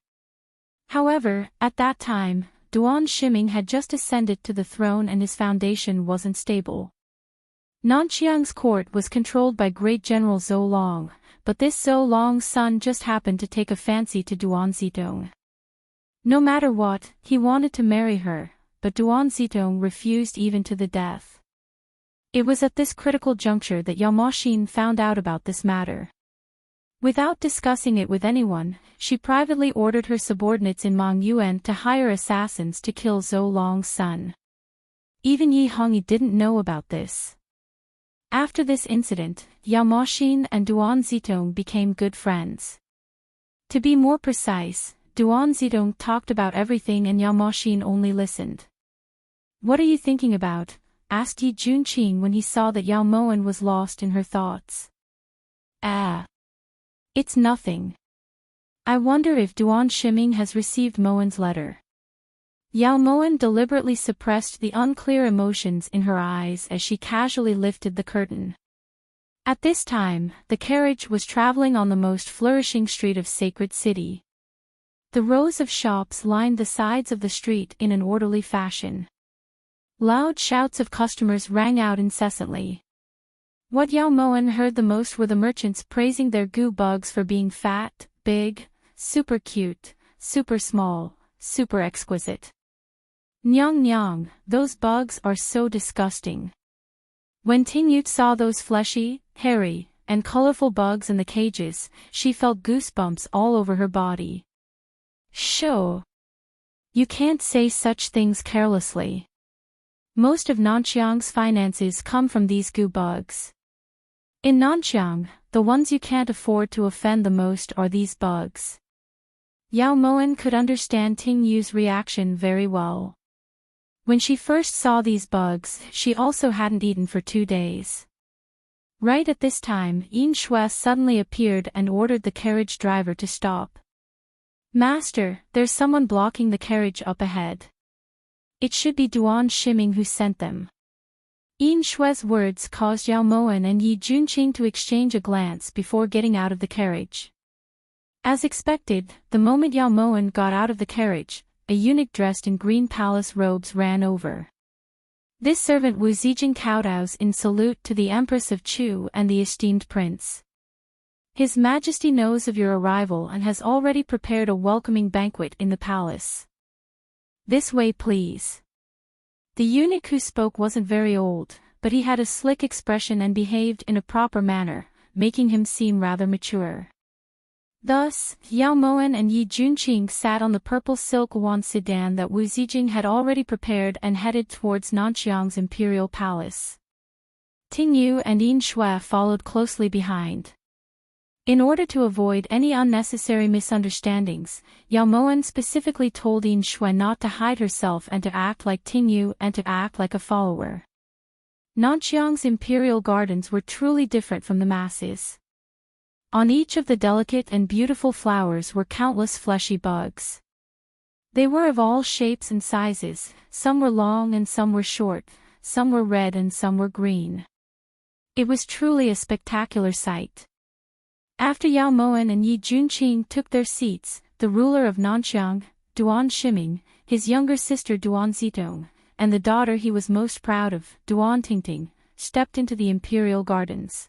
However, at that time, Duan Shiming had just ascended to the throne and his foundation wasn't stable. Nanxiang's court was controlled by great General Zhou Long, but this Zhou Long's son just happened to take a fancy to Duan Zitong. No matter what, he wanted to marry her, but Duan Zitong refused even to the death. It was at this critical juncture that Yao Moxin found out about this matter. Without discussing it with anyone, she privately ordered her subordinates in Mang Yuan to hire assassins to kill Zhou Long's son. Even Yi Hongyi didn't know about this. After this incident, Yao Moxin and Duan Zitong became good friends. To be more precise, Duan Zitong talked about everything and Yao Moxin only listened. "What are you thinking about?" asked Yi Junqing when he saw that Yao Moen was lost in her thoughts. "Ah. It's nothing. I wonder if Duan Shiming has received Moen's letter." Yao Moen deliberately suppressed the unclear emotions in her eyes as she casually lifted the curtain. At this time, the carriage was traveling on the most flourishing street of Sacred City. The rows of shops lined the sides of the street in an orderly fashion. Loud shouts of customers rang out incessantly. What Yao Moen heard the most were the merchants praising their goo bugs for being fat, big, super cute, super small, super exquisite. "Nyang nyang, those bugs are so disgusting." When Tingyut saw those fleshy, hairy, and colorful bugs in the cages, she felt goosebumps all over her body. "Sho! You can't say such things carelessly. Most of Nanxiang's finances come from these goo bugs. In Nanxiang, the ones you can't afford to offend the most are these bugs. Yao Moen could understand Ting Yu's reaction very well. When she first saw these bugs, she also hadn't eaten for 2 days. Right at this time, Yin Shui suddenly appeared and ordered the carriage driver to stop. "Master, there's someone blocking the carriage up ahead. It should be Duan Shiming who sent them." Yin Shui's words caused Yao Moen and Yi Junqing to exchange a glance before getting out of the carriage. As expected, the moment Yao Moen got out of the carriage, a eunuch dressed in green palace robes ran over. This servant Wu Zijing kowtows in salute to the Empress of Chu and the esteemed prince. His Majesty knows of your arrival and has already prepared a welcoming banquet in the palace. This way please. The eunuch who spoke wasn't very old, but he had a slick expression and behaved in a proper manner, making him seem rather mature. Thus, Yao Moen and Yi Junqing sat on the purple silk wan sedan that Wu Zijing had already prepared and headed towards Nanxiang's imperial palace. Ting Yu and Yin Shui followed closely behind. In order to avoid any unnecessary misunderstandings, Yao Moen specifically told Yin Shui not to hide herself and to act like Ting Yu and to act like a follower. Nanxiang's imperial gardens were truly different from the masses. On each of the delicate and beautiful flowers were countless fleshy bugs. They were of all shapes and sizes, some were long and some were short, some were red and some were green. It was truly a spectacular sight. After Yao Moen and Yi Junqing took their seats, the ruler of Nanxiang, Duan Shiming, his younger sister Duan Zitong, and the daughter he was most proud of, Duan Tingting, stepped into the imperial gardens.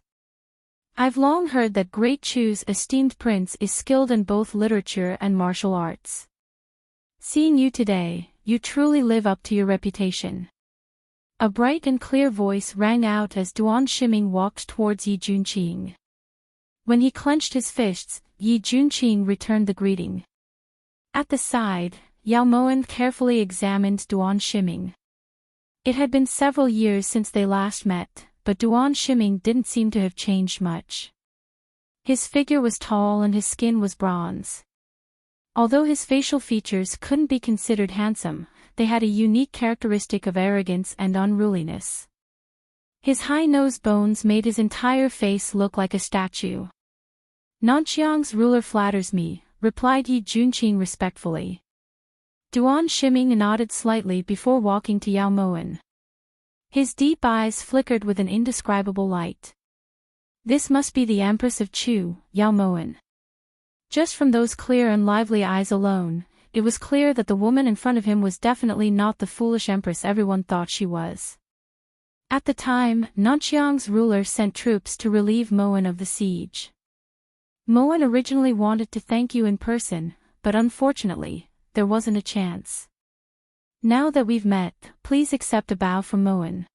"I've long heard that Great Chu's esteemed prince is skilled in both literature and martial arts. Seeing you today, you truly live up to your reputation." A bright and clear voice rang out as Duan Shiming walked towards Yi Junqing. When he clenched his fists, Yi Junqing returned the greeting. At the side, Yao Moen carefully examined Duan Shiming. It had been several years since they last met, but Duan Shiming didn't seem to have changed much. His figure was tall and his skin was bronze. Although his facial features couldn't be considered handsome, they had a unique characteristic of arrogance and unruliness. His high nose bones made his entire face look like a statue. "Nanxiang's ruler flatters me," replied Yi Junqing respectfully. Duan Shiming nodded slightly before walking to Yao Moen. His deep eyes flickered with an indescribable light. "This must be the Empress of Chu, Yao Moen." Just from those clear and lively eyes alone, it was clear that the woman in front of him was definitely not the foolish empress everyone thought she was. At the time, Nanxiang's ruler sent troops to relieve Moen of the siege. "Moen originally wanted to thank you in person, but unfortunately, there wasn't a chance. Now that we've met, please accept a bow from Moen."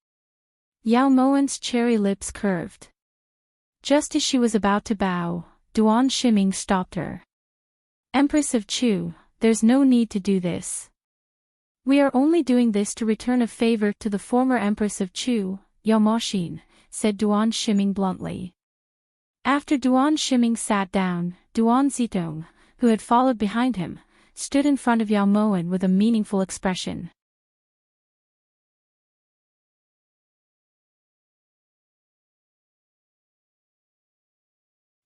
Yao Moen's cherry lips curved. Just as she was about to bow, Duan Shiming stopped her. "Empress of Chu, there's no need to do this. We are only doing this to return a favor to the former Empress of Chu, Yao Moxin," said Duan Shiming bluntly. After Duan Shiming sat down, Duan Zitong, who had followed behind him, stood in front of Yao Moen with a meaningful expression.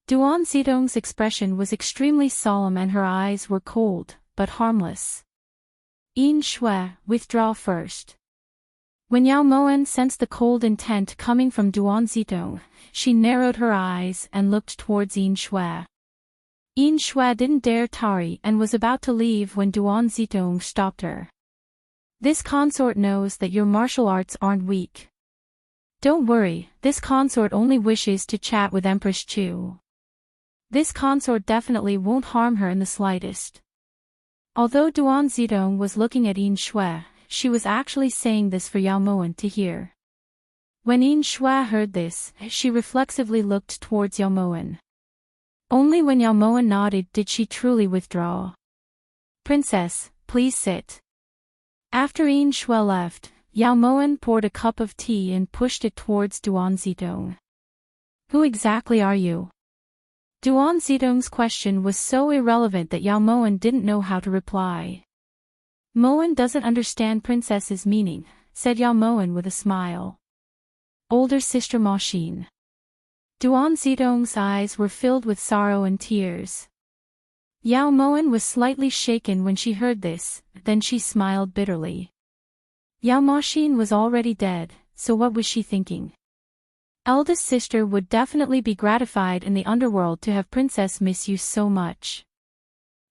Duan Zitong's expression was extremely solemn and her eyes were cold, but harmless. "Yin Shui, withdraw first." When Yao Moen sensed the cold intent coming from Duan Zitong, she narrowed her eyes and looked towards Yin Shui. Yin Shui didn't dare tarry and was about to leave when Duan Zitong stopped her. "This consort knows that your martial arts aren't weak. Don't worry, this consort only wishes to chat with Empress Chu. This consort definitely won't harm her in the slightest." Although Duan Zitong was looking at Yin Shui, she was actually saying this for Yao Moen to hear. When Yin Shui heard this, she reflexively looked towards Yao Moen. Only when Yao Moen nodded did she truly withdraw. "Princess, please sit." After Yin Shui left, Yao Moen poured a cup of tea and pushed it towards Duan Zitong. Who exactly are you? Duan Zidong's question was so irrelevant that Yao Moen didn't know how to reply. Moen doesn't understand princess's meaning, said Yao Moen with a smile. Older sister Ma Xin. Duan Zidong's eyes were filled with sorrow and tears. Yao Moen was slightly shaken when she heard this, then she smiled bitterly. Yao Ma Xin was already dead, so what was she thinking? Eldest sister would definitely be gratified in the underworld to have Princess miss you so much.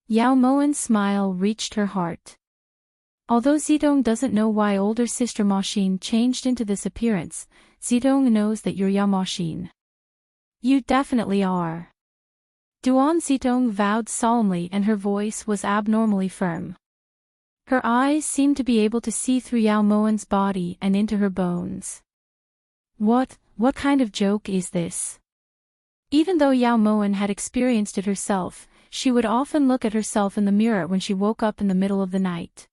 Yao Moen's smile reached her heart. Although Zidong doesn't know why older sister Ma Xin changed into this appearance, Zidong knows that you're Yao Ma Xin. You definitely are. Duan Zidong vowed solemnly and her voice was abnormally firm. Her eyes seemed to be able to see through Yao Moen's body and into her bones. What kind of joke is this? Even though Yao Moen had experienced it herself, she would often look at herself in the mirror when she woke up in the middle of the night.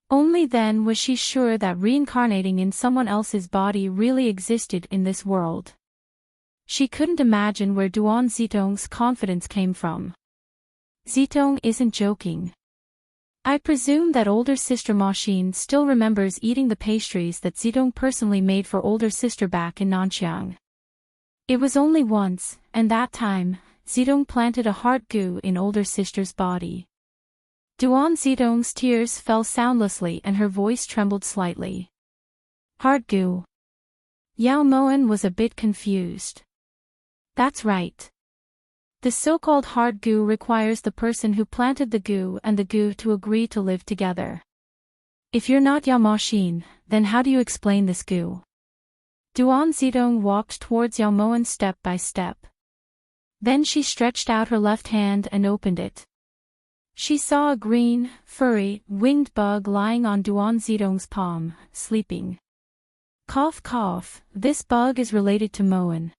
Only then was she sure that reincarnating in someone else's body really existed in this world. She couldn't imagine where Duan Zidong's confidence came from. Zidong isn't joking. I presume that older sister Ma Xin still remembers eating the pastries that Zidong personally made for older sister back in Nanxiang. It was only once, and that time, Zidong planted a heart goo in older sister's body. Duan Zidong's tears fell soundlessly and her voice trembled slightly. Heart goo. Yao Moen was a bit confused. That's right. The so-called heart goo requires the person who planted the goo and the goo to agree to live together. If you're not Yao Ma Xin, then how do you explain this goo? Duan Zidong walked towards Yao Moen step by step. Then she stretched out her left hand and opened it. She saw a green, furry, winged bug lying on Duan Zidong's palm, sleeping. Cough cough, this bug is related to Moen.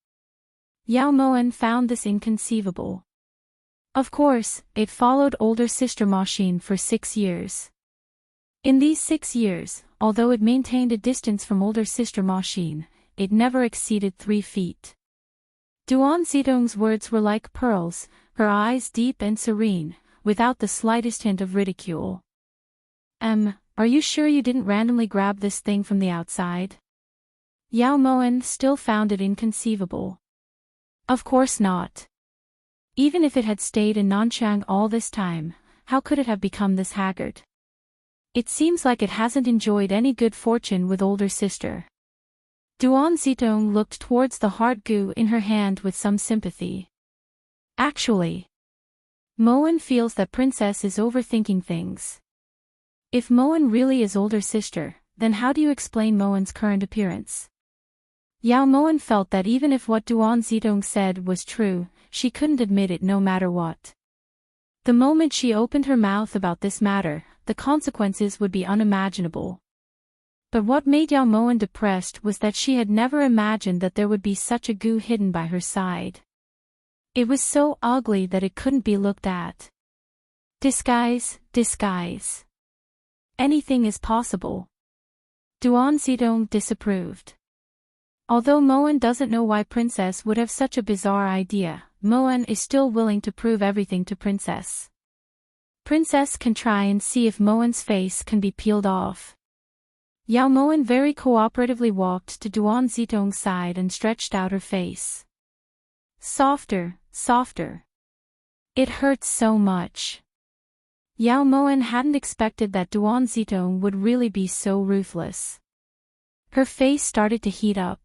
Yao Moen found this inconceivable. Of course, it followed older sister Ma Xin for 6 years. In these 6 years, although it maintained a distance from older sister Ma Xin, it never exceeded 3 feet. Duan Zidong's words were like pearls, her eyes deep and serene, without the slightest hint of ridicule. Are you sure you didn't randomly grab this thing from the outside? Yao Moen still found it inconceivable. Of course not. Even if it had stayed in Nanxiang all this time, how could it have become this haggard? It seems like it hasn't enjoyed any good fortune with older sister. Duan Zidong looked towards the heart goo in her hand with some sympathy. Actually, Moen feels that Princess is overthinking things. If Moen really is older sister, then how do you explain Moen's current appearance? Yao Moen felt that even if what Duan Zidong said was true, she couldn't admit it no matter what. The moment she opened her mouth about this matter, the consequences would be unimaginable. But what made Yao Moen depressed was that she had never imagined that there would be such a goo hidden by her side. It was so ugly that it couldn't be looked at. Disguise, disguise. Anything is possible. Duan Zidong disapproved. Although Moen doesn't know why Princess would have such a bizarre idea, Moen is still willing to prove everything to Princess. Princess can try and see if Moen's face can be peeled off. Yao Moen very cooperatively walked to Duan Zidong's side and stretched out her face. Softer, softer. It hurts so much. Yao Moen hadn't expected that Duan Zidong would really be so ruthless. Her face started to heat up.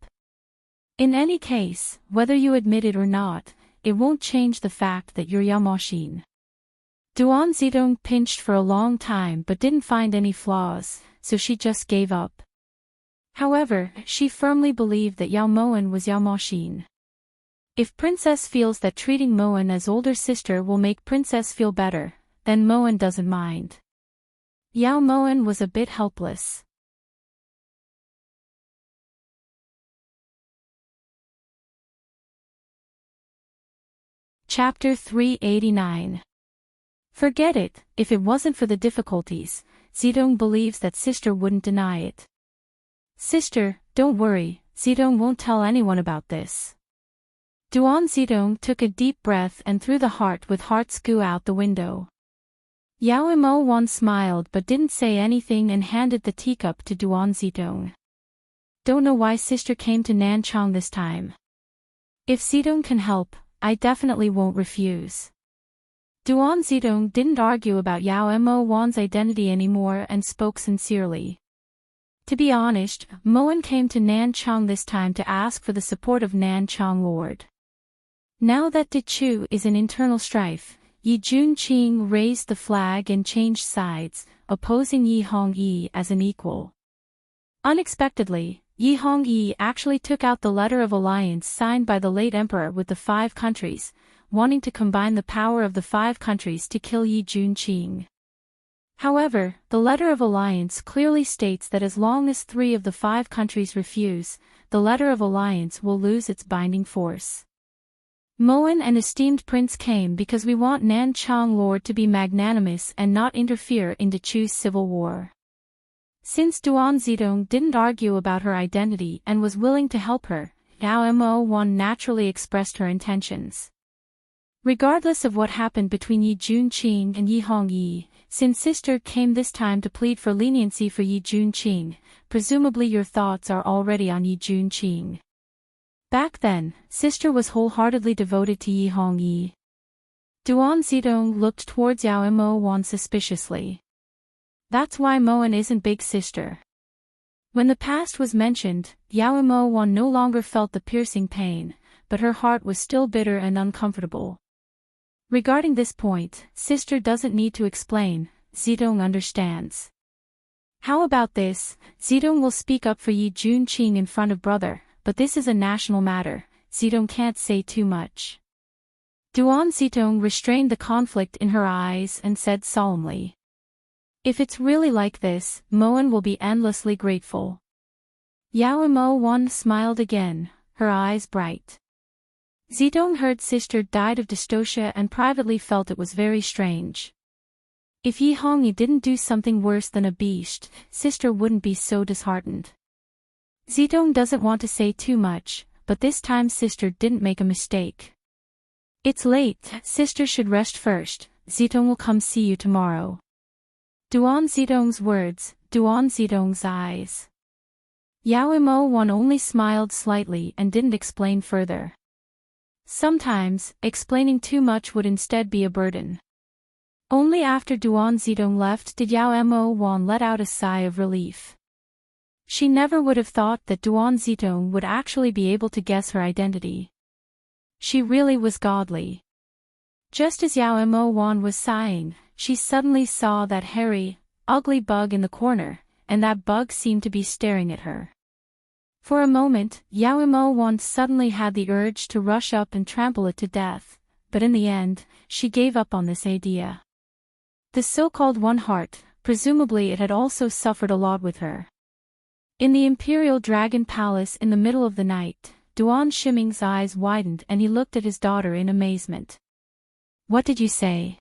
In any case, whether you admit it or not, it won't change the fact that you're Yao Ma Xin. Duan Zidong pinched for a long time but didn't find any flaws, so she just gave up. However, she firmly believed that Yao Moen was Yao Ma Xin. If Princess feels that treating Moen as older sister will make Princess feel better, then Moen doesn't mind. Yao Moen was a bit helpless. Chapter 389. Forget it, if it wasn't for the difficulties, Zidong believes that sister wouldn't deny it. Sister, don't worry, Zidong won't tell anyone about this. Duan Zidong took a deep breath and threw the heart with heart's goo out the window. Yao Mo Wan smiled but didn't say anything and handed the teacup to Duan Zidong. Don't know why sister came to Nanchang this time. If Zidong can help, I definitely won't refuse. Duan Zidong didn't argue about Yao Mo Wan's identity anymore and spoke sincerely. To be honest, Moan came to Nanchang this time to ask for the support of Nanchang Lord. Now that Dechu is in internal strife, Yi Junqing raised the flag and changed sides, opposing Yi Hongyi as an equal. Unexpectedly, Yi Hongyi actually took out the letter of alliance signed by the late emperor with the 5 countries, wanting to combine the power of the 5 countries to kill Yi Junqing. However, the letter of alliance clearly states that as long as 3 of the 5 countries refuse, the letter of alliance will lose its binding force. Moan and esteemed prince came because we want Nanchang Lord to be magnanimous and not interfere in Dechu's civil war. Since Duan Zidong didn't argue about her identity and was willing to help her, Yao Mo Wan naturally expressed her intentions. Regardless of what happened between Yi Junqing and Yi Hongyi, since sister came this time to plead for leniency for Yi Junqing, presumably your thoughts are already on Yi Junqing. Back then, sister was wholeheartedly devoted to Yi Hongyi. Duan Zidong looked towards Yao Mo Wan suspiciously. That's why Moan isn't big sister. When the past was mentioned, Yao Mo Wan no longer felt the piercing pain, but her heart was still bitter and uncomfortable. Regarding this point, sister doesn't need to explain, Zidong understands. How about this, Zidong will speak up for Yi Junqing in front of brother, but this is a national matter, Zidong can't say too much. Duan Zidong restrained the conflict in her eyes and said solemnly. If it's really like this, Moan will be endlessly grateful. Yao Mo Wan smiled again, her eyes bright. Zidong heard sister died of dystocia and privately felt it was very strange. If Yi Hongyi didn't do something worse than a beast, sister wouldn't be so disheartened. Zidong doesn't want to say too much, but this time sister didn't make a mistake. It's late, sister should rest first, Zidong will come see you tomorrow. Duan Zidong's words, Duan Zidong's eyes. Yao Mo Wan only smiled slightly and didn't explain further. Sometimes, explaining too much would instead be a burden. Only after Duan Zidong left did Yao Mo Wan let out a sigh of relief. She never would have thought that Duan Zidong would actually be able to guess her identity. She really was godly. Just as Yao Mo Wan was sighing, she suddenly saw that hairy, ugly bug in the corner, and that bug seemed to be staring at her. For a moment, Yao Mo Wan suddenly had the urge to rush up and trample it to death, but in the end, she gave up on this idea. The so-called one heart, presumably it had also suffered a lot with her. In the Imperial Dragon Palace in the middle of the night, Duan Shiming's eyes widened and he looked at his daughter in amazement. What did you say?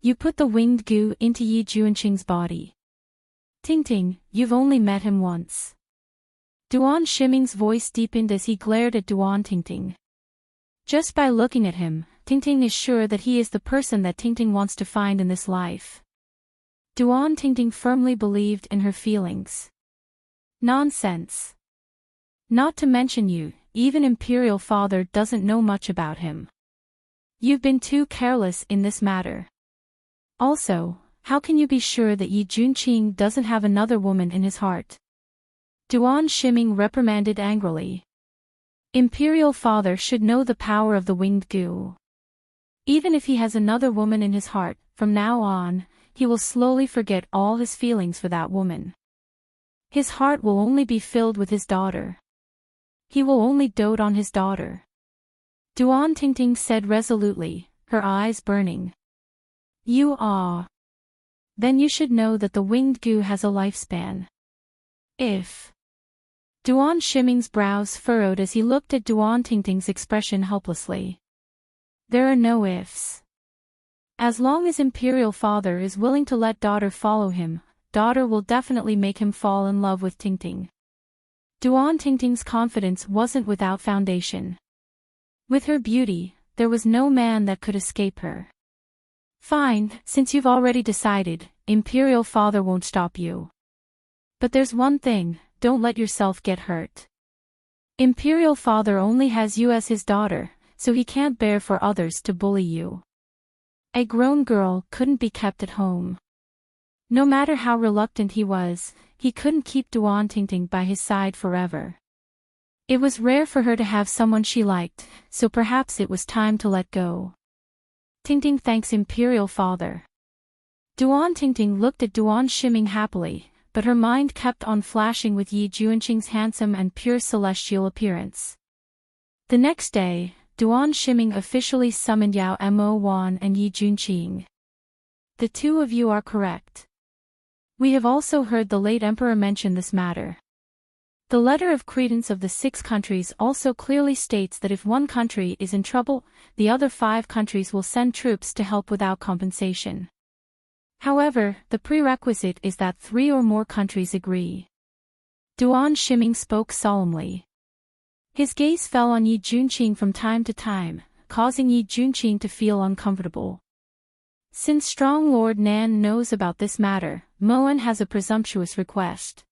You put the winged goo into Yi Junqing's body. Tingting, you've only met him once. Duan Shiming's voice deepened as he glared at Duan Tingting. Just by looking at him, Tingting is sure that he is the person that Tingting wants to find in this life. Duan Tingting firmly believed in her feelings. Nonsense. Not to mention you, even Imperial Father doesn't know much about him. You've been too careless in this matter. Also, how can you be sure that Yi Junqing doesn't have another woman in his heart? Duan Shiming reprimanded angrily. Imperial Father should know the power of the winged goo. Even if he has another woman in his heart, from now on, he will slowly forget all his feelings for that woman. His heart will only be filled with his daughter. He will only dote on his daughter. Duan Tingting said resolutely, her eyes burning. You are. Then you should know that the winged goo has a lifespan. If. Duan Shiming's brows furrowed as he looked at Duan Tingting's expression helplessly. There are no ifs. As long as Imperial Father is willing to let daughter follow him, daughter will definitely make him fall in love with Tingting. Duan Tingting's confidence wasn't without foundation. With her beauty, there was no man that could escape her. Fine, since you've already decided, Imperial Father won't stop you. But there's one thing, don't let yourself get hurt. Imperial Father only has you as his daughter, so he can't bear for others to bully you. A grown girl couldn't be kept at home. No matter how reluctant he was, he couldn't keep Ting by his side forever. It was rare for her to have someone she liked, so perhaps it was time to let go. Ting thanks Imperial Father. Ting looked at Shiming happily, but her mind kept on flashing with Yi Junqing's handsome and pure celestial appearance. The next day, Shiming officially summoned Yao Mo Wan and Yi Junqing. The two of you are correct. We have also heard the late emperor mention this matter. The letter of credence of the 6 countries also clearly states that if one country is in trouble, the other 5 countries will send troops to help without compensation. However, the prerequisite is that 3 or more countries agree. Shiming spoke solemnly. His gaze fell on Yi Junqing from time to time, causing Yi Junqing to feel uncomfortable. Since strong Lord Nan knows about this matter, Moan has a presumptuous request.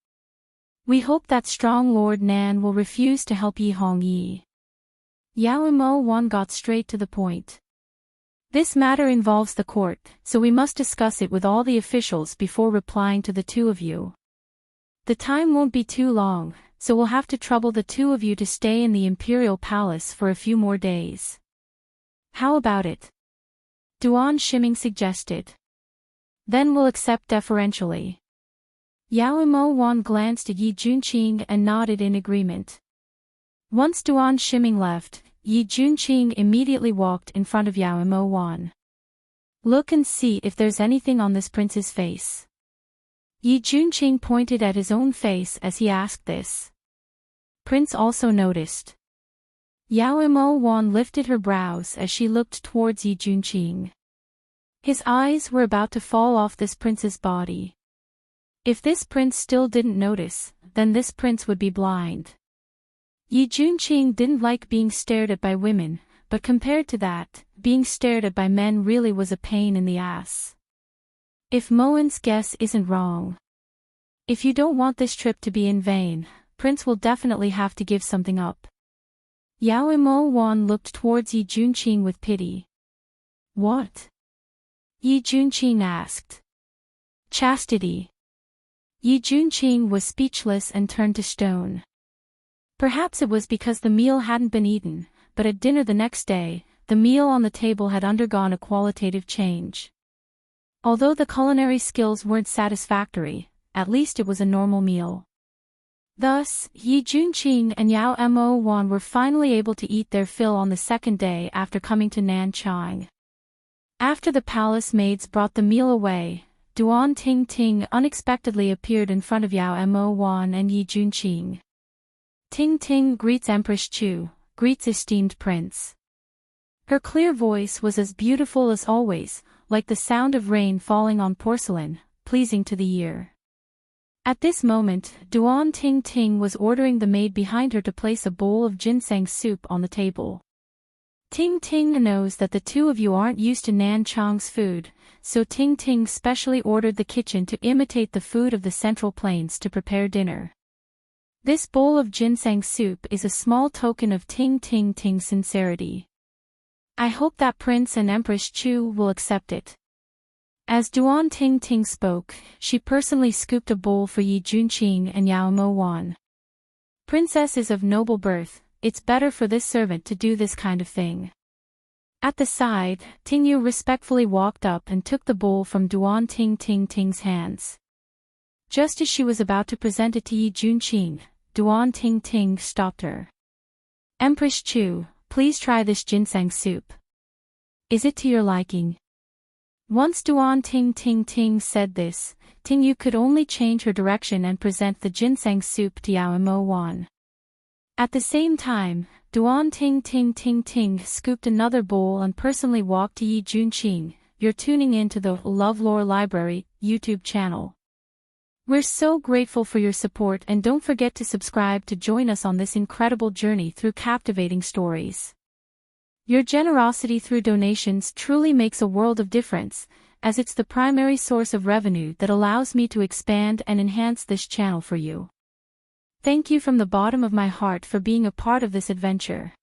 We hope that strong Lord Nan will refuse to help Yi Hongyi. Yao Mo Wan got straight to the point. This matter involves the court, so we must discuss it with all the officials before replying to the two of you. The time won't be too long, so we'll have to trouble the two of you to stay in the Imperial Palace for a few more days. How about it? Shiming suggested. Then we'll accept deferentially. Yao Mo Wan glanced at Yi Junqing and nodded in agreement. Once Shiming left, Yi Junqing immediately walked in front of Yao Mo Wan. Look and see if there's anything on this prince's face. Yi Junqing pointed at his own face as he asked this. Prince also noticed. Yao Mo Wan lifted her brows as she looked towards Yi Junqing. His eyes were about to fall off this prince's body. If this prince still didn't notice, then this prince would be blind. Yi Junqing didn't like being stared at by women, but compared to that, being stared at by men really was a pain in the ass. If Moan's guess isn't wrong. If you don't want this trip to be in vain, Prince will definitely have to give something up. Yao Mo Wan looked towards Yi Junqing with pity. What? Yi Junqing asked. Chastity. Yi Junqing was speechless and turned to stone. Perhaps it was because the meal hadn't been eaten, but at dinner the next day, the meal on the table had undergone a qualitative change. Although the culinary skills weren't satisfactory, at least it was a normal meal. Thus, Yi Junqing and Yao Mo Wan were finally able to eat their fill on the second day after coming to Nanchang. After the palace maids brought the meal away, Ting unexpectedly appeared in front of Yao Mo Wan and Yi Junqing. Ting greets Empress Chu, greets esteemed prince. Her clear voice was as beautiful as always, like the sound of rain falling on porcelain, pleasing to the ear. At this moment, Ting was ordering the maid behind her to place a bowl of ginseng soup on the table. Ting knows that the two of you aren't used to Nanchang's food, so Ting specially ordered the kitchen to imitate the food of the Central Plains to prepare dinner. This bowl of ginseng soup is a small token of Ting's sincerity. I hope that Prince and Empress Chu will accept it. As Ting spoke, she personally scooped a bowl for Yi Junqing and Yao Mo Wan. Princess is of noble birth, it's better for this servant to do this kind of thing. At the side, Tingyu respectfully walked up and took the bowl from Ting's hands. Just as she was about to present it to Yi Junqing, Ting stopped her. Empress Chu, please try this ginseng soup. Is it to your liking? Once Ting said this, Tingyu could only change her direction and present the ginseng soup to Yao Mo Wan. At the same time, Ting scooped another bowl and personally walked to Yi Junqing. You're tuning in to the LoveLore Library YouTube channel. We're so grateful for your support, and don't forget to subscribe to join us on this incredible journey through captivating stories. Your generosity through donations truly makes a world of difference, as it's the primary source of revenue that allows me to expand and enhance this channel for you. Thank you from the bottom of my heart for being a part of this adventure.